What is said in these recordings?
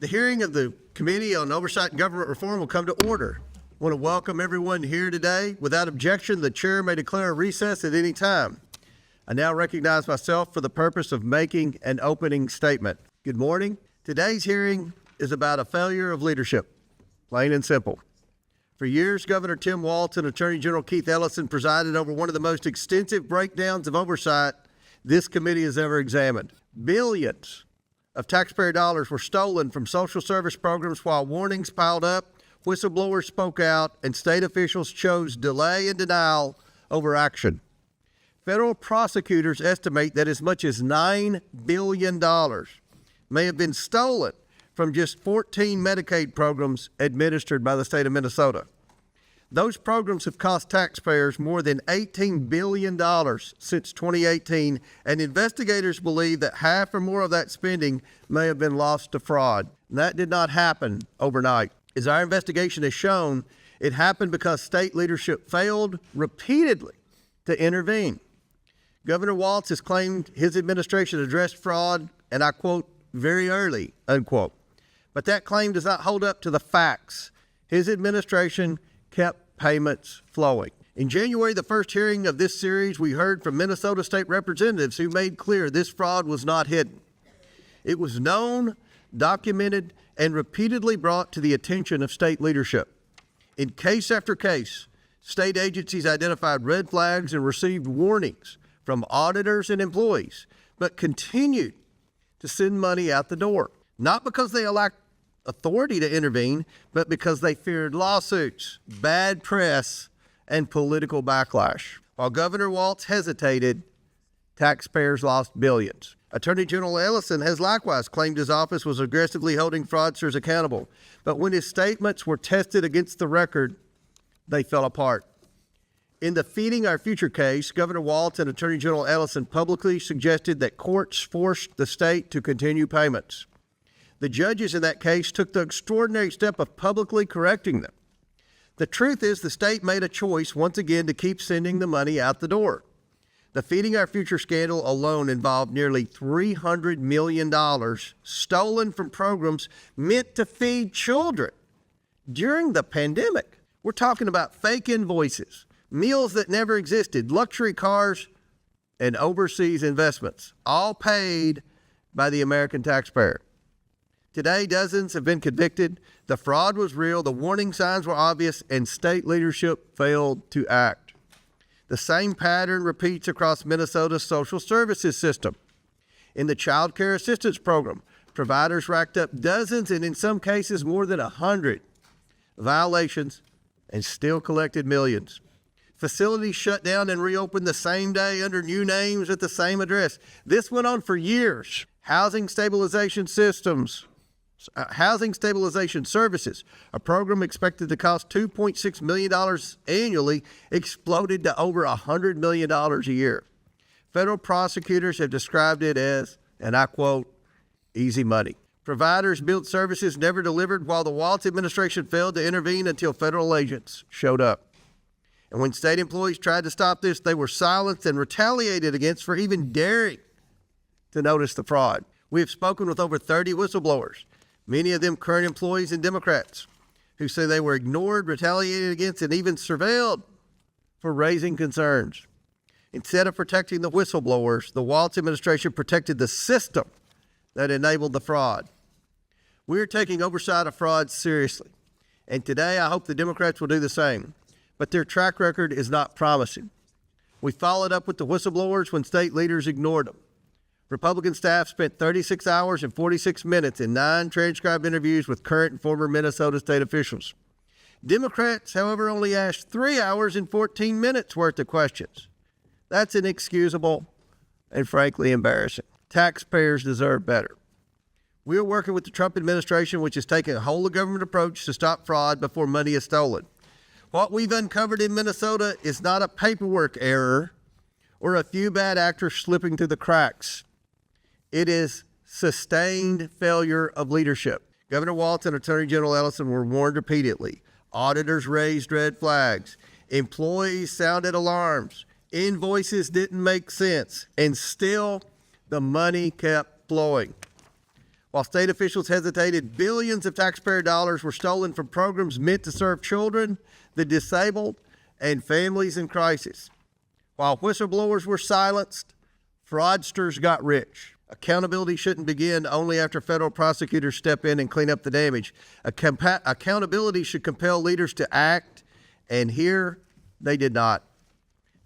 The hearing of the Committee on Oversight and Government Reform will come to order. I want to welcome everyone here today. Without objection, the chair may declare a recess at any time. I now recognize myself for the purpose of making an opening statement. Good morning. Today's hearing is about a failure of leadership, plain and simple. For years, Governor Tim Walz and Attorney General Keith Ellison presided over one of the most extensive breakdowns of oversight this committee has ever examined. Billions of taxpayer dollars were stolen from social service programs while warnings piled up, whistleblowers spoke out, and state officials chose delay and denial over action. Federal prosecutors estimate that as much as $9 billion may have been stolen from just 14 Medicaid programs administered by the state of Minnesota. Those programs have cost taxpayers more than $18 billion since 2018, and investigators believe that half or more of that spending may have been lost to fraud. And that did not happen overnight. As our investigation has shown, it happened because state leadership failed repeatedly to intervene. Governor Walz has claimed his administration addressed fraud, and I quote, very early, unquote. But that claim does not hold up to the facts. His administration kept payments flowing. In January, the first hearing of this series, we heard from Minnesota state representatives who made clear this fraud was not hidden. It was known, documented, and repeatedly brought to the attention of state leadership. In case after case, state agencies identified red flags and received warnings from auditors and employees, but continued to send money out the door, not because they lacked authority to intervene, but because they feared lawsuits, bad press, and political backlash. While Governor Walz hesitated, taxpayers lost billions. Attorney General Ellison has likewise claimed his office was aggressively holding fraudsters accountable, but when his statements were tested against the record, they fell apart. In the Feeding Our Future case, Governor Walz and Attorney General Ellison publicly suggested that courts forced the state to continue payments. The judges in that case took the extraordinary step of publicly correcting them. The truth is the state made a choice once again to keep sending the money out the door. The Feeding Our Future scandal alone involved nearly $300 million stolen from programs meant to feed children during the pandemic. We're talking about fake invoices, meals that never existed, luxury cars, and overseas investments, all paid by the American taxpayer. Today, dozens have been convicted. The fraud was real, the warning signs were obvious, and state leadership failed to act. The same pattern repeats across Minnesota's social services system. In the Child Care Assistance Program, providers racked up dozens and in some cases more than 100 violations and still collected millions. Facilities shut down and reopened the same day under new names at the same address. This went on for years. Housing Stabilization Services, a program expected to cost $2.6 million annually, exploded to over $100 million a year. Federal prosecutors have described it as, and I quote, easy money. Providers built services never delivered while the Walz administration failed to intervene until federal agents showed up. And when state employees tried to stop this, they were silenced and retaliated against for even daring to notice the fraud. We have spoken with over 30 whistleblowers, many of them current employees and Democrats, who say they were ignored, retaliated against, and even surveilled for raising concerns. Instead of protecting the whistleblowers, the Walz administration protected the system that enabled the fraud. We are taking oversight of fraud seriously, and today I hope the Democrats will do the same, but their track record is not promising. We followed up with the whistleblowers when state leaders ignored them. Republican staff spent 36 hours and 46 minutes in 9 transcribed interviews with current and former Minnesota state officials. Democrats, however, only asked 3 hours and 14 minutes worth of questions. That's inexcusable and frankly embarrassing. Taxpayers deserve better. We are working with the Trump administration, which is taking a whole-of-government approach to stop fraud before money is stolen. What we've uncovered in Minnesota is not a paperwork error or a few bad actors slipping through the cracks. It is sustained failure of leadership. Governor Walz and Attorney General Ellison were warned repeatedly. Auditors raised red flags. Employees sounded alarms. Invoices didn't make sense. And still, the money kept flowing. While state officials hesitated, billions of taxpayer dollars were stolen from programs meant to serve children, the disabled, and families in crisis. While whistleblowers were silenced, fraudsters got rich. Accountability shouldn't begin only after federal prosecutors step in and clean up the damage. Accountability should compel leaders to act, and here they did not.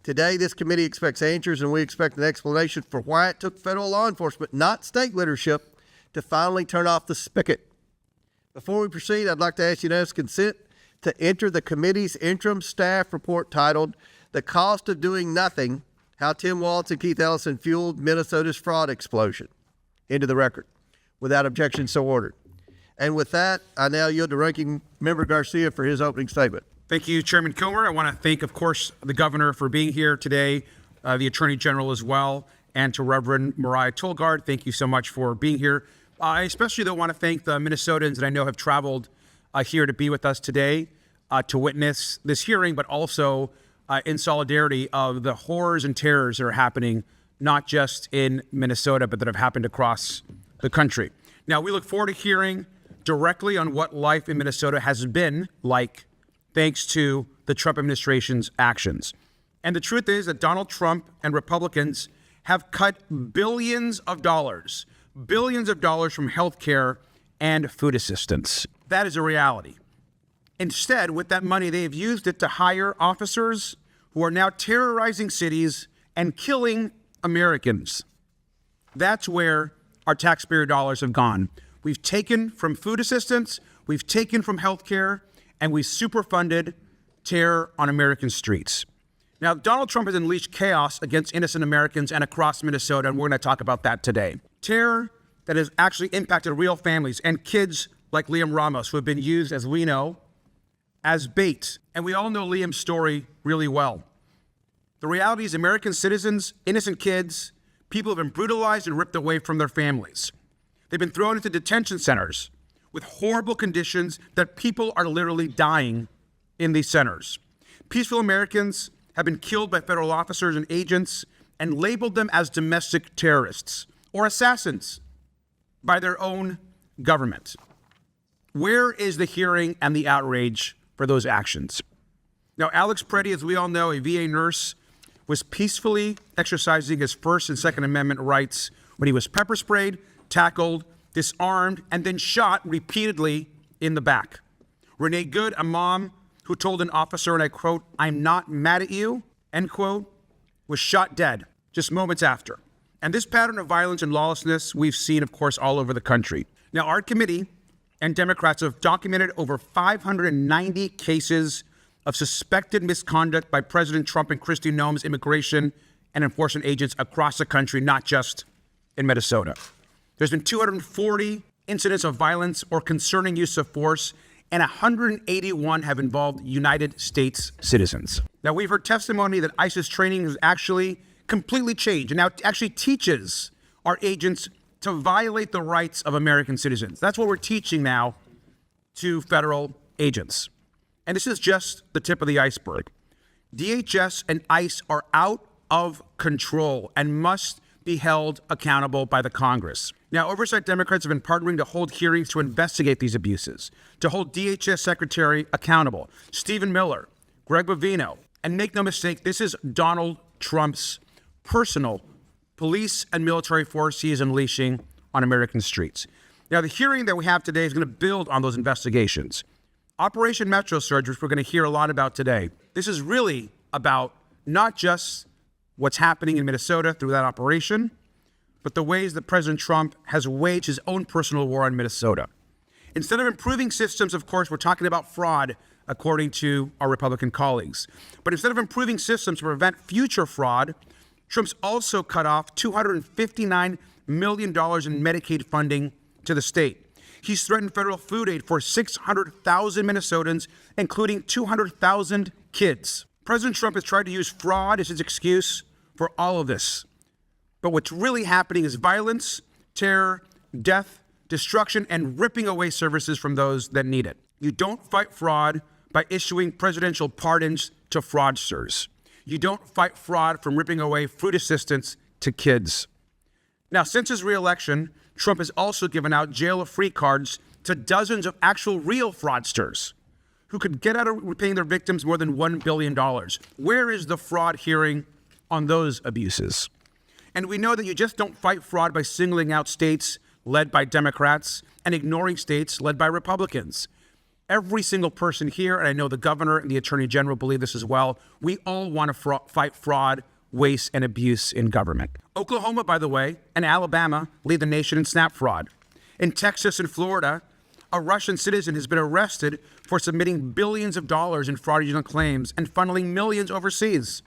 Today, this committee expects answers, and we expect an explanation for why it took federal law enforcement, not state leadership, to finally turn off the spigot. Before we proceed, I'd like to ask unanimous consent to enter the committee's interim staff report titled, "The Cost of Doing Nothing, How Tim Walz and Keith Ellison Fueled Minnesota's Fraud Explosion," into the record. Without objection, so ordered. And with that, I now yield to Ranking Member Garcia for his opening statement. Thank you, Chairman Kilmer. I want to thank, of course, the governor for being here today, the Attorney General as well, and to Reverend Mariah Tolgard. Thank you so much for being here. I especially want to thank the Minnesotans that I know have traveled here to be with us today to witness this hearing, but also in solidarity of the horrors and terrors that are happening, not just in Minnesota, but that have happened across the country. Now, we look forward to hearing directly on what life in Minnesota has been like thanks to the Trump administration's actions. And the truth is that Donald Trump and Republicans have cut billions of dollars from health care and food assistance. That is a reality. Instead, with that money, they have used it to hire officers who are now terrorizing cities and killing Americans. That's where our taxpayer dollars have gone. We've taken from food assistance, we've taken from health care, and we superfunded terror on American streets. Now, Donald Trump has unleashed chaos against innocent Americans and across Minnesota, and we're going to talk about that today. Terror that has actually impacted real families and kids like Liam Ramos, who have been used, as we know, as bait. And we all know Liam's story really well. The reality is American citizens, innocent kids, people have been brutalized and ripped away from their families. They've been thrown into detention centers with horrible conditions that people are literally dying in these centers. Peaceful Americans have been killed by federal officers and agents and labeled them as domestic terrorists or assassins by their own government. Where is the hearing and the outrage for those actions? Now, Alex Preddy, as we all know, a VA nurse, was peacefully exercising his First and Second Amendment rights when he was pepper sprayed, tackled, disarmed, and then shot repeatedly in the back. Renee Good, a mom who told an officer, and I quote, "I'm not mad at you," end quote, was shot dead just moments after. And this pattern of violence and lawlessness we've seen, of course, all over the country. Now, our committee and Democrats have documented over 590 cases of suspected misconduct by President Trump and Kristi Noem's immigration and enforcement agents across the country, not just in Minnesota. There's been 240 incidents of violence or concerning use of force, and 181 have involved United States citizens. Now, we've heard testimony that ICE's training has actually completely changed and now actually teaches our agents to violate the rights of American citizens. That's what we're teaching now to federal agents. And this is just the tip of the iceberg. DHS and ICE are out of control and must be held accountable by the Congress. Now, Oversight Democrats have been partnering to hold hearings to investigate these abuses, to hold DHS Secretary accountable, Stephen Miller, Greg Bovino, and make no mistake, this is Donald Trump's personal police and military force he is unleashing on American streets. Now, the hearing that we have today is going to build on those investigations. Operation Metro Surge, which we're going to hear a lot about today, this is really about not just what's happening in Minnesota through that operation, but the ways that President Trump has waged his own personal war on Minnesota. Instead of improving systems, of course, we're talking about fraud, according to our Republican colleagues. But instead of improving systems to prevent future fraud, Trump's also cut off $259 million in Medicaid funding to the state. He's threatened federal food aid for 600,000 Minnesotans, including 200,000 kids. President Trump has tried to use fraud as his excuse for all of this. But what's really happening is violence, terror, death, destruction, and ripping away services from those that need it. You don't fight fraud by issuing presidential pardons to fraudsters. You don't fight fraud from ripping away food assistance to kids. Now, since his reelection, Trump has also given out jail-free cards to dozens of actual real fraudsters who could get out of repaying their victims more than $1 billion. Where is the fraud hearing on those abuses? And we know that you just don't fight fraud by singling out states led by Democrats and ignoring states led by Republicans. Every single person here, and I know the governor and the attorney general believe this as well, we all want to fight fraud, waste, and abuse in government. Oklahoma, by the way, and Alabama lead the nation in SNAP fraud. In Texas and Florida, a Russian citizen has been arrested for submitting billions of dollars in fraudulent claims and funneling millions overseas.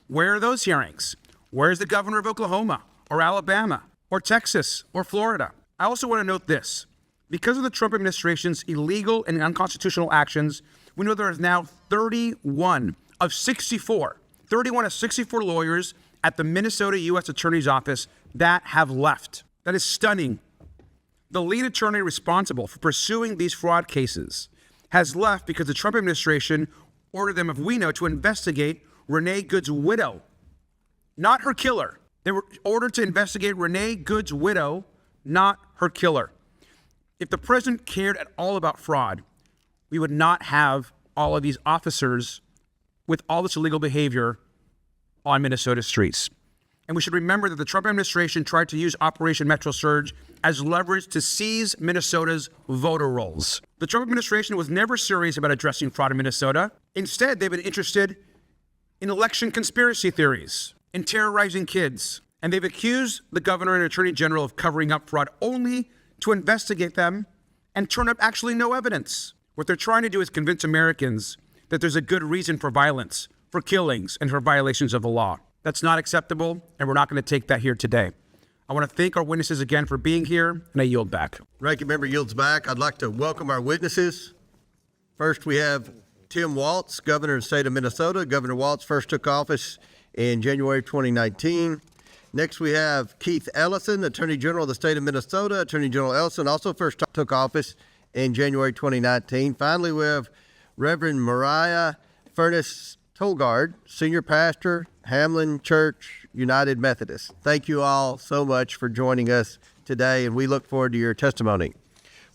Where are those hearings? Where is the governor of Oklahoma or Alabama or Texas or Florida? I also want to note this. Because of the Trump administration's illegal and unconstitutional actions, we know there is now 31 of 64 lawyers at the Minnesota U.S. Attorney's Office that have left. That is stunning. The lead attorney responsible for pursuing these fraud cases has left because the Trump administration ordered them, if we know, to investigate Renee Good's widow, not her killer. They were ordered to investigate Renee Good's widow, not her killer. If the president cared at all about fraud, we would not have all of these officers with all this illegal behavior on Minnesota streets. And we should remember that the Trump administration tried to use Operation Metro Surge as leverage to seize Minnesota's voter rolls. The Trump administration was never serious about addressing fraud in Minnesota. Instead, they've been interested in election conspiracy theories, in terrorizing kids. And they've accused the governor and attorney general of covering up fraud only to investigate them and turn up actually no evidence. What they're trying to do is convince Americans that there's a good reason for violence, for killings, and for violations of the law. That's not acceptable, and we're not going to take that here today. I want to thank our witnesses again for being here, and I yield back. Ranking member yields back. I'd like to welcome our witnesses. First, we have Tim Walz, governor of the state of Minnesota. Governor Walz first took office in January 2019. Next, we have Keith Ellison, Attorney General of the state of Minnesota. Attorney General Ellison also first took office in January 2019. Finally, we have Reverend Mariah Furnace Tolgard, Senior Pastor, Hamlin Church United Methodist. Thank you all so much for joining us today, and we look forward to your testimony.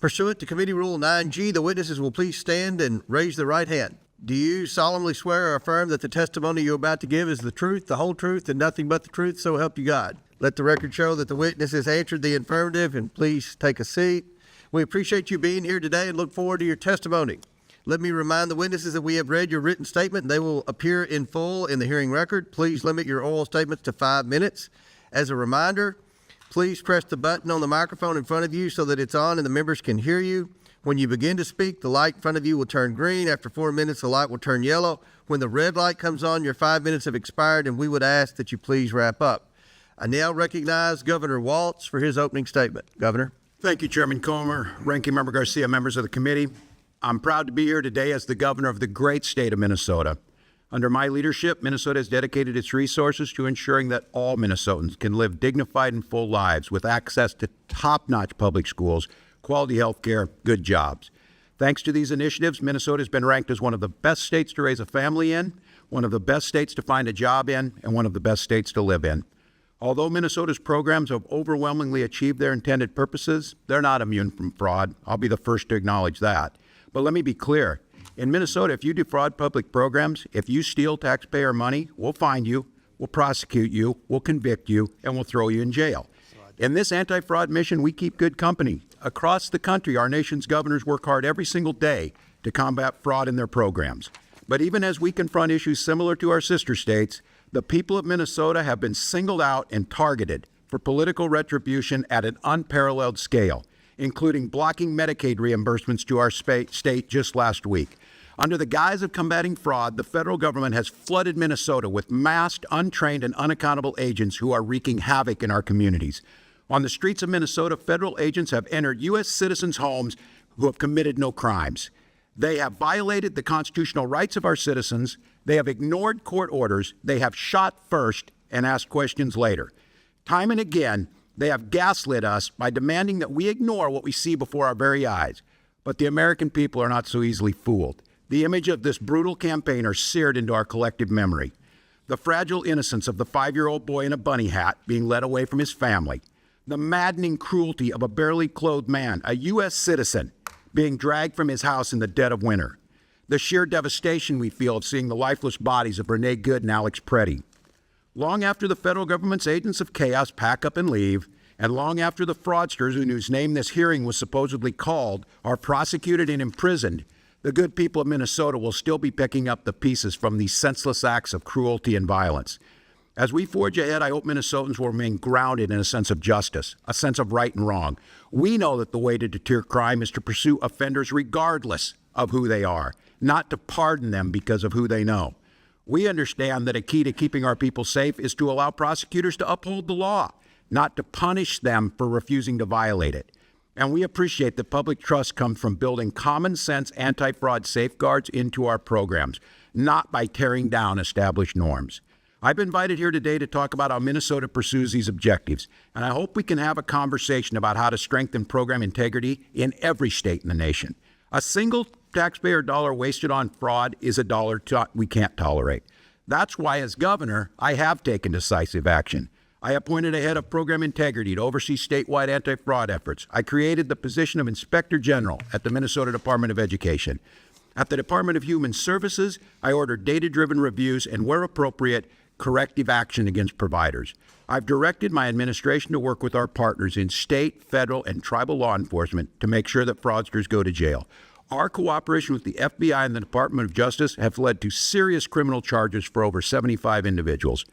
Pursuant to Committee Rule 9G, the witnesses will please stand and raise their right hand. Do you solemnly swear or affirm that the testimony you're about to give is the truth, the whole truth, and nothing but the truth, so help you God? Let the record show that the witness has answered the affirmative, and please take a seat. We appreciate you being here today and look forward to your testimony. Let me remind the witnesses that we have read your written statement, and they will appear in full in the hearing record. Please limit your oral statements to 5 minutes. As a reminder, please press the button on the microphone in front of you so that it's on and the members can hear you. When you begin to speak, the light in front of you will turn green. After 4 minutes, the light will turn yellow. When the red light comes on, your 5 minutes have expired, and we would ask that you please wrap up. I now recognize Governor Walz for his opening statement. Governor. Thank you, Chairman Comer, Ranking Member Garcia, members of the committee. I'm proud to be here today as the governor of the great state of Minnesota. Under my leadership, Minnesota has dedicated its resources to ensuring that all Minnesotans can live dignified and full lives with access to top-notch public schools, quality health care, good jobs. Thanks to these initiatives, Minnesota has been ranked as one of the best states to raise a family in, one of the best states to find a job in, and one of the best states to live in. Although Minnesota's programs have overwhelmingly achieved their intended purposes, they're not immune from fraud. I'll be the first to acknowledge that. But let me be clear. In Minnesota, if you defraud public programs, if you steal taxpayer money, we'll find you, we'll prosecute you, we'll convict you, and we'll throw you in jail. In this anti-fraud mission, we keep good company. Across the country, our nation's governors work hard every single day to combat fraud in their programs. But even as we confront issues similar to our sister states, the people of Minnesota have been singled out and targeted for political retribution at an unparalleled scale, including blocking Medicaid reimbursements to our state just last week. Under the guise of combating fraud, the federal government has flooded Minnesota with masked, untrained, and unaccountable agents who are wreaking havoc in our communities. On the streets of Minnesota, federal agents have entered U.S. citizens' homes who have committed no crimes. They have violated the constitutional rights of our citizens. They have ignored court orders. They have shot first and asked questions later. Time and again, they have gaslit us by demanding that we ignore what we see before our very eyes. But the American people are not so easily fooled. The image of this brutal campaigner seared into our collective memory. The fragile innocence of the 5-year-old boy in a bunny hat being led away from his family. The maddening cruelty of a barely clothed man, a U.S. citizen, being dragged from his house in the dead of winter. The sheer devastation we feel of seeing the lifeless bodies of Renee Good and Alex Preddy. Long after the federal government's agents of chaos pack up and leave, and long after the fraudsters whose name this hearing was supposedly called are prosecuted and imprisoned, the good people of Minnesota will still be picking up the pieces from these senseless acts of cruelty and violence. As we forge ahead, I hope Minnesotans will remain grounded in a sense of justice, a sense of right and wrong. We know that the way to deter crime is to pursue offenders regardless of who they are, not to pardon them because of who they know. We understand that a key to keeping our people safe is to allow prosecutors to uphold the law, not to punish them for refusing to violate it. And we appreciate that public trust comes from building common sense anti-fraud safeguards into our programs, not by tearing down established norms. I've been invited here today to talk about how Minnesota pursues these objectives, and I hope we can have a conversation about how to strengthen program integrity in every state in the nation. A single taxpayer dollar wasted on fraud is a dollar we can't tolerate. That's why, as governor, I have taken decisive action. I appointed a head of program integrity to oversee statewide anti-fraud efforts. I created the position of Inspector General at the Minnesota Department of Education. At the Department of Human Services, I ordered data-driven reviews and, where appropriate, corrective action against providers. I've directed my administration to work with our partners in state, federal, and tribal law enforcement to make sure that fraudsters go to jail. Our cooperation with the FBI and the Department of Justice have led to serious criminal charges for over 75 individuals.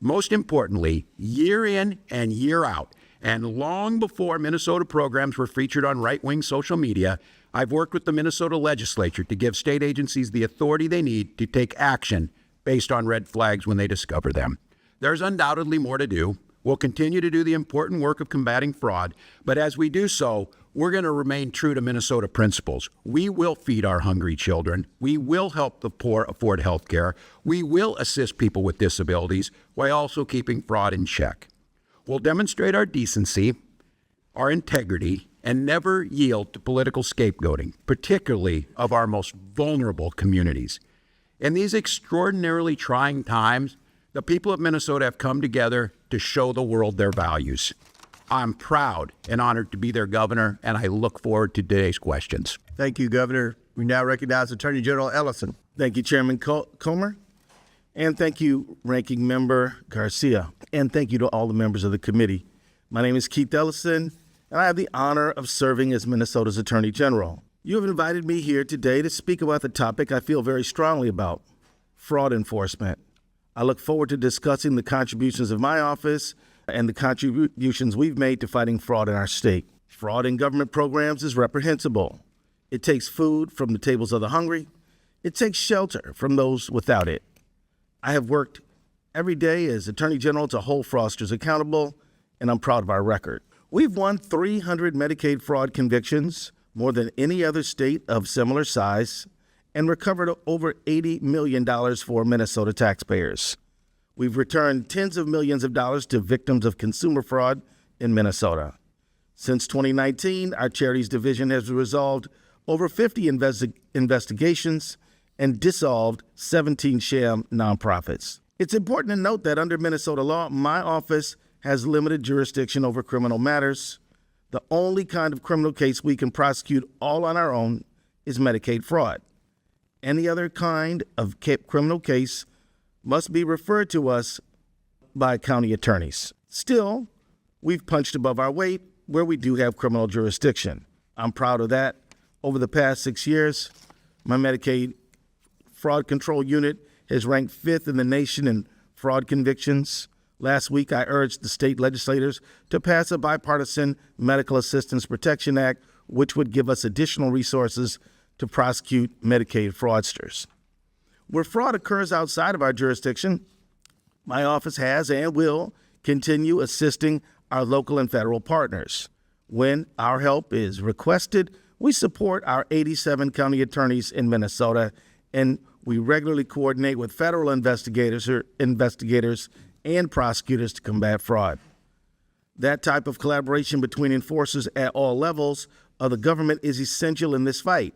Most importantly, year in and year out, and long before Minnesota programs were featured on right-wing social media, I've worked with the Minnesota legislature to give state agencies the authority they need to take action based on red flags when they discover them. There's undoubtedly more to do. We'll continue to do the important work of combating fraud, but as we do so, we're going to remain true to Minnesota principles. We will feed our hungry children. We will help the poor afford health care. We will assist people with disabilities while also keeping fraud in check. We'll demonstrate our decency, our integrity, and never yield to political scapegoating, particularly of our most vulnerable communities. In these extraordinarily trying times, the people of Minnesota have come together to show the world their values. I'm proud and honored to be their governor, and I look forward to today's questions. Thank you, Governor. We now recognize Attorney General Ellison. Thank you, Chairman Comer. And thank you, Ranking Member Garcia. And thank you to all the members of the committee. My name is Keith Ellison, and I have the honor of serving as Minnesota's Attorney General. You have invited me here today to speak about the topic I feel very strongly about, fraud enforcement. I look forward to discussing the contributions of my office and the contributions we've made to fighting fraud in our state. Fraud in government programs is reprehensible. It takes food from the tables of the hungry. It takes shelter from those without it. I have worked every day as Attorney General to hold fraudsters accountable, and I'm proud of our record. We've won 300 Medicaid fraud convictions, more than any other state of similar size, and recovered over $80 million for Minnesota taxpayers. We've returned tens of millions of dollars to victims of consumer fraud in Minnesota. Since 2019, our Charities Division has resolved over 50 investigations and dissolved 17 sham nonprofits. It's important to note that under Minnesota law, my office has limited jurisdiction over criminal matters. The only kind of criminal case we can prosecute all on our own is Medicaid fraud. Any other kind of criminal case must be referred to us by county attorneys. Still, we've punched above our weight where we do have criminal jurisdiction. I'm proud of that. Over the past 6 years, my Medicaid fraud control unit has ranked 5th in the nation in fraud convictions. Last week, I urged the state legislators to pass a bipartisan Medical Assistance Protection Act, which would give us additional resources to prosecute Medicaid fraudsters. Where fraud occurs outside of our jurisdiction, my office has and will continue assisting our local and federal partners. When our help is requested, we support our 87 county attorneys in Minnesota, and we regularly coordinate with federal investigators and prosecutors to combat fraud. That type of collaboration between enforcers at all levels of the government is essential in this fight.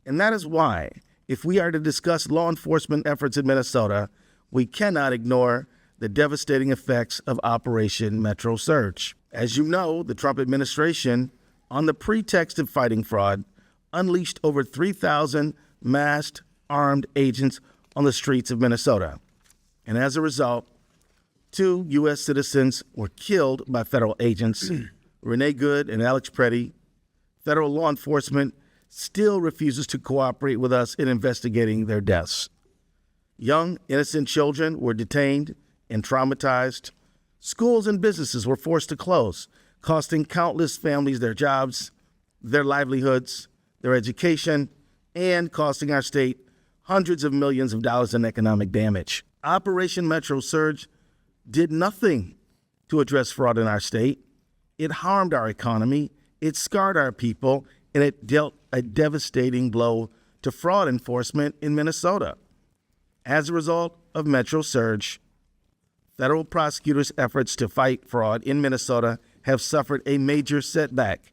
And that is why, if we are to discuss law enforcement efforts in Minnesota, we cannot ignore the devastating effects of Operation Metro Surge. As you know, the Trump administration, on the pretext of fighting fraud, unleashed over 3,000 masked, armed agents on the streets of Minnesota. And as a result, 2 U.S. citizens were killed by federal agents, Renee Good and Alex Preddy. Federal law enforcement still refuses to cooperate with us in investigating their deaths. Young, innocent children were detained and traumatized. Schools and businesses were forced to close, costing countless families their jobs, their livelihoods, their education, and costing our state hundreds of millions of dollars in economic damage. Operation Metro Surge did nothing to address fraud in our state. It harmed our economy, it scarred our people, and it dealt a devastating blow to fraud enforcement in Minnesota. As a result of Metro Surge, federal prosecutors' efforts to fight fraud in Minnesota have suffered a major setback.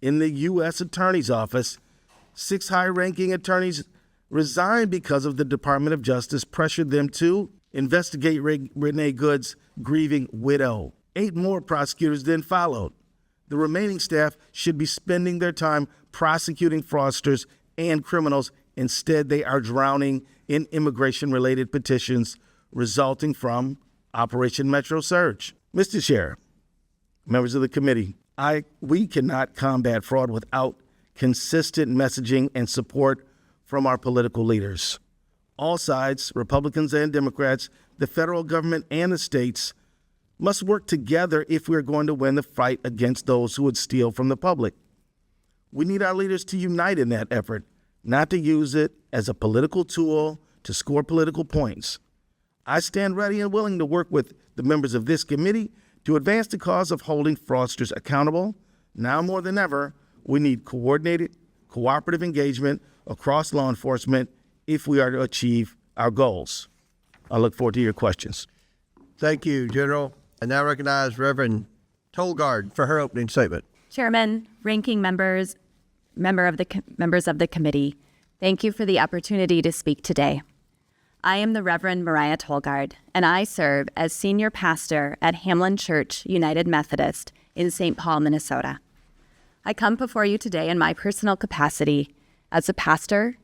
In the U.S. Attorney's Office, 6 high-ranking attorneys resigned because of the Department of Justice pressured them to investigate Renee Good's grieving widow. 8 more prosecutors then followed. The remaining staff should be spending their time prosecuting fraudsters and criminals. Instead, they are drowning in immigration-related petitions resulting from Operation Metro Surge. Mr. Chair, members of the committee, we cannot combat fraud without consistent messaging and support from our political leaders. All sides, Republicans and Democrats, the federal government and the states, must work together if we're going to win the fight against those who would steal from the public. We need our leaders to unite in that effort, not to use it as a political tool to score political points. I stand ready and willing to work with the members of this committee to advance the cause of holding fraudsters accountable. Now more than ever, we need coordinated, cooperative engagement across law enforcement if we are to achieve our goals. I look forward to your questions. Thank you, General. I now recognize Reverend Tolgard for her opening statement. Chairman, ranking members of the committee, thank you for the opportunity to speak today. I am the Reverend Mariah Tolgard, and I serve as senior pastor at Hamlin Church United Methodist in St. Paul, Minnesota. I come before you today in my personal capacity as a pastor,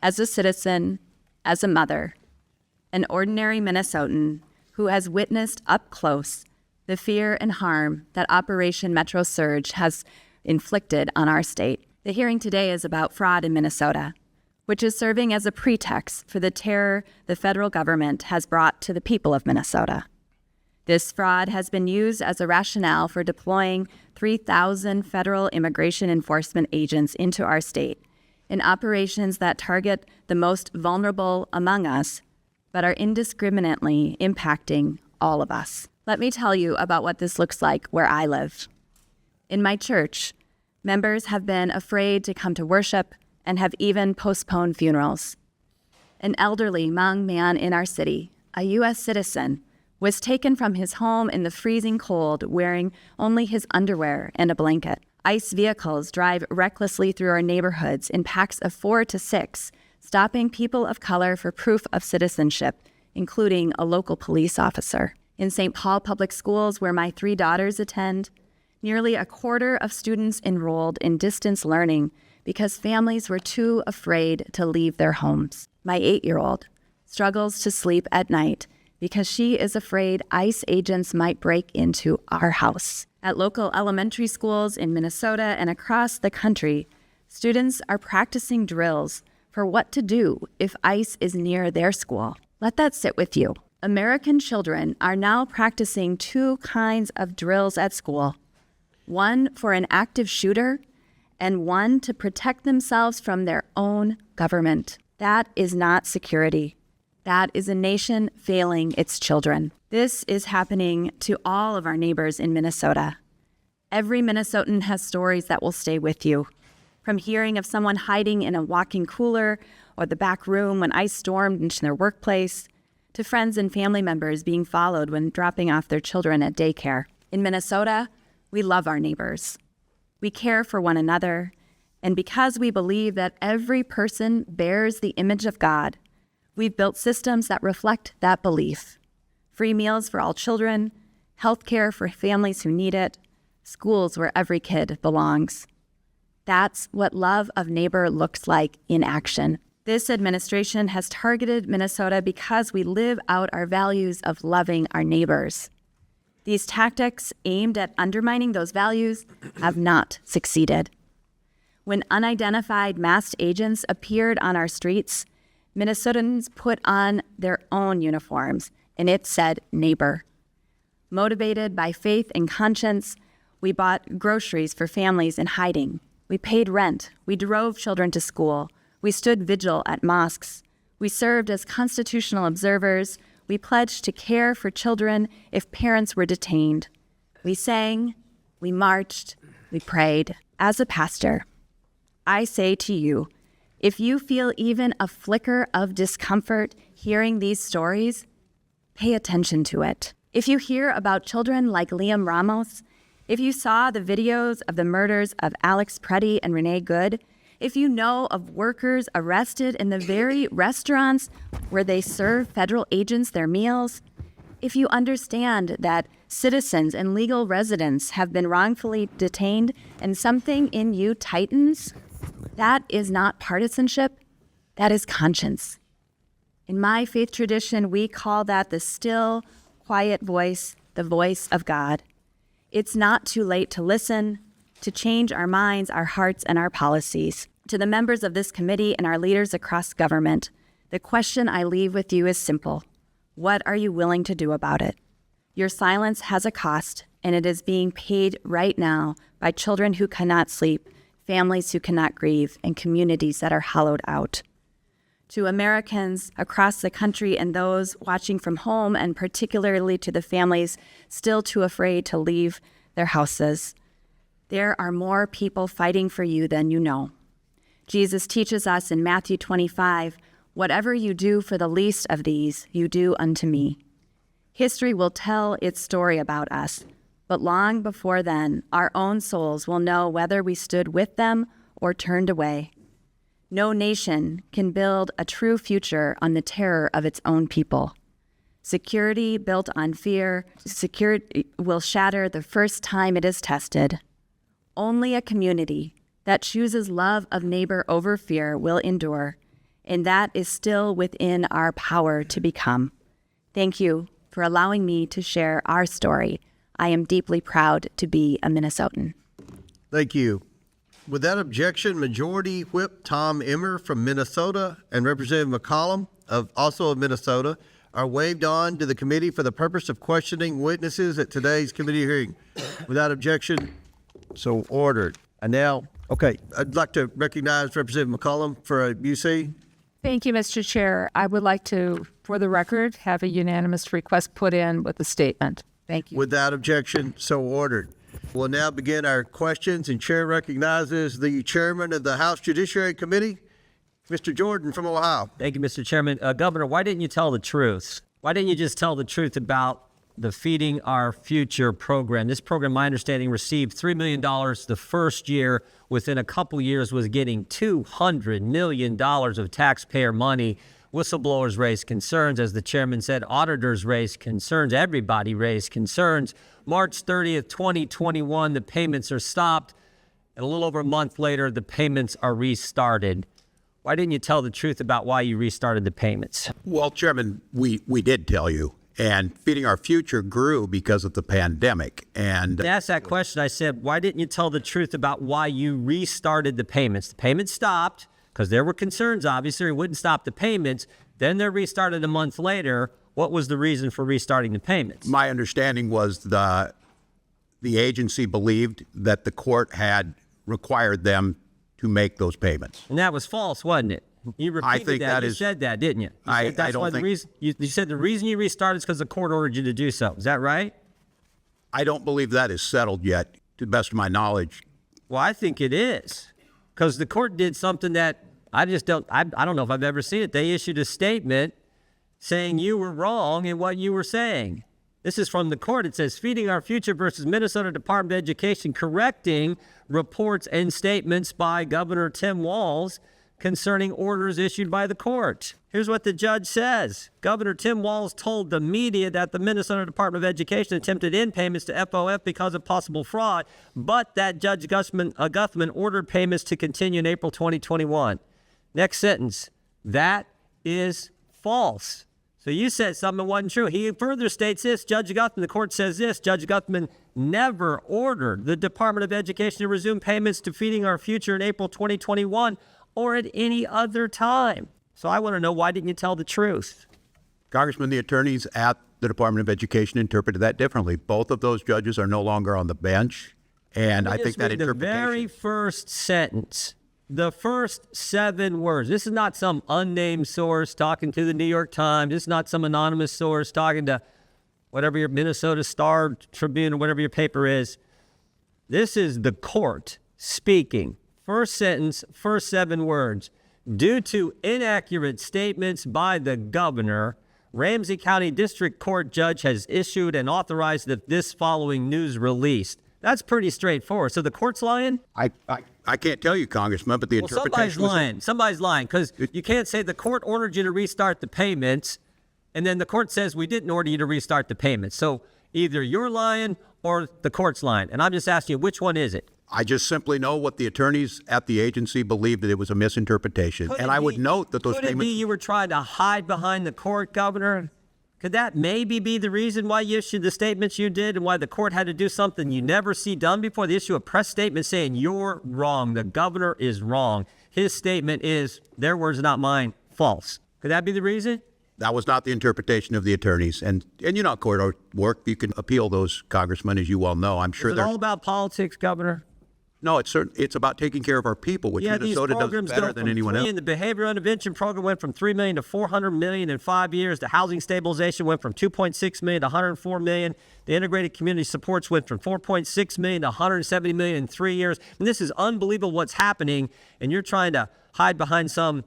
as a citizen, as a mother, an ordinary Minnesotan who has witnessed up close the fear and harm that Operation Metro Surge has inflicted on our state. The hearing today is about fraud in Minnesota, which is serving as a pretext for the terror the federal government has brought to the people of Minnesota. This fraud has been used as a rationale for deploying 3,000 federal immigration enforcement agents into our state in operations that target the most vulnerable among us, but are indiscriminately impacting all of us. Let me tell you about what this looks like where I live. In my church, members have been afraid to come to worship and have even postponed funerals. An elderly Hmong man in our city, a U.S. citizen, was taken from his home in the freezing cold wearing only his underwear and a blanket. ICE vehicles drive recklessly through our neighborhoods in packs of 4 to 6, stopping people of color for proof of citizenship, including a local police officer. In St. Paul Public Schools, where my 3 daughters attend, nearly a quarter of students enrolled in distance learning because families were too afraid to leave their homes. My 8-year-old struggles to sleep at night because she is afraid ICE agents might break into our house. At local elementary schools in Minnesota and across the country, students are practicing drills for what to do if ICE is near their school. Let that sit with you. American children are now practicing 2 kinds of drills at school. One for an active shooter and one to protect themselves from their own government. That is not security. That is a nation failing its children. This is happening to all of our neighbors in Minnesota. Every Minnesotan has stories that will stay with you, from hearing of someone hiding in a walk-in cooler or the back room when ICE stormed into their workplace, to friends and family members being followed when dropping off their children at daycare. In Minnesota, we love our neighbors. We care for one another, and because we believe that every person bears the image of God, we've built systems that reflect that belief. Free meals for all children, healthcare for families who need it, schools where every kid belongs. That's what love of neighbor looks like in action. This administration has targeted Minnesota because we live out our values of loving our neighbors. These tactics aimed at undermining those values have not succeeded. When unidentified masked agents appeared on our streets, Minnesotans put on their own uniforms, and it said neighbor. Motivated by faith and conscience, we bought groceries for families in hiding. We paid rent. We drove children to school. We stood vigil at mosques. We served as constitutional observers. We pledged to care for children if parents were detained. We sang. We marched. We prayed. As a pastor, I say to you, if you feel even a flicker of discomfort hearing these stories, pay attention to it. If you hear about children like Liam Ramos, if you saw the videos of the murders of Alex Preddy and Renee Good, if you know of workers arrested in the very restaurants where they serve federal agents their meals, if you understand that citizens and legal residents have been wrongfully detained and something in you tightens, that is not partisanship, that is conscience. In my faith tradition, we call that the still, quiet voice, the voice of God. It's not too late to listen, to change our minds, our hearts, and our policies. To the members of this committee and our leaders across government, the question I leave with you is simple. What are you willing to do about it? Your silence has a cost, and it is being paid right now by children who cannot sleep, families who cannot grieve, and communities that are hollowed out. To Americans across the country and those watching from home, and particularly to the families still too afraid to leave their houses, there are more people fighting for you than you know. Jesus teaches us in Matthew 25, whatever you do for the least of these, you do unto me. History will tell its story about us, but long before then, our own souls will know whether we stood with them or turned away. No nation can build a true future on the terror of its own people. Security built on fear will shatter the first time it is tested. Only a community that chooses love of neighbor over fear will endure, and that is still within our power to become. Thank you for allowing me to share our story. I am deeply proud to be a Minnesotan. Thank you. Without objection, Majority Whip Tom Emmer from Minnesota and Representative McCollum, also of Minnesota, are waived on to the committee for the purpose of questioning witnesses at today's committee hearing. Without objection, so ordered. And now, I'd like to recognize Representative McCollum for a UC. Thank you, Mr. Chair. I would like to, for the record, have a unanimous request put in with the statement. Thank you. Without objection, so ordered. We'll now begin our questions, and Chair recognizes the Chairman of the House Judiciary Committee, Mr. Jordan from Ohio. Thank you, Mr. Chairman. Governor, why didn't you tell the truth? Why didn't you just tell the truth about the Feeding Our Future program? This program, my understanding, received $3 million the first year. Within a couple years was getting $200 million of taxpayer money. Whistleblowers raised concerns. As the chairman said, auditors raised concerns. Everybody raised concerns. March 30th, 2021, the payments are stopped. And a little over a month later, the payments are restarted. Why didn't you tell the truth about why you restarted the payments? Well, Chairman, we did tell you. And Feeding Our Future grew because of the pandemic. And to ask that question, I said, why didn't you tell the truth about why you restarted the payments? The payments stopped because there were concerns, obviously. It wouldn't stop the payments. Then they're restarted a month later. What was the reason for restarting the payments? my understanding was the agency believed that the court had required them to make those payments. And that was false, wasn't it? You repeated think that you is- said that, didn't you? I That's don't why the think- reason you said the reason you restarted is because the court ordered you to do so. Is that right? I don't believe that is settled yet, to the best of my knowledge. Well, I think it is, because the court did something that I just don't. I don't know if I've ever seen it. They issued a statement saying you were wrong in what you were saying. This is from the court. It says, Feeding Our Future versus Minnesota Department of Education, correcting reports and statements by Governor Tim Walz concerning orders issued by the court. Here's what the judge says. Governor Tim Walz told the media that the Minnesota Department of Education attempted in payments to FOF because of possible fraud, but that Judge Guthman ordered payments to continue in April 2021. Next sentence. That is false. So you said something that wasn't true. He further states this, Judge Guthman, the court says this, Judge Guthman never ordered the Department of Education to resume payments to Feeding Our Future in April 2021 or at any other time. So I want to know, why didn't you tell the truth? Congressman, the attorneys at the Department of Education interpreted that differently. Both of those judges are no longer on the bench, and I think that interpretation... The very first sentence, the first 7 words. This is not some unnamed source talking to the New York Times. This is not some anonymous source talking to whatever your Minnesota Star Tribune or whatever your paper is. This is the court speaking. First sentence, first 7 words. Due to inaccurate statements by the governor, Ramsey County District Court judge has issued and authorized this following news release. That's pretty straightforward. So the court's lying? I can't tell you, Congressman, but the interpretation Somebody's lying, because you can't say the court ordered you to restart the payments, and then the court says we didn't order you to restart the payments. So either you're lying or the court's lying. And I'm just asking you, which one is it? I just simply know what the attorneys at the agency believed, that it was a misinterpretation. And I would note that those payments... Could it be you were trying to hide behind the court, Governor? Could that maybe be the reason why you issued the statements you did and why the court had to do something you never see done before? They issue a press statement saying you're wrong. The governor is wrong. His statement is, their words, not mine, false. Could that be the reason? That was not the interpretation of the attorneys. And you know, court work, you can appeal those, Congressman, as you well know. I'm sure Is it all about politics, Governor? No, it's about taking care of our people, which Minnesota does better than anyone else. The behavior intervention program went from $3 million to $400 million in 5 years. The housing stabilization went from $2.6 million to $104 million. The integrated community supports went from $4.6 million to $170 million in 3 years. And this is unbelievable what's happening, and you're trying to hide behind some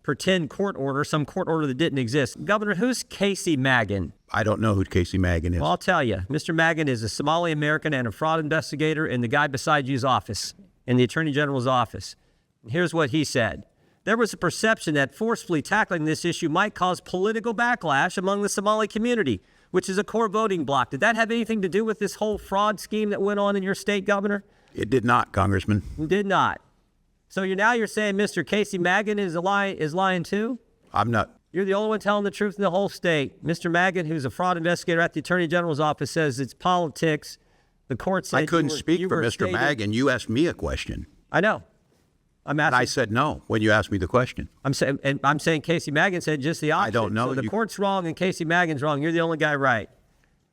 pretend court order, some court order that didn't exist. Governor, who's Casey Magan? I don't know who Casey Magan is. Well, I'll tell you. Mr. Magan is a Somali American and a fraud investigator in the guy beside you's office, in the Attorney General's office. And here's what he said. There was a perception that forcefully tackling this issue might cause political backlash among the Somali community, which is a core voting bloc. Did that have anything to do with this whole fraud scheme that went on in your state, Governor? It did not, Congressman. It did not. So you're saying Mr. Casey Magan is lying too? I'm not. You're the only one telling the truth in the whole state. Mr. Magan, who's a fraud investigator at the Attorney General's office, says it's politics. The court said I couldn't speak for Mr. Magan. You asked me a question. I know. I'm asking. And I said no when you asked me the question. I'm saying Casey Magan said just the opposite. I don't know. So the court's wrong and Casey Magan's wrong. You're the only guy right.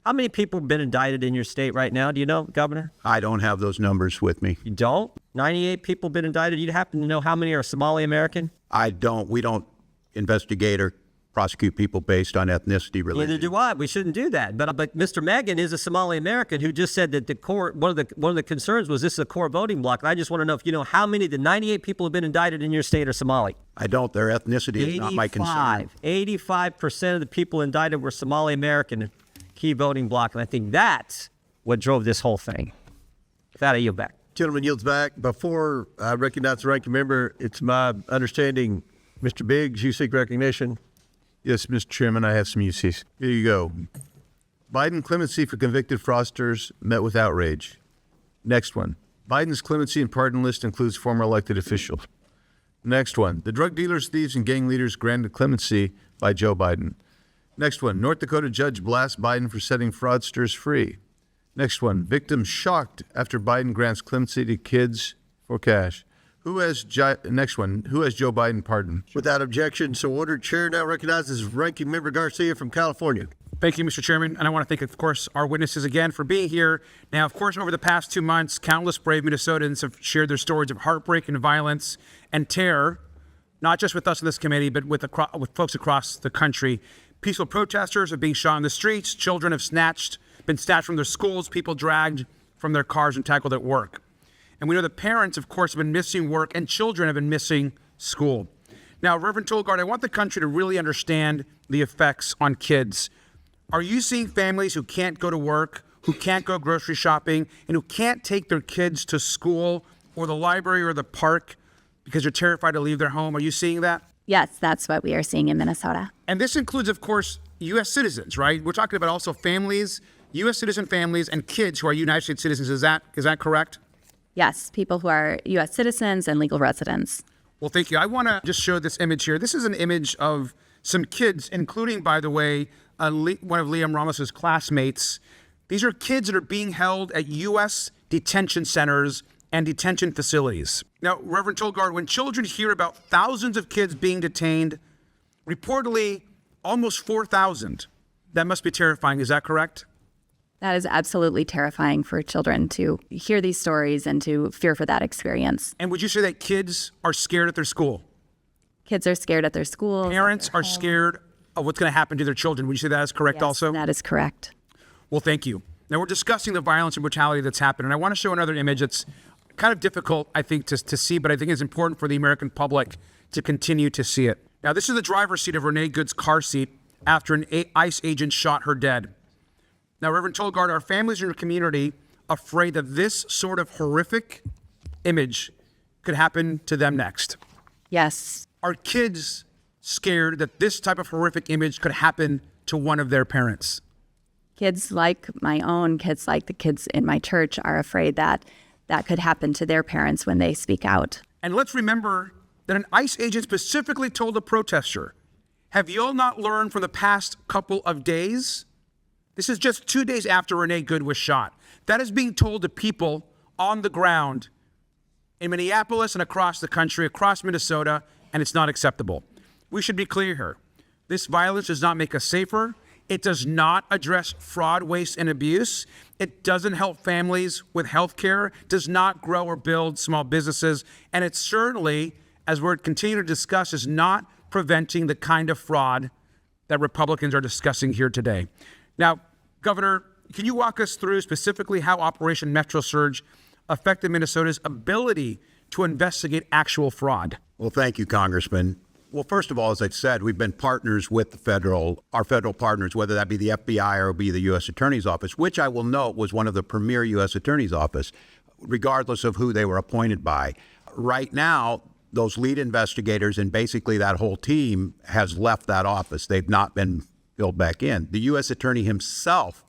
How many people have been indicted in your state right now? Do you know, Governor? I don't have those numbers with me. You don't? 98 people have been indicted. You happen to know how many are Somali American? I don't. We don't investigate or prosecute people based on ethnicity, religion. Neither do I. We shouldn't do that. But Mr. Magan is a Somali American who just said that the court, one of the concerns was this is a core voting bloc. And I just want to know if you know how many of the 98 people who have been indicted in your state are Somali. I don't. Their ethnicity is not my concern. 85% of the people indicted were Somali American, key voting bloc. And I think that's what drove this whole thing. With that, I yield back. Gentleman yields back. Before I recognize the ranking member, it's my understanding, Mr. Biggs, you seek recognition. Yes, Mr. Chairman, I have some uses. Here you go. Biden clemency for convicted fraudsters met with outrage. Next one. Biden's clemency and pardon list includes former elected officials. Next one. The drug dealers, thieves, and gang leaders granted clemency by Joe Biden. Next one. North Dakota judge blasts Biden for setting fraudsters free. Next one. Victims shocked after Biden grants clemency to kids for cash. Next one. Who has Joe Biden pardoned? Without objection, so ordered. Chair now recognizes Ranking Member Garcia from California. Thank you, Mr. Chairman. And I want to thank, of course, our witnesses again for being here. Now, of course, over the past 2 months, countless brave Minnesotans have shared their stories of heartbreak and violence and terror, not just with us in this committee, but with folks across the country. Peaceful protesters are being shot in the streets. Children have been snatched from their schools. People dragged from their cars and tackled at work. And we know that parents, of course, have been missing work and children have been missing school. Now, Reverend Tolgard, I want the country to really understand the effects on kids. Are you seeing families who can't go to work, who can't go grocery shopping, and who can't take their kids to school or the library or the park because they're terrified to leave their home. Are you seeing that? Yes, that's what we are seeing in Minnesota. And this includes, of course, U.S. citizens, right? We're talking about also families, U.S. citizen families, and kids who are United States citizens. Is that correct? Yes, people who are U.S. citizens and legal residents. Well, thank you. I want to just show this image here. This is an image of some kids, including, by the way, one of Liam Ramos's classmates. These are kids that are being held at U.S. detention centers and detention facilities. Now, Reverend Tolgard, when children hear about thousands of kids being detained, reportedly almost 4,000, that must be terrifying. Is that correct? That is absolutely terrifying for children to hear these stories and to fear for that experience. And would you say that kids are scared at their school? Kids are scared at their schools. Parents are scared of what's going to happen to their children. Would you say that is correct Yes, also? that is correct. Well, thank you. Now, we're discussing the violence and brutality that's happened, and I want to show another image that's kind of difficult, I think, to see, but I think it's important for the American public to continue to see it. Now, this is the driver's seat of Renee Good's car seat after an ICE agent shot her dead. Now, Reverend Tolgard, are families in your community afraid that this sort of horrific image could happen to them next? Yes. Are kids scared that this type of horrific image could happen to one of their parents? Kids like my own, kids like the kids in my church are afraid that that could happen to their parents when they speak out. And let's remember that an ICE agent specifically told a protester, have you all not learned from the past couple of days? This is just 2 days after Renee Good was shot. That is being told to people on the ground in Minneapolis and across the country, across Minnesota, and it's not acceptable. We should be clear here. This violence does not make us safer. It does not address fraud, waste, and abuse. It doesn't help families with health care, does not grow or build small businesses, and it certainly, as we're continuing to discuss, is not preventing the kind of fraud that Republicans are discussing here today. Now, Governor, can you walk us through specifically how Operation Metro Surge affected Minnesota's ability to investigate actual fraud? Well, thank you, Congressman. Well, first of all, as I said, we've been partners with our federal partners, whether that be the FBI or be the U.S. Attorney's Office, which I will note was one of the premier U.S. Attorney's Office, regardless of who they were appointed by. Right now, those lead investigators and basically that whole team has left that office. They've not been filled back in. The U.S. Attorney himself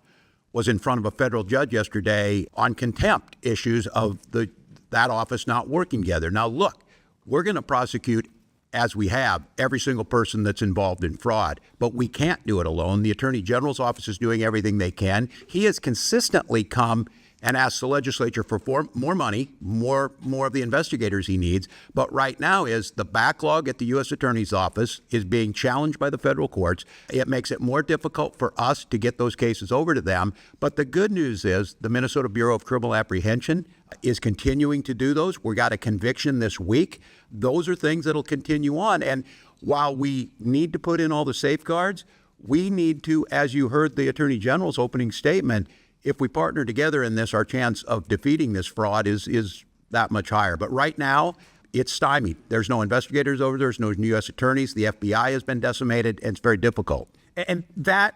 was in front of a federal judge yesterday on contempt issues of that office not working together. Now, look, we're going to prosecute, as we have, every single person that's involved in fraud, but we can't do it alone. The Attorney General's office is doing everything they can. He has consistently come and asked the legislature for more money, more of the investigators he needs. But right now is the backlog at the U.S. Attorney's Office is being challenged by the federal courts. It makes it more difficult for us to get those cases over to them. But the good news is the Minnesota Bureau of Criminal Apprehension is continuing to do those. We got a conviction this week. Those are things that'll continue on. And while we need to put in all the safeguards, we need to, as you heard the Attorney General's opening statement, if we partner together in this, our chance of defeating this fraud is that much higher. But right now, it's stymied. There's no investigators over there. There's no U.S. attorneys. The FBI has been decimated, and it's very difficult. And that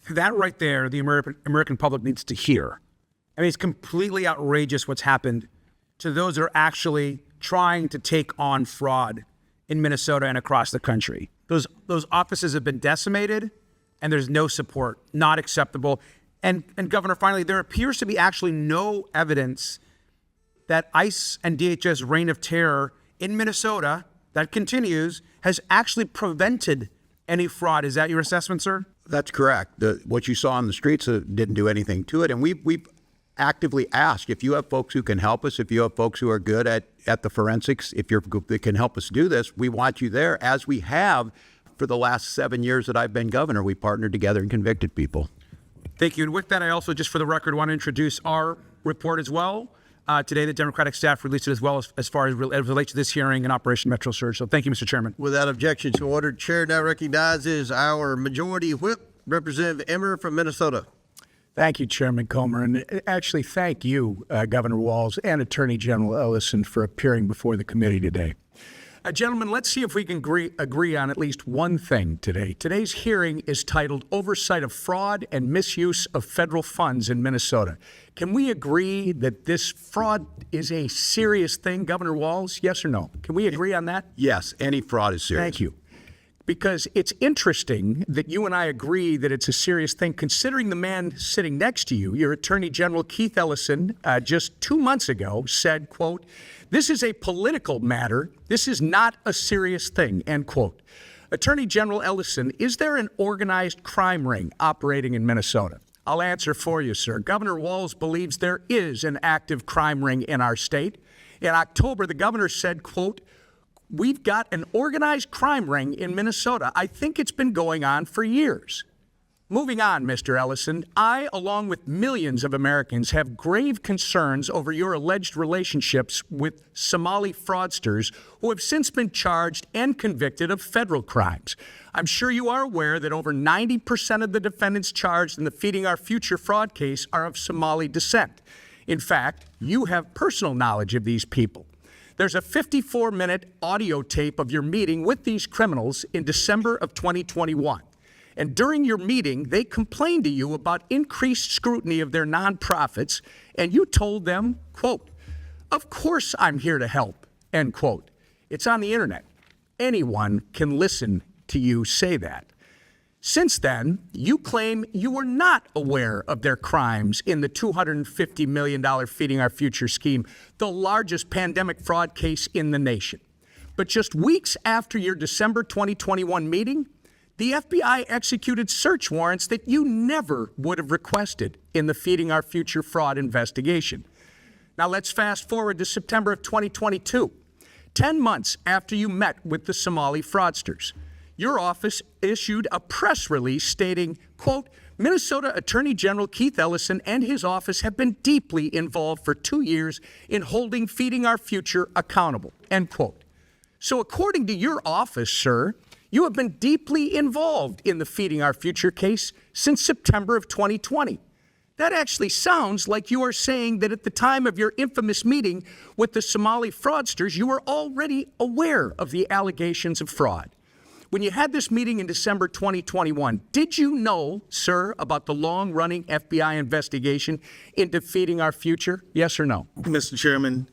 right there, the American public needs to hear. I mean, it's completely outrageous what's happened to those that are actually trying to take on fraud in Minnesota and across the country. Those offices have been decimated, and there's no support. Not acceptable. And Governor, finally, there appears to be actually no evidence that ICE and DHS reign of terror in Minnesota that continues has actually prevented any fraud. Is that your assessment, sir? That's correct. What you saw on the streets didn't do anything to it. And we've actively asked if you have folks who can help us, if you have folks who are good at the forensics, if they can help us do this, we want you there, as we have for the last 7 years that I've been governor. We partnered together and convicted people. Thank you. And with that, I also, just for the record, want to introduce our report as well. Today, the Democratic staff released it as well as far as relates to this hearing and Operation Metro Surge. So thank you, Mr. Chairman. Without objection, so ordered. Chair now recognizes our Majority Whip, Representative Emmer from Minnesota. Thank you, Chairman Comer. And actually, thank you, Governor Walz and Attorney General Ellison, for appearing before the committee today. Gentlemen, let's see if we can agree on at least one thing today. Today's hearing is titled Oversight of Fraud and Misuse of Federal Funds in Minnesota. Can we agree that this fraud is a serious thing, Governor Walz? Yes or no? Can we agree on that? Yes, any fraud is serious. Thank you. Because it's interesting that you and I agree that it's a serious thing, considering the man sitting next to you, your Attorney General Keith Ellison, just 2 months ago said, quote, "This is a political matter. This is not a serious thing," end quote. Attorney General Ellison, is there an organized crime ring operating in Minnesota? I'll answer for you, sir. Governor Walz believes there is an active crime ring in our state. In October, the governor said, quote, "We've got an organized crime ring in Minnesota. I think it's been going on for years." Moving on, Mr. Ellison, I, along with millions of Americans, have grave concerns over your alleged relationships with Somali fraudsters who have since been charged and convicted of federal crimes. I'm sure you are aware that over 90% of the defendants charged in the Feeding Our Future fraud case are of Somali descent. In fact, you have personal knowledge of these people. There's a 54-minute audio tape of your meeting with these criminals in December of 2021. And during your meeting, they complained to you about increased scrutiny of their nonprofits, and you told them, quote, "Of course I'm here to help," end quote. It's on the internet. Anyone can listen to you say that. Since then, you claim you were not aware of their crimes in the $250 million Feeding Our Future scheme, the largest pandemic fraud case in the nation. But just weeks after your December 2021 meeting, the FBI executed search warrants that you never would have requested in the Feeding Our Future fraud investigation. Now let's fast forward to September of 2022, 10 months after you met with the Somali fraudsters. Your office issued a press release stating, quote, "Minnesota Attorney General Keith Ellison and his office have been deeply involved for 2 years in holding Feeding Our Future accountable," end quote. So according to your office, sir, you have been deeply involved in the Feeding Our Future case since September of 2020. That actually sounds like you are saying that at the time of your infamous meeting with the Somali fraudsters, you were already aware of the allegations of fraud. When you had this meeting in December 2021, did you know, sir, about the long-running FBI investigation into Feeding Our Future? Yes or no? Mr. Chairman,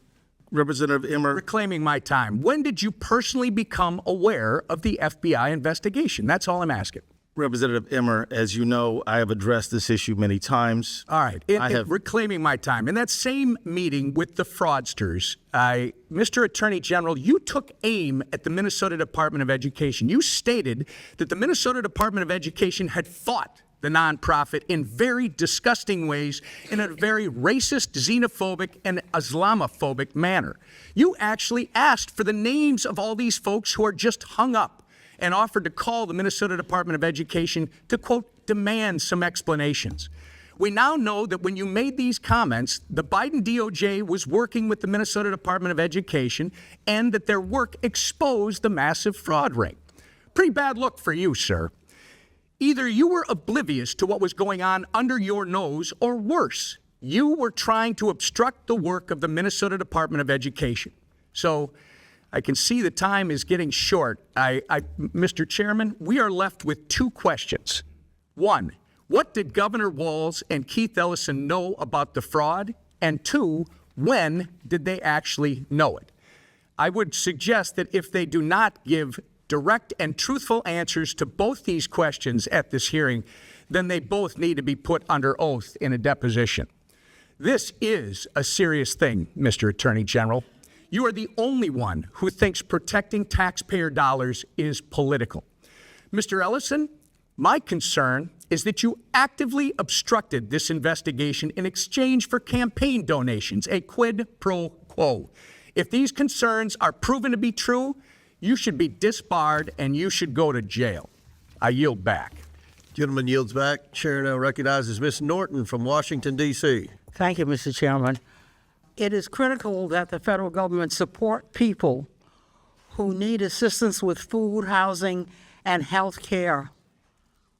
Representative Emmer. Reclaiming my time. When did you personally become aware of the FBI investigation? That's all I'm asking. Representative Emmer, as you know, I have addressed this issue many times. All right. Reclaiming my time. In that same meeting with the fraudsters, Mr. Attorney General, you took aim at the Minnesota Department of Education. You stated that the Minnesota Department of Education had fought the nonprofit in very disgusting ways, in a very racist, xenophobic, and Islamophobic manner. You actually asked for the names of all these folks who are just hung up and offered to call the Minnesota Department of Education to, quote, demand some explanations. We now know that when you made these comments, the Biden DOJ was working with the Minnesota Department of Education and that their work exposed the massive fraud ring. Pretty bad look for you, sir. Either you were oblivious to what was going on under your nose, or worse, you were trying to obstruct the work of the Minnesota Department of Education. So I can see the time is getting short. Mr. Chairman, we are left with 2 questions. 1, what did Governor Walz and Keith Ellison know about the fraud? And 2, when did they actually know it? I would suggest that if they do not give direct and truthful answers to both these questions at this hearing, then they both need to be put under oath in a deposition. This is a serious thing, Mr. Attorney General. You are the only one who thinks protecting taxpayer dollars is political. Mr. Ellison, my concern is that you actively obstructed this investigation in exchange for campaign donations, a quid pro quo. If these concerns are proven to be true, you should be disbarred and you should go to jail. I yield back. Gentleman yields back. Chair now recognizes Ms. Norton from Washington, D.C. Thank you, Mr. Chairman. It is critical that the federal government support people who need assistance with food, housing, and health care.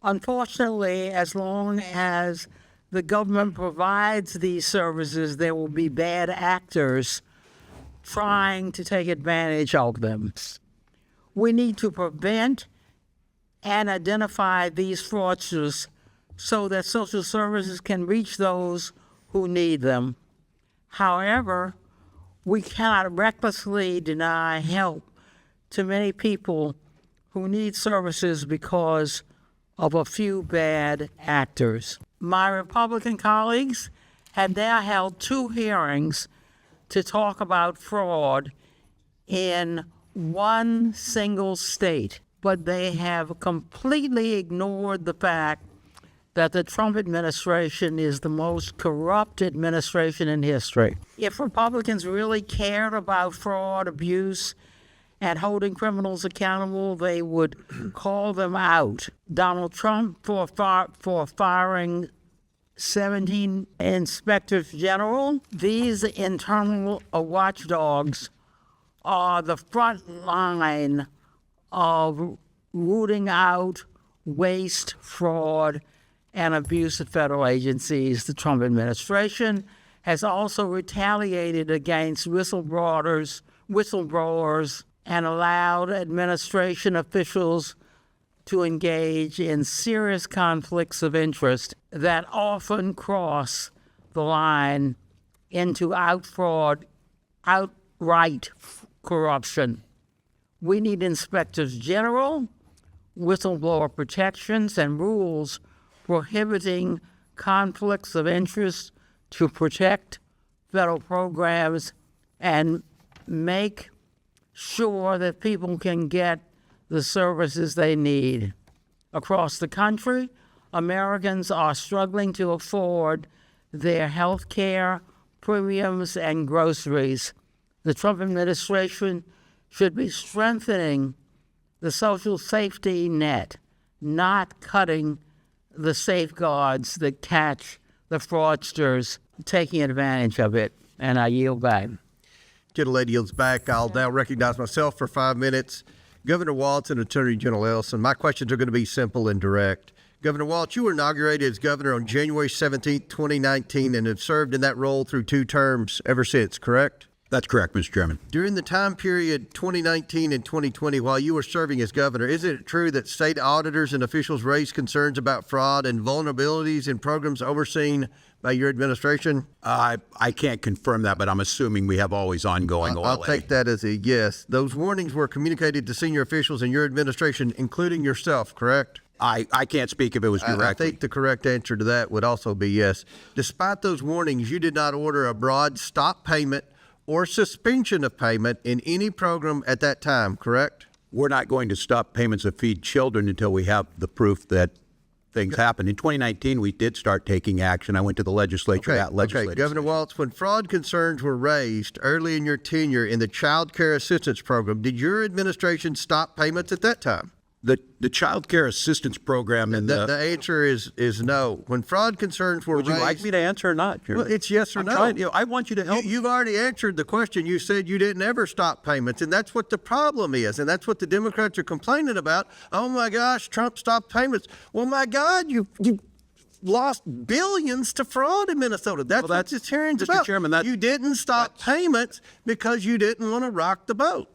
Unfortunately, as long as the government provides these services, there will be bad actors trying to take advantage of them. We need to prevent and identify these fraudsters so that social services can reach those who need them. However, we cannot recklessly deny help to many people who need services because of a few bad actors. My Republican colleagues have now held 2 hearings to talk about fraud in one single state, but they have completely ignored the fact that the Trump administration is the most corrupt administration in history. If Republicans really cared about fraud, abuse, and holding criminals accountable, they would call them out. Donald Trump for firing 17 inspectors general. These internal watchdogs are the front line of rooting out waste, fraud, and abuse of federal agencies. The Trump administration has also retaliated against whistleblowers and allowed administration officials to engage in serious conflicts of interest that often cross the line into outright corruption. We need inspectors general, whistleblower protections, and rules prohibiting conflicts of interest to protect federal programs and make sure that people can get the services they need. Across the country, Americans are struggling to afford their health care, premiums, and groceries. The Trump administration should be strengthening the social safety net, not cutting the safeguards that catch the fraudsters taking advantage of it. And I yield back. Gentlelady yields back. I'll now recognize myself for 5 minutes. Governor Walz and Attorney General Ellison, my questions are going to be simple and direct. Governor Walz, you were inaugurated as governor on January 17, 2019, and have served in that role through 2 terms ever since, correct? That's correct, Mr. Chairman. During the time period 2019 and 2020, while you were serving as governor, isn't it true that state auditors and officials raised concerns about fraud and vulnerabilities in programs overseen by your administration? I can't confirm that, but I'm assuming we have always ongoing OLA. I'll take that as a yes. Those warnings were communicated to senior officials in your administration, including yourself, correct? I can't speak if it was directly. I think the correct answer to that would also be yes. Despite those warnings, you did not order a broad stop payment or suspension of payment in any program at that time, correct? We're not going to stop payments of feed children until we have the proof that things happen. In 2019, we did start taking action. I went to the legislature. Okay, Governor Walz, when fraud concerns were raised early in your tenure in the Child Care Assistance Program, did your administration stop payments at that time? The Child Care Assistance Program and the answer is no. When fraud concerns were raised... Would you like me to answer or not? Well, it's yes or no. I want you to help. You've already answered the question. You said you didn't ever stop payments, and that's what the problem is, and that's what the Democrats are complaining about. Oh, my gosh, Trump stopped payments. Well, my God, you lost billions to fraud in Minnesota. That's what this hearing's about. Mr. Chairman, you didn't stop payments because you didn't want to rock the boat.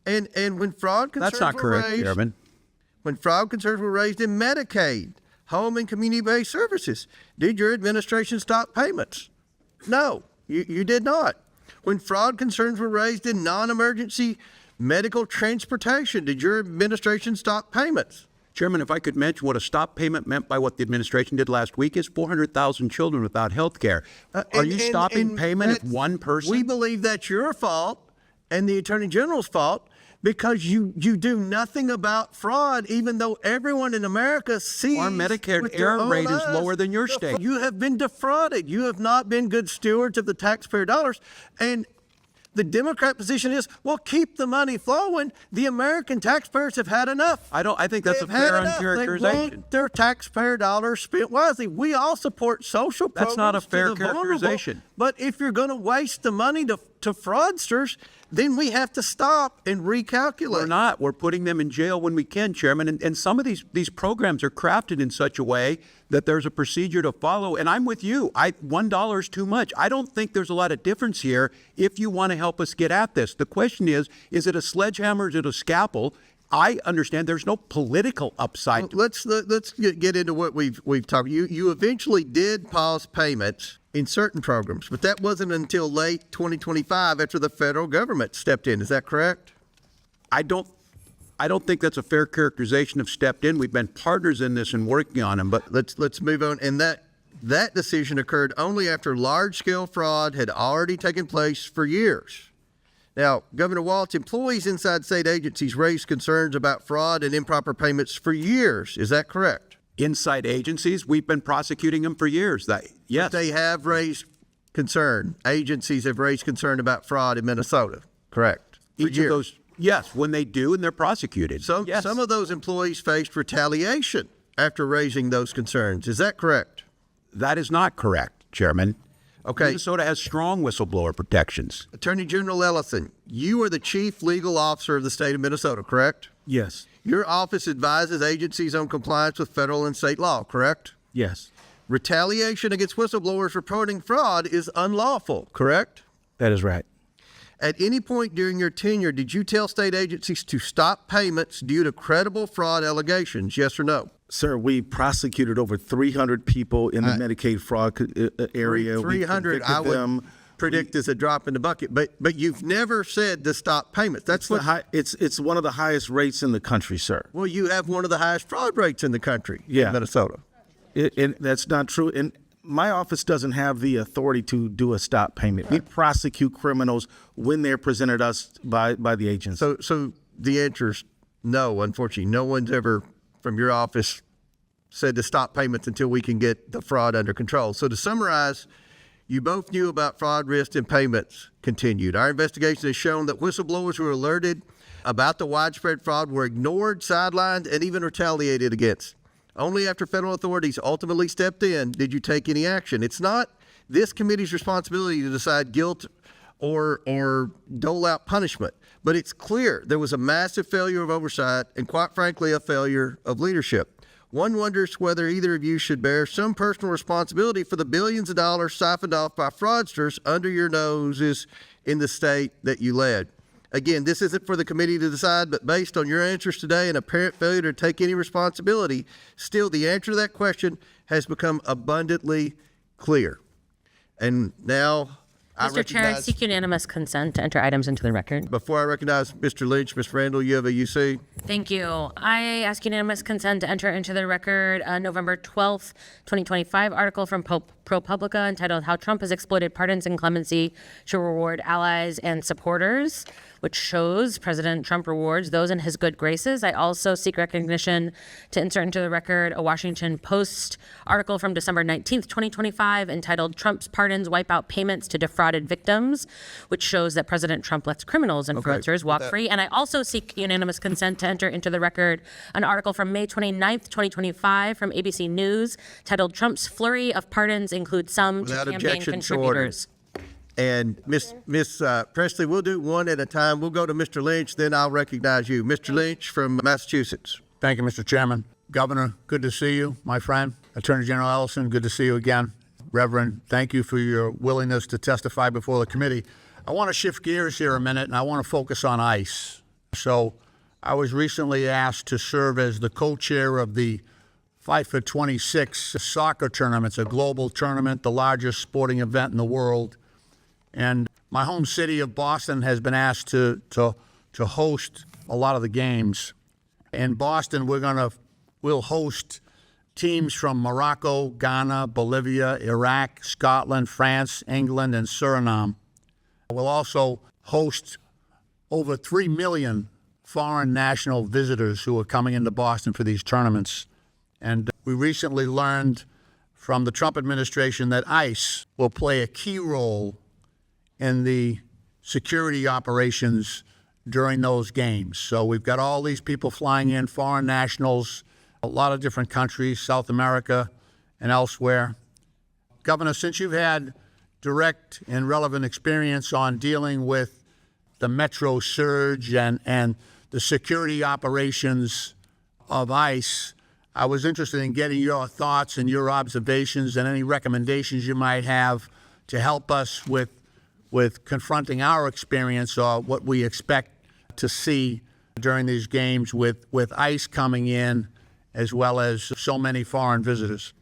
And when fraud concerns That's not correct, Chairman. When fraud concerns were raised in Medicaid, home and community-based services, did your administration stop payments? No, you did not. When fraud concerns were raised in non-emergency medical transportation, did your administration stop payments? Chairman, if I could mention what a stop payment meant by what the administration did last week is 400,000 children without health care. Are you stopping payment if one person? We believe that's your fault and the Attorney General's fault, because you do nothing about fraud, even though everyone in America sees our Medicare error rate is lower than your state. You have been defrauded. You have not been good stewards of the taxpayer dollars. And the Democrat position is, well, keep the money flowing. The American taxpayers have had enough. I think that's a fair uncharacterization. They want their taxpayer dollars spent wisely. We all support social programs. That's not a fair for the vulnerable. characterization. But if you're going to waste the money to to fraudsters, then we have to stop and recalculate. We're not. We're putting them in jail when we can, Chairman. And some of these programs are crafted in such a way that there's a procedure to follow. And I'm with you. $1 is too much. I don't think there's a lot of difference here if you want to help us get at this. The question is it a sledgehammer or is it a scalpel? I understand there's no political upside. Let's get into what we've talked. You eventually did pause payments in certain programs, but that wasn't until late 2025 after the federal government stepped in. Is that correct? I don't think that's a fair characterization of stepped in. We've been partners in this and working on them, but Let's move on. And that decision occurred only after large-scale fraud had already taken place for years. Now, Governor Walz, employees inside state agencies raised concerns about fraud and improper payments for years. Is that correct? inside agencies, we've been prosecuting them for years. Yes. They have raised concern. Agencies have raised concern about fraud in Minnesota, correct? Each of those, yes, when they do and they're prosecuted. So yes. Some of those employees faced retaliation after raising those concerns. Is that correct? That is not correct, Chairman. Okay. Minnesota has strong whistleblower protections. Attorney General Ellison, you are the chief legal officer of the state of Minnesota, correct? Yes. Your office advises agencies on compliance with federal and state law, correct? Yes. Retaliation against whistleblowers reporting fraud is unlawful, correct? That is right. At any point during your tenure, did you tell state agencies to stop payments due to credible fraud allegations, yes or no? Sir, we prosecuted over 300 people in the Medicaid fraud area. 300, I would predict is a drop in the bucket, but you've never said to stop payments. That's what it's one of the highest rates in the country, sir. Well, you have one of the highest fraud rates in the country, Yeah. in Minnesota. That's not true. And my office doesn't have the authority to do a stop payment. We prosecute criminals when they're presented us by the agency. So the answer is no, unfortunately. No one's ever from your office said to stop payments until we can get the fraud under control. So to summarize, you both knew about fraud risks and payments continued. Our investigation has shown that whistleblowers who were alerted about the widespread fraud were ignored, sidelined, and even retaliated against. Only after federal authorities ultimately stepped in did you take any action. It's not this committee's responsibility to decide guilt or dole out punishment, but it's clear there was a massive failure of oversight and, quite frankly, a failure of leadership. One wonders whether either of you should bear some personal responsibility for the billions of dollars siphoned off by fraudsters under your noses in the state that you led. Again, this isn't for the committee to decide, but based on your answers today and apparent failure to take any responsibility, still the answer to that question has become abundantly clear. And now Mr. Chair, I seek unanimous consent to enter items into the record. Before I recognize Mr. Lynch, Ms. Randall, you have a UC? Thank you. I ask unanimous consent to enter into the record a November 12th, 2025 article from ProPublica entitled How Trump Has Exploited Pardons and Clemency to Reward Allies and Supporters, which shows President Trump rewards those in his good graces. I also seek recognition to insert into the record a Washington Post article from December 19th, 2025 entitled Trump's Pardons Wipe Out Payments to Defrauded Victims, which shows that President Trump lets criminals and fraudsters walk free. And I also seek unanimous consent to enter into the record an article from May 29th, 2025 from ABC News titled Trump's Flurry of Pardons Include Some to Campaign Contributors. And Miss Presley, we'll do one at a time. We'll go to Mr. Lynch, then I'll recognize you. Mr. Lynch from Massachusetts. Thank you, Mr. Chairman. Governor, good to see you, my friend. Attorney General Ellison, good to see you again. Reverend, thank you for your willingness to testify before the committee. I want to shift gears here a minute, and I want to focus on ICE. So I was recently asked to serve as the co-chair of the Fight for 26 soccer tournament. It's a global tournament, the largest sporting event in the world. And my home city of Boston has been asked to host a lot of the games. In Boston, we'll host teams from Morocco, Ghana, Bolivia, Iraq, Scotland, France, England, and Suriname. We'll also host over 3 million foreign national visitors who are coming into Boston for these tournaments. And we recently learned from the Trump administration that ICE will play a key role in the security operations during those games. So we've got all these people flying in, foreign nationals, a lot of different countries, South America and elsewhere. Governor, since you've had direct and relevant experience on dealing with the Metro surge and the security operations of ICE. I was interested in getting your thoughts and your observations and any recommendations you might have to help us with confronting our experience or what we expect to see during these games with ICE coming in as well as so many foreign visitors.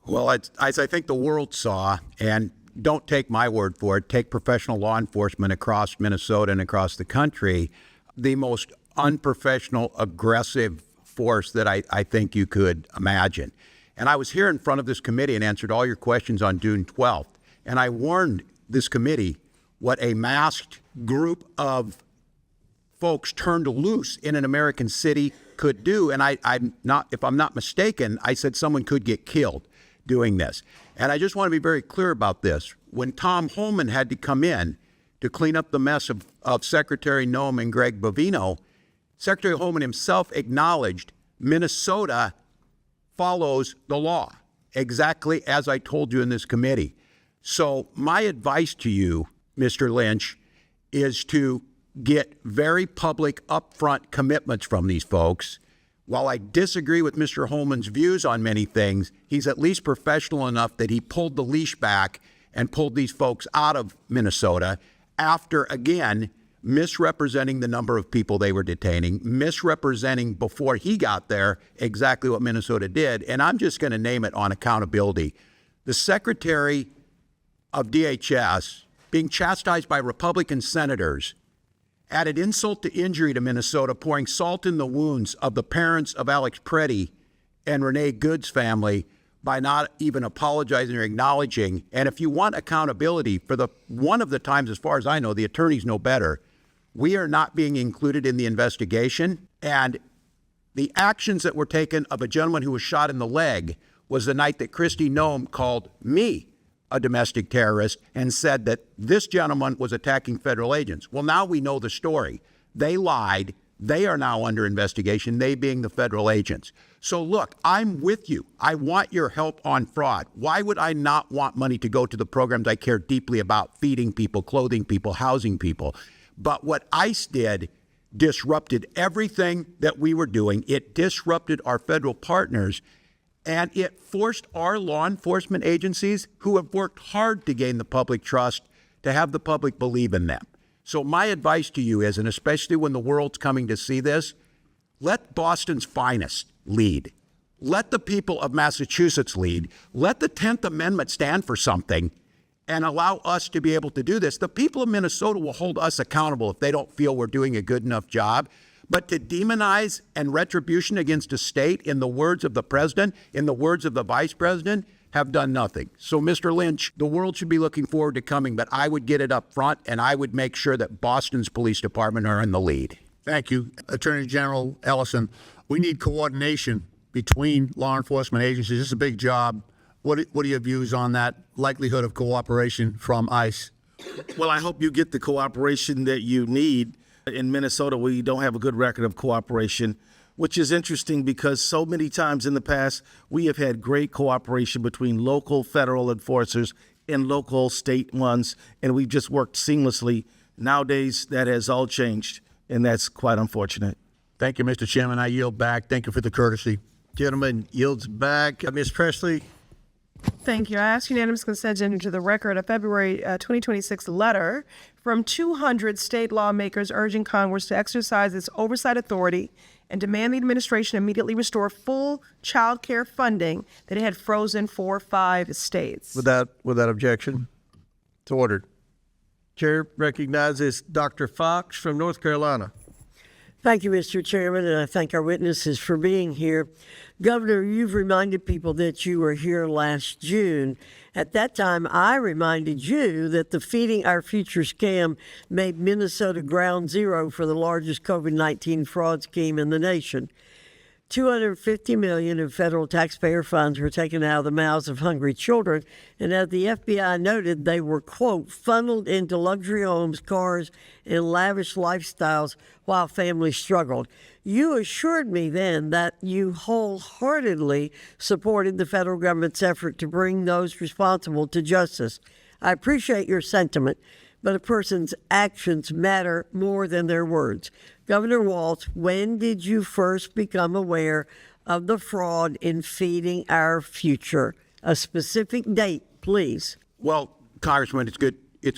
Well, as I think the world saw, and don't take my word for it, take professional law enforcement across Minnesota and across the country, the most unprofessional, aggressive force that I think you could imagine. And I was here in front of this committee and answered all your questions on June 12th. And I warned this committee what a masked group of folks turned loose in an American city could do. And I'm not, if I'm not mistaken, I said someone could get killed doing this. And I just want to be very clear about this. When Tom Homan had to come in to clean up the mess of Secretary Noem and Greg Bovino, Secretary Homan himself acknowledged Minnesota follows the law, exactly as I told you in this committee. So my advice to you, Mr. Lynch, is to get very public, upfront commitments from these folks. While I disagree with Mr. Holman's views on many things, he's at least professional enough that he pulled the leash back and pulled these folks out of Minnesota after, again, misrepresenting the number of people they were detaining, misrepresenting before he got there exactly what Minnesota did. And I'm just going to name it on accountability. The Secretary of DHS being chastised by Republican senators added insult to injury to Minnesota, pouring salt in the wounds of the parents of Alex Preddy and Renee Good's family by not even apologizing or acknowledging. And if you want accountability, for the one of the times, as far as I know, the attorneys know better, we are not being included in the investigation. And the actions that were taken of a gentleman who was shot in the leg was the night that Kristi Noem called me a domestic terrorist and said that this gentleman was attacking federal agents. Well, now we know the story. They lied. They are now under investigation, they being the federal agents. So look, I'm with you. I want your help on fraud. Why would I not want money to go to the programs I care deeply about, feeding people, clothing people, housing people? But what ICE did disrupted everything that we were doing. It disrupted our federal partners, and it forced our law enforcement agencies, who have worked hard to gain the public trust, to have the public believe in them. So my advice to you is, and especially when the world's coming to see this, let Boston's finest lead. Let the people of Massachusetts lead. Let the 10th Amendment stand for something and allow us to be able to do this. The people of Minnesota will hold us accountable if they don't feel we're doing a good enough job. But to demonize and retribution against a state, in the words of the president, in the words of the vice president, have done nothing. So, Mr. Lynch, the world should be looking forward to coming, but I would get it up front, and I would make sure that Boston's police department are in the lead. Thank you, Attorney General Ellison. We need coordination between law enforcement agencies. This is a big job. What are your views on that likelihood of cooperation from ICE? Well, I hope you get the cooperation that you need. In Minnesota, we don't have a good record of cooperation, which is interesting because so many times in the past, we have had great cooperation between local federal enforcers and local state ones, and we've just worked seamlessly. Nowadays, that has all changed, and that's quite unfortunate. Thank you, Mr. Chairman. I yield back. Thank you for the courtesy. Gentleman yields back. Ms. Presley. Thank you. I ask unanimous consent to enter into the record a February 2026 letter from 200 state lawmakers urging Congress to exercise its oversight authority and demand the administration immediately restore full child care funding that it had frozen for 5 states. Without objection, it's ordered. Chair recognizes Dr. Fox from North Carolina. Thank you, Mr. Chairman, and I thank our witnesses for being here. Governor, you've reminded people that you were here last June. At that time, I reminded you that the Feeding Our Future scam made Minnesota ground zero for the largest COVID-19 fraud scheme in the nation. $250 million in federal taxpayer funds were taken out of the mouths of hungry children, and as the FBI noted, they were, quote, funneled into luxury homes, cars, and lavish lifestyles while families struggled. You assured me then that you wholeheartedly supported the federal government's effort to bring those responsible to justice. I appreciate your sentiment, but a person's actions matter more than their words. Governor Walz, when did you first become aware of the fraud in feeding our future? A specific date, please. Well, Congressman, it's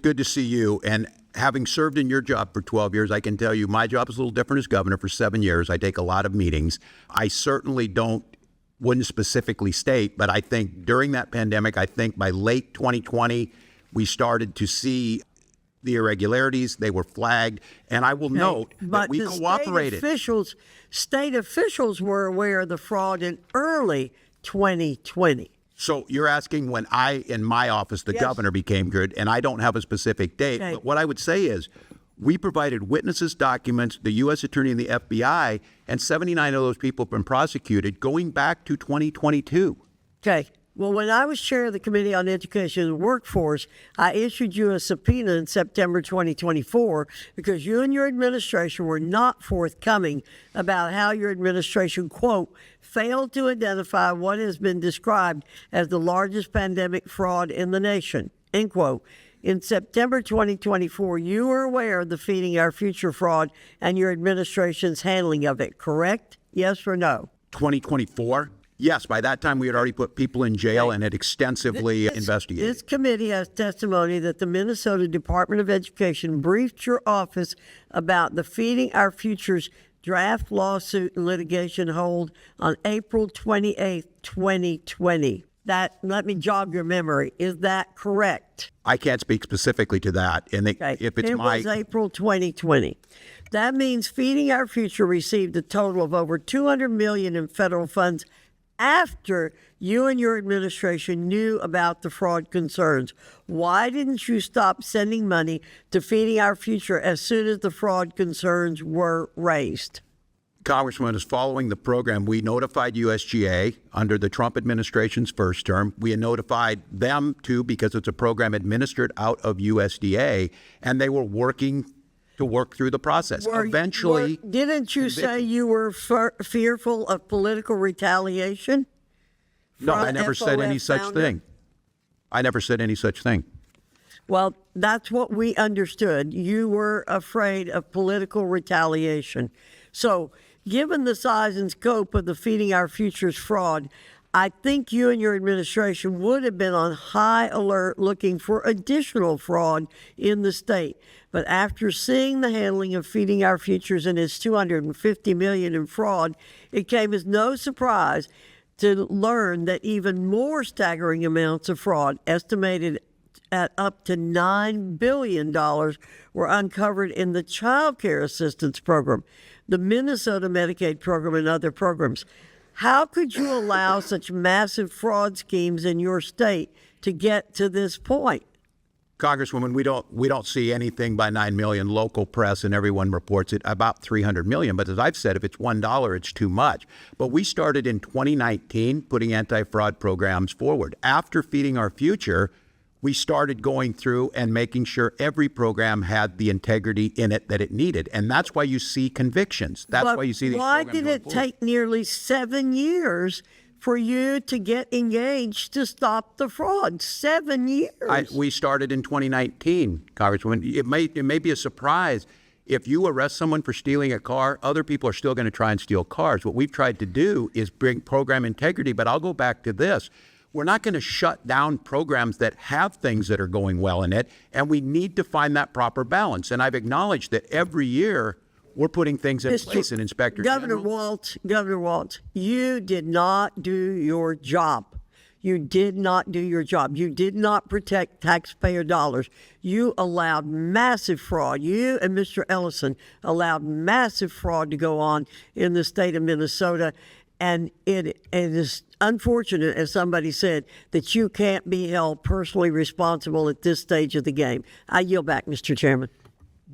good to see you. And having served in your job for 12 years, I can tell you my job is a little different as governor for 7 years. I take a lot of meetings. I certainly wouldn't specifically state, but I think during that pandemic, I think by late 2020, we started to see the irregularities. They were flagged. And I will note that we cooperated. State officials were aware of the fraud in early 2020. So you're asking when I, in my office, the governor became good, and I don't have a specific date. Okay. But what I would say is we provided witnesses, documents, the U.S. Attorney and the FBI, and 79 of those people have been prosecuted going back to 2022. Okay. Well, when I was chair of the Committee on Education and Workforce, I issued you a subpoena in September 2024 because you and your administration were not forthcoming about how your administration, quote, failed to identify what has been described as the largest pandemic fraud in the nation, end quote. In September 2024, you were aware of the Feeding Our Future fraud and your administration's handling of it, correct? Yes or no? 2024? Yes, by that time we had already put people in jail and had extensively investigated. This committee has testimony that the Minnesota Department of Education briefed your office about the Feeding Our Future's draft lawsuit and litigation hold on April 28th, 2020. Let me jog your memory. Is that correct? I can't speak specifically to that. And if it's it was April 2020. That means Feeding Our Future received a total of over $200 million in federal funds after you and your administration knew about the fraud concerns. Why didn't you stop sending money to Feeding Our Future as soon as the fraud concerns were raised? Congressman, is following the program, we notified USGA under the Trump administration's first term. We had notified them too because it's a program administered out of USDA, and they were working to work through the process. Didn't you say you were fearful of political retaliation? No, I never said any such thing. I never said any such thing. Well, that's what we understood. You were afraid of political retaliation. So, given the size and scope of the Feeding Our Future's fraud, I think you and your administration would have been on high alert looking for additional fraud in the state. But after seeing the handling of Feeding Our Futures and its $250 million in fraud, it came as no surprise to learn that even more staggering amounts of fraud, estimated at up to $9 billion, were uncovered in the Child Care Assistance Program, the Minnesota Medicaid program, and other programs. How could you allow such massive fraud schemes in your state to get to this point? Congresswoman, we don't see anything by 9 million. Local press and everyone reports it about 300 million. But as I've said, if it's $1, it's too much. But we started in 2019 putting anti-fraud programs forward. After Feeding Our Future, we started going through and making sure every program had the integrity in it that it needed. And that's why you see convictions. That's why you see these Why programs did it going forward. take nearly 7 years for you to get engaged to stop the fraud? 7 years. We started in 2019, Congresswoman. It may be a surprise. If you arrest someone for stealing a car, other people are still going to try and steal cars. What we've tried to do is bring program integrity. But I'll go back to this. We're not going to shut down programs that have things that are going well in it, and we need to find that proper balance. And I've acknowledged that every year we're putting things in place in Inspector Governor General. Walz, you did not do your job. You did not do your job. You did not protect taxpayer dollars. You allowed massive fraud. You and Mr. Ellison allowed massive fraud to go on in the state of Minnesota. And it is unfortunate, as somebody said, that you can't be held personally responsible at this stage of the game. I yield back, Mr. Chairman.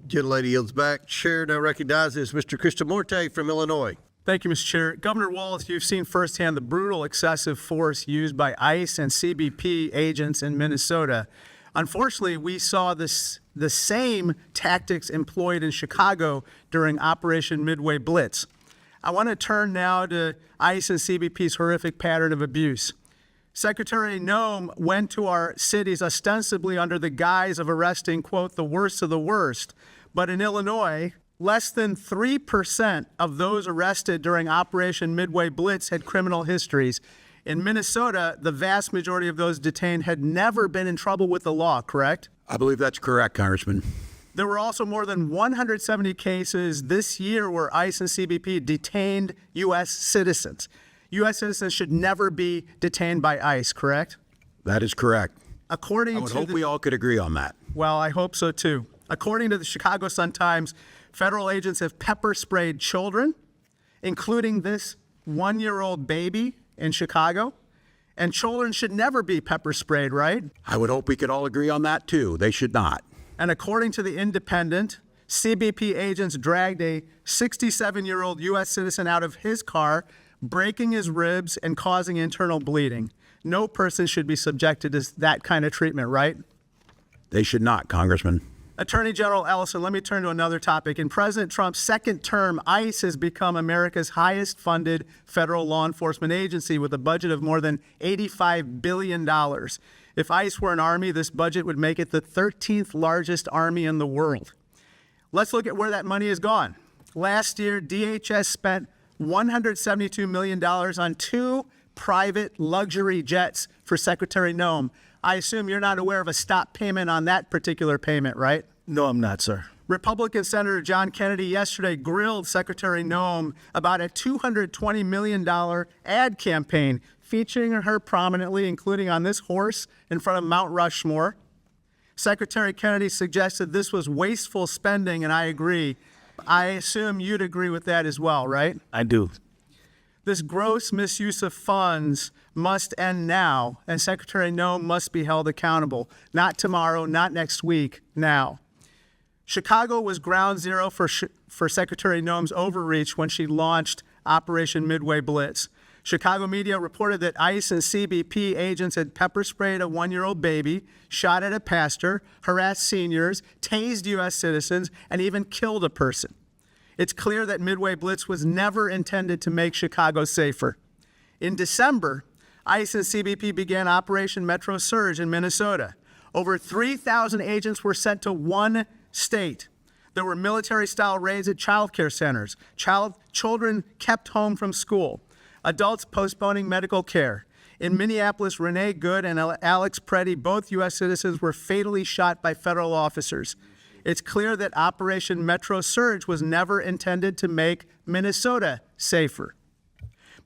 Gentlelady yields back. Chair now recognizes Mr. Krishnamurti from Illinois. Thank you, Mr. Chair. Governor Walz, you've seen firsthand the brutal excessive force used by ICE and CBP agents in Minnesota. Unfortunately, we saw the same tactics employed in Chicago during Operation Midway Blitz. I want to turn now to ICE and CBP's horrific pattern of abuse. Secretary Noem went to our cities ostensibly under the guise of arresting, quote, the worst of the worst. But in Illinois, less than 3% of those arrested during Operation Midway Blitz had criminal histories. In Minnesota, the vast majority of those detained had never been in trouble with the law, correct? I believe that's correct, Congressman. There were also more than 170 cases this year where ICE and CBP detained U.S. citizens. U.S. citizens should never be detained by ICE, correct? That is correct. According I would to hope we all could agree on that. Well, I hope so too. According to the Chicago Sun-Times, federal agents have pepper sprayed children, including this 1-year-old baby in Chicago. And children should never be pepper sprayed, right? I would hope we could all agree on that too. They should not. And according to The Independent, CBP agents dragged a 67-year-old U.S. citizen out of his car, breaking his ribs and causing internal bleeding. No person should be subjected to that kind of treatment, right? They should not, Congressman. Attorney General Ellison, let me turn to another topic. In President Trump's second term, ICE has become America's highest funded federal law enforcement agency with a budget of more than $85 billion. If ICE were an army, this budget would make it the 13th largest army in the world. Let's look at where that money has gone. Last year, DHS spent $172 million on 2 private luxury jets for Secretary Noem. I assume you're not aware of a stop payment on that particular payment, right? No, I'm not, sir. Republican Senator John Kennedy yesterday grilled Secretary Noem about a $220 million ad campaign featuring her prominently, including on this horse in front of Mount Rushmore. Secretary Kennedy suggested this was wasteful spending, and I agree. I assume you'd agree with that as well, right? I do. This gross misuse of funds must end now, and Secretary Noem must be held accountable. Not tomorrow, not next week, now. Chicago was ground zero for Secretary Noem's overreach when she launched Operation Midway Blitz. Chicago media reported that ICE and CBP agents had pepper sprayed a 1-year-old baby, shot at a pastor, harassed seniors, tased U.S. citizens, and even killed a person. It's clear that Midway Blitz was never intended to make Chicago safer. In December, ICE and CBP began Operation Metro Surge in Minnesota. Over 3,000 agents were sent to one state. There were military-style raids at child care centers, children kept home from school, adults postponing medical care. In Minneapolis, Renee Good and Alex Preddy, both U.S. citizens, were fatally shot by federal officers. It's clear that Operation Metro Surge was never intended to make Minnesota safer.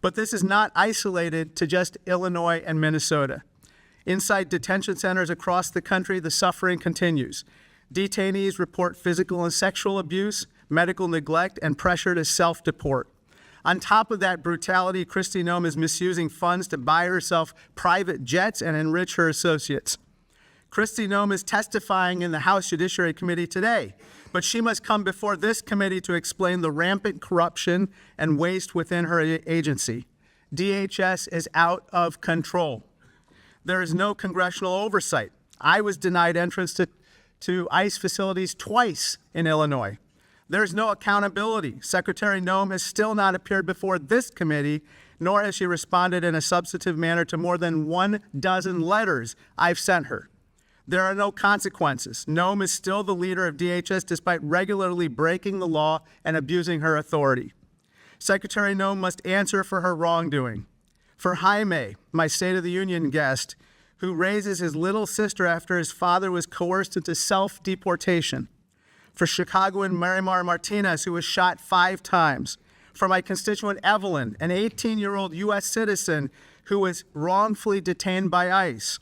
But this is not isolated to just Illinois and Minnesota. Inside detention centers across the country, the suffering continues. Detainees report physical and sexual abuse, medical neglect, and pressure to self-deport. On top of that brutality, Kristi Noem is misusing funds to buy herself private jets and enrich her associates. Kristi Noem is testifying in the House Judiciary Committee today, but she must come before this committee to explain the rampant corruption and waste within her agency. DHS is out of control. There is no congressional oversight. I was denied entrance to ICE facilities twice in Illinois. There's no accountability. Secretary Noem has still not appeared before this committee, nor has she responded in a substantive manner to more than 12 letters I've sent her. There are no consequences. Noem is still the leader of DHS despite regularly breaking the law and abusing her authority. Secretary Noem must answer for her wrongdoing. For Jaime, my State of the Union guest, who raises his little sister after his father was coerced into self-deportation. For Chicagoan Marimar Martinez, who was shot 5 times. For my constituent Evelyn, an 18-year-old U.S. citizen who was wrongfully detained by ICE.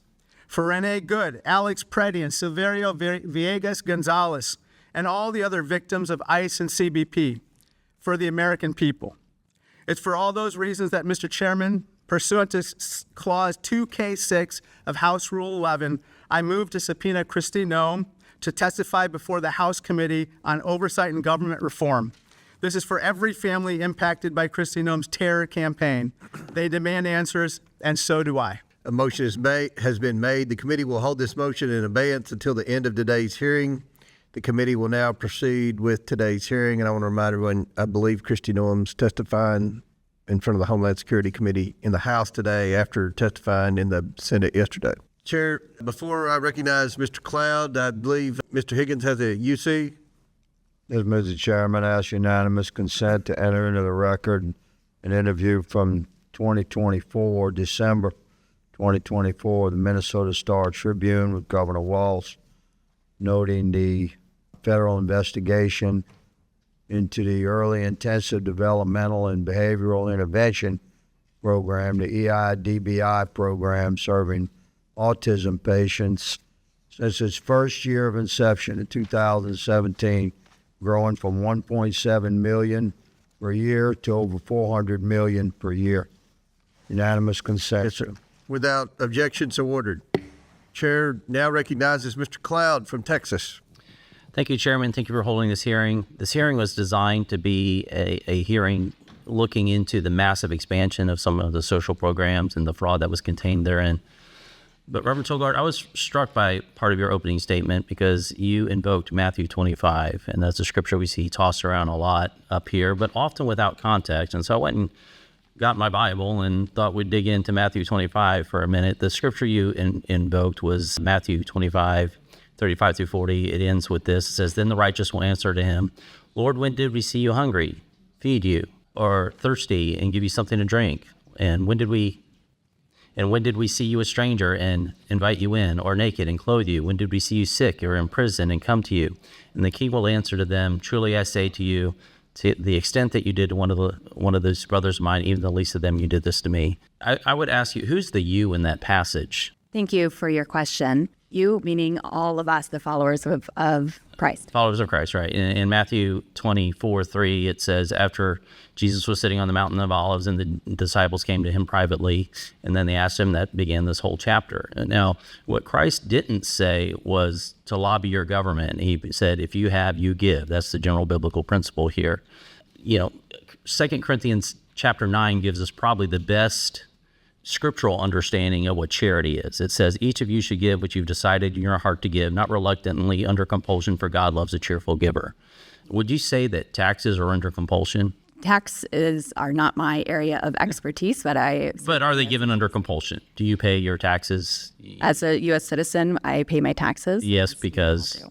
For Renee Good, Alex Preddy, and Silverio Villegas Gonzalez, and all the other victims of ICE and CBP. For the American people. It's for all those reasons that, Mr. Chairman, pursuant to Clause 2K6 of House Rule 11, I move to subpoena Kristi Noem to testify before the House Committee on Oversight and Government Reform. This is for every family impacted by Kristi Noem's terror campaign. They demand answers, and so do I. A motion has been made. The committee will hold this motion in abeyance until the end of today's hearing. The committee will now proceed with today's hearing, and I want to remind everyone, I believe Kristi Noem's testifying in front of the Homeland Security Committee in the House today after testifying in the Senate yesterday. Chair, before I recognize Mr. Cloud, I believe Mr. Higgins has a UC. Yes, Mr. Chairman, I ask unanimous consent to enter into the record an interview from 2024, December 2024, the Minnesota Star Tribune with Governor Walz, noting the federal investigation into the Early Intensive Developmental and Behavioral Intervention Program, the EIDBI program, serving autism patients since its first year of inception in 2017, growing from 1.7 million per year to over 400 million per year. Unanimous consent. Yes, sir. Without objection, so ordered. Chair now recognizes Mr. Cloud from Texas. Thank you, Chairman. Thank you for holding this hearing. This hearing was designed to be a hearing looking into the massive expansion of some of the social programs and the fraud that was contained therein. But Reverend Tolgard, I was struck by part of your opening statement because you invoked Matthew 25, and that's a scripture we see tossed around a lot up here, but often without context. And so I went and got my Bible and thought we'd dig into Matthew 25 for a minute. The scripture you invoked was Matthew 25, 35 through 40. It ends with this. It says, "Then the righteous will answer to him, Lord, when did we see you hungry, feed you, or thirsty, and give you something to drink? And when did we see you a stranger and invite you in, or naked and clothe you? When did we see you sick or in prison and come to you?" And the king will answer to them, "Truly I say to you, to the extent that you did to one of those brothers of mine, even the least of them, you did this to me." I would ask you, who's the you in that passage? Thank you for your question. You, meaning all of us, the followers of Christ. Followers of Christ, right. In Matthew 24:3, it says, after Jesus was sitting on the mountain of Olives and the disciples came to him privately, and then they asked him, that began this whole chapter. Now, what Christ didn't say was to lobby your government. He said, if you have, you give. That's the general biblical principle here. 2 Corinthians chapter 9 gives us probably the best scriptural understanding of what charity is. It says, each of you should give what you've decided in your heart to give, not reluctantly, under compulsion, for God loves a cheerful giver. Would you say that taxes are under compulsion? Taxes are not my area of expertise, but But are they given under compulsion? Do you pay your taxes? As a U.S. citizen, I pay my taxes. Yes, because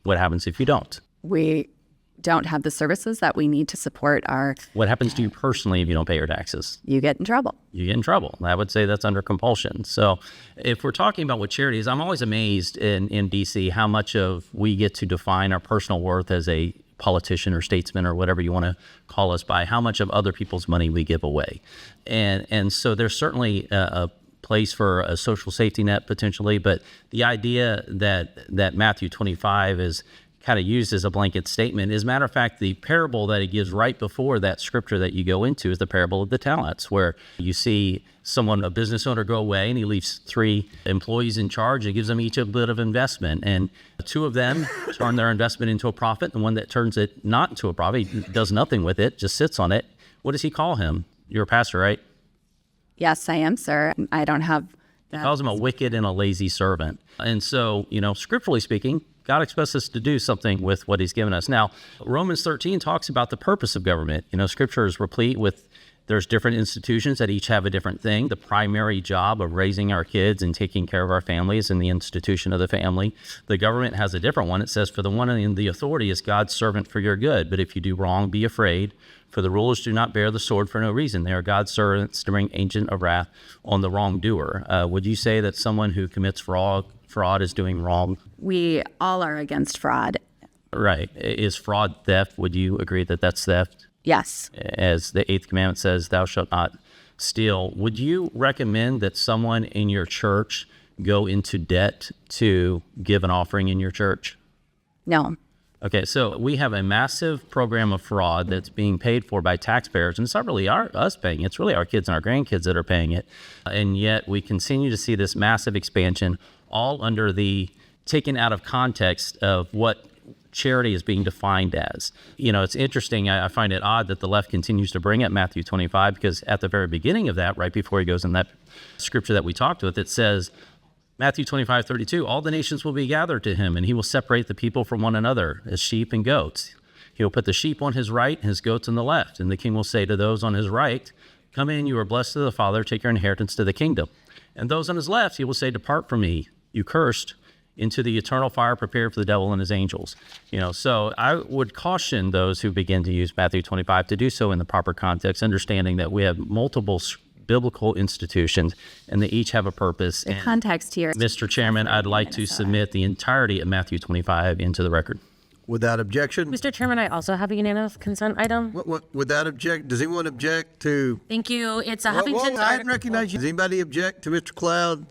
what happens if you don't? We don't have the services that we need to support our... What happens to you personally if you don't pay your taxes? You get in trouble. You get in trouble. I would say that's under compulsion. So if we're talking about what charity is, I'm always amazed in D.C. how much of we get to define our personal worth as a politician or statesman or whatever you want to call us by how much of other people's money we give away. And so there's certainly a place for a social safety net potentially, but the idea that Matthew 25 is kind of used as a blanket statement. As a matter of fact, the parable that he gives right before that scripture that you go into is the parable of the talents, where you see a business owner go away and he leaves 3 employees in charge and gives them each a bit of investment. And 2 of them turn their investment into a profit. And one that turns it not into a profit, he does nothing with it, just sits on it. What does he call him? You're a pastor, right? Yes, I am, sir. I don't have... He calls him a wicked and a lazy servant. And so, scripturally speaking, God expects us to do something with what he's given us. Now, Romans 13 talks about the purpose of government. Scripture is replete with, there's different institutions that each have a different thing. The primary job of raising our kids and taking care of our families and the institution of the family. The government has a different one. It says, for the one in the authority is God's servant for your good. But if you do wrong, be afraid. For the rulers do not bear the sword for no reason. They are God's servants to bring agent of wrath on the wrongdoer. Would you say that someone who commits fraud is doing wrong? We all are against fraud. Right. Is fraud theft? Would you agree that that's theft? Yes. As the 8th commandment says, thou shalt not steal. Would you recommend that someone in your church go into debt to give an offering in your church? No. Okay, so we have a massive program of fraud that's being paid for by taxpayers, and it's not really us paying it, it's really our kids and our grandkids that are paying it. And yet we continue to see this massive expansion, all under the taken out of context of what charity is being defined as. It's interesting, I find it odd that the left continues to bring up Matthew 25, because at the very beginning of that, right before he goes in that scripture that we talked with, it says, Matthew 25:32, all the nations will be gathered to him, and he will separate the people from one another as sheep and goats. He will put the sheep on his right and his goats on the left. And the king will say to those on his right, Come in, you are blessed of the Father, take your inheritance to the kingdom. And those on his left, he will say, depart from me, you cursed, into the eternal fire prepared for the devil and his angels. So I would caution those who begin to use Matthew 25 to do so in the proper context, understanding that we have multiple biblical institutions and they each have a purpose. The context here. Mr. Chairman, I'd like to submit the entirety of Matthew 25 into the record. Without objection? Mr. Chairman, I also have a unanimous consent item. Without object, does anyone object to? Thank you. It's a Whoa, Huffington I didn't recognize you. Does anybody object to Mr. Cloud?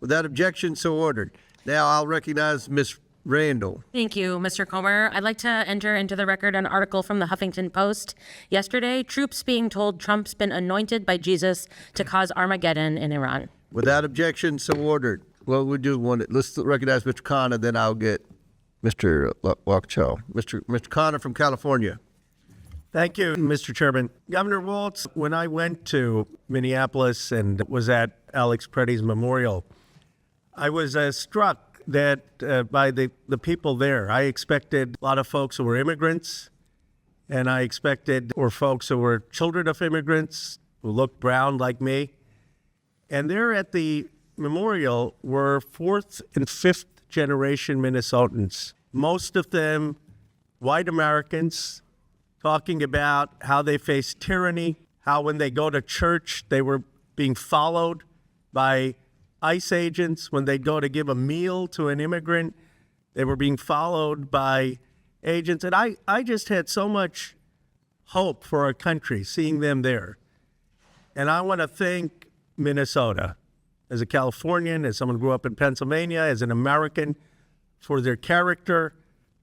Without objection, so ordered. Now I'll recognize Ms. Randall. Thank you, Mr. Comer. I'd like to enter into the record an article from the Huffington Post yesterday. Troops being told Trump's been anointed by Jesus to cause Armageddon in Iran. Without objection, so ordered. Well, we'll do one. Let's recognize Mr. Khanna, then I'll get Mr. Waukcho. Mr. Khanna from California. Thank you, Mr. Chairman. Governor Walz, when I went to Minneapolis and was at Alex Preddy's memorial, I was struck that by the people there. I expected a lot of folks who were immigrants, and I expected or folks who were children of immigrants who looked brown like me. And there at the memorial were fourth and fifth generation Minnesotans, most of them white Americans, talking about how they faced tyranny, how when they go to church, they were being followed by ICE agents. When they go to give a meal to an immigrant, they were being followed by agents. And I just had so much hope for our country seeing them there. And I want to thank Minnesota, as a Californian, as someone who grew up in Pennsylvania, as an American, for their character,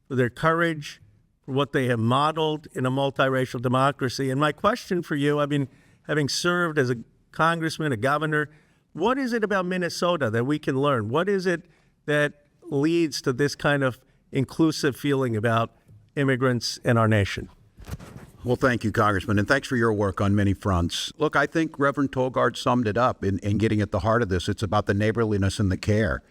for their courage, for what they have modeled in a multiracial democracy. And my question for you, having served as a congressman, a governor, what is it about Minnesota that we can learn? What is it that leads to this kind of inclusive feeling about immigrants in our nation? Well, thank you, Congressman, and thanks for your work on many fronts. Look, I think Reverend Tolgard summed it up in getting at the heart of this. It's about the neighborliness and the care.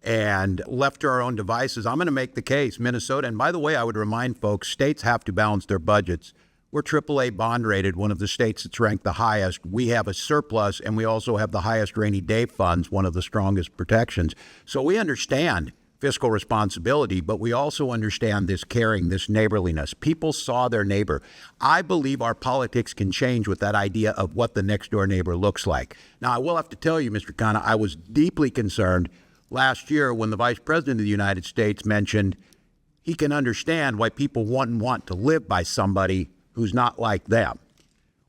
And left to our own devices, I'm going to make the case, Minnesota, and by the way, I would remind folks, states have to balance their budgets. We're AAA bond rated, one of the states that's ranked the highest. We have a surplus, and we also have the highest rainy day funds, one of the strongest protections. So we understand fiscal responsibility, but we also understand this caring, this neighborliness. People saw their neighbor. I believe our politics can change with that idea of what the next door neighbor looks like. Now, I will have to tell you, Mr. Khanna, I was deeply concerned last year when the Vice President of the United States mentioned he can understand why people wouldn't want to live by somebody who's not like them,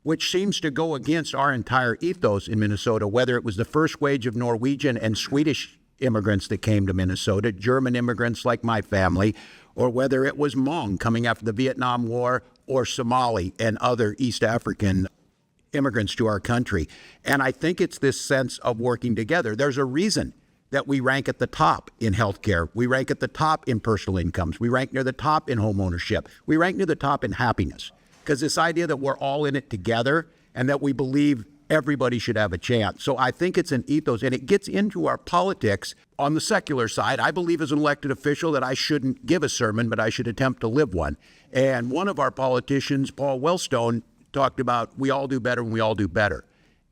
which seems to go against our entire ethos in Minnesota, whether it was the first wave of Norwegian and Swedish immigrants that came to Minnesota, German immigrants like my family, or whether it was Hmong coming after the Vietnam War, or Somali and other East African immigrants to our country. And I think it's this sense of working together. There's a reason that we rank at the top in healthcare. We rank at the top in personal incomes. We rank near the top in home ownership. We rank near the top in happiness. Because this idea that we're all in it together and that we believe everybody should have a chance. So I think it's an ethos, and it gets into our politics on the secular side. I believe as an elected official that I shouldn't give a sermon, but I should attempt to live one. And one of our politicians, Paul Wellstone, talked about we all do better when we all do better.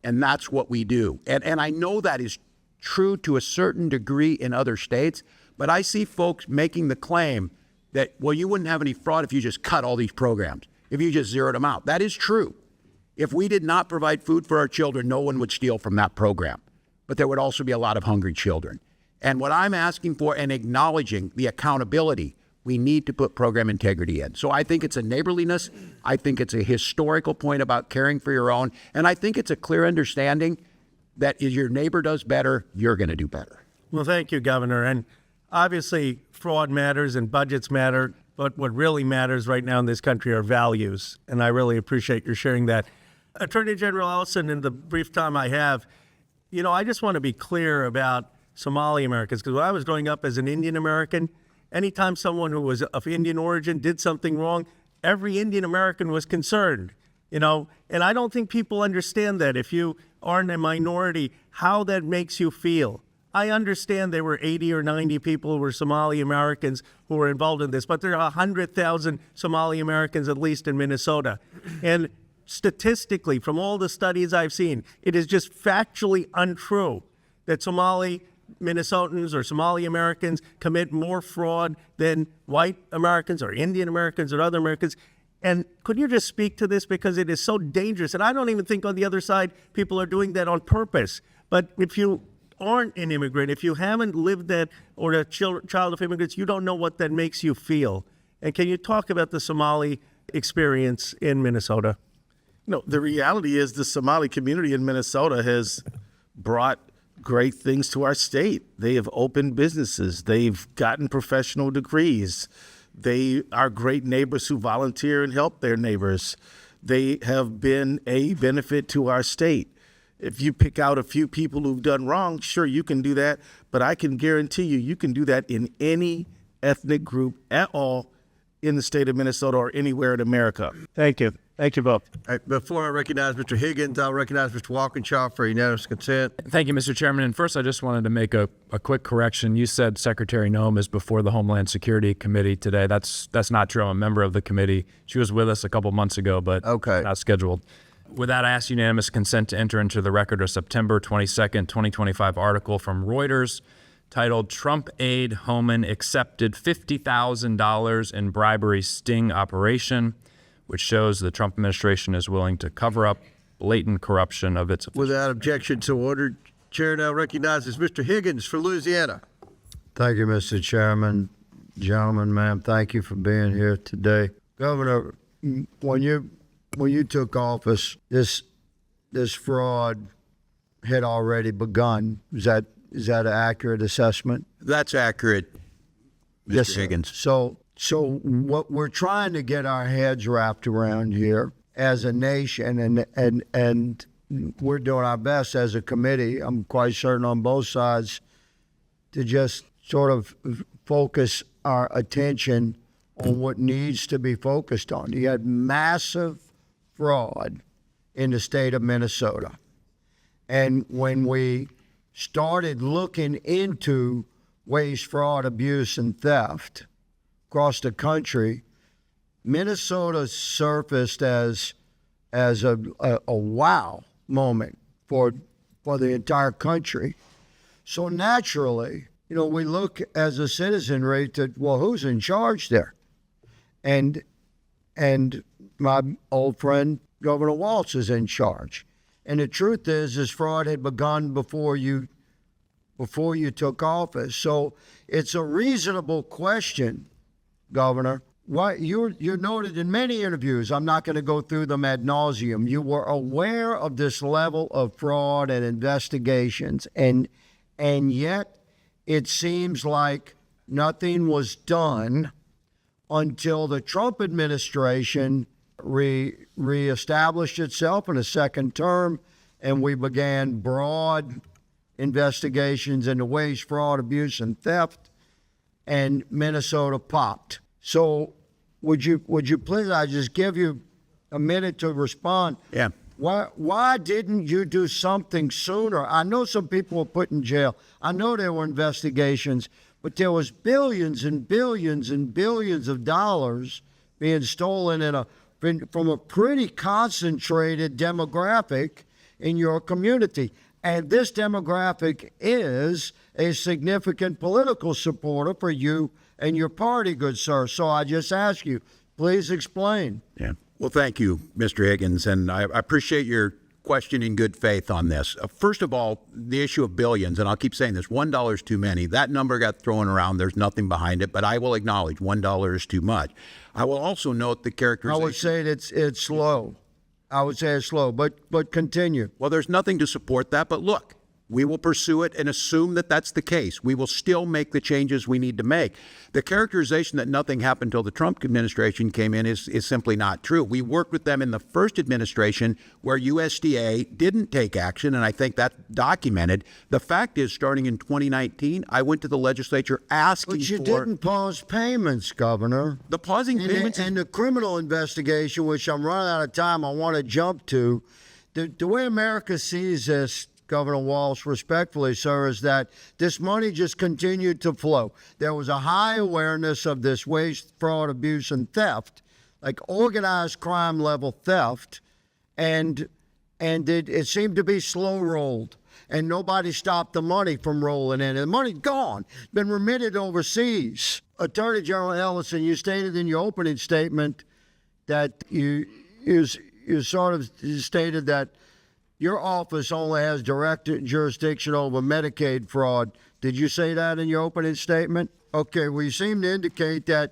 And that's what we do. And I know that is true to a certain degree in other states, but I see folks making the claim that, well, you wouldn't have any fraud if you just cut all these programs, if you just zeroed them out. That is true. If we did not provide food for our children, no one would steal from that program. But there would also be a lot of hungry children. And what I'm asking for and acknowledging the accountability, we need to put program integrity in. So I think it's a neighborliness. I think it's a historical point about caring for your own. And I think it's a clear understanding that if your neighbor does better, you're going to do better. Well, thank you, Governor. And obviously, fraud matters and budgets matter. But what really matters right now in this country are values. And I really appreciate your sharing that. Attorney General Ellison, in the brief time I have, I just want to be clear about Somali Americans, because when I was growing up as an Indian American, anytime someone who was of Indian origin did something wrong, every Indian American was concerned, and I don't think people understand that. If you aren't a minority, how that makes you feel. I understand there were 80 or 90 people who were Somali Americans who were involved in this, but there are 100,000 Somali Americans at least in Minnesota. And statistically, from all the studies I've seen, it is just factually untrue that Somali Minnesotans or Somali Americans commit more fraud than white Americans or Indian Americans or other Americans. And could you just speak to this, because it is so dangerous? And I don't even think on the other side people are doing that on purpose. But if you aren't an immigrant, if you haven't lived that or a child of immigrants, you don't know what that makes you feel. And can you talk about the Somali experience in Minnesota? No, the reality is the Somali community in Minnesota has brought great things to our state. They have opened businesses. They've gotten professional degrees. They are great neighbors who volunteer and help their neighbors. They have been a benefit to our state. If you pick out a few people who've done wrong, sure, you can do that. But I can guarantee you can do that in any ethnic group at all in the state of Minnesota or anywhere in America. Thank you. Thank you both. All right, before I recognize Mr. Higgins, I'll recognize Mr. Walkinshaw for unanimous consent. Thank you, Mr. Chairman. And first, I just wanted to make a quick correction. You said Secretary Noem is before the Homeland Security Committee today. That's not true. I'm a member of the committee. She was with us a couple months ago, but not scheduled. With that, I ask unanimous consent to enter into the record a September 22nd, 2025 article from Reuters titled "Trump Aide Homan Accepted $50,000 in Bribery Sting Operation," which shows the Trump administration is willing to cover up blatant corruption of its officials. Without objection to order, Chair now recognizes Mr. Higgins for Louisiana. Thank you, Mr. Chairman. Gentlemen, ma'am, thank you for being here today. Governor, when you took office, this fraud had already begun. Is that an accurate assessment? That's accurate, Mr. Yes, Higgins. So what we're trying to get our heads wrapped around here as a nation, and we're doing our best as a committee, I'm quite certain on both sides, to just sort of focus our attention on what needs to be focused on. You had massive fraud in the state of Minnesota. And when we started looking into waste, fraud, abuse, and theft across the country, Minnesota surfaced as a wow moment for the entire country. So naturally, we look as a citizenry to, well, who's in charge there? And my old friend Governor Walz is in charge. And the truth is fraud had begun before you took office. So it's a reasonable question, Governor. Why you're noted in many interviews. I'm not going to go through them ad nauseum. You were aware of this level of fraud and investigations, and yet it seems like nothing was done until the Trump administration reestablished itself in a second term, and we began broad investigations into waste, fraud, abuse, and theft, and Minnesota popped. So would you please, I just give you a minute to respond. Yeah. Why didn't you do something sooner? I know some people were put in jail. I know there were investigations, but there was billions and billions and billions of dollars being stolen from a pretty concentrated demographic in your community. And this demographic is a significant political supporter for you and your party, good sir. So I just ask you, please explain. Yeah. Well, thank you, Mr. Higgins, and I appreciate your question in good faith on this. First of all, the issue of billions, and I'll keep saying this, $1 is too many. That number got thrown around. There's nothing behind it, but I will acknowledge $1 is too much. I will also note the characterization. I would say it's slow. I would say it's slow, but continue. Well, there's nothing to support that, but look, we will pursue it and assume that that's the case. We will still make the changes we need to make. The characterization that nothing happened until the Trump administration came in is simply not true. We worked with them in the first administration where USDA didn't take action, and I think that's documented. The fact is, starting in 2019, I went to the legislature asking for... But you didn't pause payments, Governor. The pausing payments... And the criminal investigation, which I'm running out of time, I want to jump to. The way America sees this, Governor Walz, respectfully, sir, is that this money just continued to flow. There was a high awareness of this waste, fraud, abuse, and theft, like organized crime level theft, and it seemed to be slow rolled, and nobody stopped the money from rolling in. And the money's gone, been remitted overseas. Attorney General Ellison, you stated in your opening statement that you sort of stated that your office only has direct jurisdiction over Medicaid fraud. Did you say that in your opening statement? Okay, well, you seem to indicate that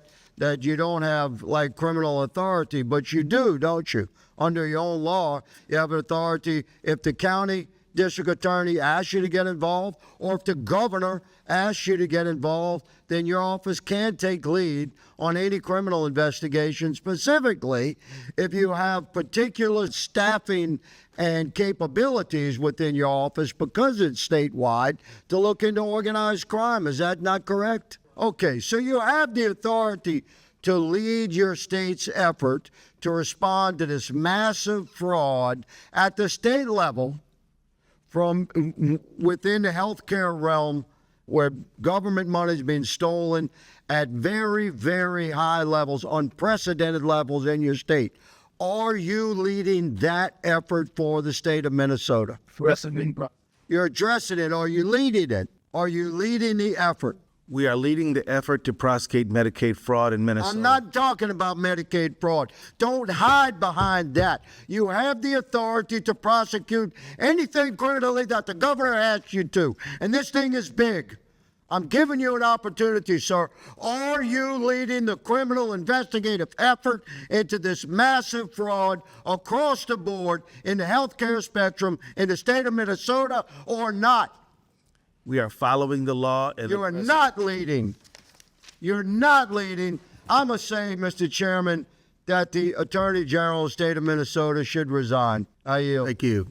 you don't have, like, criminal authority, but you do, don't you? Under your own law, you have authority if the county district attorney asks you to get involved, or if the governor asks you to get involved, then your office can take lead on any criminal investigation, specifically if you have particular staffing and capabilities within your office, because it's statewide, to look into organized crime. Is that not correct? Okay, so you have the authority to lead your state's effort to respond to this massive fraud at the state level from within the healthcare realm, where government money is being stolen at very, very high levels, unprecedented levels in your state. Are you leading that effort for the state of Minnesota? You're addressing it. Are you leading it? Are you leading the effort? We are leading the effort to prosecute Medicaid fraud in Minnesota. I'm not talking about Medicaid fraud. Don't hide behind that. You have the authority to prosecute anything criminally that the governor asks you to. And this thing is big. I'm giving you an opportunity, sir. Are you leading the criminal investigative effort into this massive fraud across the board in the healthcare spectrum in the state of Minnesota or not? We are following the law. You are not leading. You're not leading. I'm going to say, Mr. Chairman, that the Attorney General of the state of Minnesota should resign. I yield. Thank you.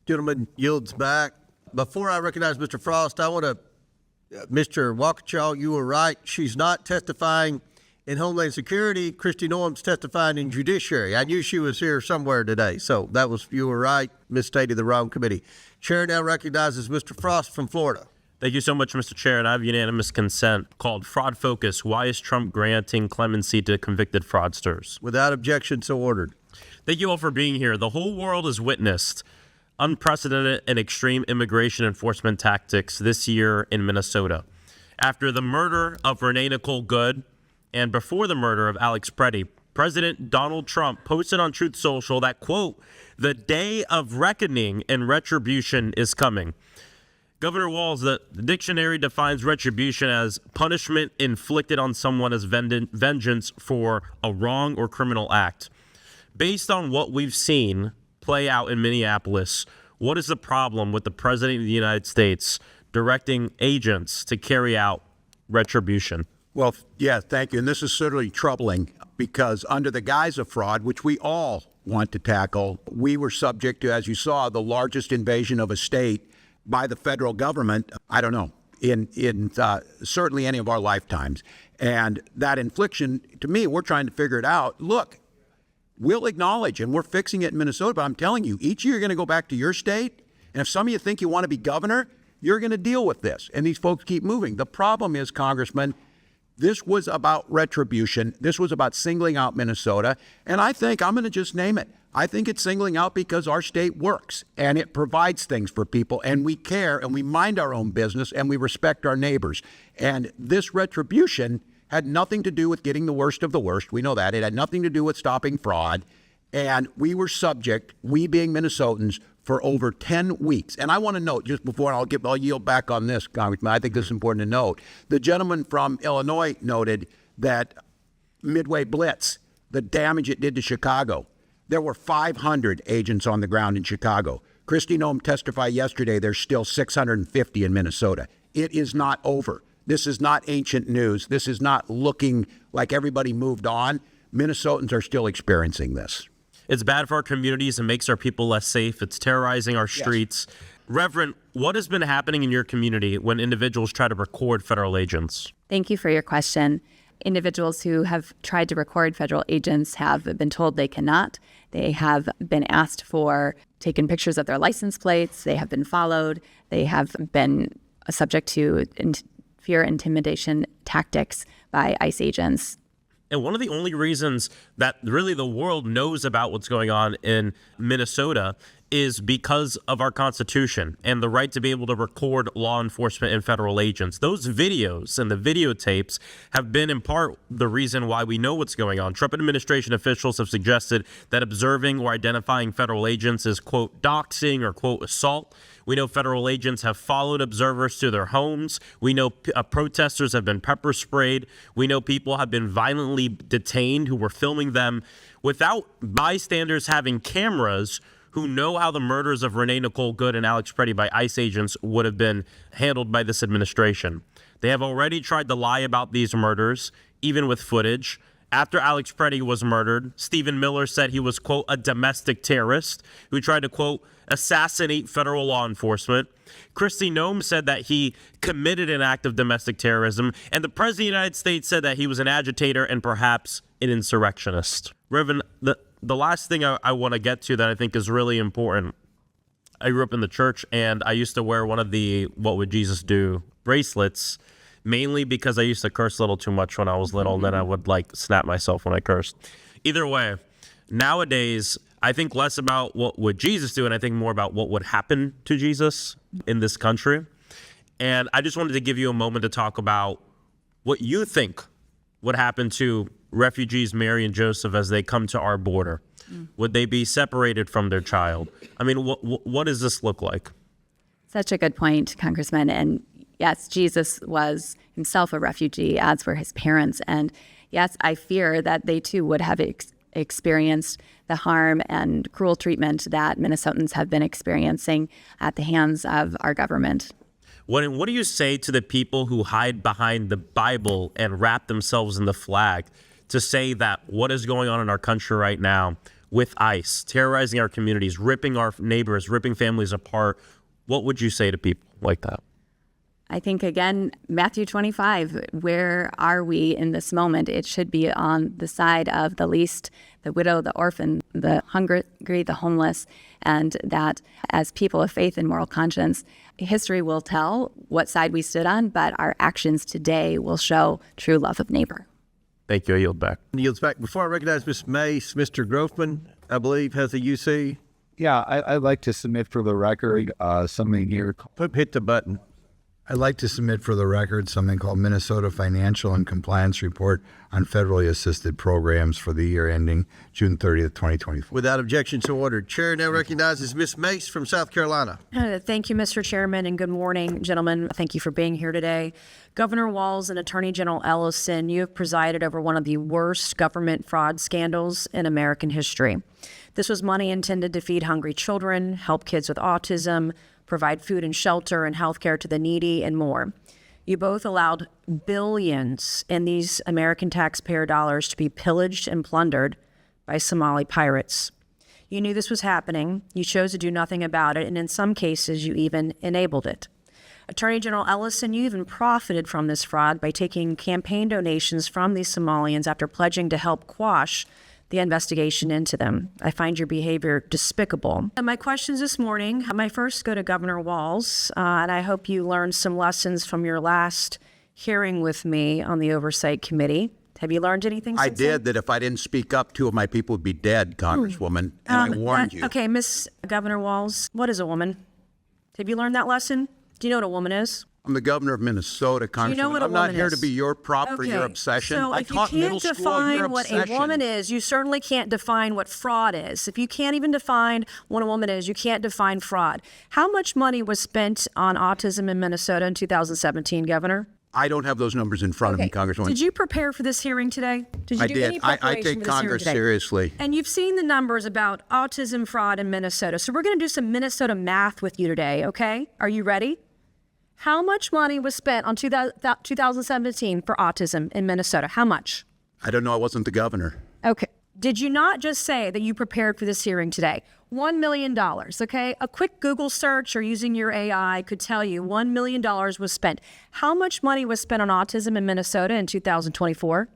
Gentleman yields back. Before I recognize Mr. Frost, I want to, Mr. Waukesha, you were right. She's not testifying in Homeland Security. Kristi Noem's testifying in Judiciary. I knew she was here somewhere today, so you were right, misstated the wrong committee. Chair now recognizes Mr. Frost from Florida. Thank you so much, Mr. Chair, and I have unanimous consent called Fraud Focus. Why is Trump granting clemency to convicted fraudsters? Without objection, so ordered. Thank you all for being here. The whole world has witnessed unprecedented and extreme immigration enforcement tactics this year in Minnesota. After the murder of Renee Nicole Good and before the murder of Alex Preddy, President Donald Trump posted on Truth Social that, quote, "The day of reckoning and retribution is coming." Governor Walz, the dictionary defines retribution as punishment inflicted on someone as vengeance for a wrong or criminal act. Based on what we've seen play out in Minneapolis, what is the problem with the President of the United States directing agents to carry out retribution? Well, yeah, thank you. And this is certainly troubling because under the guise of fraud, which we all want to tackle, we were subject to, as you saw, the largest invasion of a state by the federal government, I don't know, in certainly any of our lifetimes. And that infliction, to me, we're trying to figure it out. Look, we'll acknowledge, and we're fixing it in Minnesota, but I'm telling you, each year you're going to go back to your state, and if some of you think you want to be governor, you're going to deal with this. And these folks keep moving. The problem is, Congressman, this was about retribution. This was about singling out Minnesota. And I think, I'm going to just name it, I think it's singling out because our state works and it provides things for people and we care and we mind our own business and we respect our neighbors. And this retribution had nothing to do with getting the worst of the worst. We know that. It had nothing to do with stopping fraud. And we were subject, we being Minnesotans, for over 10 weeks. And I want to note, just before I'll yield back on this, Congressman, I think this is important to note. The gentleman from Illinois noted that Midway Blitz, the damage it did to Chicago. There were 500 agents on the ground in Chicago. Kristi Noem testified yesterday there's still 650 in Minnesota. It is not over. This is not ancient news. This is not looking like everybody moved on. Minnesotans are still experiencing this. It's bad for our communities and makes our people less safe. It's terrorizing our streets. Yes. Reverend, what has been happening in your community when individuals try to record federal agents? Thank you for your question. Individuals who have tried to record federal agents have been told they cannot. They have been asked for taken pictures of their license plates. They have been followed. They have been subject to fear intimidation tactics by ICE agents. And one of the only reasons that really the world knows about what's going on in Minnesota is because of our Constitution and the right to be able to record law enforcement and federal agents. Those videos and the videotapes have been in part the reason why we know what's going on. Trump administration officials have suggested that observing or identifying federal agents is, quote, doxing or, quote, assault. We know federal agents have followed observers to their homes. We know protesters have been pepper sprayed. We know people have been violently detained who were filming them without bystanders having cameras who know how the murders of Renee Nicole Good and Alex Preddy by ICE agents would have been handled by this administration. They have already tried to lie about these murders, even with footage. After Alex Preddy was murdered, Stephen Miller said he was, quote, a domestic terrorist who tried to, quote, assassinate federal law enforcement. Kristi Noem said that he committed an act of domestic terrorism, and the President of the United States said that he was an agitator and perhaps an insurrectionist. Reverend, the last thing I want to get to that I think is really important, I grew up in the church, and I used to wear one of the What Would Jesus Do bracelets, mainly because I used to curse a little too much when I was little, and then I would like snap myself when I cursed. Either way, nowadays, I think less about what would Jesus do, and I think more about what would happen to Jesus in this country. And I just wanted to give you a moment to talk about what you think would happen to refugees Mary and Joseph as they come to our border. Would they be separated from their child? I mean, what does this look like? Such a good point, Congressman. And yes, Jesus was himself a refugee, as were his parents. And yes, I fear that they too would have experienced the harm and cruel treatment that Minnesotans have been experiencing at the hands of our government. What do you say to the people who hide behind the Bible and wrap themselves in the flag to say that what is going on in our country right now with ICE, terrorizing our communities, ripping our neighbors, ripping families apart? What would you say to people like that? I think, again, Matthew 25, where are we in this moment? It should be on the side of the least, the widow, the orphan, the hungry, the homeless, and that as people of faith and moral conscience, history will tell what side we stood on, but our actions today will show true love of neighbor. Thank you. I yield back. Yields back. Before I recognize Ms. Mace, Mr. Grofman, I believe, has a UC. Yeah, I'd like to submit for the record something here. Hit the button. I'd like to submit for the record something called Minnesota Financial and Compliance Report on Federally Assisted Programs for the year ending June 30th, 2024. Without objection, so ordered. Chair now recognizes Ms. Mace from South Carolina. Thank you, Mr. Chairman, and good morning, gentlemen. Thank you for being here today. Governor Walz and Attorney General Ellison, you have presided over one of the worst government fraud scandals in American history. This was money intended to feed hungry children, help kids with autism, provide food and shelter and health care to the needy, and more. You both allowed billions in these American taxpayer dollars to be pillaged and plundered by Somali pirates. You knew this was happening. You chose to do nothing about it, and in some cases, you even enabled it. Attorney General Ellison, you even profited from this fraud by taking campaign donations from these Somalians after pledging to help quash the investigation into them. I find your behavior despicable. And my questions this morning, my first go to Governor Walz, and I hope you learned some lessons from your last hearing with me on the Oversight Committee. Have you learned anything since I did, that if I didn't speak up, 2 of my people would be dead, Congresswoman, and I warned you. Okay, Miss Governor Walz, what is a woman? Have you learned that lesson? Do you know what a woman is? I'm the governor of Minnesota, Congresswoman. You know what a I'm not woman here is? to be your prop for your obsession. So I if you taught middle can't school your define what obsession. a woman is, you certainly can't define what fraud is. If you can't even define what a woman is, you can't define fraud. How much money was spent on autism in Minnesota in 2017, Governor? I don't have those numbers in front of me, Congresswoman. Did you prepare for this hearing today? Did you I do did. any preparation I for take this Congress hearing today? seriously. And you've seen the numbers about autism fraud in Minnesota. So we're going to do some Minnesota math with you today, okay? Are you ready? How much money was spent on 2017 for autism in Minnesota? How much? I don't know. I wasn't the governor. Okay. Did you not just say that you prepared for this hearing today? $1 million, okay? A quick Google search or using your AI could tell you $1 million was spent. How much money was spent on autism in Minnesota in 2024?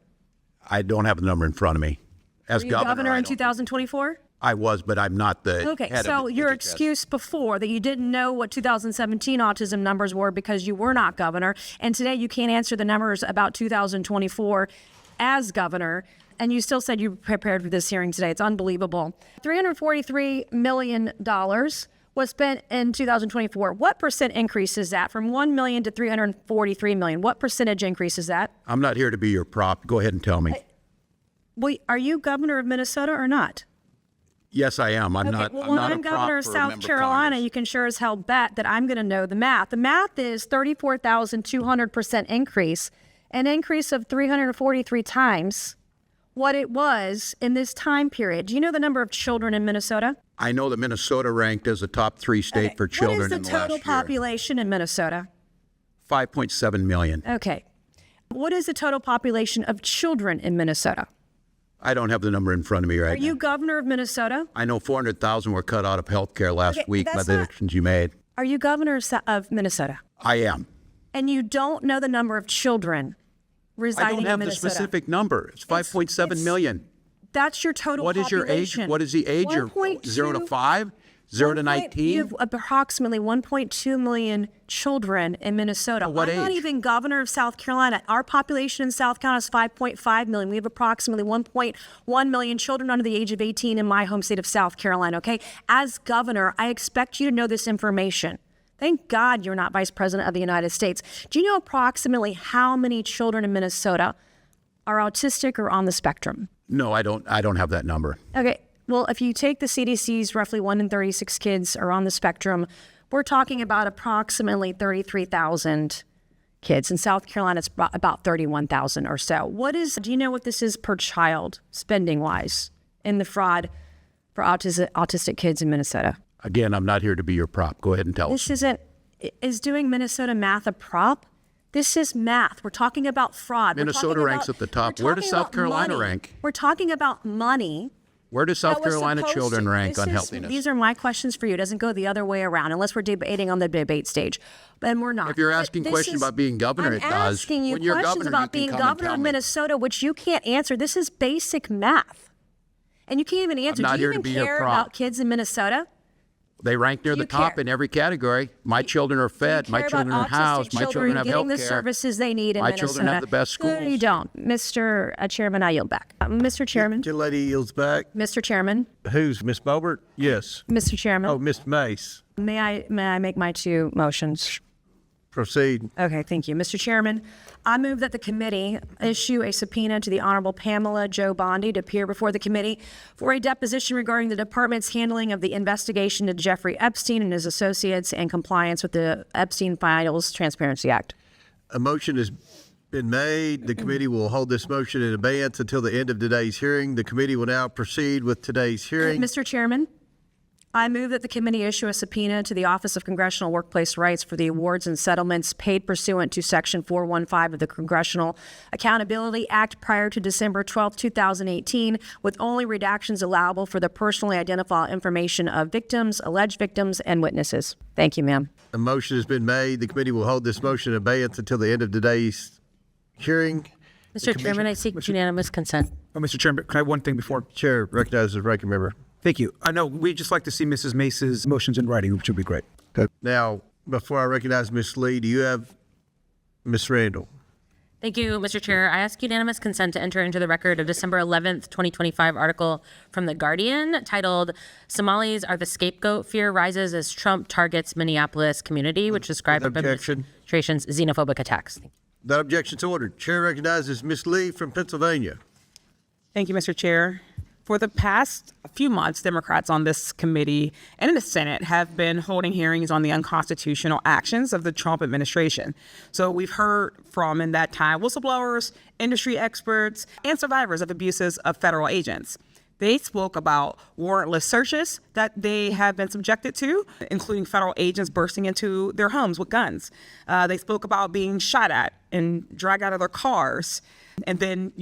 I don't have the number in front of me. As Were you governor I in don't- 2024? I was, but I'm not the Okay, head so of your HHS. excuse before that you didn't know what 2017 autism numbers were because you were not governor, and today you can't answer the numbers about 2024. as governor, and you still said you prepared for this hearing today. It's unbelievable. $343 million was spent in 2024. What percent increase is that from 1 million to 343 million? What percentage increase is that? I'm not here to be your prop. Go ahead and tell me. Wait, are you governor of Minnesota or not? Yes, I am. I'm Okay, not. well, I'm when not I'm a prop governor of for a South member of Carolina, Congress. you can sure as hell bet that I'm going to know the math. The math is 34,200% increase, an increase of 343 times what it was in this time period. Do you know the number of children in Minnesota? I know that Minnesota ranked as a top 3 state for children What is in the the last total year. population in Minnesota? 5.7 million. Okay. What is the total population of children in Minnesota? I don't have the number in front of me Are right now. you governor of Minnesota? I know 400,000 were cut out of health care last Okay, week by that's the not- actions you made. Are you governor of Minnesota? I am. And you don't know the number of children residing I don't have in the Minnesota? specific number. It's 5.7 million. That's your total What is your age? population. What is the age? 0 to 5? 0 to 19? You have approximately 1.2 million children in Minnesota. What I'm not age? even governor of South Carolina. Our population in South Carolina is 5.5 million. We have approximately 1.1 million children under the age of 18 in my home state of South Carolina, okay? As governor, I expect you to know this information. Thank God you're not vice president of the United States. Do you know approximately how many children in Minnesota are autistic or on the spectrum? No, I don't have that number. Okay, well, if you take the CDC's roughly 1 in 36 kids are on the spectrum, we're talking about approximately 33,000 kids. In South Carolina, it's about 31,000 or so. Do you know what this is per child, spending-wise, in the fraud for autistic kids in Minnesota? Again, I'm not here to be your prop. Go ahead and tell us. Is doing Minnesota math a prop? This is math. We're talking about fraud. Minnesota ranks at the top. Where does South Carolina rank? We're talking about money. Where do South that was Carolina supposed children to- rank this on is- healthiness? These are my questions for you. It doesn't go the other way around unless we're debating on the debate stage. And we're not. If you're asking This questions is- about being governor, I'm it does. asking you When you're questions governor, about you can being come and governor tell of me. Minnesota, which you can't answer. This is basic math. And you can't even answer. not Do you here to even be your care prop. about kids in Minnesota? They rank near the top in every category. My children are fed. My Care children about are housed. autistic My children children have getting health the care. services they need in My Minnesota. children have the best No, schools. you don't. Mr. Chairman, I yield back. Mr. Chairman. Your lady yields back. Mr. Chairman. Who's Miss Bobert? Yes. Mr. Chairman. Oh, Miss Mace. May I make my 2 motions? Proceed. Okay, thank you. Mr. Chairman, I move that the committee issue a subpoena to the Honorable Pamela Jo Bondi to appear before the committee for a deposition regarding the department's handling of the investigation into Jeffrey Epstein and his associates and compliance with the Epstein Files Transparency Act. A motion has been made. The committee will hold this motion in abeyance until the end of today's hearing. The committee will now proceed with today's hearing. Mr. Chairman, I move that the committee issue a subpoena to the Office of Congressional Workplace Rights for the awards and settlements paid pursuant to Section 415 of the Congressional Accountability Act prior to December 12, 2018, with only redactions allowable for the personally identifiable information of victims, alleged victims, and witnesses. Thank you, ma'am. A motion has been made. The committee will hold this motion in abeyance until the end of today's hearing. Mr. Chairman, I seek unanimous consent. Oh, Mr. Chairman, can I have one thing before? Chair recognizes the ranking member. Thank you. I know we'd just like to see Mrs. Mace's motions in writing, which would be great. Now, before I recognize Ms. Lee, do you have Ms. Randall? Thank you, Mr. Chair. I ask unanimous consent to enter into the record of December 11th, 2025 article from The Guardian titled Somalis Are the Scapegoat. Fear Rises as Trump Targets Minneapolis Community, which described the administration's xenophobic attacks. That objection's ordered. Chair recognizes Ms. Lee from Pennsylvania. Thank you, Mr. Chair. For the past few months, Democrats on this committee and in the Senate have been holding hearings on the unconstitutional actions of the Trump administration. So we've heard from, in that time, whistleblowers, industry experts, and survivors of abuses of federal agents. They spoke about warrantless searches that they have been subjected to, including federal agents bursting into their homes with guns. They spoke about being shot at and dragged out of their cars, and then,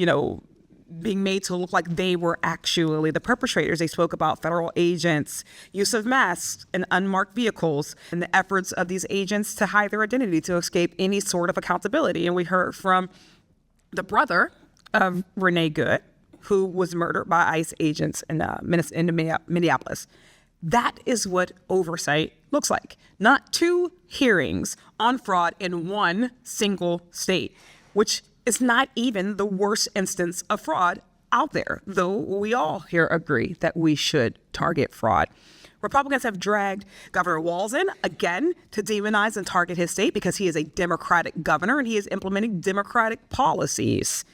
being made to look like they were actually the perpetrators. They spoke about federal agents' use of masks in unmarked vehicles and the efforts of these agents to hide their identity to escape any sort of accountability. And we heard from the brother of Renee Good, who was murdered by ICE agents in Minneapolis. That is what oversight looks like. Not 2 hearings on fraud in one single state, which is not even the worst instance of fraud out there, though we all here agree that we should target fraud. Republicans have dragged Governor Walz in again to demonize and target his state because he is a Democratic governor and he is implementing Democratic policies.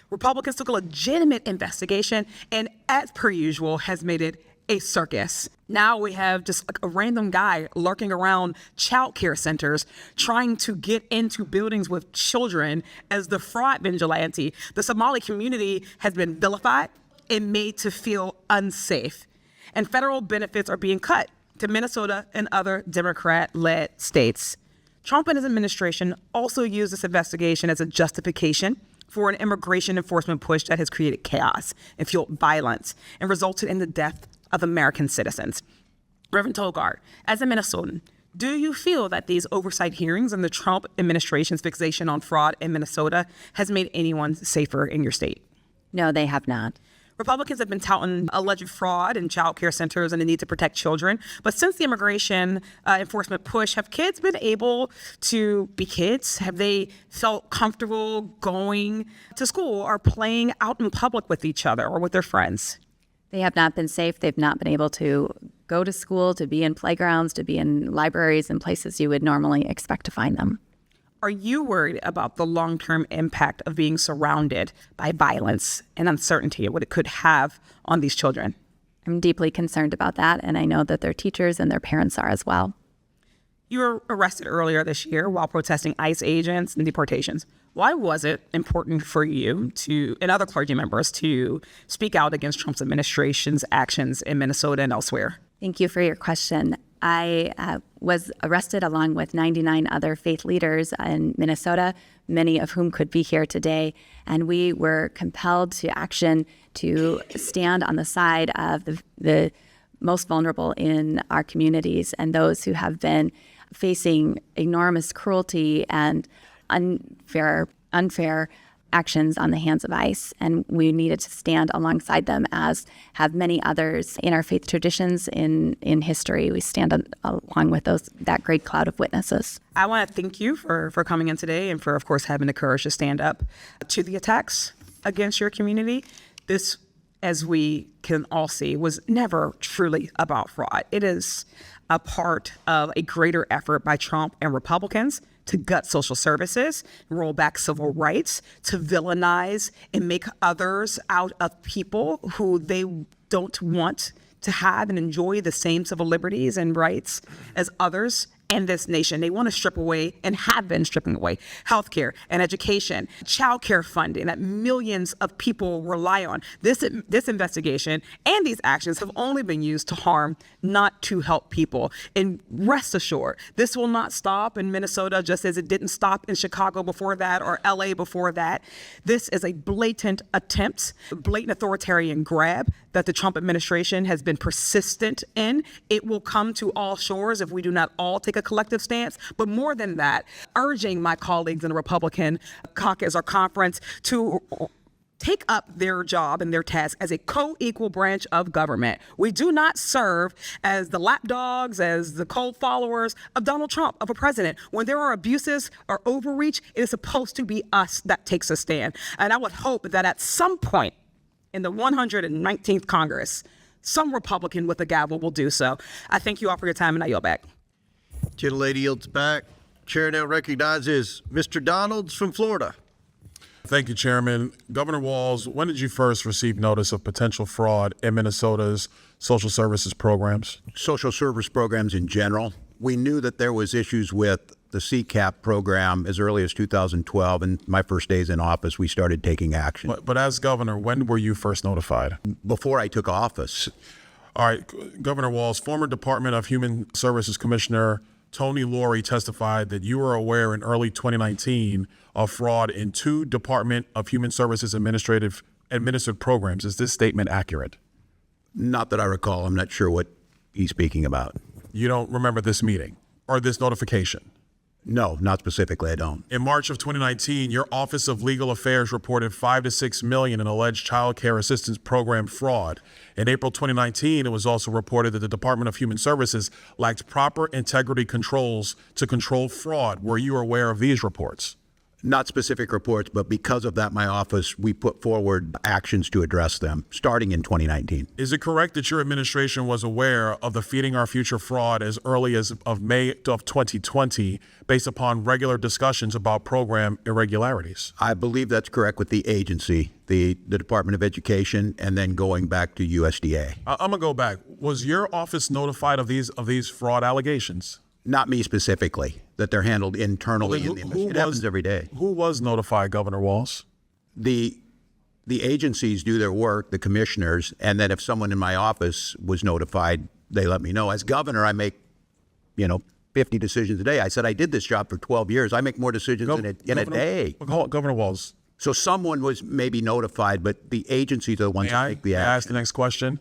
Republicans took a legitimate investigation and, as per usual, has made it a circus. Now we have just like a random guy lurking around child care centers trying to get into buildings with children as the fraud vigilante. The Somali community has been vilified and made to feel unsafe. And federal benefits are being cut to Minnesota and other Democrat-led states. Trump and his administration also used this investigation as a justification for an immigration enforcement push that has created chaos and fueled violence and resulted in the death of American citizens. Reverend Tolgard, as a Minnesotan, do you feel that these oversight hearings and the Trump administration's fixation on fraud in Minnesota has made anyone safer in your state? No, they have not. Republicans have been touting alleged fraud in child care centers and the need to protect children. But since the immigration enforcement push, have kids been able to be kids? Have they felt comfortable going to school or playing out in public with each other or with their friends? They have not been safe. They've not been able to go to school, to be in playgrounds, to be in libraries and places you would normally expect to find them. Are you worried about the long-term impact of being surrounded by violence and uncertainty and what it could have on these children? I'm deeply concerned about that, and I know that their teachers and their parents are as well. You were arrested earlier this year while protesting ICE agents and deportations. Why was it important for you and other clergy members to speak out against Trump's administration's actions in Minnesota and elsewhere? Thank you for your question. I was arrested along with 99 other faith leaders in Minnesota, many of whom could be here today, and we were compelled to action to stand on the side of the most vulnerable in our communities and those who have been facing enormous cruelty and unfair actions on the hands of ICE, and we needed to stand alongside them, as have many others in our faith traditions in history. We stand along with that great cloud of witnesses. I want to thank you for coming in today and for, of course, having the courage to stand up to the attacks against your community. This, as we can all see, was never truly about fraud. It is a part of a greater effort by Trump and Republicans to gut social services, roll back civil rights, to villainize and make others out of people who they don't want to have and enjoy the same civil liberties and rights as others in this nation. They want to strip away and have been stripping away healthcare and education, childcare funding that millions of people rely on. This investigation and these actions have only been used to harm, not to help people. And rest assured, this will not stop in Minnesota, just as it didn't stop in Chicago before that or LA before that. This is a blatant attempt, blatant authoritarian grab that the Trump administration has been persistent in. It will come to all shores if we do not all take a collective stance. But more than that, urging my colleagues in the Republican caucus or conference to take up their job and their task as a co-equal branch of government. We do not serve as the lapdogs, as the cold followers of Donald Trump, of a president. When there are abuses or overreach, it is supposed to be us that takes a stand. And I would hope that at some point in the 119th Congress, some Republican with a gavel will do so. I thank you all for your time, and I yield back. Gentlelady yields back. Chair now recognizes Mr. Donalds from Florida. Thank you, Chairman. Governor Walz, when did you first receive notice of potential fraud in Minnesota's social services programs? Social service programs in general. We knew that there was issues with the CCAP program as early as 2012, and my first days in office, we started taking action. But as governor, when were you first notified? Before I took office. All right, Governor Walz, former Department of Human Services Commissioner Tony Laurie testified that you were aware in early 2019 of fraud in 2 Department of Human Services administered programs. Is this statement accurate? Not that I recall. I'm not sure what he's speaking about. You don't remember this meeting or this notification? No, not specifically, I don't. In March of 2019, your Office of Legal Affairs reported $5 to $6 million in alleged child care assistance program fraud. In April 2019, it was also reported that the Department of Human Services lacked proper integrity controls to control fraud. Were you aware of these reports? Not specific reports, but because of that, my office, we put forward actions to address them, starting in 2019. Is it correct that your administration was aware of the Feeding Our Future fraud as early as of May of 2020, based upon regular discussions about program irregularities? I believe that's correct with the agency, the Department of Education, and then going back to USDA. I'm gonna go back. Was your office notified of these fraud allegations? Not me specifically, that they're handled internally in the industry. It happens every day. Who was notified, Governor Walz? The agencies do their work, the commissioners, and then if someone in my office was notified, they let me know. As governor, I make, 50 decisions a day. I said I did this job for 12 years. I make more decisions in a day. Governor Walz. So someone was maybe notified, but the agencies are the ones that take the action. May I ask the next question?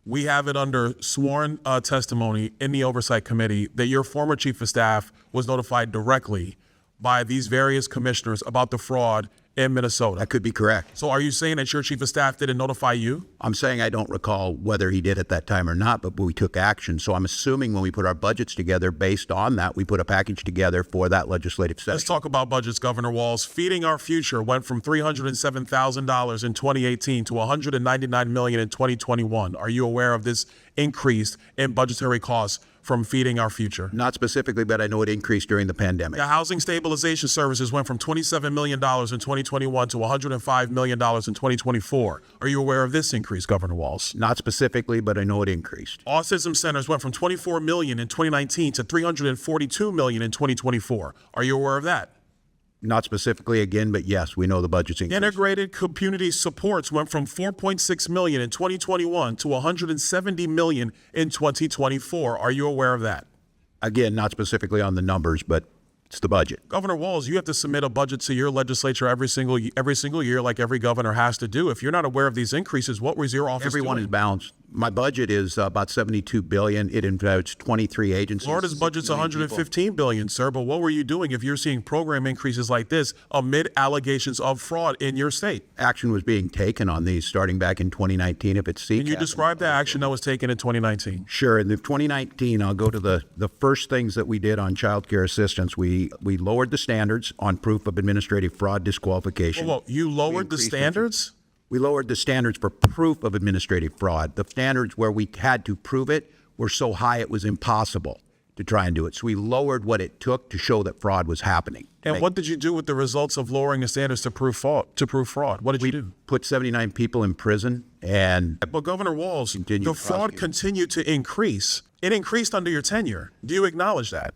We have it under sworn testimony in the Oversight Committee that your former chief of staff was notified directly by these various commissioners about the fraud in Minnesota. That could be correct. So are you saying that your chief of staff didn't notify you? I'm saying I don't recall whether he did at that time or not, but we took action. So I'm assuming when we put our budgets together based on that, we put a package together for that legislative session. Let's talk about budgets, Governor Walz. Feeding Our Future went from $307,000 in 2018 to $199 million in 2021. Are you aware of this increase in budgetary costs from Feeding Our Future? Not specifically, but I know it increased during the pandemic. The Housing Stabilization Services went from $27 million in 2021 to $105 million in 2024. Are you aware of this increase, Governor Walz? Not specifically, but I know it increased. Autism centers went from $24 million in 2019 to $342 million in 2024. Are you aware of that? Not specifically again, but yes, we know the budget's increased. Integrated community supports went from $4.6 million in 2021 to $170 million in 2024. Are you aware of that? Again, not specifically on the numbers, but it's the budget. Governor Walz, you have to submit a budget to your legislature every single year, like every governor has to do. If you're not aware of these increases, what was your office Everyone doing? is balanced. My budget is about $72 billion. It includes 23 agencies. Florida's budget's $115 billion, sir. But what were you doing if you're seeing program increases like this amid allegations of fraud in your state? Action was being taken on these starting back in 2019. If it's Can you describe the action that was taken in 2019? Sure. In 2019, I'll go to the first things that we did on child care assistance. We lowered the standards on proof of administrative fraud disqualification. Whoa, you lowered the standards? We lowered the standards for proof of administrative fraud. The standards where we had to prove it were so high it was impossible to try and do it. So we lowered what it took to show that fraud was happening. And what did you do with the results of lowering the standards to prove fraud? What did you do? Put 79 people in prison and... But Governor Walz, the fraud continued to increase. It increased under your tenure. Do you acknowledge that?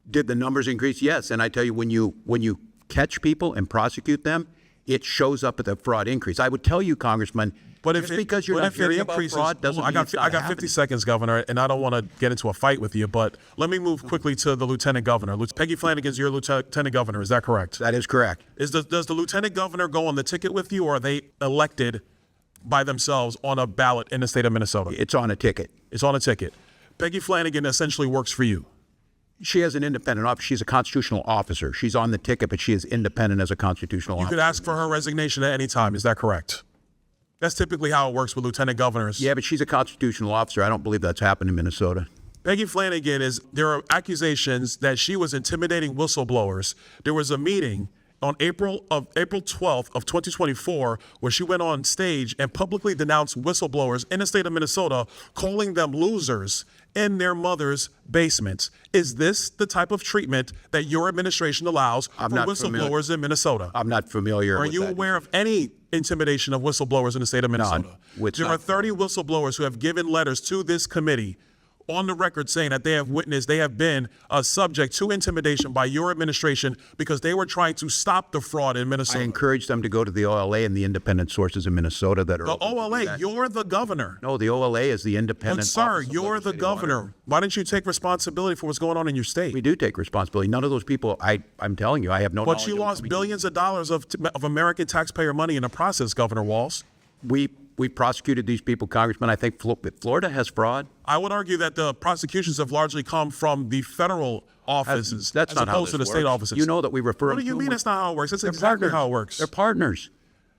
Did the numbers increase? Yes. And I tell you, when you catch people and prosecute them, it shows up at the fraud increase. I would tell you, Congressman, but just because you're not hearing about fraud doesn't mean it's not I got 50 seconds, Governor, and I don't want to get into a fight with you, but let me move quickly to the Lieutenant Governor. Peggy Flanagan's your Lieutenant Governor, is that correct? That is correct. Does the Lieutenant Governor go on the ticket with you, or are they elected by themselves on a ballot in the state of Minnesota? It's on a ticket. It's on a ticket. Peggy Flanagan essentially works for you. She has an independent office. She's a constitutional officer. She's on the ticket, but she is independent as a constitutional officer. You could ask for her resignation at any time. Is that correct? That's typically how it works with lieutenant governors. Yeah, but she's a constitutional officer. I don't believe that's happened in Minnesota. Peggy Flanagan there are accusations that she was intimidating whistleblowers. There was a meeting on April 12th of 2024, where she went on stage and publicly denounced whistleblowers in the state of Minnesota, calling them losers in their mother's basements. Is this the type of treatment that your administration allows for whistleblowers in Minnesota? I'm not familiar with that. Are you aware of any intimidation of whistleblowers in the state of Minnesota? No, there are 30 whistleblowers who have given letters to this committee on the record saying that they have been subject to intimidation by your administration because they were trying to stop the fraud in Minnesota. I encourage them to go to the OLA and the independent sources in Minnesota that are... The OLA, you're the governor. No, the OLA is the independent... But sir, you're the governor. Why don't you take responsibility for what's going on in your state? We do take responsibility. None of those people, I'm telling you, I have no knowledge. But you lost billions of dollars of American taxpayer money in the process, Governor Walz. We prosecuted these people, Congressman. I think Florida has fraud. I would argue that the prosecutions have largely come from the federal offices that's as not opposed how to the this state works. offices. You know that we refer What do you mean that's not how it works? That's exactly how it works. They're partners.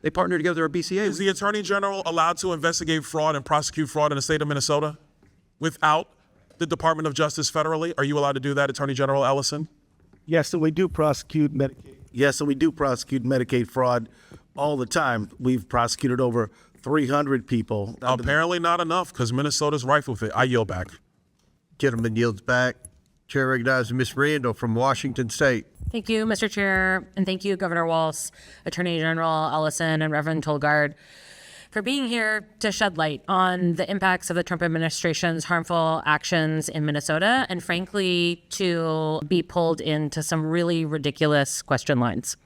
They partner together. They're a BCA. Is the Attorney General allowed to investigate fraud and prosecute fraud in the state of Minnesota without the Department of Justice federally? Are you allowed to do that, Attorney General Ellison? Yes, so we do prosecute Medicaid Yes, and we do prosecute Medicaid fraud all the time. We've prosecuted over 300 people. Apparently not enough, because Minnesota's rife with it. I yield back. Gentleman yields back. Chair recognizes Ms. Randall from Washington State. Thank you, Mr. Chair, and thank you, Governor Walz, Attorney General Ellison, and Reverend Tolgard, for being here to shed light on the impacts of the Trump administration's harmful actions in Minnesota, and frankly, to be pulled into some really ridiculous question lines.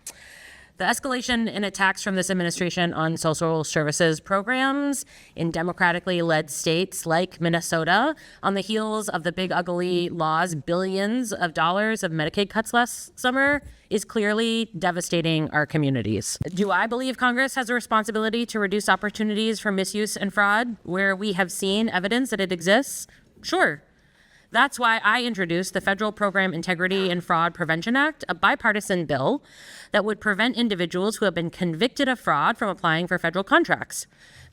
The escalation in attacks from this administration on social services programs in democratically led states like Minnesota, on the heels of the big ugly law's billions of dollars of Medicaid cuts last summer, is clearly devastating our communities. Do I believe Congress has a responsibility to reduce opportunities for misuse and fraud where we have seen evidence that it exists? Sure. That's why I introduced the Federal Program Integrity and Fraud Prevention Act, a bipartisan bill that would prevent individuals who have been convicted of fraud from applying for federal contracts.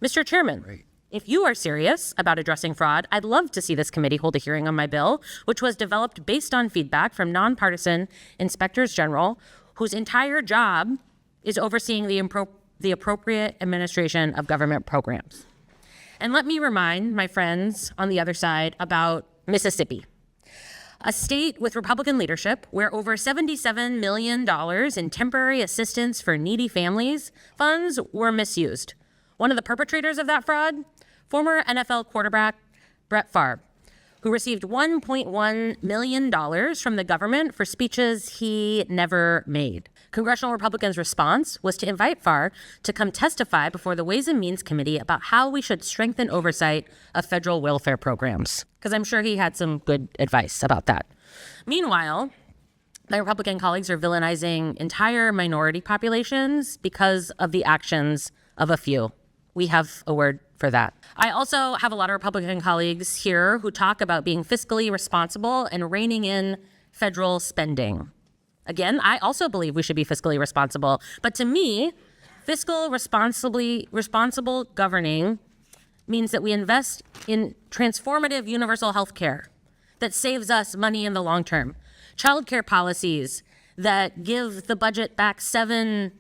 Mr. Chairman, if you are serious about addressing fraud, I'd love to see this committee hold a hearing on my bill, which was developed based on feedback from nonpartisan inspectors general, whose entire job is overseeing the appropriate administration of government programs. And let me remind my friends on the other side about Mississippi, a state with Republican leadership where over $77 million in temporary assistance for needy families funds were misused. One of the perpetrators of that fraud, former NFL quarterback Brett Favre, who received $1.1 million from the government for speeches he never made. Congressional Republicans' response was to invite Favre to come testify before the Ways and Means Committee about how we should strengthen oversight of federal welfare programs, because I'm sure he had some good advice about that. Meanwhile, my Republican colleagues are villainizing entire minority populations because of the actions of a few. We have a word for that. I also have a lot of Republican colleagues here who talk about being fiscally responsible and reining in federal spending. Again, I also believe we should be fiscally responsible. But to me, responsible governing means that we invest in transformative universal health care that saves us money in the long term. Childcare policies that give the budget back $7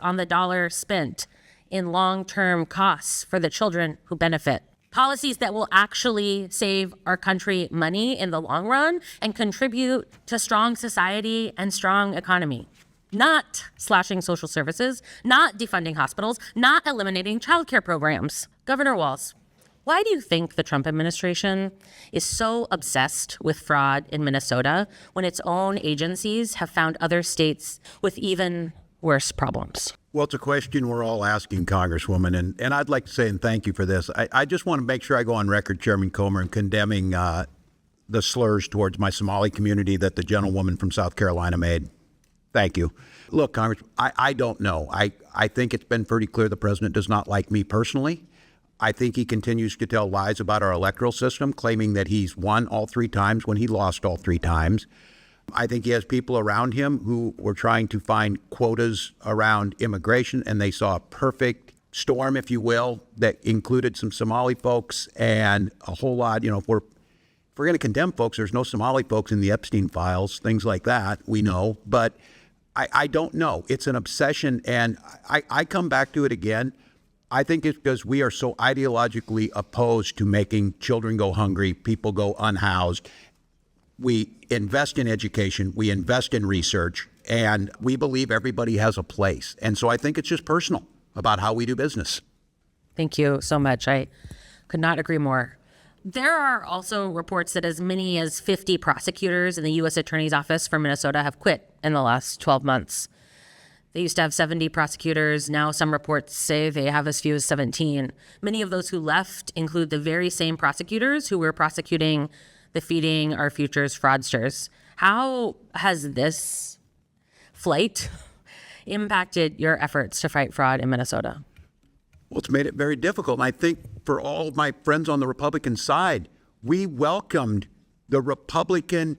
on the dollar spent in long-term costs for the children who benefit. Policies that will actually save our country money in the long run and contribute to strong society and strong economy. Not slashing social services, not defunding hospitals, not eliminating childcare programs. Governor Walz, why do you think the Trump administration is so obsessed with fraud in Minnesota when its own agencies have found other states with even worse problems? Well, it's a question we're all asking, Congresswoman, and I'd like to say, and thank you for this, I just want to make sure I go on record, Chairman Comer, in condemning the slurs towards my Somali community that the gentlewoman from South Carolina made. Thank you. Look, Congress, I don't know. I think it's been pretty clear the president does not like me personally. I think he continues to tell lies about our electoral system, claiming that he's won all three times when he lost all three times. I think he has people around him who were trying to find quotas around immigration, and they saw a perfect storm, if you will, that included some Somali folks and a whole lot. If we're going to condemn folks, there's no Somali folks in the Epstein files, things like that, we know. But I don't know. It's an obsession, and I come back to it again. I think it's because we are so ideologically opposed to making children go hungry, people go unhoused. We invest in education, we invest in research, and we believe everybody has a place. And so I think it's just personal about how we do business. Thank you so much. I could not agree more. There are also reports that as many as 50 prosecutors in the U.S. Attorney's Office for Minnesota have quit in the last 12 months. They used to have 70 prosecutors. Now some reports say they have as few as 17. Many of those who left include the very same prosecutors who were prosecuting the Feeding Our Futures fraudsters. How has this flight impacted your efforts to fight fraud in Minnesota? Well, it's made it very difficult. And I think for all of my friends on the Republican side, we welcomed the Republican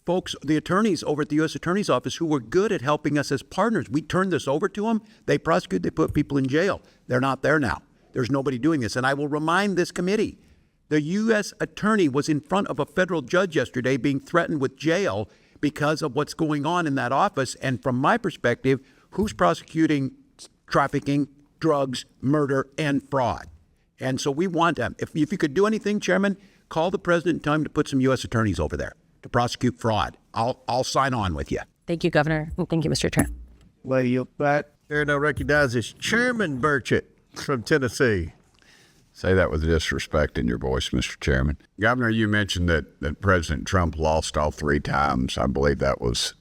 folks, the attorneys over at the U.S. Attorney's Office who were good at helping us as partners. We turned this over to them. They prosecuted, they put people in jail. They're not there now. There's nobody doing this. And I will remind this committee, the U.S. attorney was in front of a federal judge yesterday being threatened with jail because of what's going on in that office. And from my perspective, who's prosecuting trafficking, drugs, murder, and fraud? And so we want them. If you could do anything, Chairman, call the president and tell him to put some U.S. attorneys over there to prosecute fraud. I'll sign on with you. Thank you, Governor. Thank you, Mr. Chair. Well, you bet. Chair now recognizes Chairman Burchett from Tennessee. Say that with disrespect in your voice, Mr. Chairman. Governor, you mentioned that President Trump lost all 3 times. I believe that's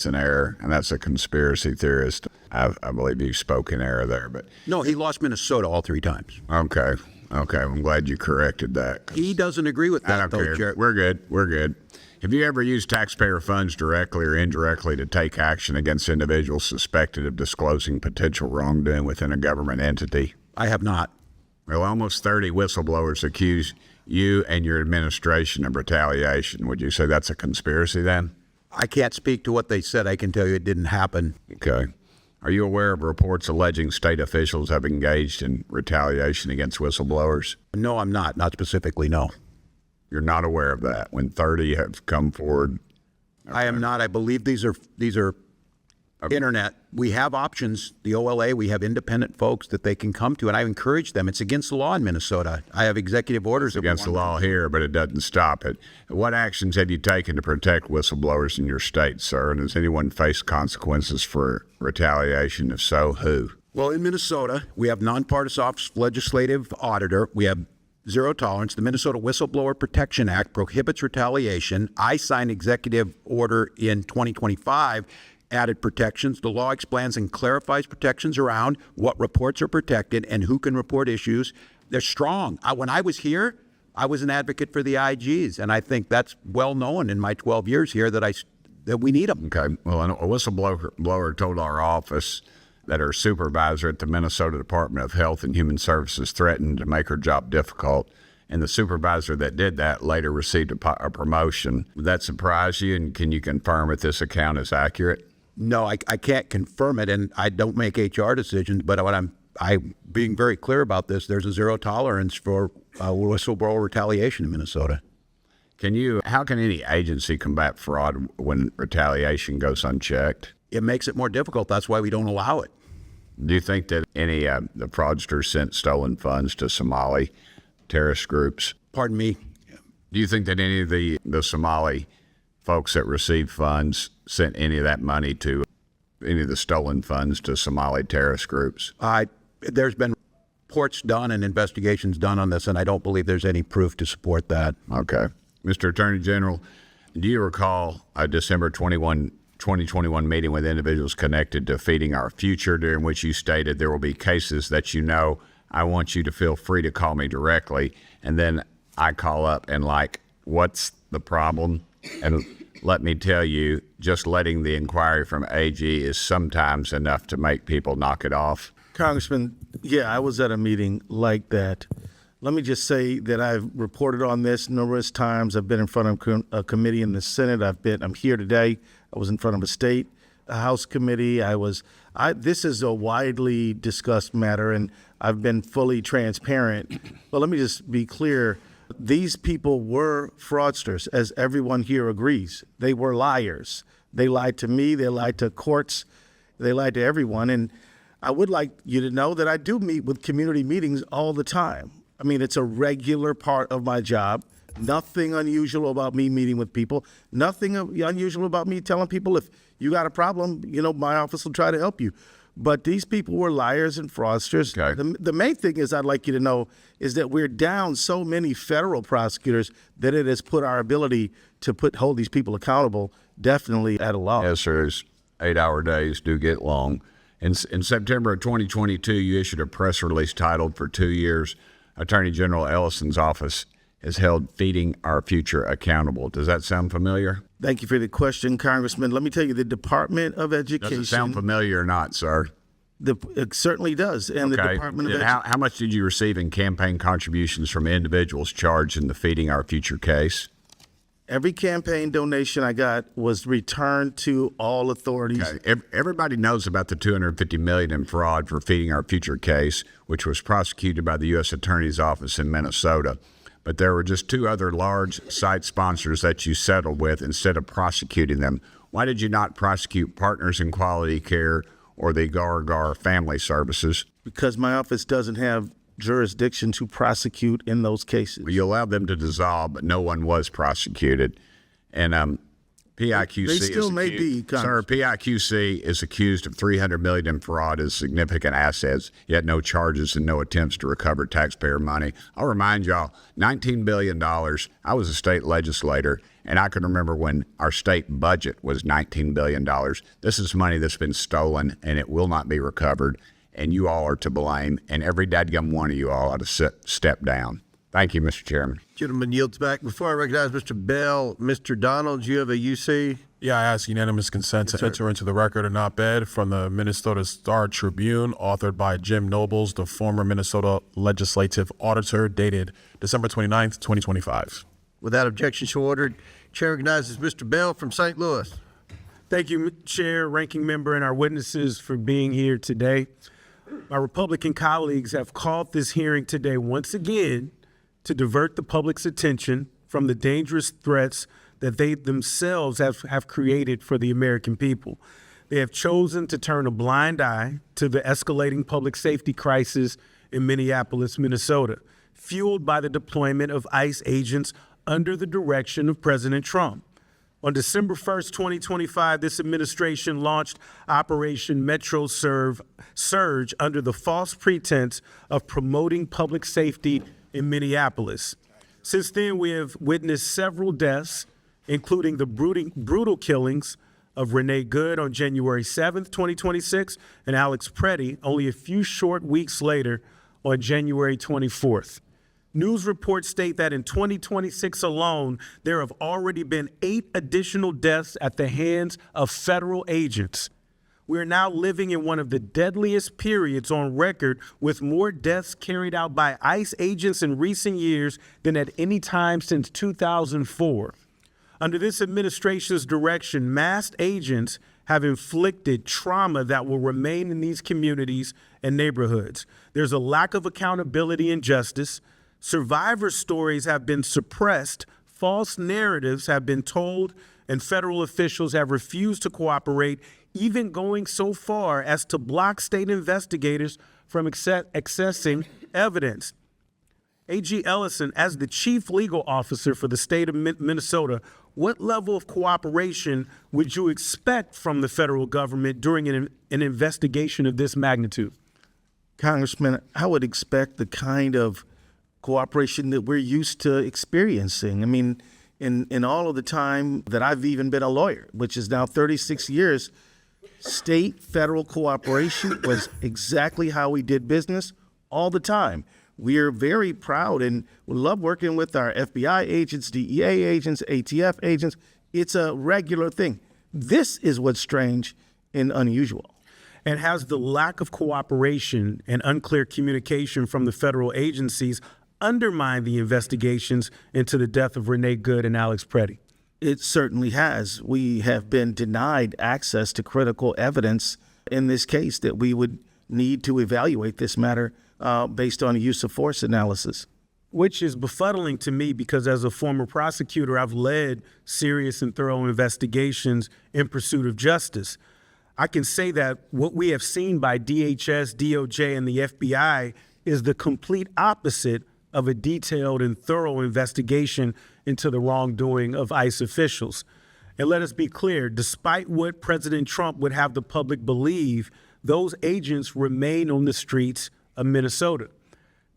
an error, and that's a conspiracy theorist. I believe you spoke in error there, but No, he lost Minnesota all 3 times. okay. I'm glad you corrected that. He doesn't agree with that, I don't though, care. Chair. We're good. Have you ever used taxpayer funds directly or indirectly to take action against individuals suspected of disclosing potential wrongdoing within a government entity? I have not. Well, almost 30 whistleblowers accuse you and your administration of retaliation. Would you say that's a conspiracy then? I can't speak to what they said. I can tell you it didn't happen. Okay. Are you aware of reports alleging state officials have engaged in retaliation against whistleblowers? No, I'm not. Not specifically, no. You're not aware of that when 30 have come forward? I am not. I believe these are internet. We have options. The OLA, we have independent folks that they can come to, and I encourage them. It's against the law in Minnesota. I have executive orders. It's against the law here, but it doesn't stop it. What actions have you taken to protect whistleblowers in your state, sir? And has anyone faced consequences for retaliation? If so, who? Well, in Minnesota, we have nonpartisan legislative auditor. We have zero tolerance. The Minnesota Whistleblower Protection Act prohibits retaliation. I signed executive order in 2025, added protections. The law explains and clarifies protections around what reports are protected and who can report issues. They're strong. When I was here, I was an advocate for the IGs, and I think that's well known in my 12 years here that we need them. Okay. Well, a whistleblower told our office that her supervisor at the Minnesota Department of Health and Human Services threatened to make her job difficult, and the supervisor that did that later received a promotion. Would that surprise you, and can you confirm if this account is accurate? No, I can't confirm it, and I don't make HR decisions, but what I'm being very clear about this. There's a zero tolerance for whistleblower retaliation in Minnesota. How can any agency combat fraud when retaliation goes unchecked? It makes it more difficult. That's why we don't allow it. Do you think that any the fraudsters sent stolen funds to Somali terrorist groups? Pardon me? Do you think that any of the Somali folks that received funds sent any of that money to any of the stolen funds to Somali terrorist groups? There's been reports done and investigations done on this, and I don't believe there's any proof to support that. Okay. Mr. Attorney General, do you recall a December 2021 meeting with individuals connected to Feeding Our Future, during which you stated there will be cases that I want you to feel free to call me directly, and then I call up and what's the problem? And let me tell you, just letting the inquiry from AG is sometimes enough to make people knock it off. Congressman, yeah, I was at a meeting like that. Let me just say that I've reported on this numerous times. I've been in front of a committee in the Senate. I'm here today. I was in front of a House committee. This is a widely discussed matter, and I've been fully transparent. But let me just be clear. These people were fraudsters, as everyone here agrees. They were liars. They lied to me. They lied to courts. They lied to everyone. And I would like you to know that I do meet with community meetings all the time. I mean, it's a regular part of my job. Nothing unusual about me meeting with people. Nothing unusual about me telling people, if you got a problem, my office will try to help you. But these people were liars and fraudsters. Okay. The main thing is I'd like you to know is that we're down so many federal prosecutors that it has put our ability to hold these people accountable definitely at a loss. Yes, sir. 8-hour days do get long. In September of 2022, you issued a press release titled, "For 2 years, Attorney General Ellison's office has held Feeding Our Future accountable." Does that sound familiar? Thank you for the question, Congressman. Let me tell you, the Department of Education. Does it sound familiar or not, sir? It certainly does. And the Department of Education. How much did you receive in campaign contributions from individuals charged in the Feeding Our Future case? Every campaign donation I got was returned to all authorities. Okay. Everybody knows about the $250 million in fraud for Feeding Our Future case, which was prosecuted by the U.S. Attorney's Office in Minnesota. but there were just 2 other large site sponsors that you settled with instead of prosecuting them. Why did you not prosecute Partners in Quality Care or the Gar Family Services? Because my office doesn't have jurisdiction to prosecute in those cases. You allowed them to dissolve, but no one was prosecuted. And PIQC They still is may accused, be, sir, PIQC is accused of $300 million in fraud as significant assets, yet no charges and no attempts to recover taxpayer money. I'll remind y'all, $19 billion. I was a state legislator, and I can remember when our state budget was $19 billion. This is money that's been stolen, and it will not be recovered, and you all are to blame, and every dadgum one of you all ought to step down. Thank you, Mr. Chairman. Gentleman yields back. Before I recognize Mr. Bell, Mr. Donald, you have a UC? Yeah, I ask unanimous consent to enter into the record an op-ed from the Minnesota Star Tribune, authored by Jim Nobles, the former Minnesota legislative auditor, dated December 29th, 2025. Without objection, so ordered. Chair recognizes Mr. Bell from St. Louis. Thank you, Chair, Ranking Member, and our witnesses for being here today. My Republican colleagues have called this hearing today once again to divert the public's attention from the dangerous threats that they themselves have created for the American people. They have chosen to turn a blind eye to the escalating public safety crisis in Minneapolis, Minnesota, fueled by the deployment of ICE agents under the direction of President Trump. On December 1st, 2025, this administration launched Operation Metro Surge under the false pretense of promoting public safety in Minneapolis. Since then, we have witnessed several deaths, including the brutal killings of Renee Good on January 7th, 2026, and Alex Preddy only a few short weeks later on January 24th. News reports state that in 2026 alone, there have already been 8 additional deaths at the hands of federal agents. We are now living in one of the deadliest periods on record, with more deaths carried out by ICE agents in recent years than at any time since 2004. Under this administration's direction, masked agents have inflicted trauma that will remain in these communities and neighborhoods. There's a lack of accountability and justice. Survivor stories have been suppressed, false narratives have been told, and federal officials have refused to cooperate, even going so far as to block state investigators from accessing evidence. A.G. Ellison, as the chief legal officer for the state of Minnesota, what level of cooperation would you expect from the federal government during an investigation of this magnitude? Congressman, I would expect the kind of cooperation that we're used to experiencing. I mean, in all of the time that I've even been a lawyer, which is now 36 years, state-federal cooperation was exactly how we did business all the time. We are very proud and we love working with our FBI agents, DEA agents, ATF agents. It's a regular thing. This is what's strange and unusual. And has the lack of cooperation and unclear communication from the federal agencies undermined the investigations into the death of Renee Good and Alex Preddy? It certainly has. We have been denied access to critical evidence in this case that we would need to evaluate this matter based on a use of force analysis. Which is befuddling to me because as a former prosecutor, I've led serious and thorough investigations in pursuit of justice. I can say that what we have seen by DHS, DOJ, and the FBI is the complete opposite of a detailed and thorough investigation into the wrongdoing of ICE officials. And let us be clear, despite what President Trump would have the public believe, those agents remain on the streets of Minnesota.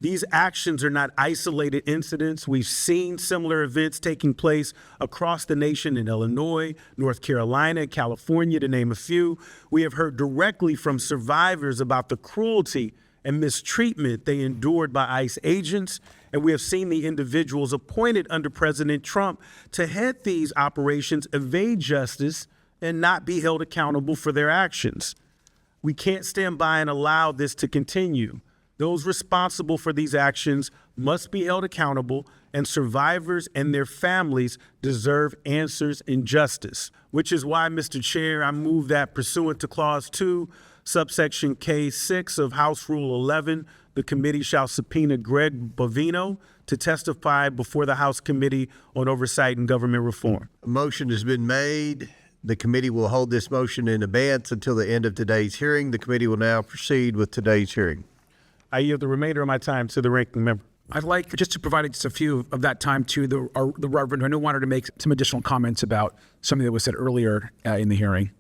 These actions are not isolated incidents. We've seen similar events taking place across the nation in Illinois, North Carolina, California, to name a few. We have heard directly from survivors about the cruelty and mistreatment they endured by ICE agents, and we have seen the individuals appointed under President Trump to head these operations evade justice and not be held accountable for their actions. We can't stand by and allow this to continue. Those responsible for these actions must be held accountable, and survivors and their families deserve answers and justice, which is why, Mr. Chair, I move that pursuant to Clause 2, subsection K6 of House Rule 11, the committee shall subpoena Greg Bovino to testify before the House Committee on Oversight and Government Reform. A motion has been made. The committee will hold this motion in abeyance until the end of today's hearing. The committee will now proceed with today's hearing. I yield the remainder of my time to the ranking member. I'd like just to provide just a few of that time to the Reverend, who wanted to make some additional comments about something that was said earlier in the hearing.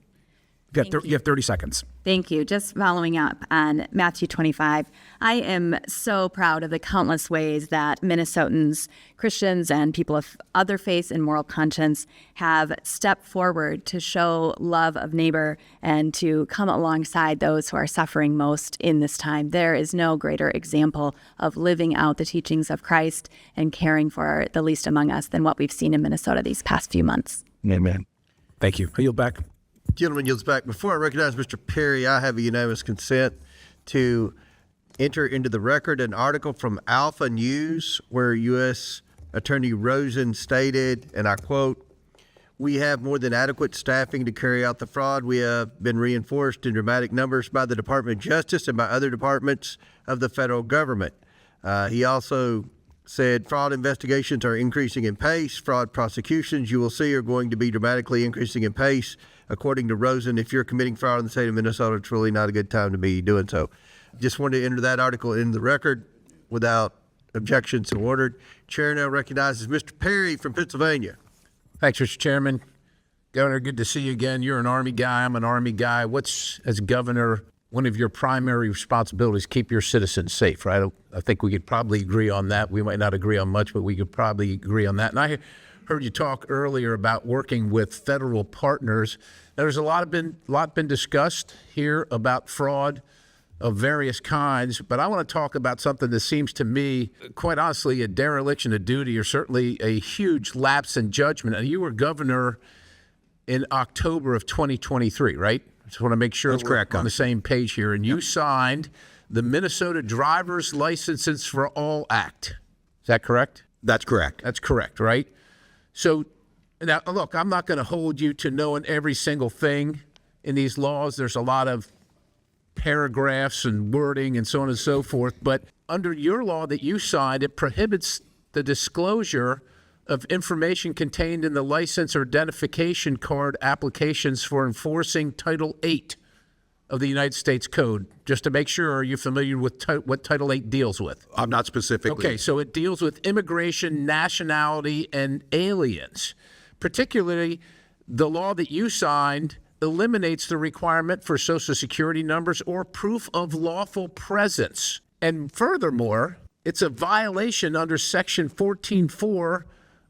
You have 30 seconds. Thank you. Just following up on Matthew 25, I am so proud of the countless ways that Minnesotans, Christians, and people of other faiths and moral conscience have stepped forward to show love of neighbor and to come alongside those who are suffering most in this time. There is no greater example of living out the teachings of Christ and caring for the least among us than what we've seen in Minnesota these past few months. Amen. Thank you. I yield back. Gentleman yields back. Before I recognize Mr. Perry, I have a unanimous consent to enter into the record an article from Alpha News where U.S. Attorney Rosen stated, and I quote, "We have more than adequate staffing to carry out the fraud. We have been reinforced in dramatic numbers by the Department of Justice and by other departments of the federal government." He also said fraud investigations are increasing in pace. Fraud prosecutions, you will see, are going to be dramatically increasing in pace. According to Rosen, if you're committing fraud in the state of Minnesota, it's really not a good time to be doing so. Just wanted to enter that article in the record without objection, so ordered. Chair now recognizes Mr. Perry from Pennsylvania. Thanks, Mr. Chairman. Governor, good to see you again. You're an Army guy. I'm an Army guy. What's, as governor, one of your primary responsibilities? Keep your citizens safe, right? I think we could probably agree on that. We might not agree on much, but we could probably agree on that. And I heard you talk earlier about working with federal partners. Now, there's a lot been discussed here about fraud of various kinds, but I want to talk about something that seems to me, quite honestly, a dereliction of duty, or certainly a huge lapse in judgment. And you were governor in October of 2023, right? Just want to make sure we're on the same page here. And you signed the Minnesota Driver's Licenses for All Act. Is that correct? That's correct. That's correct, right? So now, look, I'm not going to hold you to knowing every single thing in these laws. There's a lot of paragraphs and wording and so on and so forth. But under your law that you signed, it prohibits the disclosure of information contained in the license or identification card applications for enforcing Title VIII of the United States Code. Just to make sure, are you familiar with what Title VIII deals with? I'm not specifically. Okay, so it deals with immigration, nationality, and aliens. Particularly, the law that you signed eliminates the requirement for Social Security numbers or proof of lawful presence. And furthermore, it's a violation under Section 14.4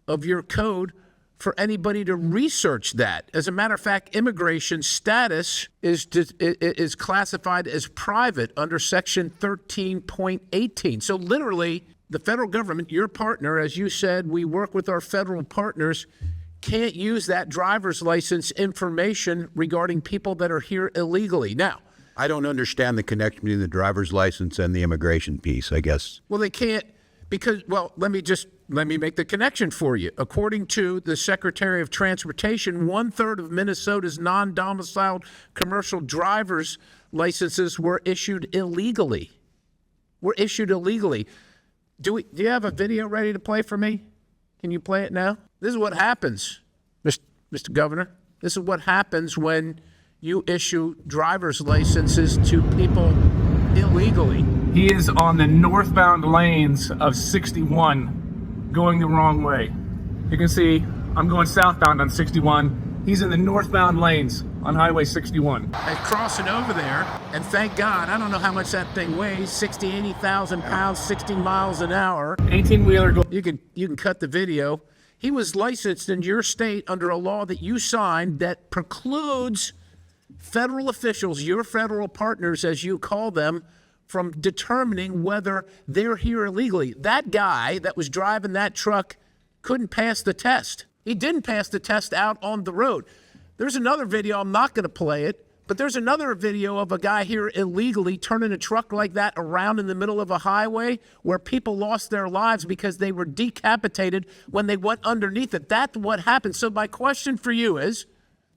of your code for anybody to research that. As a matter of fact, immigration status is classified as private under Section 13.18. So literally, the federal government, your partner, as you said, we work with our federal partners, can't use that driver's license information regarding people that are here illegally. Now, I don't understand the connection between the driver's license and the immigration piece, I guess. Well, they can't because, well, let me make the connection for you. According to the Secretary of Transportation, 1/3 of Minnesota's non-domiciled commercial driver's licenses were issued illegally. Do you have a video ready to play for me? Can you play it now? This is what happens, Mr. Governor. This is what happens when you issue driver's licenses to people illegally. He is on the northbound lanes of 61 going the wrong way. You can see I'm going southbound on 61. He's in the northbound lanes on Highway 61. I'm crossing over there, and thank God, I don't know how much that thing weighs, 60, 80,000 pounds, 60 miles an hour. 18-wheeler. You can cut the video. He was licensed in your state under a law that you signed that precludes federal officials, your federal partners, as you call them, from determining whether they're here illegally. That guy that was driving that truck couldn't pass the test. He didn't pass the test out on the road. There's another video, I'm not going to play it, but there's another video of a guy here illegally turning a truck like that around in the middle of a highway where people lost their lives because they were decapitated when they went underneath it. That's what happened. So my question for you is,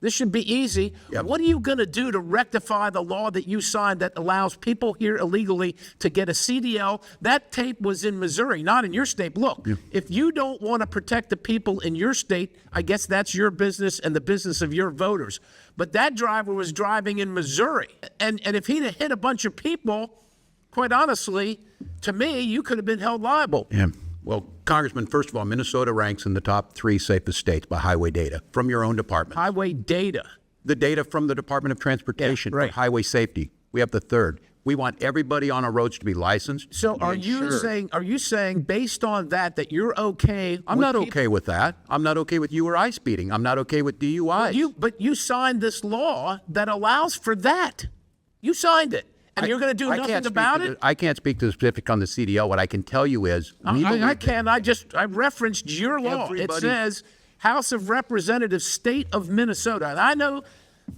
This should be easy. What are you going to do to rectify the law that you signed that allows people here illegally to get a CDL? That tape was in Missouri, not in your state. Look, if you don't want to protect the people in your state, I guess that's your business and the business of your voters. But that driver was driving in Missouri. And if he'd have hit a bunch of people, quite honestly, to me, you could have been held liable. Yeah. Well, Congressman, first of all, Minnesota ranks in the top 3 safest states by highway data from your own department. Highway data? The data from the Department of Transportation for highway safety. We have the 3rd. We want everybody on our roads to be licensed. So are you saying based on that you're okay? I'm not okay with that. I'm not okay with you or I speeding. I'm not okay with DUIs. But you signed this law that allows for that. You signed it. And you're going to do nothing about it? I can't speak to the specific on the CDL. What I can tell you is... I can. I referenced your law. It says House of Representatives, State of Minnesota. And I know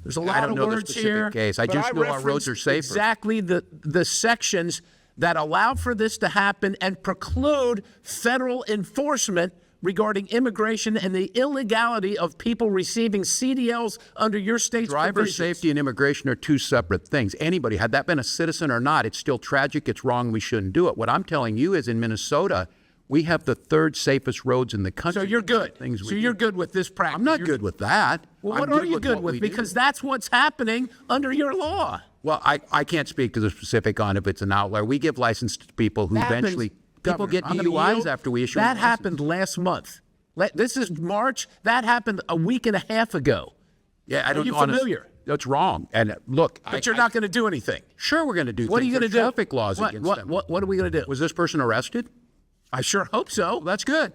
there's a lot of words here. Case. I just know our roads are safer. Exactly the sections that allow for this to happen and preclude federal enforcement regarding immigration and the illegality of people receiving CDLs under your state's Driver provisions. safety and immigration are 2 separate things. Anybody, had that been a citizen or not, it's still tragic, it's wrong, we shouldn't do it. What I'm telling you is in Minnesota, we have the 3rd safest roads in the country. So you're good. You're good with this practice. I'm not good with that. Well, what are you good with? Because that's what's happening under your law. Well, I can't speak to the specific on if it's an outlier. We give license to people who eventually... People get DUIs after we issue That happened last month. This is March. That happened a week and a half ago. Yeah, Are you familiar? That's wrong. And look, but you're not going to do anything. Sure, we're going to do. What are you going to do? Traffic laws against them. What are we going to do? Was this person arrested? I sure hope so. Well, that's good.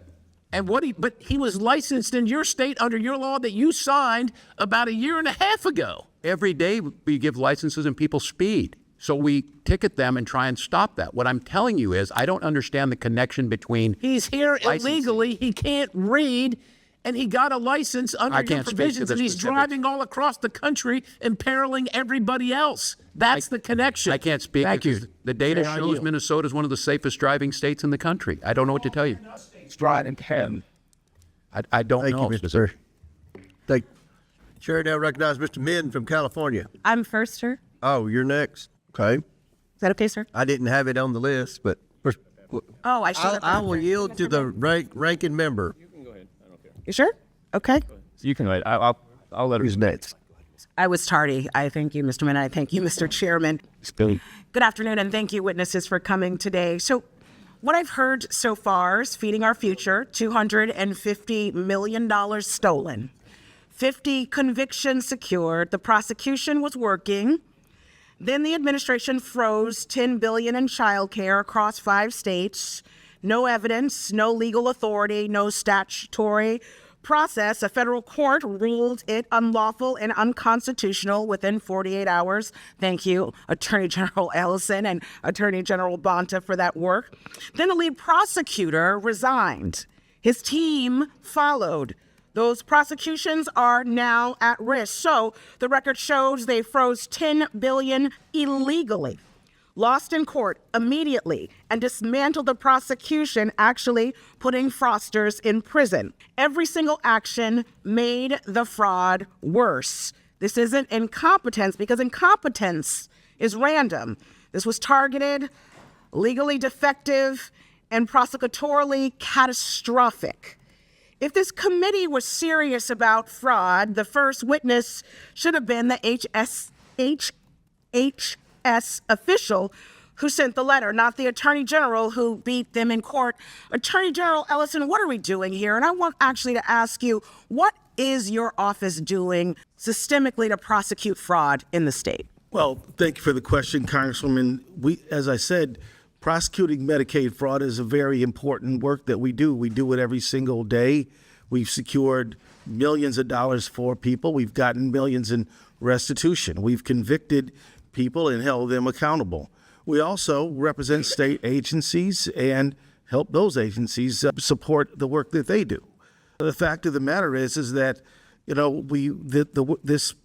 And but he was licensed in your state under your law that you signed about a year and a half ago. Every day we give licenses and people speed. So we ticket them and try and stop that. What I'm telling you is I don't understand the connection between... He's here illegally. He can't read, and he got a license under your provisions, and he's driving all across the country, imperiling everybody else. That's the connection. I can't speak. Thank you. The data shows Minnesota is one of the safest driving states in the country. I don't know what to tell you. I don't know. Thank you, Mr. Thank you. Chair now recognize Mr. Min from California. I'm first, sir. Oh, you're next. Okay. Is that okay, sir? I didn't have it on the list, but Oh, I should have. I will yield to the ranking member. You can go ahead. I don't care. You sure? Okay. So you can wait. I'll let her. Who's next? I was tardy. I thank you, Mr. Minna. I thank you, Mr. Chairman. Good afternoon, and thank you, witnesses, for coming today. So what I've heard so far is feeding our future, $250 million stolen, 50 convictions secured, the prosecution was working. Then the administration froze $10 billion in child care across 5 states. No evidence, no legal authority, no statutory process. A federal court ruled it unlawful and unconstitutional within 48 hours. Thank you, Attorney General Ellison and Attorney General Bonta, for that work. Then the lead prosecutor resigned. His team followed. Those prosecutions are now at risk. So the record shows they froze $10 billion illegally, lost in court immediately, and dismantled the prosecution, actually putting fraudsters in prison. Every single action made the fraud worse. This isn't incompetence, because incompetence is random. This was targeted, legally defective, and prosecutorially catastrophic. If this committee was serious about fraud, the first witness should have been the HHS official who sent the letter, not the Attorney General who beat them in court. Attorney General Ellison, what are we doing here? And I want actually to ask you, what is your office doing systemically to prosecute fraud in the state? Well, thank you for the question, Congresswoman. As I said, prosecuting Medicaid fraud is a very important work that we do. We do it every single day. We've secured millions of dollars for people. We've gotten millions in restitution. We've convicted people and held them accountable. We also represent state agencies and help those agencies support the work that they do. The fact of the matter is that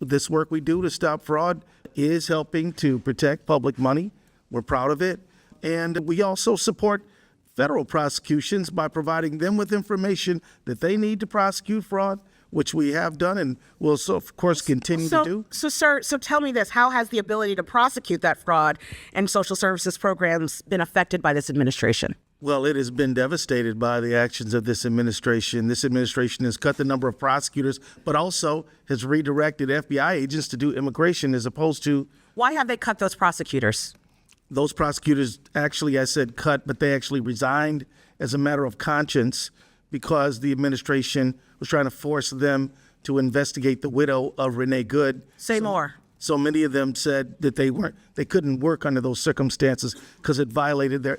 this work we do to stop fraud is helping to protect public money. We're proud of it. And we also support federal prosecutions by providing them with information that they need to prosecute fraud. which we have done and will, so of course, continue to do. So, sir, tell me this. How has the ability to prosecute that fraud and social services programs been affected by this administration? Well, it has been devastated by the actions of this administration. This administration has cut the number of prosecutors, but also has redirected FBI agents to do immigration as opposed to... Why have they cut those prosecutors? Those prosecutors actually, I said cut, but they actually resigned as a matter of conscience because the administration was trying to force them to investigate the widow of Renee Good. Say more. So many of them said that they couldn't work under those circumstances because it violated their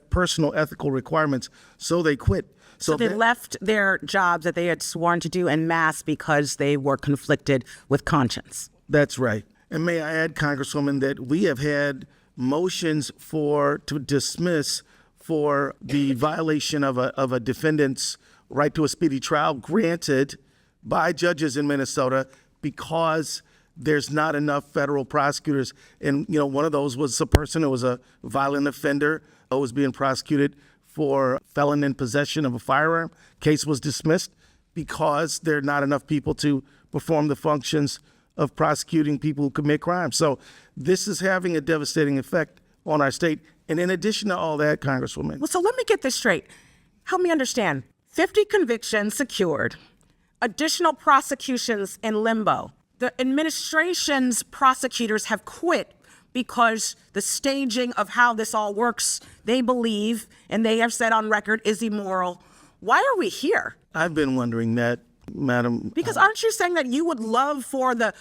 personal ethical requirements. So they quit. So they left their jobs that they had sworn to do en masse because they were conflicted with conscience. That's right. And may I add, Congresswoman, that we have had motions to dismiss for the violation of a defendant's right to a speedy trial granted by judges in Minnesota because there's not enough federal prosecutors. And, one of those was a person who was a violent offender who was being prosecuted for felon in possession of a firearm. Case was dismissed because there are not enough people to perform the functions of prosecuting people who commit crimes. So this is having a devastating effect on our state. And in addition to all that, Congresswoman. Well, so let me get this straight. Help me understand. 50 convictions secured, additional prosecutions in limbo. The administration's prosecutors have quit because the staging of how this all works, they believe, and they have said on record, is immoral. Why are we here? I've been wondering that, Madam. Because aren't you saying that you would love for the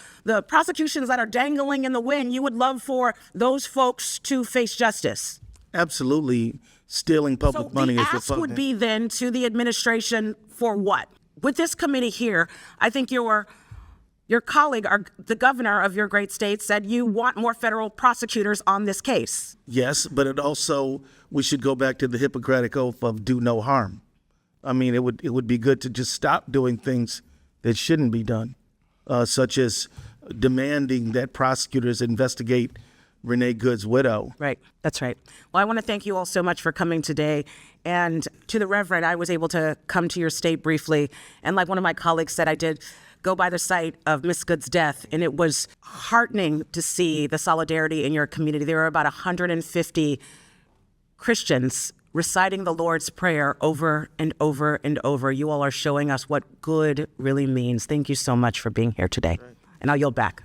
prosecutions that are dangling in the wind, you would love for those folks to face justice? Absolutely. Stealing public money is the ask would be then to the administration for what? With this committee here, I think your colleague, the governor of your great state, said you want more federal prosecutors on this case. Yes, but we should go back to the Hippocratic Oath of do no harm. I mean, it would be good to just stop doing things that shouldn't be done, such as demanding that prosecutors investigate Renee Good's widow. Right. That's right. Well, I want to thank you all so much for coming today. And to the Reverend, I was able to come to your state briefly. And like one of my colleagues said, I did go by the site of Miss Good's death. And it was heartening to see the solidarity in your community. There were about 150 Christians reciting the Lord's Prayer over and over and over. You all are showing us what good really means. Thank you so much for being here today. And I'll yield back.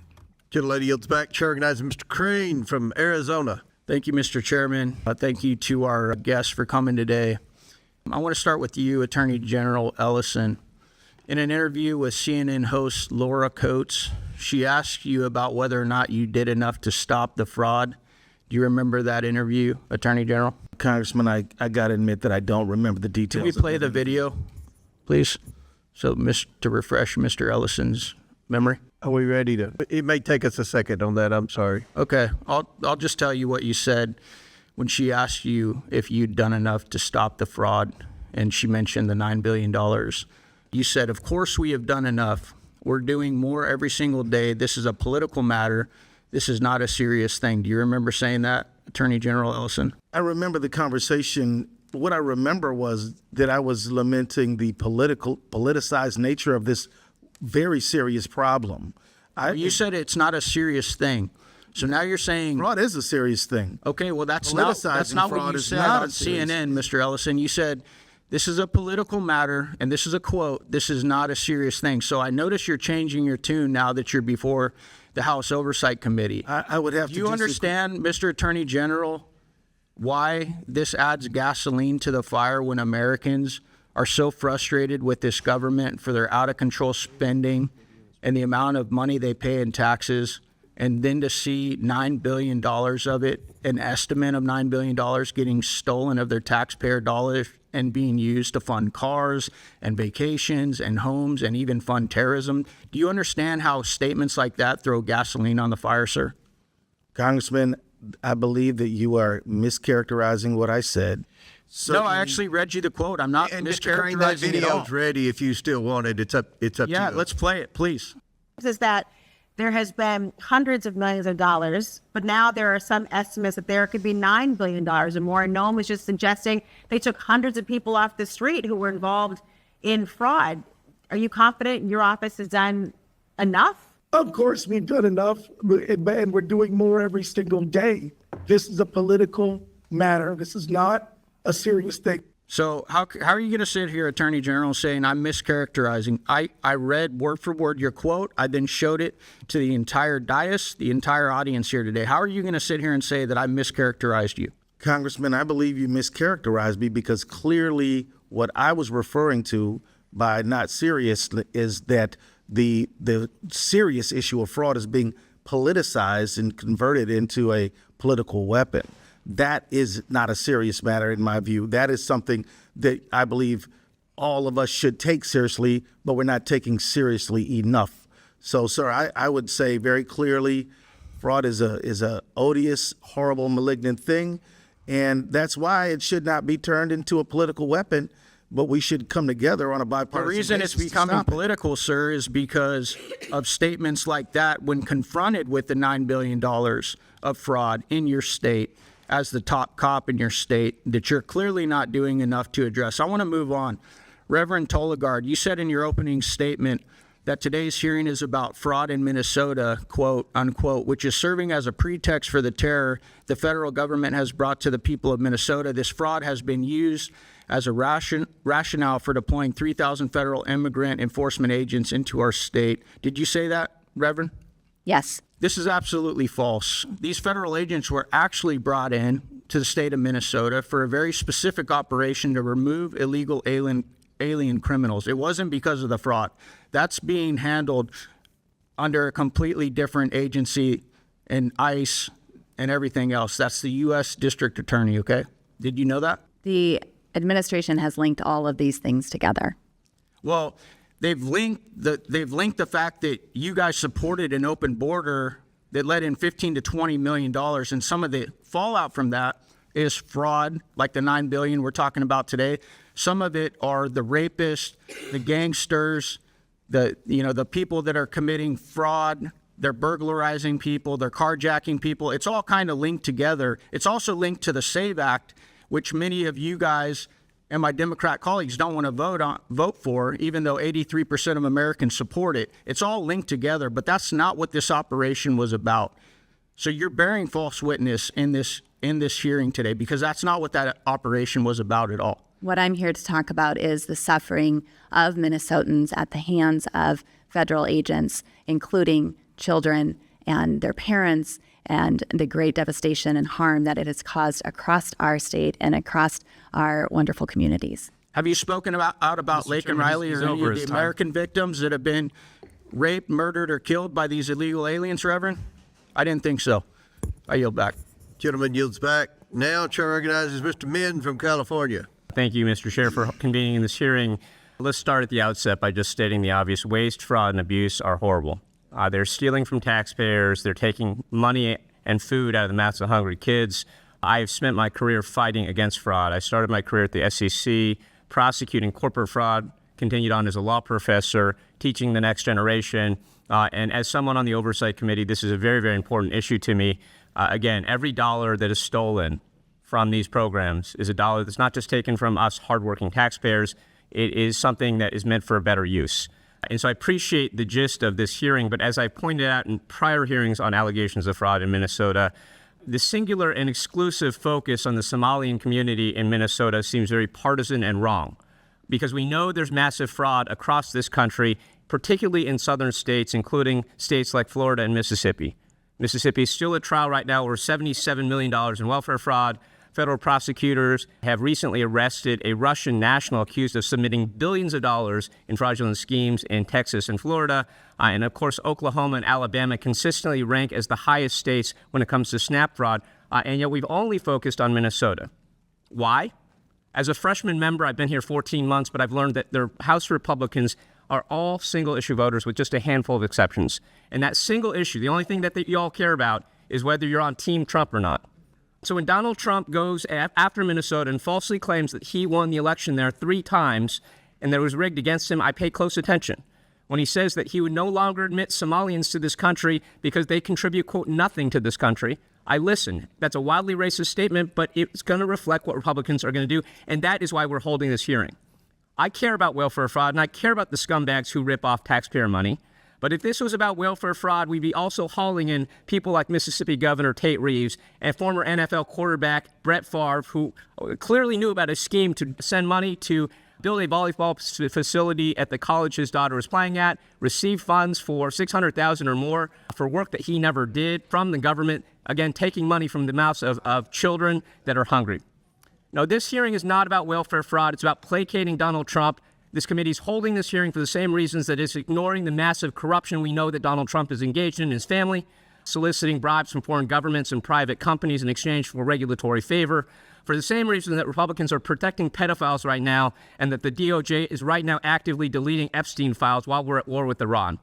Gentlelady yields back. Chair recognizes Mr. Crane from Arizona. Thank you, Mr. Chairman. Thank you to our guests for coming today. I want to start with you, Attorney General Ellison. In an interview with CNN host Laura Coates, she asked you about whether or not you did enough to stop the fraud. Do you remember that interview, Attorney General? Congressman, I got to admit that I don't remember the details. Can we play the video, please? So, to refresh Mr. Ellison's memory. Are we ready to? It may take us a second on that. I'm sorry. Okay. I'll just tell you what you said when she asked you if you'd done enough to stop the fraud, and she mentioned the $9 billion. You said, "Of course we have done enough. We're doing more every single day. This is a political matter. This is not a serious thing." Do you remember saying that, Attorney General Ellison? I remember the conversation. What I remember was that I was lamenting the politicized nature of this very serious problem. You said it's not a serious thing. So now you're saying fraud is a serious thing. Okay, well that's not what you said on CNN, Mr. Ellison. You said this is a political matter, and this is a quote. This is not a serious thing. So I notice you're changing your tune now that you're before the House Oversight Committee. I would have to. Do you understand, Mr. Attorney General, why this adds gasoline to the fire when Americans are so frustrated with this government for their out-of-control spending and the amount of money they pay in taxes, and then to see $9 billion of it, an estimate of $9 billion getting stolen of their taxpayer dollars and being used to fund cars and vacations and homes and even fund terrorism? Do you understand how statements like that throw gasoline on the fire, sir? Congressman, I believe that you are mischaracterizing what I said. No, I actually read you the quote. I'm not mischaracterizing that it at all. video's ready if you still want it. It's up to you. Yeah, let's play it, please. Is that there has been hundreds of millions of dollars, but now there are some estimates that there could be $9 billion or more. And no one was just suggesting they took hundreds of people off the street who were involved in fraud. Are you confident your office has done enough? Of course, we've done enough, and we're doing more every single day. This is a political matter. This is not a serious thing. So how are you going to sit here, Attorney General, saying I'm mischaracterizing? I read word for word your quote. I then showed it to the entire dais, the entire audience here today. How are you going to sit here and say that I mischaracterized you? Congressman, I believe you mischaracterized me because clearly what I was referring to by not serious is that the serious issue of fraud is being politicized and converted into a political weapon. That is not a serious matter in my view. That is something that I believe all of us should take seriously, but we're not taking seriously enough. So, sir, I would say very clearly, fraud is a odious, horrible, malignant thing, and that's why it should not be turned into a political weapon. But we should come together on a bipartisan basis. The reason it's becoming political, sir, is because of statements like that when confronted with the $9 billion of fraud in your state as the top cop in your state that you're clearly not doing enough to address. I want to move on. Reverend Tolgard, you said in your opening statement that today's hearing is about fraud in Minnesota, quote, unquote, which is serving as a pretext for the terror the federal government has brought to the people of Minnesota. This fraud has been used as a rationale for deploying 3,000 federal immigrant enforcement agents into our state. Did you say that, Reverend? Yes. This is absolutely false. These federal agents were actually brought in to the state of Minnesota for a very specific operation to remove illegal alien criminals. It wasn't because of the fraud. That's being handled under a completely different agency and ICE and everything else. That's the U.S. District Attorney, okay? Did you know that? The administration has linked all of these things together. Well, they've linked the fact that you guys supported an open border that let in $15 to $20 million, and some of the fallout from that is fraud, like the $9 billion we're talking about today. Some of it are the rapists, the gangsters, the people that are committing fraud. They're burglarizing people, they're carjacking people. It's all kind of linked together. It's also linked to the SAVE Act, which many of you guys and my Democrat colleagues don't want to vote for, even though 83% of Americans support it. It's all linked together, but that's not what this operation was about. So you're bearing false witness in this hearing today, because that's not what that operation was about at all. What I'm here to talk about is the suffering of Minnesotans at the hands of federal agents, including children and their parents, and the great devastation and harm that it has caused across our state and across our wonderful communities. Have you spoken out about Lake and Riley or any of the American victims that have been raped, murdered, or killed by these illegal aliens, Reverend? I didn't think so. I yield back. Gentleman yields back. Now, Chair recognizes Mr. Min from California. Thank you, Mr. Chair, for convening this hearing. Let's start at the outset by just stating the obvious. Waste, fraud, and abuse are horrible. They're stealing from taxpayers. They're taking money and food out of the mouths of hungry kids. I have spent my career fighting against fraud. I started my career at the SEC, prosecuting corporate fraud, continued on as a law professor, teaching the next generation. And as someone on the Oversight Committee, this is a very, very important issue to me. Again, every dollar that is stolen from these programs is a dollar that's not just taken from us hardworking taxpayers. It is something that is meant for a better use. And so I appreciate the gist of this hearing, but as I pointed out in prior hearings on allegations of fraud in Minnesota, the singular and exclusive focus on the Somalian community in Minnesota seems very partisan and wrong, because we know there's massive fraud across this country, particularly in southern states, including states like Florida and Mississippi. Mississippi is still at trial right now over $77 million in welfare fraud. Federal prosecutors have recently arrested a Russian national accused of submitting billions of dollars in fraudulent schemes in Texas and Florida. And of course, Oklahoma and Alabama consistently rank as the highest states when it comes to SNAP fraud. And yet we've only focused on Minnesota. Why? As a freshman member, I've been here 14 months, but I've learned that their House Republicans are all single issue voters with just a handful of exceptions. And that single issue, the only thing that you all care about is whether you're on Team Trump or not. So when Donald Trump goes after Minnesota and falsely claims that he won the election there 3 times and that it was rigged against him, I pay close attention. When he says that he would no longer admit Somalians to this country because they contribute, quote, nothing to this country, I listen. That's a wildly racist statement, but it's going to reflect what Republicans are going to do, and that is why we're holding this hearing. I care about welfare fraud, and I care about the scumbags who rip off taxpayer money. But if this was about welfare fraud, we'd be also hauling in people like Mississippi Governor Tate Reeves and former NFL quarterback Brett Favre, who clearly knew about a scheme to send money to build a volleyball facility at the college his daughter was playing at, receive funds for $600,000 or more for work that he never did from the government, again, taking money from the mouths of children that are hungry. Now, this hearing is not about welfare fraud. It's about placating Donald Trump. This committee is holding this hearing for the same reasons that it's ignoring the massive corruption we know that Donald Trump is engaged in his family, soliciting bribes from foreign governments and private companies in exchange for regulatory favor, for the same reason that Republicans are protecting pedophiles right now and that the DOJ is right now actively deleting Epstein files while we're at war with Iran.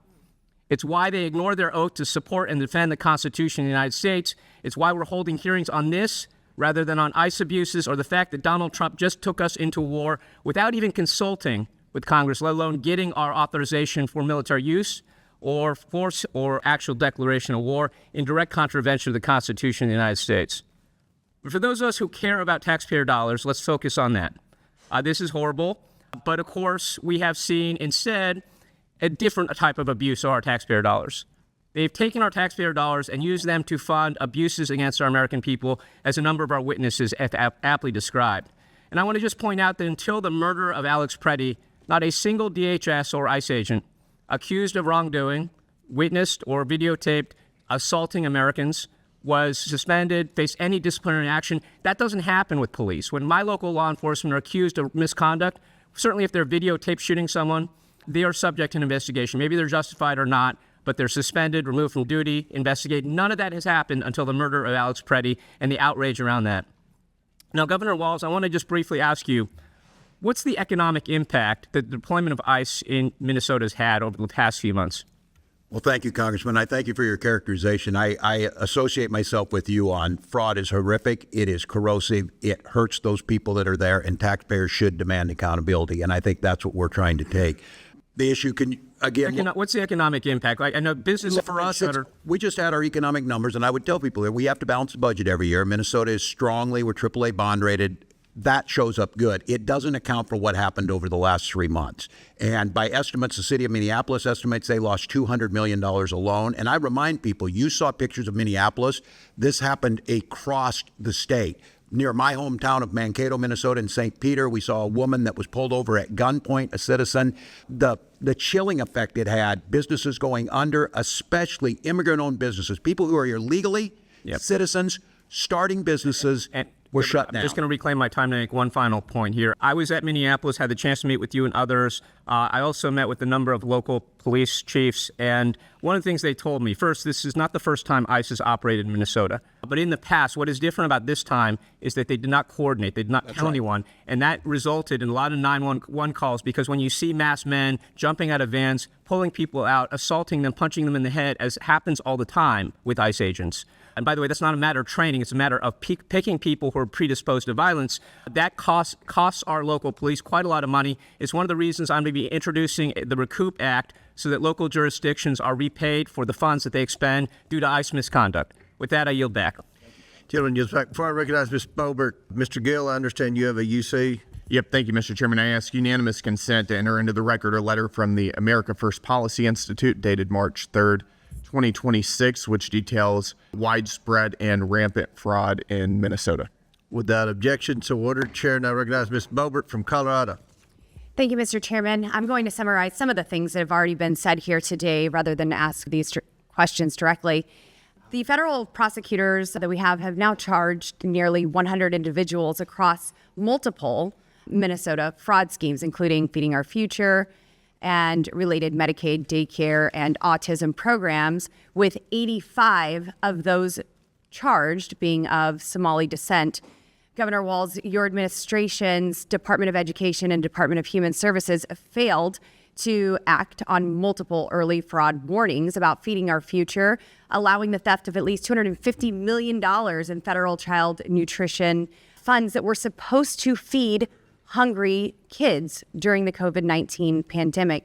It's why they ignore their oath to support and defend the Constitution of the United States. It's why we're holding hearings on this rather than on ICE abuses or the fact that Donald Trump just took us into war without even consulting with Congress, let alone getting our authorization for military use or force or actual declaration of war in direct contravention of the Constitution of the United States. But for those of us who care about taxpayer dollars, let's focus on that. This is horrible, but of course we have seen instead a different type of abuse of our taxpayer dollars. They've taken our taxpayer dollars and used them to fund abuses against our American people, as a number of our witnesses have aptly described. And I want to just point out that until the murder of Alex Preddy, not a single DHS or ICE agent accused of wrongdoing, witnessed or videotaped assaulting Americans was suspended, faced any disciplinary action. That doesn't happen with police. When my local law enforcement are accused of misconduct, certainly if they're videotaped shooting someone, they are subject to an investigation. Maybe they're justified or not, but they're suspended, removed from duty, investigated. None of that has happened until the murder of Alex Preddy and the outrage around that. Now, Governor Walz, I want to just briefly ask you, what's the economic impact that the deployment of ICE in Minnesota has had over the past few months? Well, thank you, Congressman. I thank you for your characterization. I associate myself with you on fraud is horrific. It is corrosive. It hurts those people that are there, and taxpayers should demand accountability. And I think that's what we're trying to take. The issue can, again... What's the economic impact? I know business for us, we just had our economic numbers, and I would tell people that we have to balance the budget every year. Minnesota is strongly, we're AAA bond rated. That shows up good. It doesn't account for what happened over the last 3 months. And by estimates, the city of Minneapolis estimates they lost $200 million alone. And I remind people, you saw pictures of Minneapolis. This happened across the state. Near my hometown of Mankato, Minnesota, in St. Peter, we saw a woman that was pulled over at gunpoint, a citizen. The chilling effect it had, businesses going under, especially immigrant-owned businesses, people who are here legally, citizens, starting businesses, were shut down. I'm just going to reclaim my time to make one final point here. I was at Minneapolis, had the chance to meet with you and others. I also met with a number of local police chiefs, and one of the things they told me, first, this is not the first time ICE has operated in Minnesota, but in the past, what is different about this time is that they did not coordinate, they did not tell anyone, and that resulted in a lot of 911 calls, because when you see masked men jumping out of vans, pulling people out, assaulting them, punching them in the head, as happens all the time with ICE agents. And by the way, that's not a matter of training. It's a matter of picking people who are predisposed to violence. That costs our local police quite a lot of money. It's one of the reasons I'm going to be introducing the Recoup Act so that local jurisdictions are repaid for the funds that they expend due to ICE misconduct. With that, I yield back. Gentlemen, just back. Before I recognize Ms. Bobert, Mr. Gill, I understand you have a UC. Yep, thank you, Mr. Chairman. I ask unanimous consent to enter into the record a letter from the America First Policy Institute dated March 3rd, 2026, which details widespread and rampant fraud in Minnesota. Without objection, so ordered. Chair now recognize Ms. Bobert from Colorado. Thank you, Mr. Chairman. I'm going to summarize some of the things that have already been said here today rather than ask these questions directly. The federal prosecutors that we have now charged nearly 100 individuals across multiple Minnesota fraud schemes, including Feeding Our Future and related Medicaid, daycare, and autism programs, with 85 of those charged being of Somali descent. Governor Walz, your administration's Department of Education and Department of Human Services failed to act on multiple early fraud warnings about Feeding Our Future, allowing the theft of at least $250 million in federal child nutrition funds that were supposed to feed hungry kids during the COVID-19 pandemic.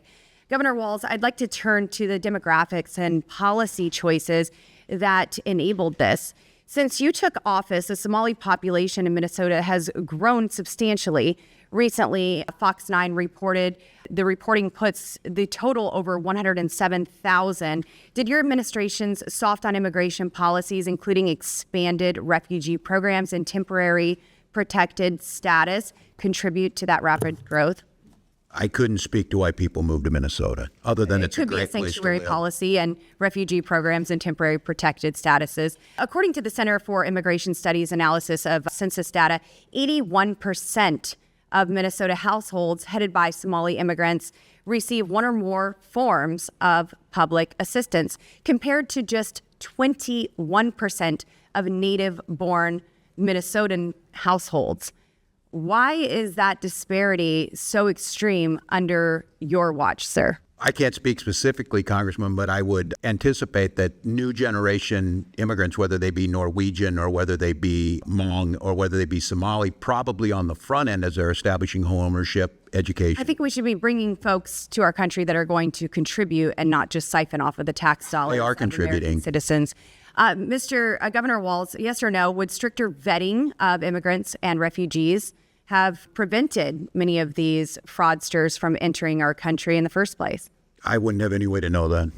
Governor Walz, I'd like to turn to the demographics and policy choices that enabled this. Since you took office, the Somali population in Minnesota has grown substantially. Recently, Fox 9 reported the reporting puts the total over 107,000. Did your administration's soft on immigration policies, including expanded refugee programs and temporary protected status, contribute to that rapid growth? I couldn't speak to why people moved to Minnesota, other than it's a great place to live. It could be a sanctuary policy and refugee programs and temporary protected statuses. According to the Center for Immigration Studies analysis of census data, 81% of Minnesota households headed by Somali immigrants receive one or more forms of public assistance, compared to just 21% of native-born Minnesotan households. Why is that disparity so extreme under your watch, sir? I can't speak specifically, Congressman, but I would anticipate that new generation immigrants, whether they be Norwegian or whether they be Hmong or whether they be Somali, probably on the front end as they're establishing home ownership, education. I think we should be bringing folks to our country that are going to contribute and not just siphon off of the tax dollars. They are of contributing. American citizens. Mr. Governor Walz, yes or no, would stricter vetting of immigrants and refugees have prevented many of these fraudsters from entering our country in the first place? I wouldn't have any way to know that.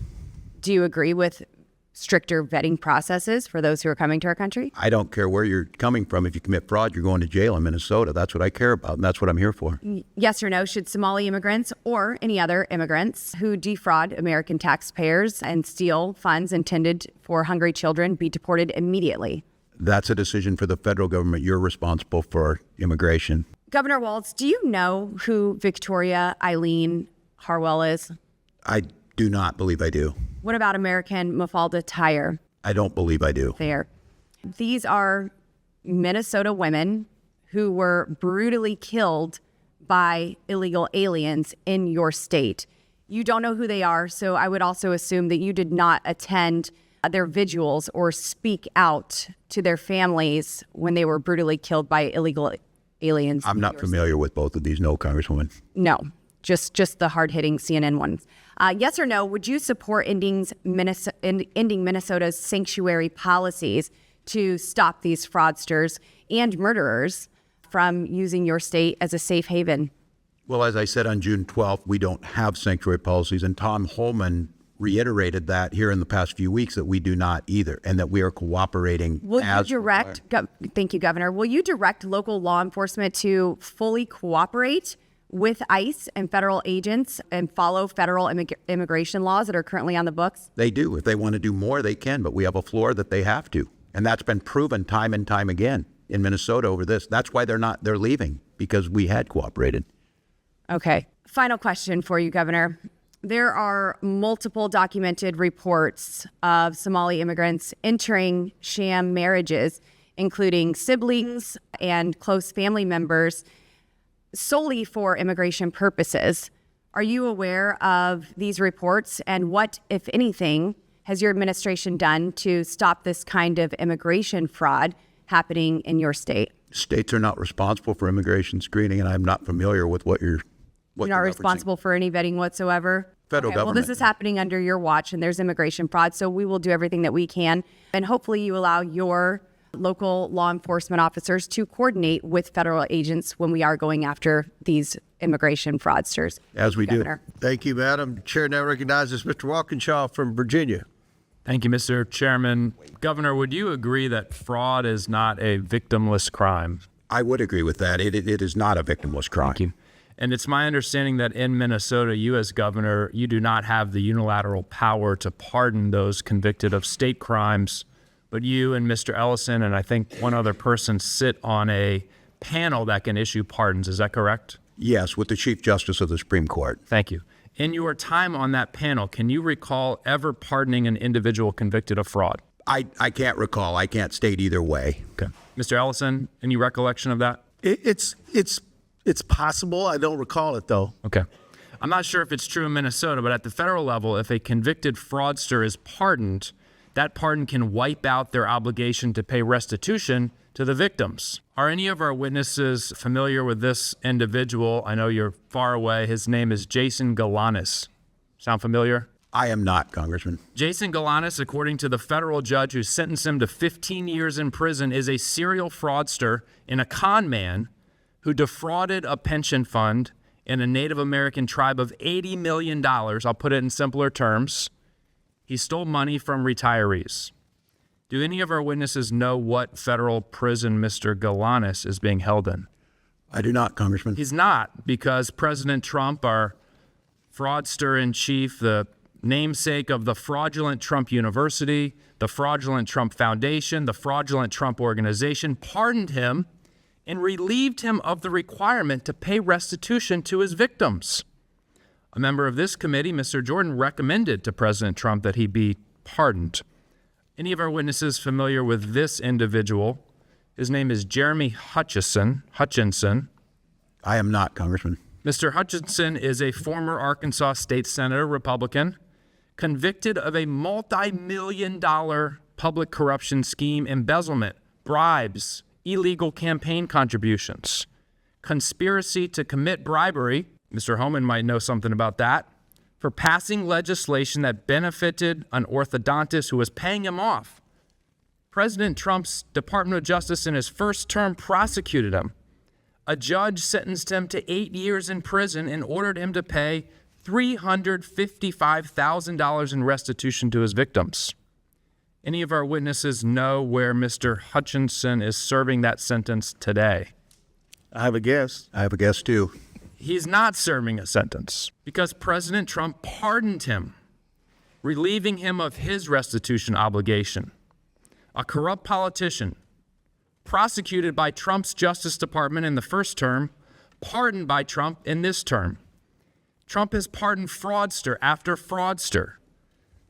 Do you agree with stricter vetting processes for those who are coming to our country? I don't care where you're coming from. If you commit fraud, you're going to jail in Minnesota. That's what I care about, and that's what I'm here for. Yes or no, should Somali immigrants or any other immigrants who defraud American taxpayers and steal funds intended for hungry children be deported immediately? That's a decision for the federal government. You're responsible for immigration. Governor Walz, do you know who Victoria Eileen Harwell is? I do not believe I do. What about American Mafalda Tyer? I don't believe I do. Fair. These are Minnesota women who were brutally killed by illegal aliens in your state. You don't know who they are, so I would also assume that you did not attend their vigils or speak out to their families when they were brutally killed by illegal aliens. I'm not familiar with both of these, no, Congresswoman. No, just the hard-hitting CNN ones. Yes or no, would you support ending Minnesota's sanctuary policies to stop these fraudsters and murderers from using your state as a safe haven? Well, as I said on June 12th, we don't have sanctuary policies, and Tom Holman reiterated that here in the past few weeks that we do not either, and that we are cooperating. Thank you, Governor. Will you direct local law enforcement to fully cooperate with ICE and federal agents and follow federal immigration laws that are currently on the books? They do. If they want to do more, they can, but we have a floor that they have to. And that's been proven time and time again in Minnesota over this. That's why they're leaving, because we had cooperated. Okay. Final question for you, Governor. There are multiple documented reports of Somali immigrants entering sham marriages, including siblings and close family members, solely for immigration purposes. Are you aware of these reports, and what, if anything, has your administration done to stop this kind of immigration fraud happening in your state? States are not responsible for immigration screening, and I'm not familiar with what you're You're not responsible for any vetting whatsoever? Federal government. Well, this is happening under your watch, and there's immigration fraud, so we will do everything that we can. And hopefully you allow your local law enforcement officers to coordinate with federal agents when we are going after these immigration fraudsters. As we do. Thank you, Madam Chair. Now recognizes Mr. Walkinshaw from Virginia. Thank you, Mr. Chairman. Governor, would you agree that fraud is not a victimless crime? I would agree with that. It is not a victimless crime. Thank you. And it's my understanding that in Minnesota, you as governor, you do not have the unilateral power to pardon those convicted of state crimes, but you and Mr. Ellison and I think one other person sit on a panel that can issue pardons. Is that correct? Yes, with the Chief Justice of the Supreme Court. Thank you. In your time on that panel, can you recall ever pardoning an individual convicted of fraud? I can't recall. I can't state either way. Okay. Mr. Ellison, any recollection of that? It's possible. I don't recall it, though. Okay. I'm not sure if it's true in Minnesota, but at the federal level, if a convicted fraudster is pardoned, that pardon can wipe out their obligation to pay restitution to the victims. Are any of our witnesses familiar with this individual? I know you're far away. His name is Jason Galanis. Sound familiar? I am not, Congressman. Jason Galanis, according to the federal judge who sentenced him to 15 years in prison, is a serial fraudster and a con man who defrauded a pension fund in a Native American tribe of $80 million. I'll put it in simpler terms. He stole money from retirees. Do any of our witnesses know what federal prison Mr. Galanis is being held in? I do not, Congressman. He's not, because President Trump, our fraudster in chief, the namesake of the fraudulent Trump University, the fraudulent Trump Foundation, the fraudulent Trump Organization, pardoned him and relieved him of the requirement to pay restitution to his victims. A member of this committee, Mr. Jordan, recommended to President Trump that he be pardoned. Any of our witnesses familiar with this individual? His name is Jeremy Hutchinson. I am not, Congressman. Mr. Hutchinson is a former Arkansas state senator, Republican, convicted of a multi-million-dollar public corruption scheme, embezzlement, bribes, illegal campaign contributions, conspiracy to commit bribery. Mr. Homan might know something about that, for passing legislation that benefited an orthodontist who was paying him off. President Trump's Department of Justice in his first term prosecuted him. A judge sentenced him to 8 years in prison and ordered him to pay $355,000 in restitution to his victims. Any of our witnesses know where Mr. Hutchinson is serving that sentence today? I have a guess. I have a guess, too. He's not serving a sentence because President Trump pardoned him, relieving him of his restitution obligation. A corrupt politician, prosecuted by Trump's Justice Department in the first term, pardoned by Trump in this term. Trump has pardoned fraudster after fraudster,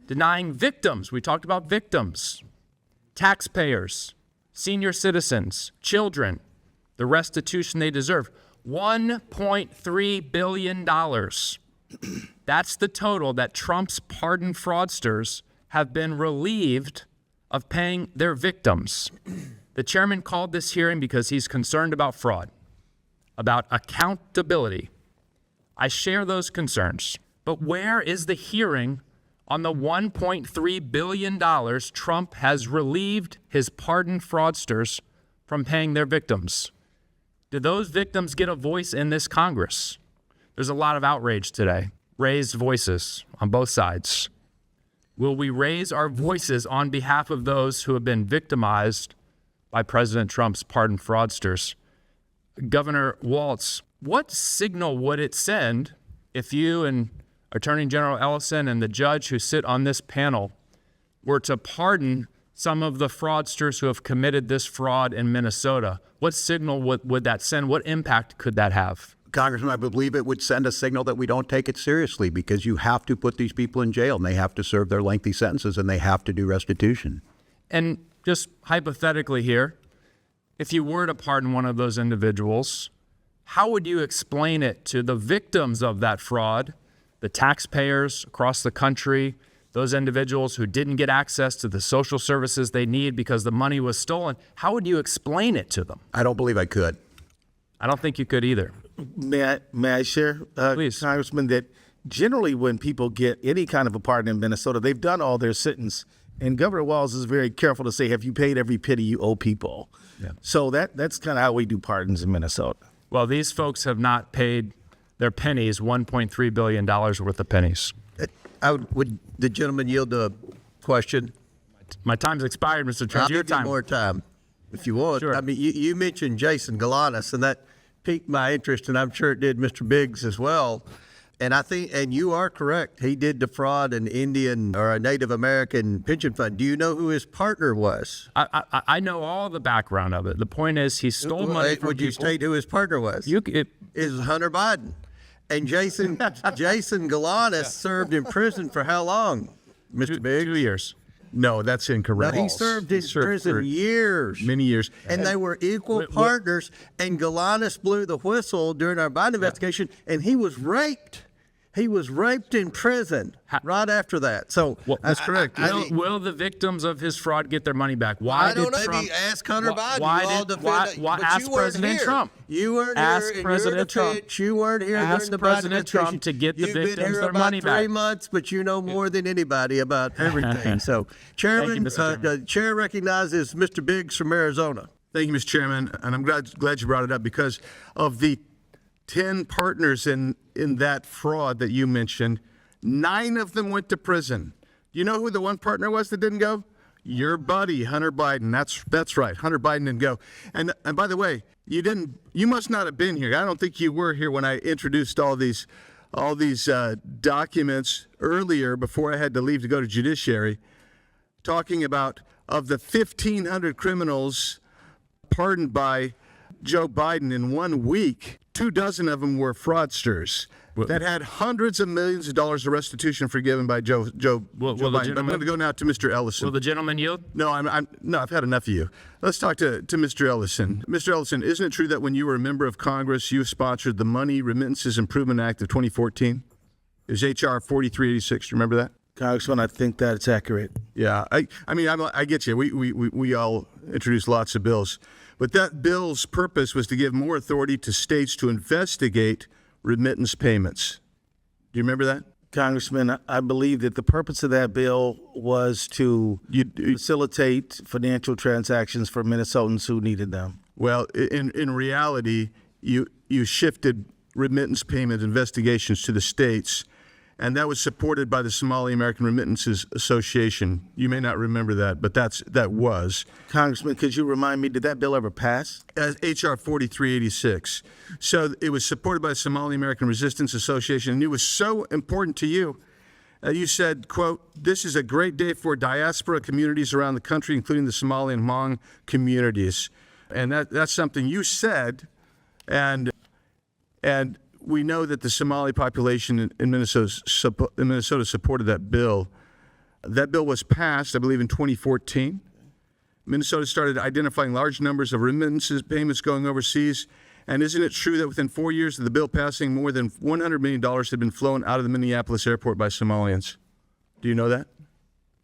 denying victims, we talked about victims, taxpayers, senior citizens, children, the restitution they deserve. $1.3 billion. That's the total that Trump's pardoned fraudsters have been relieved of paying their victims. The chairman called this hearing because he's concerned about fraud, about accountability. I share those concerns. But where is the hearing on the $1.3 billion Trump has relieved his pardoned fraudsters from paying their victims? Did those victims get a voice in this Congress? There's a lot of outrage today, raised voices on both sides. Will we raise our voices on behalf of those who have been victimized by President Trump's pardoned fraudsters? Governor Walz, what signal would it send if you and Attorney General Ellison and the judge who sit on this panel were to pardon some of the fraudsters who have committed this fraud in Minnesota? What signal would that send? What impact could that have? Congressman, I believe it would send a signal that we don't take it seriously, because you have to put these people in jail and they have to serve their lengthy sentences and they have to do restitution. And just hypothetically here, if you were to pardon one of those individuals, how would you explain it to the victims of that fraud, the taxpayers across the country, those individuals who didn't get access to the social services they need because the money was stolen? How would you explain it to them? I don't believe I could. I don't think you could either. May I share, Please. Congressman, that generally when people get any kind of a pardon in Minnesota, they've done all their sentence. And Governor Walz is very careful to say, have you paid every penny you owe people? Yeah. So that's kind of how we do pardons in Minnesota. Well, these folks have not paid their pennies, $1.3 billion worth of pennies. Would the gentleman yield a question? My time's expired, Mr. Chairman. I'll Your give you time. more time if you want. Sure. I mean, you mentioned Jason Galanis, and that piqued my interest, and I'm sure it did Mr. Biggs as well. And I think, and you are correct, he did defraud an Indian or a Native American pension fund. Do you know who his partner was? I know all the background of it. The point is, he stole money from Would you state who his partner was? Is Hunter Biden. And Jason Galanis served in prison for how long, Mr. Biggs? 2 years. No, that's incorrect. No, he served in prison years. Many years. And they were equal partners, and Galanis blew the whistle during our Biden investigation, and he was raped. He was raped in prison right after that. So That's correct. Will the victims of his fraud get their money back? I don't know. Maybe ask Hunter Biden. Why ask President Trump? You weren't Ask here. President Trump. You weren't here Ask during the President Biden Trump administration. to get the You've victims been here their about money 3 back. months, but you know more than anybody about everything. So, Chairman, the chair recognizes Mr. Biggs from Arizona. Thank you, Mr. Chairman, and I'm glad you brought it up because of the 10 partners in that fraud that you mentioned, 9 of them went to prison. You know who the one partner was that didn't go? Your buddy, Hunter Biden. That's right. Hunter Biden didn't go. And by the way, you must not have been here. I don't think you were here when I introduced all these documents earlier before I had to leave to go to judiciary, talking about of the 1,500 criminals pardoned by Joe Biden in 1 week, 24 of them were fraudsters that had hundreds of millions of dollars of restitution forgiven by Joe Biden. I'm going to go now to Mr. Ellison. Will the gentleman yield? No, I've had enough of you. Let's talk to Mr. Ellison. Mr. Ellison, isn't it true that when you were a member of Congress, you sponsored the Money Remittances Improvement Act of 2014? It was H.R. 4386. Do you remember that? Congressman, I think that's accurate. Yeah, I get you. We all introduced lots of bills, but that bill's purpose was to give more authority to states to investigate remittance payments. Do you remember that? Congressman, I believe that the purpose of that bill was to facilitate financial transactions for Minnesotans who needed them. Well, in reality, you shifted remittance payment investigations to the states, and that was supported by the Somali American Remittances Association. You may not remember that, but that was. Congressman, could you remind me, did that bill ever pass? H.R. 4386. So it was supported by the Somali American Resistance Association, and it was so important to you. You said, quote, "This is a great day for diaspora communities around the country, including the Somali and Hmong communities." And that's something you said, and we know that the Somali population in Minnesota supported that bill. That bill was passed, I believe, in 2014. Minnesota started identifying large numbers of remittances payments going overseas. And isn't it true that within 4 years of the bill passing, more than $100 million had been flown out of the Minneapolis airport by Somalians? Do you know that?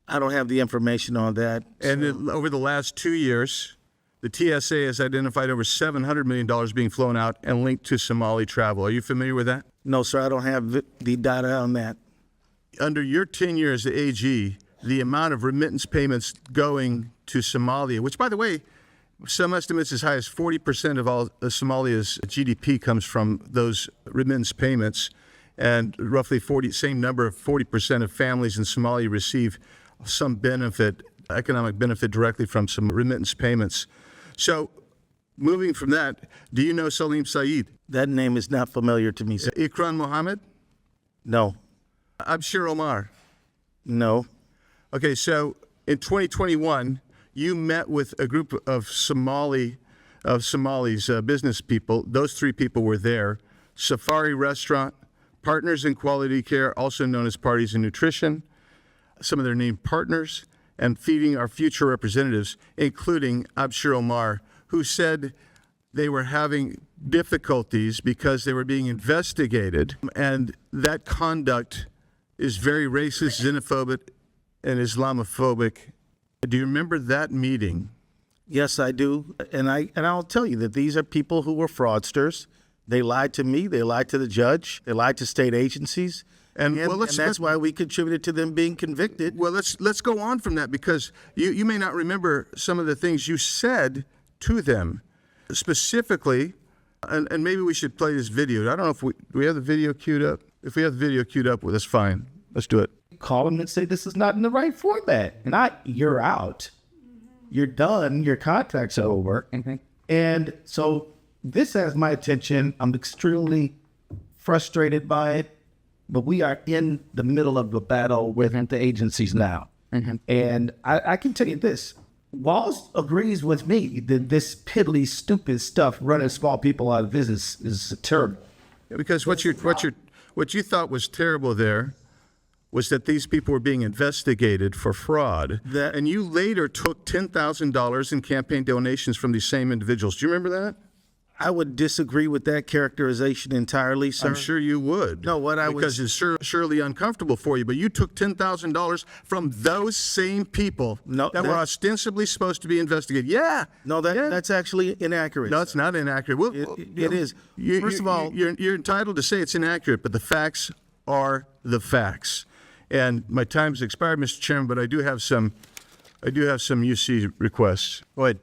I don't have the information on that. And over the last 2 years, the TSA has identified over $700 million being flown out and linked to Somali travel. Are you familiar with that? No, sir, I don't have the data on that. Under your tenure as the AG, the amount of remittance payments going to Somalia, which, by the way, some estimates as high as 40% of all Somalia's GDP comes from those remittance payments, and roughly 40% of families in Somalia receive some benefit, economic benefit directly from some remittance payments. So, moving from that, do you know Salim Saeed? That name is not familiar to me, sir. Ikram Mohammed? No. Abshir Omar? No. Okay, so in 2021, you met with a group of Somalis, business people. Those 3 people were there. Safari Restaurant, Partners in Quality Care, also known as Parties in Nutrition, some of their named partners, and Feeding Our Future representatives, including Abshir Omar, who said they were having difficulties because they were being investigated, and that conduct is very racist, xenophobic, and Islamophobic. Do you remember that meeting? Yes, I do, and I'll tell you that these are people who were fraudsters. They lied to me. They lied to the judge. They lied to state agencies. And that's why we contributed to them being convicted. Well, let's go on from that, because you may not remember some of the things you said to them. Specifically, and maybe we should play this video. I don't know if do we have the video queued up? If we have the video queued up, well, that's fine. Let's do it. Call them and say this is not in the right format. Not you're out. You're done. Your contract's over. And so this has my attention. I'm extremely frustrated by it. But we are in the middle of a battle with the agencies now. And I can tell you this. Walz agrees with me that this piddly, stupid stuff running small people out of business is terrible. Yeah, because what you thought was terrible there was that these people were being investigated for fraud, and you later took $10,000 in campaign donations from these same individuals. Do you remember that? I would disagree with that characterization entirely, sir. I'm sure you would. No, what I would- because it's surely uncomfortable for you. But you took $10,000 from those same people that were ostensibly supposed to be investigated. Yeah. No, that's actually inaccurate. No, it's not inaccurate. Well, it is. First of all, you're entitled to say it's inaccurate, but the facts are the facts. And my time's expired, Mr. Chairman, but I do have some UC requests. Go ahead.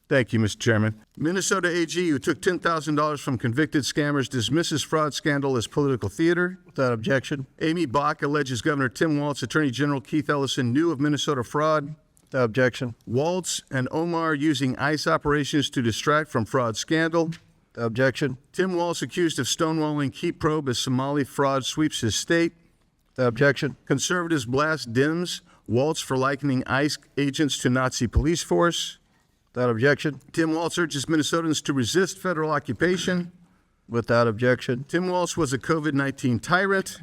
Thank you, Mr. Chairman. Minnesota AG, who took $10,000 from convicted scammers, dismisses fraud scandal as political theater. Without objection. Amy Bach alleges Governor Tim Walz, Attorney General Keith Ellison knew of Minnesota fraud. Without objection. Walz and Omar using ICE operations to distract from fraud scandal. Without objection. Tim Walz accused of stonewalling Keep Probe as Somali fraud sweeps his state. Without objection. Conservatives blast Dems. Walz for likening ICE agents to Nazi police force. Without objection. Tim Walz urges Minnesotans to resist federal occupation. Without objection. Tim Walz was a COVID-19 tyrant.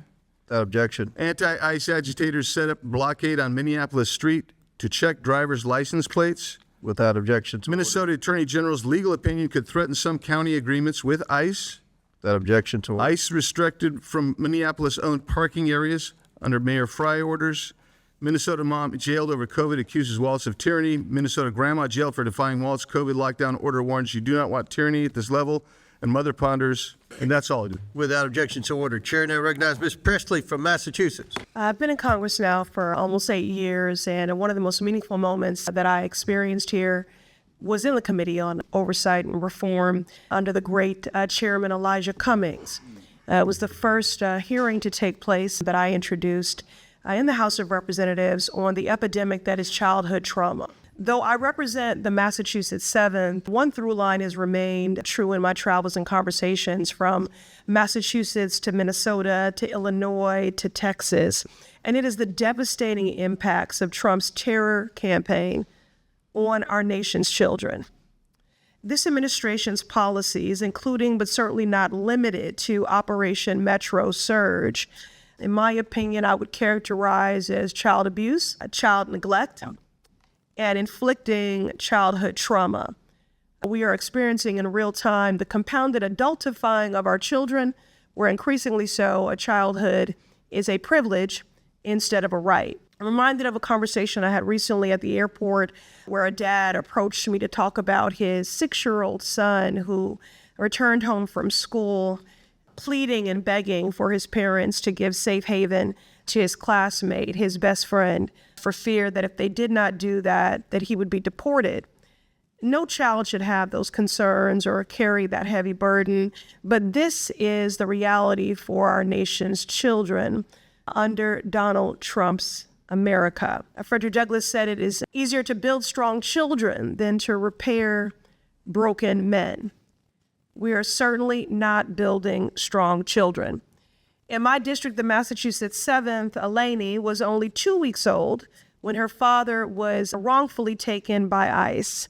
Without objection. Anti-ICE agitators set up blockade on Minneapolis Street to check drivers' license plates. Without objection. Minnesota Attorney General's legal opinion could threaten some county agreements with ICE. Without objection to order. ICE restricted from Minneapolis-owned parking areas under Mayor Fry orders. Minnesota mom jailed over COVID accuses Walz of tyranny. Minnesota grandma jailed for defying Walz COVID lockdown order warns you do not want tyranny at this level. And mother ponders, and that's all I do. Without objection to order. Chair now recognizes Ms. Presley from Massachusetts. I've been in Congress now for almost 8 years, and one of the most meaningful moments that I experienced here was in the Committee on Oversight and Reform under the great Chairman Elijah Cummings. It was the first hearing to take place that I introduced in the House of Representatives on the epidemic that is childhood trauma. Though I represent the Massachusetts 7th, one through line has remained true in my travels and conversations from Massachusetts to Minnesota to Illinois to Texas, and it is the devastating impacts of Trump's terror campaign on our nation's children. This administration's policies, including but certainly not limited to Operation Metro Surge, in my opinion, I would characterize as child abuse, child neglect, and inflicting childhood trauma. We are experiencing in real time the compounded adultifying of our children, where increasingly so, a childhood is a privilege instead of a right. I'm reminded of a conversation I had recently at the airport where a dad approached me to talk about his 6-year-old son who returned home from school, pleading and begging for his parents to give safe haven to his classmate, his best friend, for fear that if they did not do that, that he would be deported. No child should have those concerns or carry that heavy burden, but this is the reality for our nation's children under Donald Trump's America. Frederick Douglass said it is easier to build strong children than to repair broken men. We are certainly not building strong children. In my district, the Massachusetts 7th, Eleni was only 2 weeks old when her father was wrongfully taken by ICE,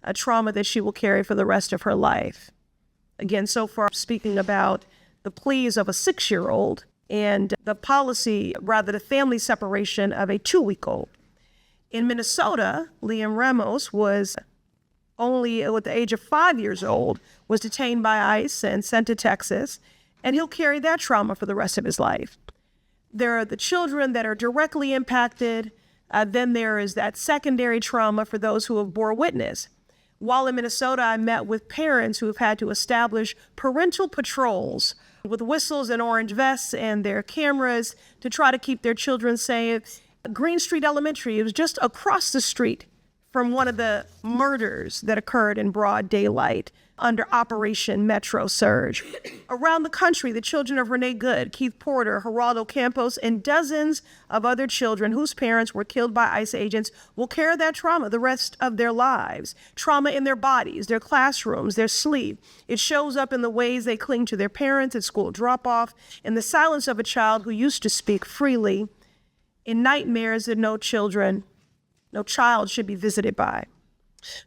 a trauma that she will carry for the rest of her life. Again, so far speaking about the pleas of a 6-year-old and the policy, rather the family separation of a 2-week-old. In Minnesota, Liam Ramos was only at the age of 5 years old, was detained by ICE and sent to Texas, and he'll carry that trauma for the rest of his life. There are the children that are directly impacted. Then there is that secondary trauma for those who have bore witness. While in Minnesota, I met with parents who have had to establish parental patrols with whistles and orange vests and their cameras to try to keep their children safe. Green Street Elementary, it was just across the street from one of the murders that occurred in broad daylight under Operation Metro Surge. Around the country, the children of Renee Good, Keith Porter, Geraldo Campos, and dozens of other children whose parents were killed by ICE agents will carry that trauma the rest of their lives. Trauma in their bodies, their classrooms, their sleep. It shows up in the ways they cling to their parents at school drop-off, in the silence of a child who used to speak freely, in nightmares that no child should be visited by.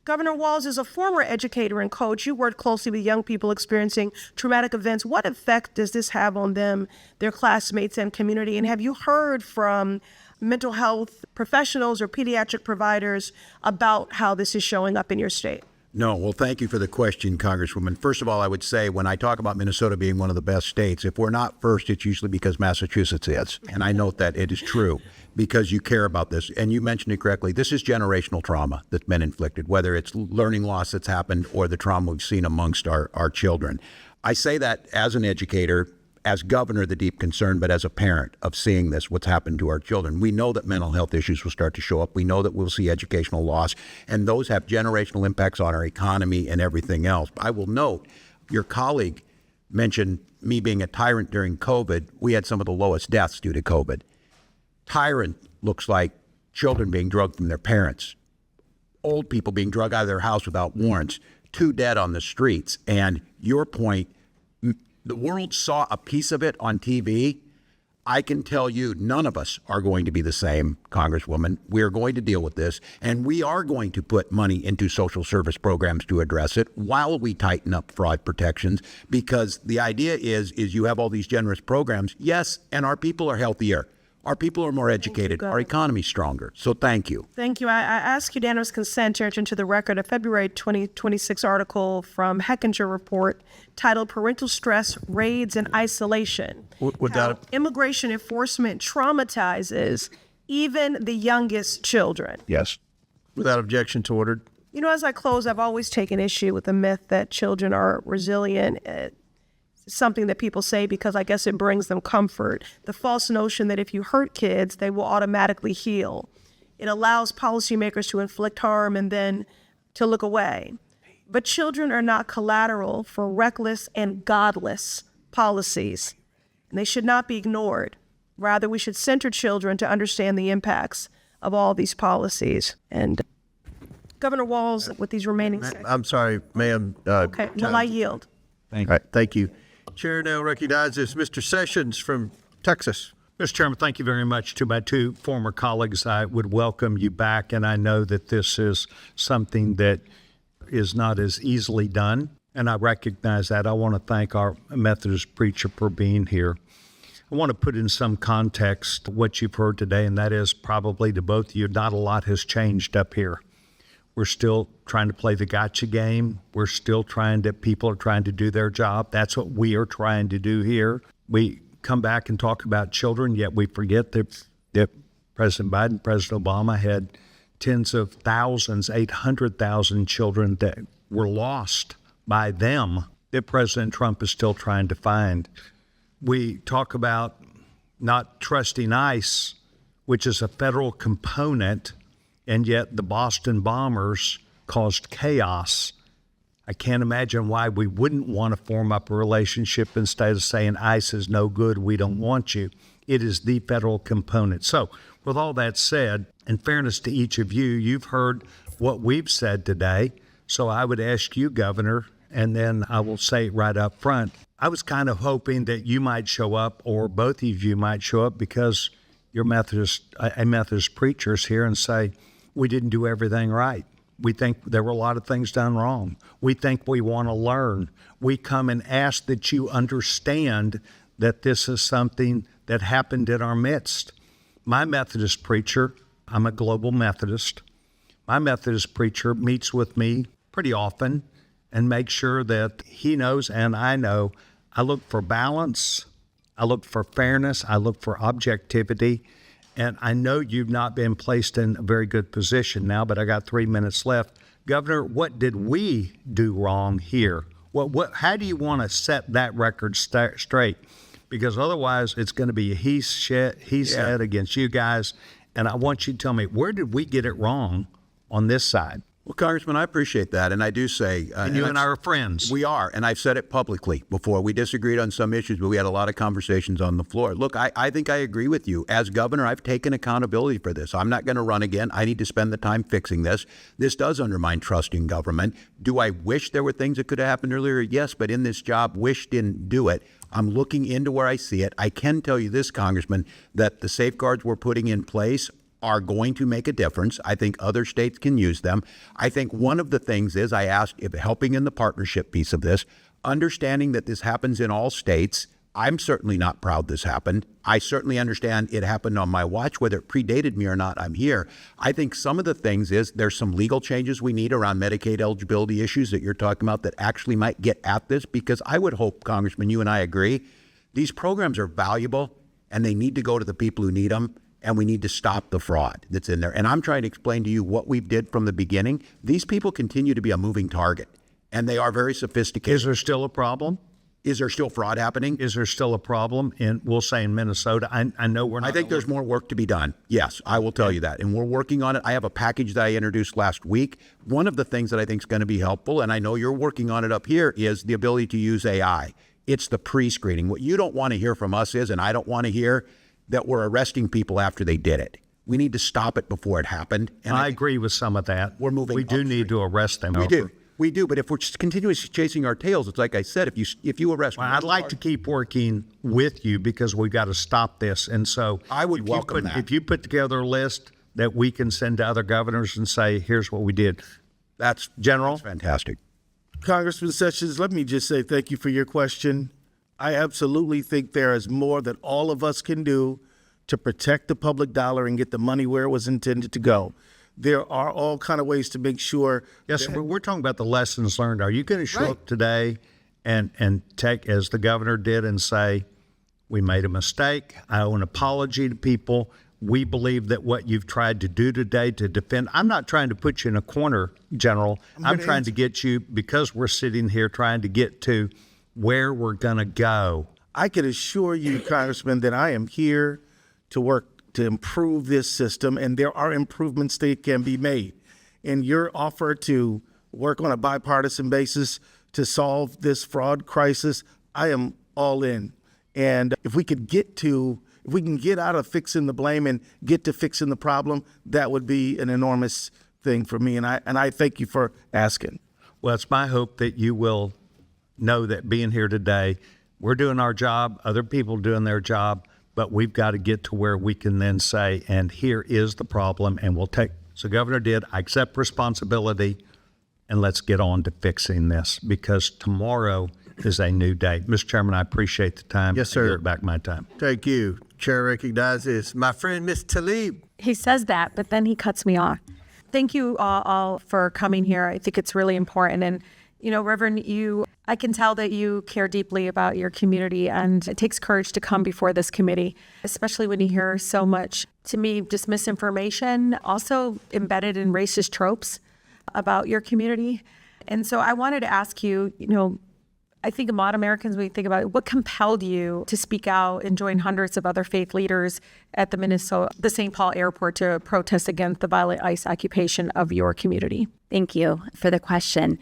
Governor Walz is a former educator and coach. You work closely with young people experiencing traumatic events. What effect does this have on them, their classmates, and community? And have you heard from mental health professionals or pediatric providers about how this is showing up in your state? No, well, thank you for the question, Congresswoman. First of all, I would say when I talk about Minnesota being one of the best states, if we're not first, it's usually because Massachusetts is. And I note that it is true because you care about this. And you mentioned it correctly. This is generational trauma that's been inflicted, whether it's learning loss that's happened or the trauma we've seen amongst our children. I say that as an educator, as governor, the deep concern, but as a parent of seeing this, what's happened to our children. We know that mental health issues will start to show up. We know that we'll see educational loss, and those have generational impacts on our economy and everything else. I will note, your colleague mentioned me being a tyrant during COVID. We had some of the lowest deaths due to COVID. Tyrant looks like children being drugged from their parents, old people being drugged out of their house without warrants, 2 dead on the streets. And your point, the world saw a piece of it on TV. I can tell you none of us are going to be the same, Congresswoman. We are going to deal with this, and we are going to put money into social service programs to address it while we tighten up fraud protections, because the idea is you have all these generous programs, yes, and our people are healthier. Our people are more educated. Our economy's stronger. So thank you. Thank you. I ask unanimous consent to enter into the record a February 2026 article from Hechinger Report titled Parental Stress, Raids, and Isolation. How immigration enforcement traumatizes even the youngest children. Yes. Without objection to ordered. You know, as I close, I've always taken issue with the myth that children are resilient. Something that people say because I guess it brings them comfort. The false notion that if you hurt kids, they will automatically heal. It allows policymakers to inflict harm and then to look away. But children are not collateral for reckless and godless policies, and they should not be ignored. Rather, we should center children to understand the impacts of all these policies. And Governor Walz, with these remaining seconds. I'm sorry, ma'am. Okay, well, I yield. All right, thank you. Chair now recognizes Mr. Sessions from Texas. Mr. Chairman, thank you very much. To my 2 former colleagues, I would welcome you back, and I know that this is something that is not as easily done, and I recognize that. I want to thank our Methodist preacher for being here. I want to put in some context what you've heard today, and that is probably to both of you, not a lot has changed up here. We're still trying to play the gotcha game. We're still people are trying to do their job. That's what we are trying to do here. We come back and talk about children, yet we forget that President Biden, President Obama had tens of thousands, 800,000 children that were lost by them that President Trump is still trying to find. We talk about not trusting ICE, which is a federal component, and yet the Boston bombers caused chaos. I can't imagine why we wouldn't want to form up a relationship instead of saying ICE is no good, we don't want you. It is the federal component. So with all that said, in fairness to each of you, you've heard what we've said today. So I would ask you, Governor, and then I will say it right up front. I was kind of hoping that you might show up, or both of you might show up, because you're Methodist preachers here, and say, we didn't do everything right. We think there were a lot of things done wrong. We think we want to learn. We come and ask that you understand that this is something that happened in our midst. My Methodist preacher, I'm a global Methodist. My Methodist preacher meets with me pretty often and makes sure that he knows and I know I look for balance, I look for fairness, I look for objectivity. And I know you've not been placed in a very good position now, but I got 3 minutes left. Governor, what did we do wrong here? How do you want to set that record straight? Because otherwise it's going to be a he said against you guys. And I want you to tell me, where did we get it wrong on this side? Well, Congressman, I appreciate that. And I do say... and you and I are friends. We are. And I've said it publicly before. We disagreed on some issues, but we had a lot of conversations on the floor. Look, I think I agree with you. As governor, I've taken accountability for this. I'm not going to run again. I need to spend the time fixing this. This does undermine trust in government. Do I wish there were things that could have happened earlier? Yes, but in this job, wish didn't do it. I'm looking into where I see it. I can tell you this, Congressman, that the safeguards we're putting in place are going to make a difference. I think other states can use them. I think one of the things is, I asked if helping in the partnership piece of this, understanding that this happens in all states, I'm certainly not proud this happened. I certainly understand it happened on my watch, whether it predated me or not, I'm here. I think some of the things is there's some legal changes we need around Medicaid eligibility issues that you're talking about that actually might get at this, because I would hope, Congressman, you and I agree, these programs are valuable and they need to go to the people who need them, and we need to stop the fraud that's in there. And I'm trying to explain to you what we did from the beginning. These people continue to be a moving target, and they are very sophisticated. Is there still a problem? Is there still fraud happening? Is there still a problem we'll say in Minnesota? I know we're not. I think there's more work to be done. Yes, I will tell you that. And we're working on it. I have a package that I introduced last week. One of the things that I think is going to be helpful, and I know you're working on it up here, is the ability to use AI. It's the pre-screening. What you don't want to hear from us is, and I don't want to hear, that we're arresting people after they did it. We need to stop it before it happened. And I agree with some of that. We're moving. We do need to arrest them. We do. But if we're just continuously chasing our tails, it's like I said, if you arrest. Well, I'd like to keep working with you because we've got to stop this. And so I would welcome that. If you put together a list that we can send to other governors and say, here's what we did. That's fantastic. Congressman Sessions, let me just say thank you for your question. I absolutely think there is more that all of us can do to protect the public dollar and get the money where it was intended to go. There are all kind of ways to make sure. Yes, we're talking about the lessons learned. Are you going to show up today and take, as the governor did, and say, we made a mistake, I owe an apology to people, we believe that what you've tried to do today to defend, I'm not trying to put you in a corner, General. I'm trying to get you, because we're sitting here trying to get to where we're going to go. I can assure you, Congressman, that I am here to work to improve this system, and there are improvements that can be made. And your offer to work on a bipartisan basis to solve this fraud crisis, I am all in. And if we can get out of fixing the blame and get to fixing the problem, that would be an enormous thing for me. And I thank you for asking. Well, it's my hope that you will know that being here today, we're doing our job, other people doing their job, but we've got to get to where we can then say, and here is the problem, and we'll take, so Governor did, I accept responsibility, and let's get on to fixing this, because tomorrow is a new day. Mr. Chairman, I appreciate the time. Yes, sir. I give back my time. Thank you. Chair recognizes my friend, Ms. Tlaib. He says that, but then he cuts me off. Thank you all for coming here. I think it's really important. And, you know, Reverend, I can tell that you care deeply about your community, and it takes courage to come before this committee, especially when you hear so much, to me, just misinformation, also embedded in racist tropes about your community. And so I wanted to ask you, you know, I think a lot of Americans, when you think about it, what compelled you to speak out and join hundreds of other faith leaders at the St. Paul airport to protest against the violent ICE occupation of your community? Thank you for the question.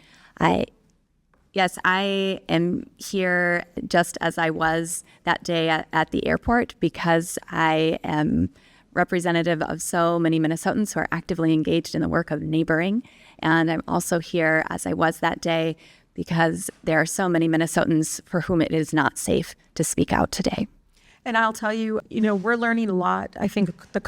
Yes, I am here just as I was that day at the airport, because I am representative of so many Minnesotans who are actively engaged in the work of neighboring. And I'm also here as I was that day because there are so many Minnesotans for whom it is not safe to speak out today. And I'll tell you, you know, we're learning a lot. I think the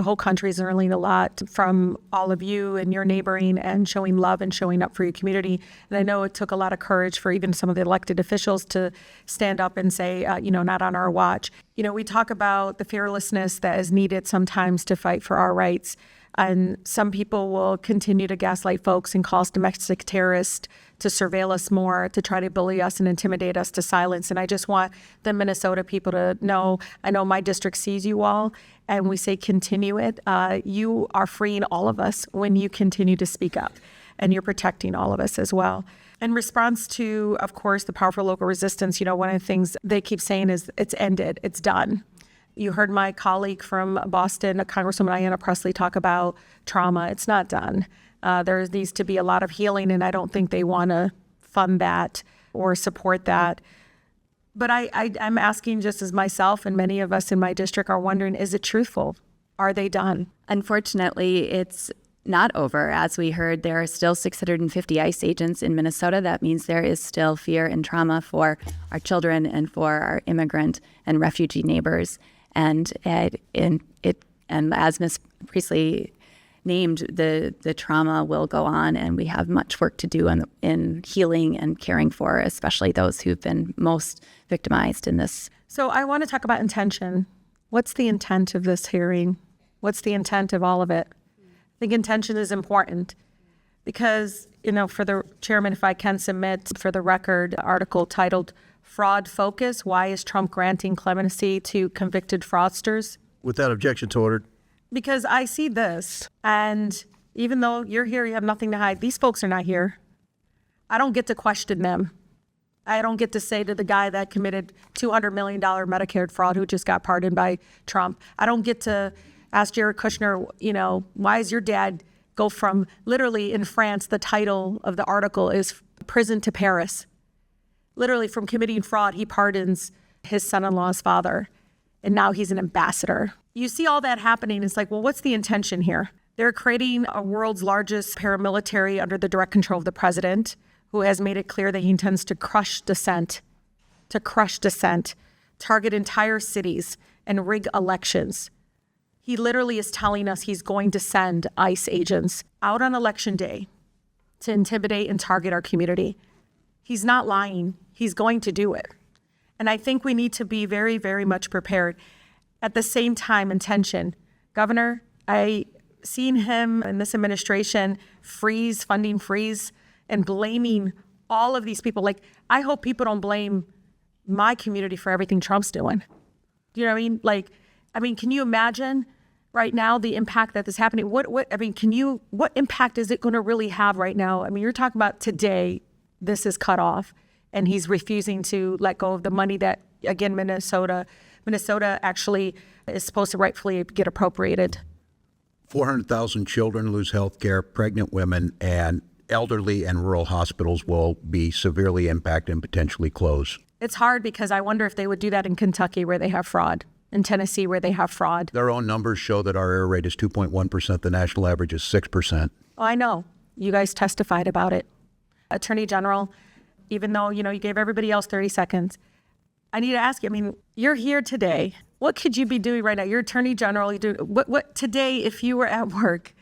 whole country is learning a lot from all of you and your neighboring and showing love and showing up for your community. And I know it took a lot of courage for even some of the elected officials to stand up and say, not on our watch. You know, we talk about the fearlessness that is needed sometimes to fight for our rights. And some people will continue to gaslight folks and call us domestic terrorists, to surveil us more, to try to bully us and intimidate us to silence. And I just want the Minnesota people to know, I know my district sees you all, and we say continue it. You are freeing all of us when you continue to speak up, and you're protecting all of us as well. In response to, of course, the powerful local resistance, you know, one of the things they keep saying is it's ended, it's done. You heard my colleague from Boston, Congresswoman Ayanna Pressley, talk about trauma. It's not done. There needs to be a lot of healing, and I don't think they want to fund that or support that. But I'm asking, just as myself and many of us in my district are wondering, is it truthful? Are they done? Unfortunately, it's not over. As we heard, there are still 650 ICE agents in Minnesota. That means there is still fear and trauma for our children and for our immigrant and refugee neighbors. And as Ms. Priestley named, the trauma will go on, and we have much work to do in healing and caring for, especially those who've been most victimized in this. So I want to talk about intention. What's the intent of this hearing? What's the intent of all of it? I think intention is important because, for the chairman, if I can submit for the record, article titled Fraud Focus, Why is Trump Granting Clemency to Convicted Fraudsters? Without objection to order. Because I see this, and even though you're here, you have nothing to hide. These folks are not here. I don't get to question them. I don't get to say to the guy that committed $200 million Medicare fraud who just got pardoned by Trump. I don't get to ask Jared Kushner, why is your dad go from, literally in France, the title of the article is Prison to Paris. Literally from committing fraud, he pardons his son-in-law's father, and now he's an ambassador. You see all that happening. It's like, well, what's the intention here? They're creating a world's largest paramilitary under the direct control of the president, who has made it clear that he intends to crush dissent, target entire cities, and rig elections. He literally is telling us he's going to send ICE agents out on election day to intimidate and target our community. He's not lying. He's going to do it. And I think we need to be very, very much prepared. At the same time, intention. Governor, I seen him in this administration funding freeze, and blaming all of these people. Like, I hope people don't blame my community for everything Trump's doing. Do you know what I mean? Can you imagine right now the impact that is happening? What impact is it going to really have right now? I mean, you're talking about today, this is cut off, and he's refusing to let go of the money that, again, Minnesota actually is supposed to rightfully get appropriated. 400,000 children lose health care, pregnant women, and elderly and rural hospitals will be severely impacted and potentially close. It's hard because I wonder if they would do that in Kentucky where they have fraud, in Tennessee where they have fraud. Their own numbers show that our error rate is 2.1%. The national average is 6%. Oh, I know. You guys testified about it. Attorney General, even though, you gave everybody else 30 seconds, I need to ask you, I mean, you're here today. What could you be doing right now? You're Attorney General. What today, if you were at work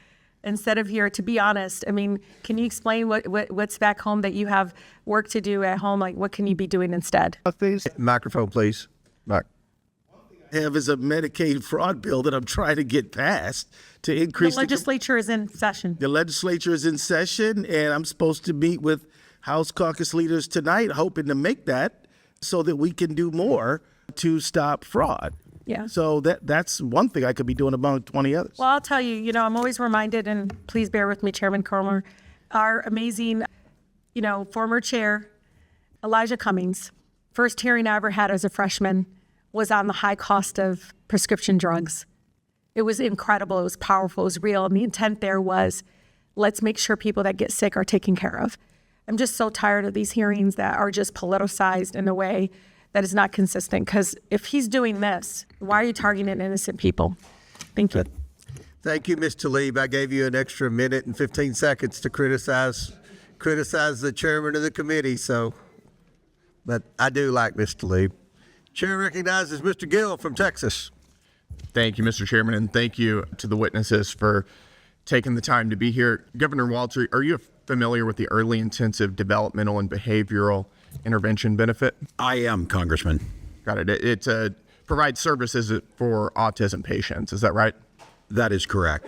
instead of here, to be honest, I mean, can you explain what's back home that you have work to do at home? Like, what can you be doing instead? Microphone, please. I have is a Medicaid fraud bill that I'm trying to get passed to increase. The legislature is in session. The legislature is in session, and I'm supposed to meet with House caucus leaders tonight, hoping to make that so that we can do more to stop fraud. Yeah. So that's one thing I could be doing among 20 others. Well, I'll tell you, I'm always reminded, and please bear with me, Chairman Comer, our amazing, former chair, Elijah Cummings, first hearing I ever had as a freshman was on the high cost of prescription drugs. It was incredible. It was powerful. It was real. And the intent there was, let's make sure people that get sick are taken care of. I'm just so tired of these hearings that are just politicized in a way that is not consistent. Because if he's doing this, why are you targeting innocent people? Thank you. Thank you, Ms. Tlaib. I gave you an extra minute and 15 seconds to criticize the chairman of the committee. But I do like Ms. Tlaib. Chair recognizes Mr. Gill from Texas. Thank you, Mr. Chairman, and thank you to the witnesses for taking the time to be here. Governor Walz, are you familiar with the early intensive developmental and behavioral intervention benefit? I am, Congressman. Got it. It provides services for autism patients. Is that right? That is correct.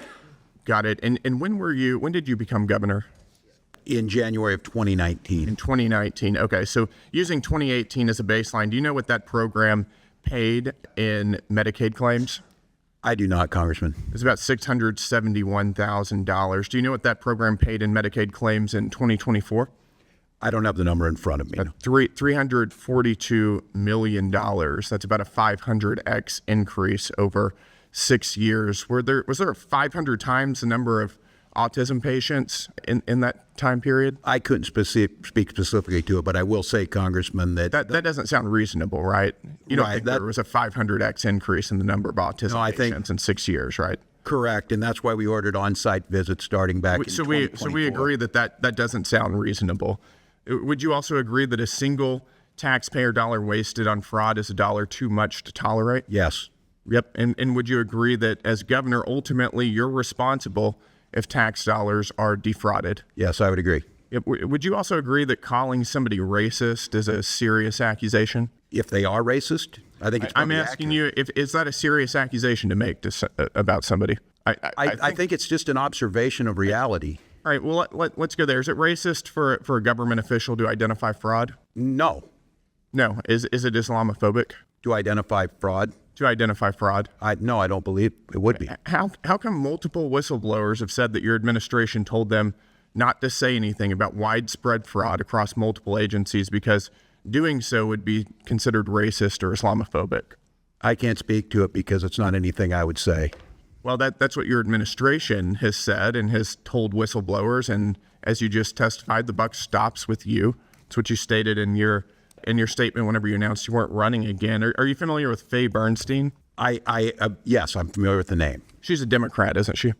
Got it. And when did you become governor? In January of 2019. In 2019. Okay. So using 2018 as a baseline, do you know what that program paid in Medicaid claims? I do not, Congressman. It's about $671,000. Do you know what that program paid in Medicaid claims in 2024? I don't have the number in front of me. $342 million. That's about a 500x increase over 6 years. Was there 500 times the number of autism patients in that time period? I couldn't speak specifically to it, but I will say, Congressman, that doesn't sound reasonable, right? You don't think there was a 500x increase in the number of autism patients in 6 years, right? Correct, and that's why we ordered on-site visits starting back in 2024. So we agree that doesn't sound reasonable. Would you also agree that a single taxpayer dollar wasted on fraud is a dollar too much to tolerate? Yes. Yep, and would you agree that as governor, ultimately you're responsible if tax dollars are defrauded. Yes, I would agree. Would you also agree that calling somebody racist is a serious accusation? If they are racist, I think it's I'm probably asking you, is that a serious accusation to make about somebody? I think it's just an observation of reality. All right, well, let's go there. Is it racist for a government official to identify fraud? No. No. Is it Islamophobic? To identify fraud? To identify fraud? No, I don't believe it would be. How come multiple whistleblowers have said that your administration told them not to say anything about widespread fraud across multiple agencies because doing so would be considered racist or Islamophobic? I can't speak to it because it's not anything I would say. Well, that's what your administration has said and has told whistleblowers. And as you just testified, the buck stops with you. It's what you stated in your statement whenever you announced you weren't running again. Are you familiar with Faye Bernstein? Yes, I'm familiar with the name. She's a Democrat, isn't she?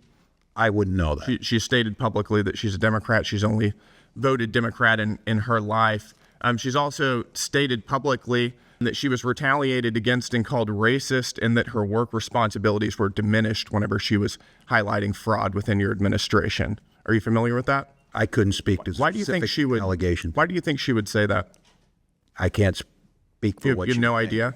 I wouldn't know that. She stated publicly that she's a Democrat. She's only voted Democrat in her life. She's also stated publicly that she was retaliated against and called racist, and that her work responsibilities were diminished whenever she was highlighting fraud within your administration. Are you familiar with that? I couldn't speak to why do you think she would allegation. Why do you think she would say that? I can't speak for what you have no idea.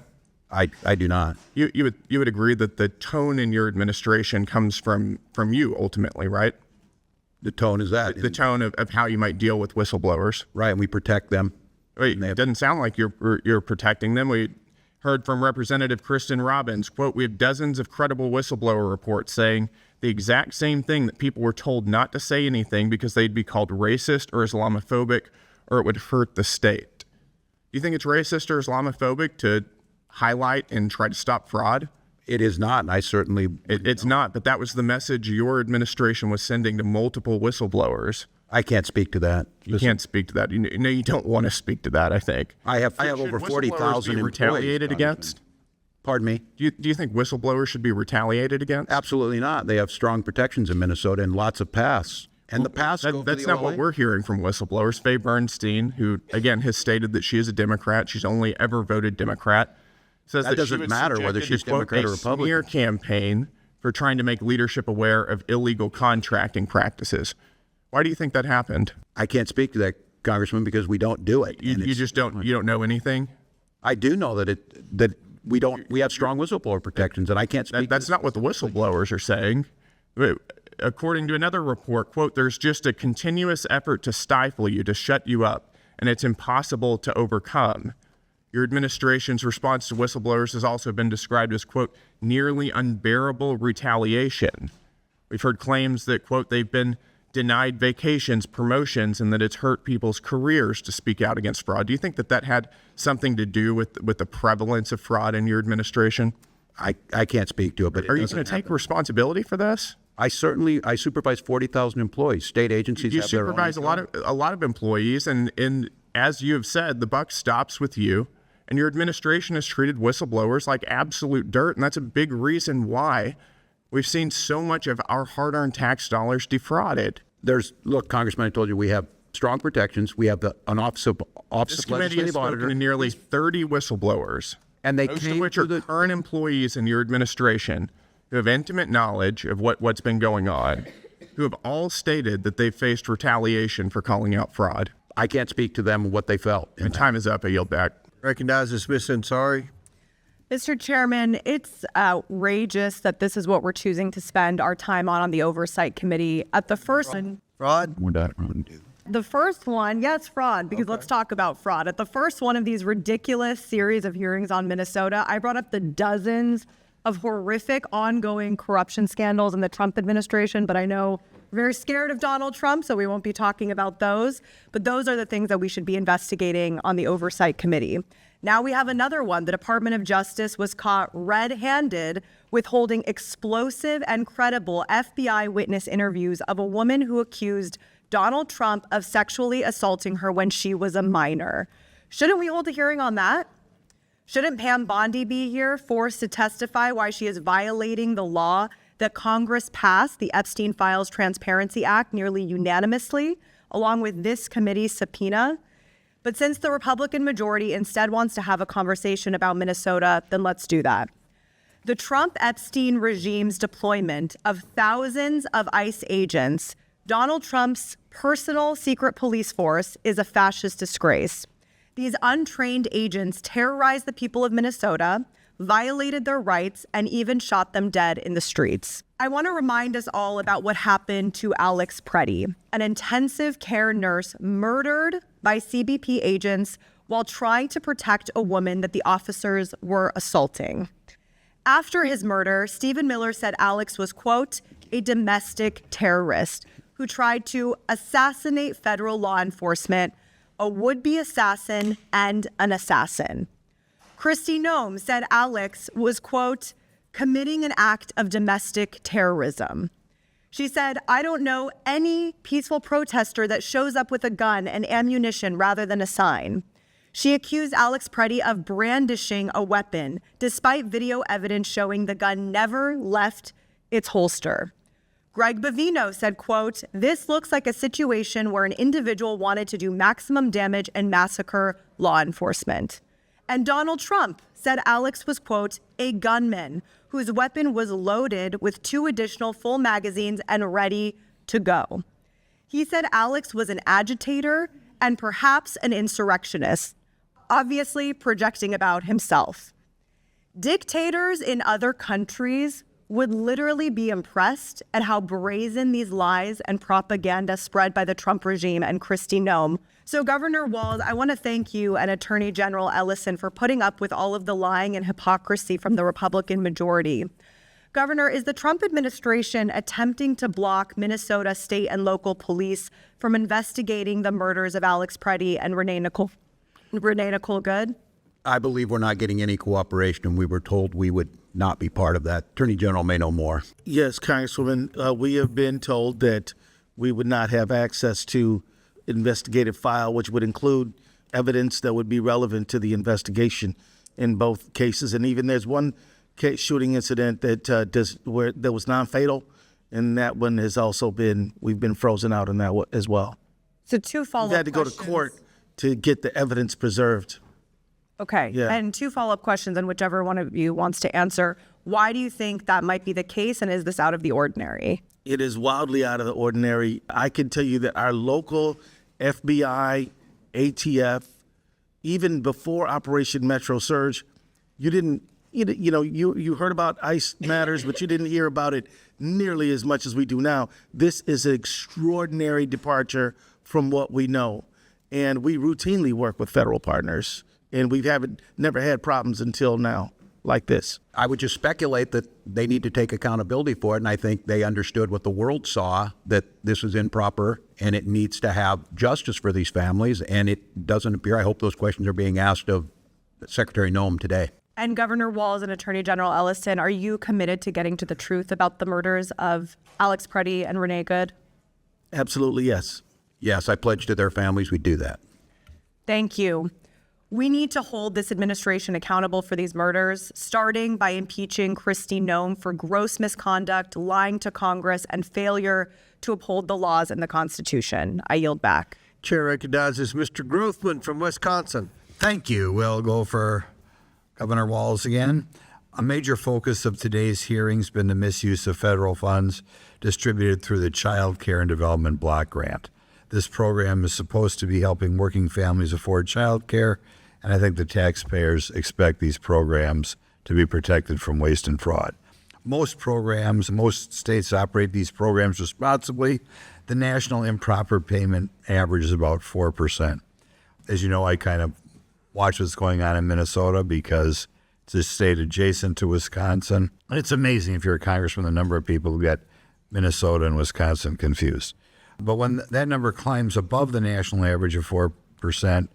I do not. You would agree that the tone in your administration comes from you ultimately, right? The tone is that the tone of how you might deal with whistleblowers, right? And we protect them. Wait, it doesn't sound like you're protecting them. We heard from Representative Kristen Robbins, quote, "We have dozens of credible whistleblower reports saying the exact same thing, that people were told not to say anything because they'd be called racist or Islamophobic, or it would hurt the state." Do you think it's racist or Islamophobic to highlight and try to stop fraud? It is not, and I certainly... It's not, but that was the message your administration was sending to multiple whistleblowers. I can't speak to that. You can't speak to that. You don't want to speak to that, I think. I have over 40,000 retaliated against? Pardon me? Do you think whistleblowers should be retaliated against? Absolutely not. They have strong protections in Minnesota and lots of paths. And the paths that's not what we're hearing from whistleblowers. Faye Bernstein, who, again, has stated that she is a Democrat. She's only ever voted Democrat. Says that doesn't matter whether she's Democrat or Republican. Smear campaign for trying to make leadership aware of illegal contracting practices. Why do you think that happened? I can't speak to that, Congressman, because we don't do it. You just don't. You don't know anything. I do know that we don't. We have strong whistleblower protections, and I can't speak. That's not what the whistleblowers are saying. According to another report, quote, "There's just a continuous effort to stifle you, to shut you up, and it's impossible to overcome." Your administration's response to whistleblowers has also been described as, quote, "nearly unbearable retaliation." We've heard claims that, quote, they've been denied vacations, promotions, and that it's hurt people's careers to speak out against fraud. Do you think that had something to do with the prevalence of fraud in your administration? I can't speak to it, but are you going to take responsibility for this? I supervise 40,000 employees. State agencies you have their own. supervise a lot of employees, and as you have said, the buck stops with you. And your administration has treated whistleblowers like absolute dirt, and that's a big reason why we've seen so much of our hard-earned tax dollars defrauded. Look, Congressman, I told you we have strong protections. We have an office of This committee has spoken to nearly 30 whistleblowers, and most of which are current employees in your administration who have intimate knowledge of what's been going on, who have all stated that they've faced retaliation for calling out fraud. I can't speak to them what they felt. And time is up. I yield back. Recognizes Ms. Ansari. Mr. Chairman, it's outrageous that this is what we're choosing to spend our time on the Oversight Committee. At the first fraud. The first one, yes, fraud, because let's talk about fraud. At the first one of these ridiculous series of hearings on Minnesota, I brought up the dozens of horrific ongoing corruption scandals in the Trump administration, but I know we're very scared of Donald Trump, so we won't be talking about those. But those are the things that we should be investigating on the Oversight Committee. Now we have another one. The Department of Justice was caught red-handed withholding explosive and credible FBI witness interviews of a woman who accused Donald Trump of sexually assaulting her when she was a minor. Shouldn't we hold a hearing on that? Shouldn't Pam Bondi be here, forced to testify why she is violating the law that Congress passed, the Epstein Files Transparency Act, nearly unanimously, along with this committee's subpoena? But since the Republican majority instead wants to have a conversation about Minnesota, then let's do that. The Trump-Epstein regime's deployment of thousands of ICE agents, Donald Trump's personal secret police force, is a fascist disgrace. These untrained agents terrorized the people of Minnesota, violated their rights, and even shot them dead in the streets. I want to remind us all about what happened to Alex Preddy, an intensive care nurse murdered by CBP agents while trying to protect a woman that the officers were assaulting. After his murder, Stephen Miller said Alex was, quote, a domestic terrorist who tried to assassinate federal law enforcement, a would-be assassin, and an assassin. Kristi Noem said Alex was, quote, committing an act of domestic terrorism. She said, I don't know any peaceful protester that shows up with a gun and ammunition rather than a sign. She accused Alex Preddy of brandishing a weapon, despite video evidence showing the gun never left its holster. Greg Bavino said, quote, this looks like a situation where an individual wanted to do maximum damage and massacre law enforcement. And Donald Trump said Alex was, quote, a gunman whose weapon was loaded with 2 additional full magazines and ready to go. He said Alex was an agitator and perhaps an insurrectionist, obviously projecting about himself. Dictators in other countries would literally be impressed at how brazen these lies and propaganda spread by the Trump regime and Kristi Noem. So Governor Walz, I want to thank you and Attorney General Ellison for putting up with all of the lying and hypocrisy from the Republican majority. Governor, is the Trump administration attempting to block Minnesota state and local police from investigating the murders of Alex Preddy and Renee Nicole Good? I believe we're not getting any cooperation, and we were told we would not be part of that. Attorney General may know more. Yes, Congresswoman, we have been told that we would not have access to investigative file, which would include evidence that would be relevant to the investigation in both cases. And even there's one case shooting incident that was non-fatal, and that one has also we've been frozen out on that as well. So 2 follow-up questions. We had to go to court to get the evidence preserved. Okay. Yeah. And 2 follow-up questions, and whichever one of you wants to answer. Why do you think that might be the case, and is this out of the ordinary? It is wildly out of the ordinary. I can tell you that our local FBI, ATF, even before Operation Metro Surge, you heard about ICE matters, but you didn't hear about it nearly as much as we do now. This is an extraordinary departure from what we know. And we routinely work with federal partners, and we never had problems until now like this. I would just speculate that they need to take accountability for it, and I think they understood what the world saw, that this was improper and it needs to have justice for these families, and it doesn't appear. I hope those questions are being asked of Secretary Noem today. And Governor Walz and Attorney General Ellison, are you committed to getting to the truth about the murders of Alex Preddy and Renee Good? Absolutely, yes. Yes, I pledge to their families we'd do that. Thank you. We need to hold this administration accountable for these murders, starting by impeaching Kristi Noem for gross misconduct, lying to Congress, and failure to uphold the laws and the Constitution. I yield back. Chair recognizes Mr. Grothman from Wisconsin. Thank you. We'll go for Governor Walz again. A major focus of today's hearing has been the misuse of federal funds distributed through the Child Care and Development Block Grant. This program is supposed to be helping working families afford child care, and I think the taxpayers expect these programs to be protected from waste and fraud. Most states operate these programs responsibly. The national improper payment average is about 4%. As you know, I kind of watch what's going on in Minnesota because it's a state adjacent to Wisconsin. It's amazing, if you're a congressman, the number of people who get Minnesota and Wisconsin confused. But when that number climbs above the national average of 4%,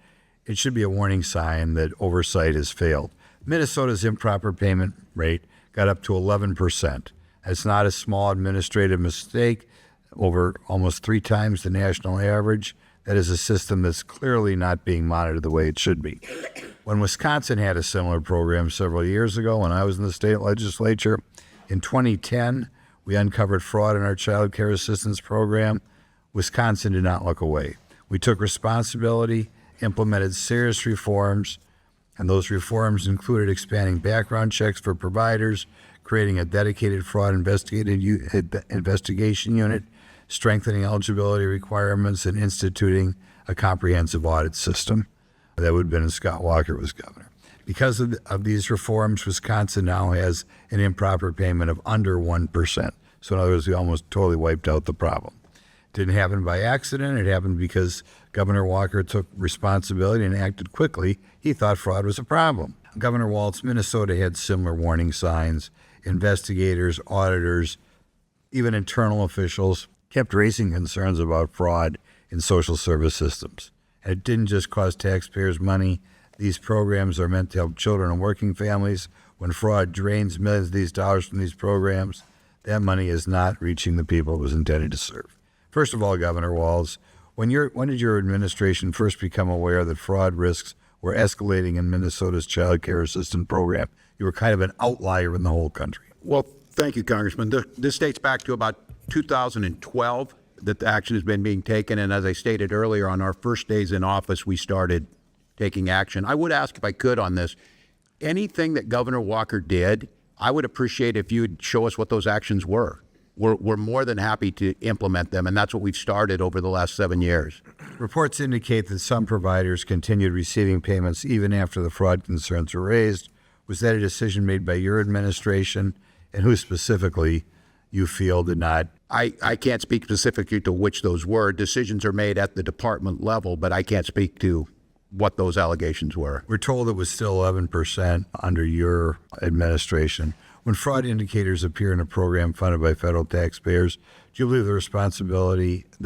it should be a warning sign that oversight has failed. Minnesota's improper payment rate got up to 11%. That's not a small administrative mistake, over almost 3 times the national average. That is a system that's clearly not being monitored the way it should be. When Wisconsin had a similar program several years ago, when I was in the state legislature, in 2010, we uncovered fraud in our child care assistance program. Wisconsin did not look away. We took responsibility, implemented serious reforms, And those reforms included expanding background checks for providers, creating a dedicated fraud investigation unit, strengthening eligibility requirements, and instituting a comprehensive audit system. That would have been when Scott Walker was governor. Because of these reforms, Wisconsin now has an improper payment of under 1%. So in other words, we almost totally wiped out the problem. It didn't happen by accident. It happened because Governor Walker took responsibility and acted quickly. He thought fraud was a problem. Governor Walz, Minnesota had similar warning signs. Investigators, auditors, even internal officials kept raising concerns about fraud in social service systems. And it didn't just cost taxpayers money. These programs are meant to help children and working families. When fraud drains millions of these dollars from these programs, that money is not reaching the people it was intended to serve. First of all, Governor Walz, when did your administration first become aware that fraud risks were escalating in Minnesota's child care assistance program? You were kind of an outlier in the whole country. Well, thank you, Congressman. This dates back to about 2012 that the action has been being taken. And as I stated earlier, on our first days in office, we started taking action. I would ask, if I could, on this, anything that Governor Walker did, I would appreciate if you would show us what those actions were. We're more than happy to implement them, and that's what we've started over the last 7 years. Reports indicate that some providers continued receiving payments even after the fraud concerns were raised. Was that a decision made by your administration, and who specifically you feel did not? I can't speak specifically to which those were. Decisions are made at the department level, but I can't speak to what those allegations were. We're told it was still 11% under your administration. When fraud indicators appear in a program funded by federal taxpayers, do you believe the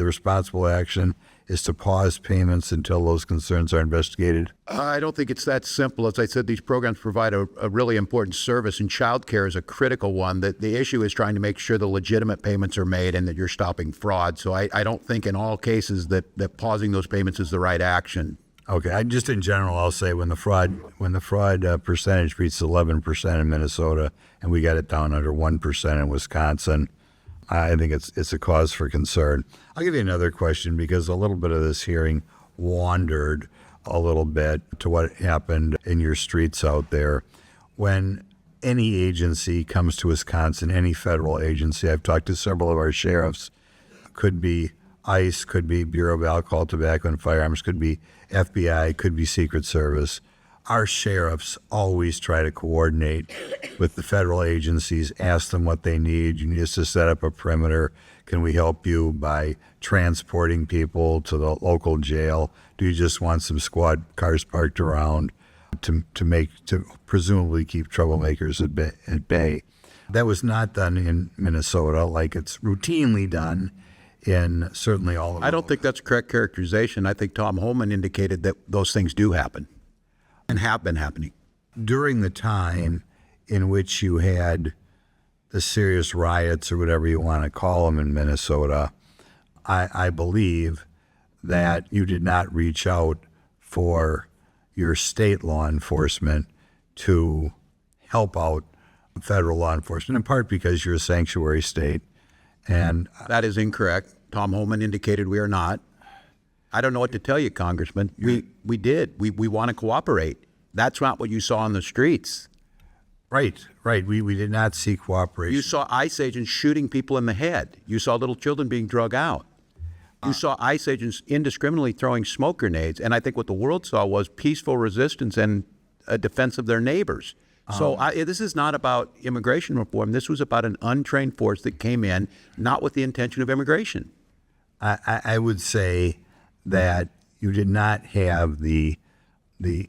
responsible action is to pause payments until those concerns are investigated? I don't think it's that simple. As I said, these programs provide a really important service, and child care is a critical one. The issue is trying to make sure the legitimate payments are made and that you're stopping fraud. So I don't think in all cases that pausing those payments is the right action. Okay, just in general, I'll say when the fraud percentage reached 11% in Minnesota and we got it down under 1% in Wisconsin, I think it's a cause for concern. I'll give you another question because a little bit of this hearing wandered a little bit to what happened in your streets out there. When any agency comes to Wisconsin, any federal agency, I've talked to several of our sheriffs, could be ICE, could be Bureau of Alcohol, Tobacco, and Firearms, could be FBI, could be Secret Service. Our sheriffs always try to coordinate with the federal agencies, ask them what they need. You need us to set up a perimeter. Can we help you by transporting people to the local jail? Do you just want some squad cars parked around to presumably keep troublemakers at bay? That was not done in Minnesota like it's routinely done in certainly all of them. I don't think that's a correct characterization. I think Tom Holman indicated that those things do happen and have been happening. During the time in which you had the serious riots or whatever you want to call them in Minnesota, I believe that you did not reach out for your state law enforcement to help out federal law enforcement, in part because you're a sanctuary state. And that is incorrect. Tom Holman indicated we are not. I don't know what to tell you, Congressman. We did. We want to cooperate. That's not what you saw on the streets. Right. We did not see cooperation. You saw ICE agents shooting people in the head. You saw little children being drug out. You saw ICE agents indiscriminately throwing smoke grenades. And I think what the world saw was peaceful resistance and a defense of their neighbors. So this is not about immigration reform. This was about an untrained force that came in, not with the intention of immigration. I would say that you did not have the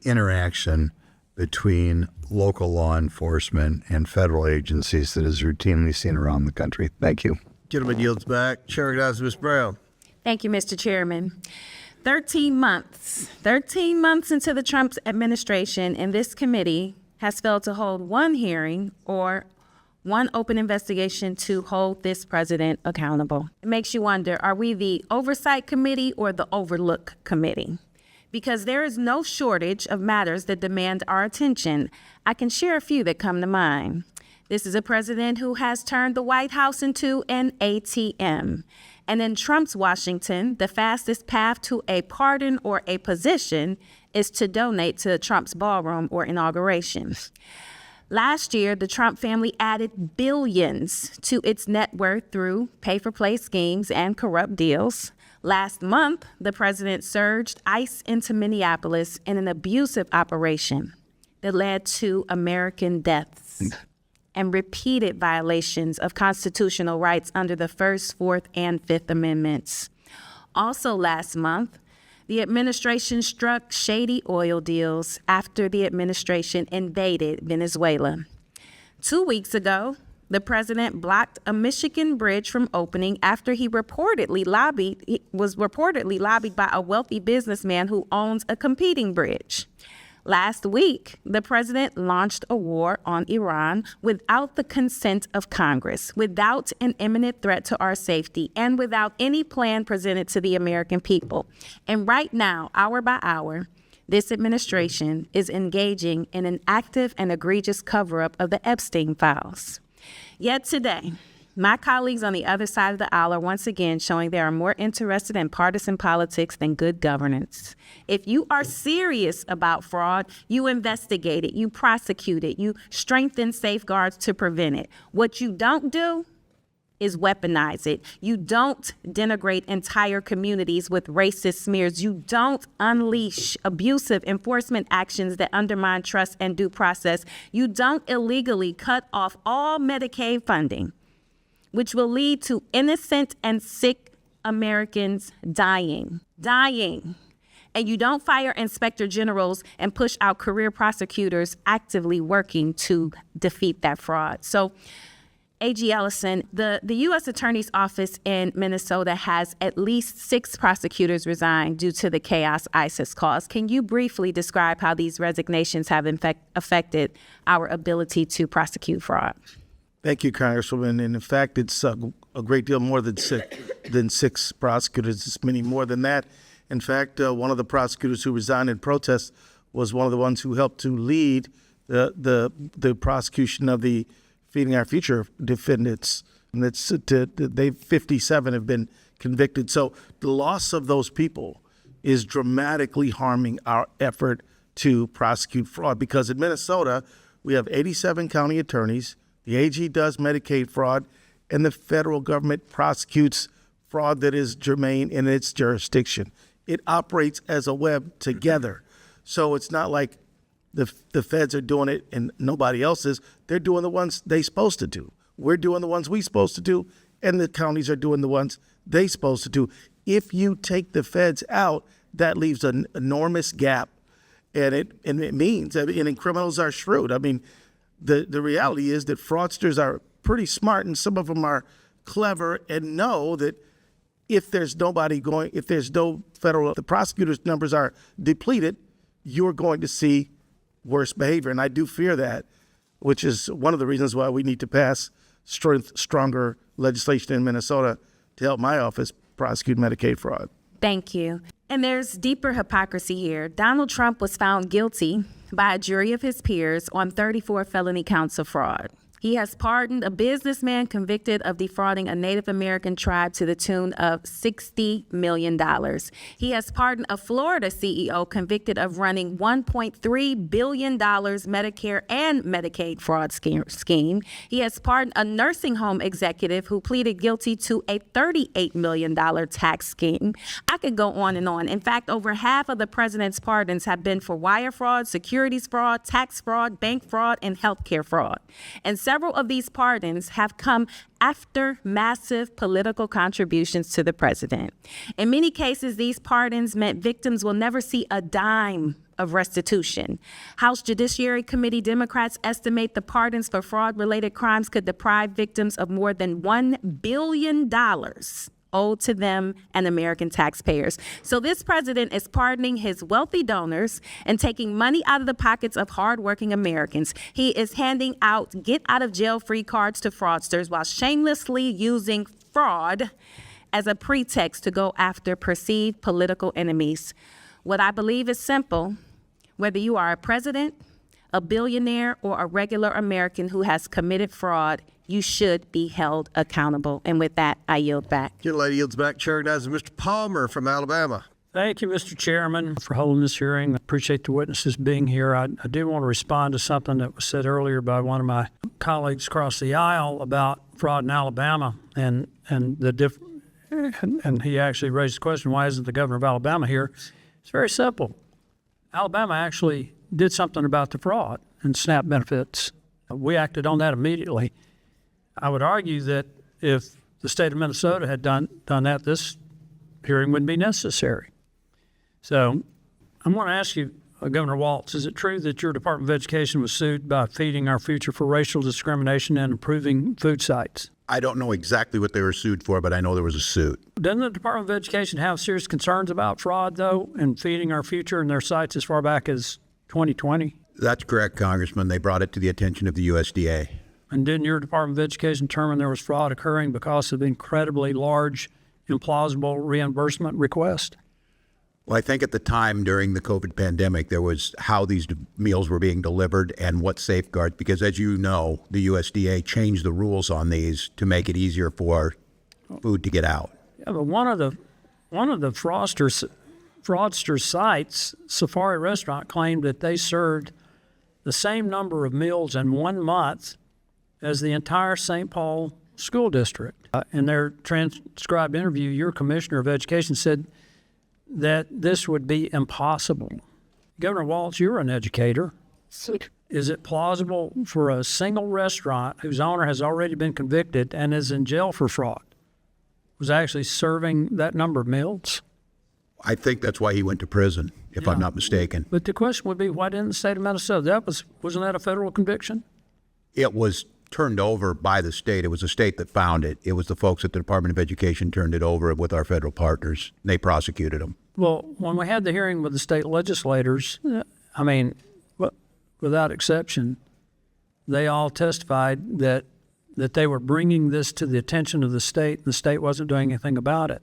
interaction between local law enforcement and federal agencies that is routinely seen around the country. Thank you. Gentleman yields back. Chair recognizes Ms. Brown. Thank you, Mr. Chairman. 13 months into the Trump administration, and this committee has failed to hold one hearing or one open investigation to hold this president accountable. It makes you wonder, are we the Oversight Committee or the Overlook Committee? Because there is no shortage of matters that demand our attention. I can share a few that come to mind. This is a president who has turned the White House into an ATM. And in Trump's Washington, the fastest path to a pardon or a position is to donate to Trump's ballroom or inauguration. Last year, the Trump family added billions to its net worth through pay-for-play schemes and corrupt deals. Last month, the president surged ICE into Minneapolis in an abusive operation that led to American deaths and repeated violations of constitutional rights under the First, Fourth, and Fifth Amendments. Also last month, the administration struck shady oil deals after the administration invaded Venezuela. 2 weeks ago, the president blocked a Michigan bridge from opening after he was reportedly lobbied by a wealthy businessman who owns a competing bridge. Last week, the president launched a war on Iran without the consent of Congress, without an imminent threat to our safety, and without any plan presented to the American people. And right now, hour by hour, this administration is engaging in an active and egregious cover-up of the Epstein files. Yet today, my colleagues on the other side of the aisle are once again showing they are more interested in partisan politics than good governance. If you are serious about fraud, you investigate it, you prosecute it, you strengthen safeguards to prevent it. What you don't do is weaponize it. You don't denigrate entire communities with racist smears. You don't unleash abusive enforcement actions that undermine trust and due process. You don't illegally cut off all Medicaid funding, which will lead to innocent and sick Americans dying. And you don't fire inspector generals and push out career prosecutors actively working to defeat that fraud. So, AG Ellison, the U.S. Attorney's Office in Minnesota has at least 6 prosecutors resigned due to the chaos ICE caused. Can you briefly describe how these resignations have affected our ability to prosecute fraud? Thank you, Congresswoman. And in fact, it's a great deal more than 6 prosecutors. It's many more than that. In fact, one of the prosecutors who resigned in protest was one of the ones who helped to lead the prosecution of the Feeding Our Future defendants. And it's 57 have been convicted. So the loss of those people is dramatically harming our effort to prosecute fraud, because in Minnesota, we have 87 county attorneys. The AG does Medicaid fraud, and the federal government prosecutes fraud that is germane in its jurisdiction. It operates as a web together. So it's not like the feds are doing it and nobody else is. They're doing the ones they're supposed to do. We're doing the ones we're supposed to do, and the counties are doing the ones they're supposed to do. If you take the feds out, that leaves an enormous gap, and it means, and criminals are shrewd. I mean, the reality is that fraudsters are pretty smart, and some of them are clever and know that if there's no federal, the prosecutors' numbers are depleted, you're going to see worse behavior. And I do fear that, which is one of the reasons why we need to pass stronger legislation in Minnesota to help my office prosecute Medicaid fraud. Thank you. And there's deeper hypocrisy here. Donald Trump was found guilty by a jury of his peers on 34 felony counts of fraud. He has pardoned a businessman convicted of defrauding a Native American tribe to the tune of $60 million. He has pardoned a Florida CEO convicted of running $1.3 billion Medicare and Medicaid fraud scheme. He has pardoned a nursing home executive who pleaded guilty to a $38 million tax scheme. I could go on and on. In fact, over half of the president's pardons have been for wire fraud, securities fraud, tax fraud, bank fraud, and healthcare fraud. And several of these pardons have come after massive political contributions to the president. In many cases, these pardons meant victims will never see a dime of restitution. House Judiciary Committee Democrats estimate the pardons for fraud-related crimes could deprive victims of more than $1 billion owed to them and American taxpayers. So this president is pardoning his wealthy donors and taking money out of the pockets of hardworking Americans. He is handing out get-out-of-jail-free cards to fraudsters while shamelessly using fraud as a pretext to go after perceived political enemies. What I believe is simple. Whether you are a president, a billionaire, or a regular American who has committed fraud, you should be held accountable. And with that, I yield back. Your lady yields back. Chair recognizes Mr. Palmer from Alabama. Thank you, Mr. Chairman, for holding this hearing. I appreciate the witnesses being here. I do want to respond to something that was said earlier by one of my colleagues across the aisle about fraud in Alabama, and he actually raised the question, why isn't the governor of Alabama here? It's very simple. Alabama actually did something about the fraud and SNAP benefits. We acted on that immediately. I would argue that if the state of Minnesota had done that, this hearing wouldn't be necessary. So I'm going to ask you, Governor Walz, is it true that your Department of Education was sued by Feeding Our Future for racial discrimination and improving food sites? I don't know exactly what they were sued for, but I know there was a suit. Doesn't the Department of Education have serious concerns about fraud, though, in Feeding Our Future and their sites as far back as 2020? That's correct, Congressman. They brought it to the attention of the USDA. And didn't your Department of Education determine there was fraud occurring because of incredibly large, implausible reimbursement requests? Well, I think at the time during the COVID pandemic, there was how these meals were being delivered and what safeguards, because as you know, the USDA changed the rules on these to make it easier for food to get out. Yeah, but one of the fraudster sites, Safari Restaurant, claimed that they served the same number of meals in 1 month as the entire St. Paul school district. In their transcribed interview, your commissioner of education said that this would be impossible. Governor Walz, you're an educator. Is it plausible for a single restaurant whose owner has already been convicted and is in jail for fraud was actually serving that number of meals? I think that's why he went to prison, if I'm not mistaken. But the question would be, why didn't the state of Minnesota? Wasn't that a federal conviction? It was turned over by the state. It was the state that found it. It was the folks at the Department of Education turned it over with our federal partners. They prosecuted them. Well, when we had the hearing with the state legislators, I mean, without exception, they all testified that they were bringing this to the attention of the state, and the state wasn't doing anything about it.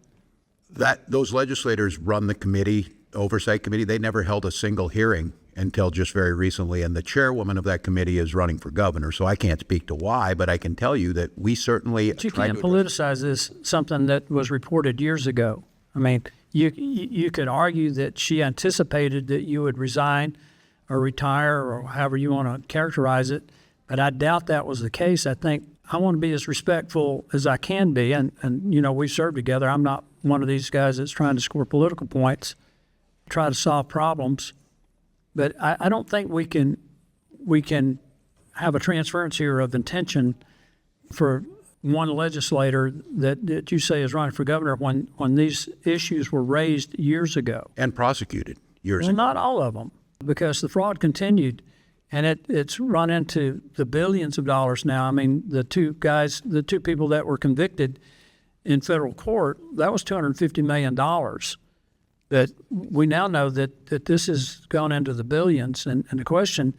Those legislators run the committee, Oversight Committee. They never held a single hearing until just very recently, and the chairwoman of that committee is running for governor, so I can't speak to why, but I can tell you that we certainly But you can't politicize this, something that was reported years ago. I mean, you could argue that she anticipated that you would resign or retire or however you want to characterize it, but I doubt that was the case. I think I want to be as respectful as I can be, and you know, we've served together. I'm not one of these guys that's trying to score political points, try to solve problems. But I don't think we can have a transference here of intention for one legislator that you say is running for governor when these issues were raised years ago. And prosecuted years ago. ago. Not all of them, because the fraud continued, and it's run into the billions of dollars now. I mean, the two people that were convicted in federal court, that was $250 million. That we now know that this has gone into the billions, and the question,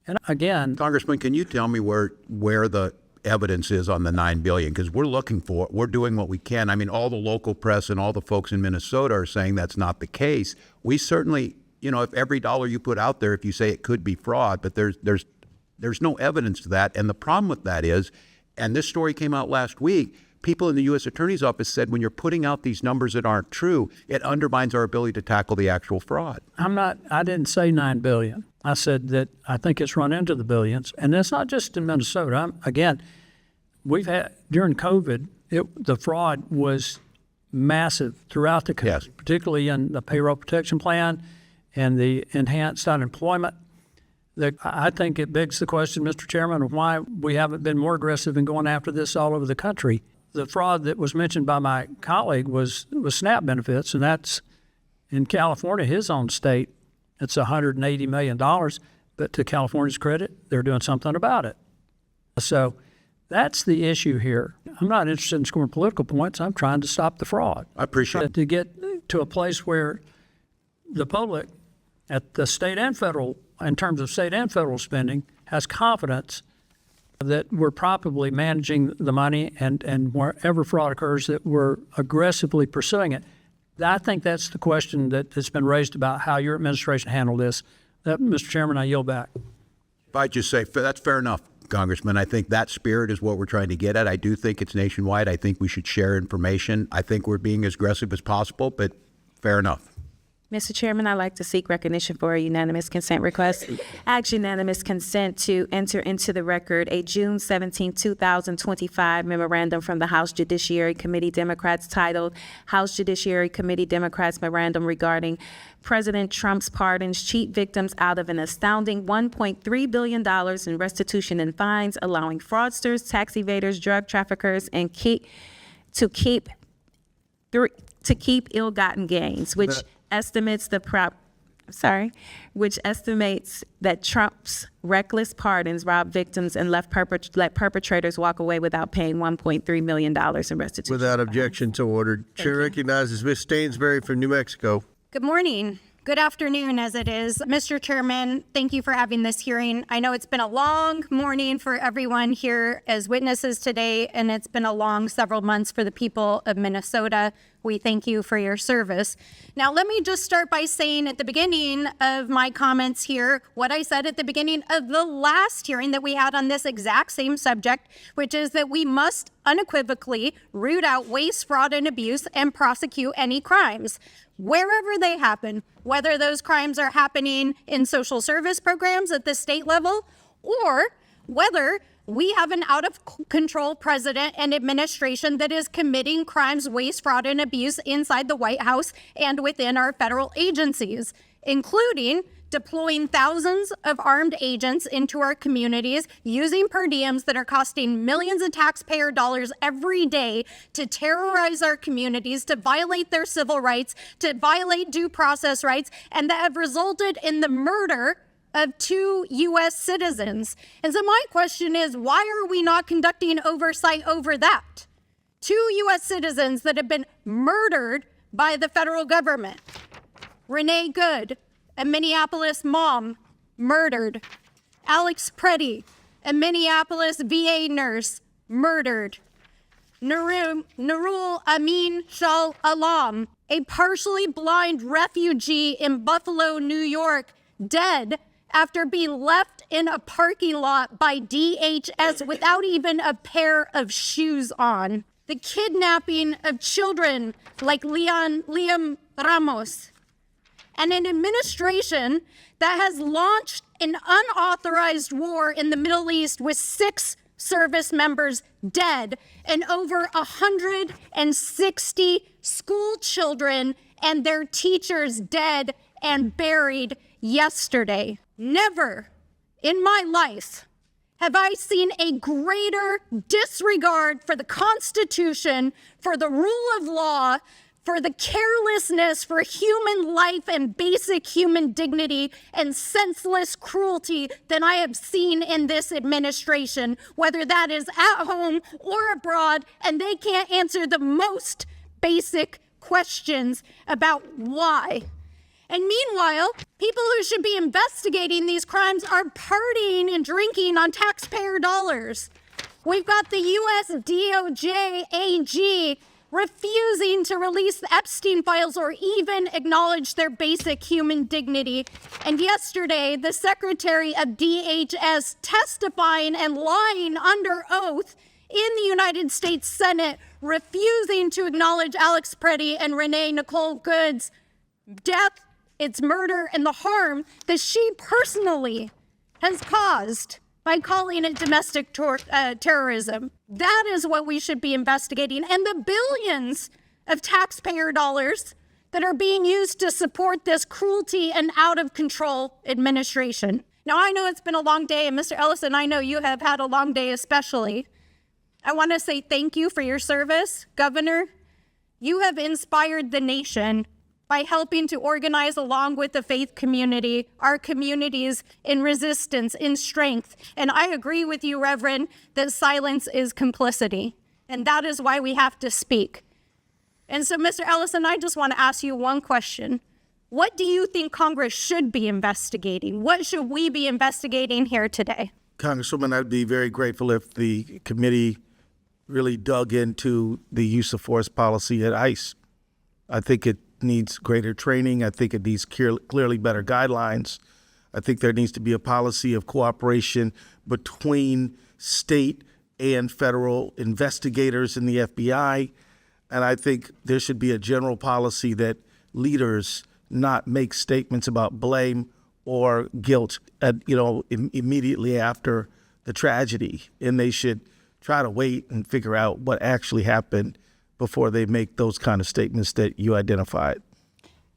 and again, Congressman, can you tell me where the evidence is on the $9 billion? Because we're doing what we can. I mean, all the local press and all the folks in Minnesota are saying that's not the case. We certainly, you know, if every dollar you put out there, if you say it could be fraud, but there's no evidence to that. And the problem with that is, and this story came out last week, people in the U.S. Attorney's Office said when you're putting out these numbers that aren't true, it undermines our ability to tackle the actual fraud. I didn't say $9 billion. I said that I think it's run into the billions. And that's not just in Minnesota. Again, we've had, during COVID, the fraud was massive throughout the country, particularly in the payroll protection plan and the enhanced unemployment. I think it begs the question, Mr. Chairman, of why we haven't been more aggressive in going after this all over the country. The fraud that was mentioned by my colleague was SNAP benefits, and that's in California, his own state. It's $180 million, but to California's credit, they're doing something about it. So that's the issue here. I'm not interested in scoring political points. I'm trying to stop the fraud. I appreciate it. To get to a place where the public at the state and federal, in terms of state and federal spending, has confidence that we're properly managing the money, and wherever fraud occurs, that we're aggressively pursuing it. I think that's the question that's been raised about how your administration handled this. Mr. Chairman, I yield back. If I just say, that's fair enough, Congressman. I think that spirit is what we're trying to get at. I do think it's nationwide. I think we should share information. I think we're being as aggressive as possible, but fair enough. Mr. Chairman, I'd like to seek recognition for a unanimous consent request. Ask unanimous consent to enter into the record a June 17, 2025 memorandum from the House Judiciary Committee Democrats titled House Judiciary Committee Democrats Memorandum regarding President Trump's pardons cheat victims out of an astounding $1.3 billion in restitution and fines, allowing fraudsters, tax evaders, drug traffickers, and keep ill-gotten gains, which estimates that Trump's reckless pardons rob victims and let perpetrators walk away without paying $1.3 million in restitution. Without objection to order. Chair recognizes Ms. Stainsbury from New Mexico. Good morning. Good afternoon, as it is. Mr. Chairman, thank you for having this hearing. I know it's been a long morning for everyone here as witnesses today, and it's been a long several months for the people of Minnesota. We thank you for your service. Now, let me just start by saying at the beginning of my comments here what I said at the beginning of the last hearing that we had on this exact same subject, which is that we must unequivocally root out waste, fraud, and abuse and prosecute any crimes wherever they happen, whether those crimes are happening in social service programs at the state level or whether we have an out-of-control president and administration that is committing crimes, waste, fraud, and abuse inside the White House and within our federal agencies, including deploying thousands of armed agents into our communities, using per diems that are costing millions of taxpayer dollars every day to terrorize our communities, to violate their civil rights, to violate due process rights, and that have resulted in the murder of 2 U.S. citizens. And so my question is, why are we not conducting oversight over that? 2 U.S. citizens that have been murdered by the federal government. Renee Good, a Minneapolis mom, murdered. Alex Preddy, a Minneapolis VA nurse, murdered. Nurul Amin Shal Alam, a partially blind refugee in Buffalo, New York, dead after being left in a parking lot by DHS without even a pair of shoes on. The kidnapping of children like Liam Ramos, and an administration that has launched an unauthorized war in the Middle East with 6 service members dead and over 160 school children and their teachers dead and buried yesterday. Never in my life have I seen a greater disregard for the Constitution, for the rule of law, for the carelessness for human life and basic human dignity and senseless cruelty than I have seen in this administration, whether that is at home or abroad, and they can't answer the most basic questions about why. And meanwhile, people who should be investigating these crimes are partying and drinking on taxpayer dollars. We've got the U.S. DOJ AG refusing to release the Epstein files or even acknowledge their basic human dignity. And yesterday, the Secretary of DHS testifying and lying under oath in the United States Senate, refusing to acknowledge Alex Preddy and Renee Nicole Good's death, its murder, and the harm that she personally has caused by calling it domestic terrorism. That is what we should be investigating. And the billions of taxpayer dollars that are being used to support this cruelty and out of control administration. Now, I know it's been a long day, and Mr. Ellison, I know you have had a long day especially. I want to say thank you for your service, Governor. You have inspired the nation by helping to organize along with the faith community, our communities in resistance, in strength. And I agree with you, Reverend, that silence is complicity. And that is why we have to speak. And so, Mr. Ellison, I just want to ask you one question. What do you think Congress should be investigating? What should we be investigating here today? Congresswoman, I'd be very grateful if the committee really dug into the use of force policy at ICE. I think it needs greater training. I think it needs clearly better guidelines. I think there needs to be a policy of cooperation between state and federal investigators in the FBI. And I think there should be a general policy that leaders not make statements about blame or guilt, immediately after the tragedy, and they should try to wait and figure out what actually happened before they make those kind of statements that you identified.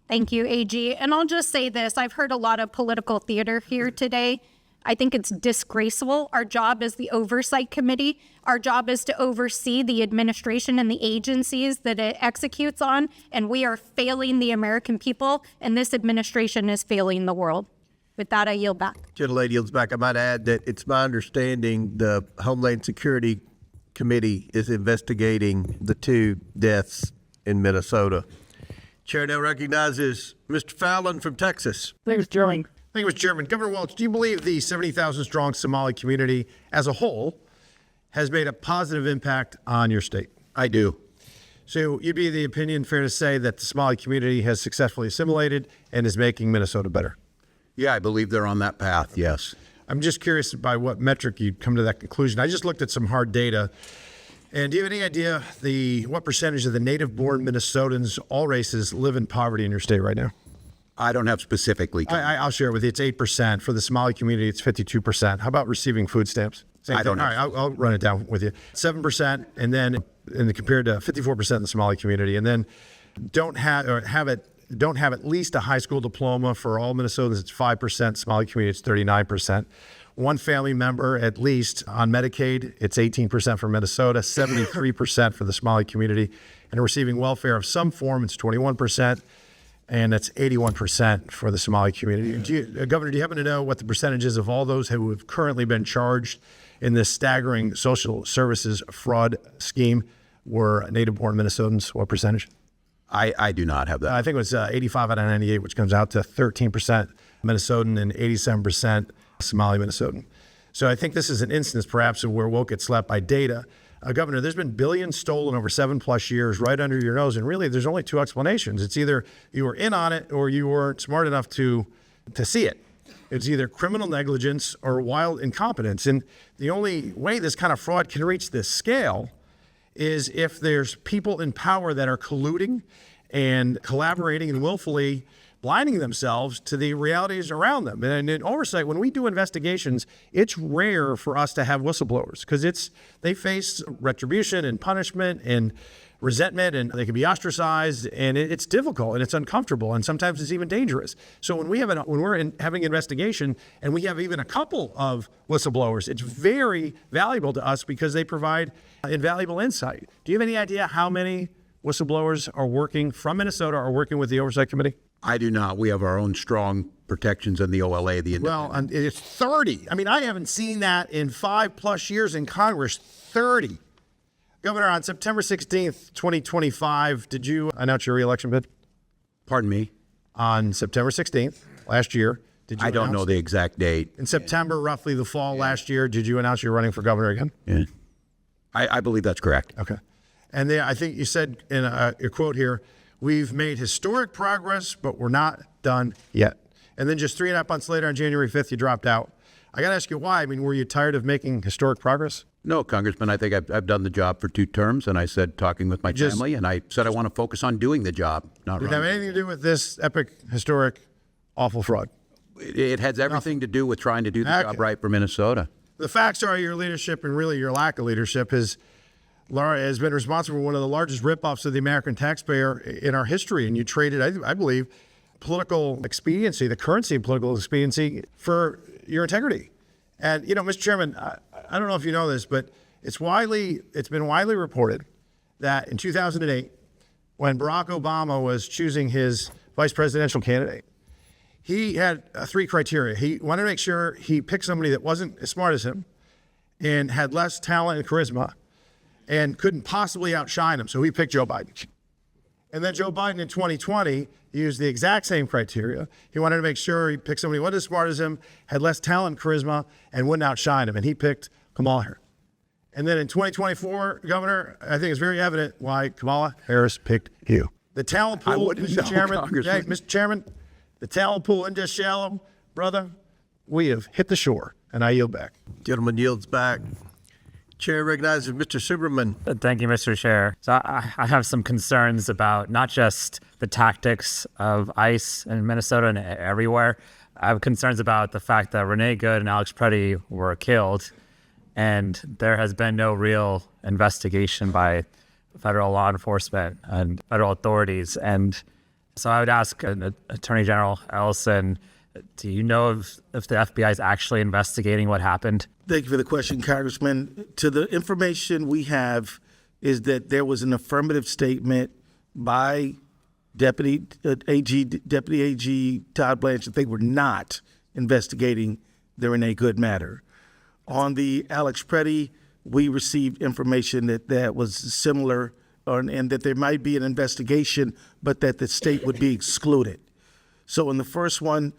Thank you, AG. And I'll just say this. I've heard a lot of political theater here today. I think it's disgraceful. Our job as the Oversight Committee, our job is to oversee the administration and the agencies that it executes on, and we are failing the American people, and this administration is failing the world. With that, I yield back. Gentlelady yields back. I might add that it's my understanding the Homeland Security Committee is investigating the 2 deaths in Minnesota. Chair now recognizes Mr. Fallon from Texas. Thank you, Mr. Chairman. Governor Walz, do you believe the 70,000 strong Somali community as a whole has made a positive impact on your state? I do. So you'd be of the opinion, fair to say, that the Somali community has successfully assimilated and is making Minnesota better? Yeah, I believe they're on that path, yes. I'm just curious by what metric you'd come to that conclusion. I just looked at some hard data. And do you have any idea what percentage of the native-born Minnesotans, all races, live in poverty in your state right now? I don't have specifically. I'll share it with you. It's 8%. For the Somali community, it's 52%. How about receiving food stamps? I don't know. All right, I'll run it down with you. 7%, and then compared to 54% in the Somali community, and then don't have at least a high school diploma. For all Minnesotans, it's 5%. Somali community, it's 39%. One family member at least on Medicaid, it's 18% for Minnesota, 73% for the Somali community, and receiving welfare of some form, it's 21%, and that's 81% for the Somali community. Governor, do you happen to know what the percentage is of all those who have currently been charged in this staggering social services fraud scheme were native-born Minnesotans? What percentage? I do not have that. I think it was 85 out of 98, which comes out to 13% Minnesotan and 87% Somali Minnesotan. So I think this is an instance perhaps of where woke gets slapped by data. Governor, there's been billions stolen over 7+ years right under your nose. And really, there's only 2 explanations. It's either you were in on it or you weren't smart enough to see it. It's either criminal negligence or wild incompetence. And the only way this kind of fraud can reach this scale is if there's people in power that are colluding and collaborating and willfully blinding themselves to the realities around them. And in oversight, when we do investigations, it's rare for us to have whistleblowers because they face retribution and punishment and resentment, and they can be ostracized, and it's difficult and it's uncomfortable, and sometimes it's even dangerous. So when we're having investigation and we have even a couple of whistleblowers, it's very valuable to us because they provide invaluable insight. Do you have any idea how many whistleblowers are working from Minnesota are working with the Oversight Committee? I do not. We have our own strong protections in the OLA, the Well, it's 30. I mean, I haven't seen that in 5+ years in Congress. 30. Governor, on September 16th, 2025, did you announce your re-election bid? Pardon me? On September 16th, last year, did you I don't know the exact date. In September, roughly the fall last year, did you announce you're running for governor again? Yeah. I believe that's correct. Okay. And then I think you said in your quote here, we've made historic progress, but we're not done yet. And then just 3.5 months later, on January 5th, you dropped out. I got to ask you why. I mean, were you tired of making historic progress? No, Congressman, I think I've done the job for 2 terms, and I said talking with my family, and I said I want to focus on doing the job, not Did it running. have anything to do with this epic, historic, awful fraud? It has everything to do with trying to do the job right for Minnesota. The facts are your leadership and really your lack of leadership has been responsible for one of the largest ripoffs of the American taxpayer in our history. And you traded, I believe, political expediency, the currency of political expediency, for your integrity. And, Mr. Chairman, I don't know if you know this, but it's been widely reported that in 2008, when Barack Obama was choosing his vice presidential candidate, he had 3 criteria. He wanted to make sure he picked somebody that wasn't as smart as him and had less talent and charisma and couldn't possibly outshine him. So he picked Joe Biden. And then Joe Biden in 2020 used the exact same criteria. He wanted to make sure he picked somebody who wasn't as smart as him, had less talent and charisma, and wouldn't outshine him. And he picked Kamala Harris. And then in 2024, Governor, I think it's very evident why Kamala Harris picked you. The talent pool, Mr. Chairman, the talent pool isn't just shallow, brother. We have hit the shore, and I yield back. Gentleman yields back. Chair recognizes Mr. Superman. Thank you, Mr. Chair. So I have some concerns about not just the tactics of ICE in Minnesota and everywhere. I have concerns about the fact that Renee Good and Alex Preddy were killed, and there has been no real investigation by federal law enforcement and federal authorities. And so I would ask Attorney General Ellison, do you know if the FBI is actually investigating what happened? Thank you for the question, Congressman. To the information we have is that there was an affirmative statement by Deputy AG Todd Blanche that they were not investigating the Renee Good matter. On the Alex Preddy, we received information that was similar, and that there might be an investigation, but that the state would be excluded. So in the first one,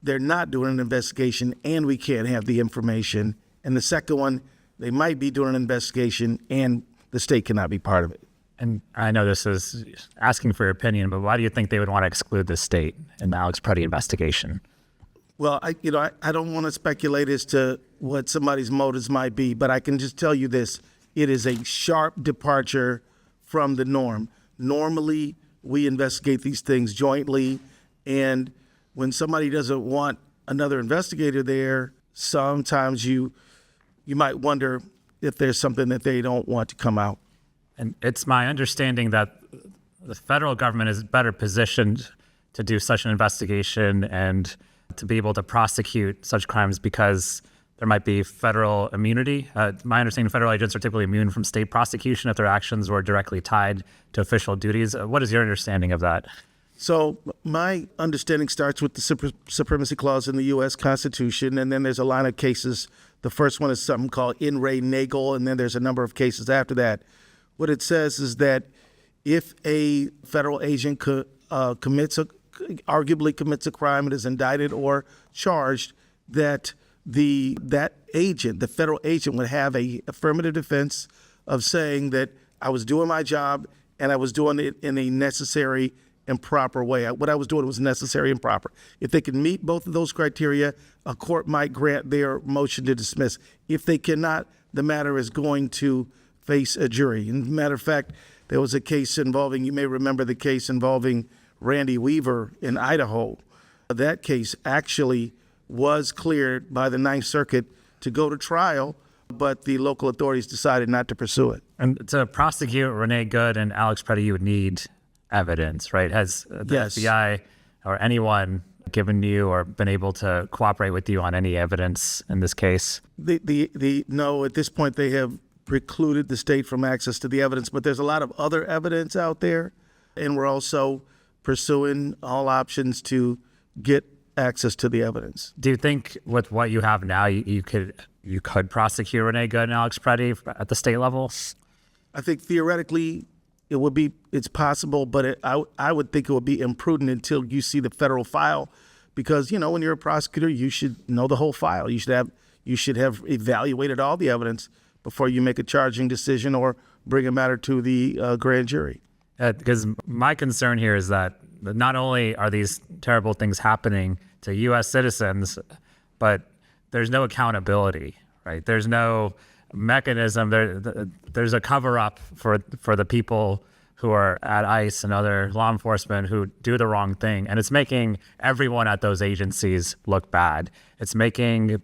they're not doing an investigation and we can't have the information. And the second one, they might be doing an investigation and the state cannot be part of it. And I know this is asking for your opinion, but why do you think they would want to exclude the state in the Alex Preddy investigation? Well, I don't want to speculate as to what somebody's motives might be, but I can just tell you this. It is a sharp departure from the norm. Normally, we investigate these things jointly, and when somebody doesn't want another investigator there, sometimes you might wonder if there's something that they don't want to come out. And it's my understanding that the federal government is better positioned to do such an investigation and to be able to prosecute such crimes because there might be federal immunity. My understanding, federal agents are typically immune from state prosecution if their actions were directly tied to official duties. What is your understanding of that? So my understanding starts with the Supremacy Clause in the U.S. Constitution, and then there's a line of cases. The first one is something called In re Nagel, and then there's a number of cases after that. What it says is that if a federal agent arguably commits a crime and is indicted or charged, that the federal agent would have a affirmative defense of saying that I was doing my job and I was doing it in a necessary and proper way. What I was doing was necessary and proper. If they can meet both of those criteria, a court might grant their motion to dismiss. If they cannot, the matter is going to face a jury. And matter of fact, there was a case involving, you may remember the case involving Randy Weaver in Idaho. That case actually was cleared by the Ninth Circuit to go to trial, but the local authorities decided not to pursue it. And to prosecute Renee Good and Alex Preddy, you would need evidence, right? Has the FBI or anyone given you or been able to cooperate with you on any evidence in this case? No, at this point they have precluded the state from access to the evidence, but there's a lot of other evidence out there, and we're also pursuing all options to get access to the evidence. Do you think with what you have now, you could prosecute Renee Good and Alex Preddy at the state level? I think theoretically it's possible, but I would think it would be imprudent until you see the federal file, because when you're a prosecutor, you should know the whole file. You should have evaluated all the evidence before you make a charging decision or bring a matter to the grand jury. Because my concern here is that not only are these terrible things happening to U.S. citizens, but there's no accountability, right? There's no mechanism. There's a cover-up for the people who are at ICE and other law enforcement who do the wrong thing. And it's making everyone at those agencies look bad. It's making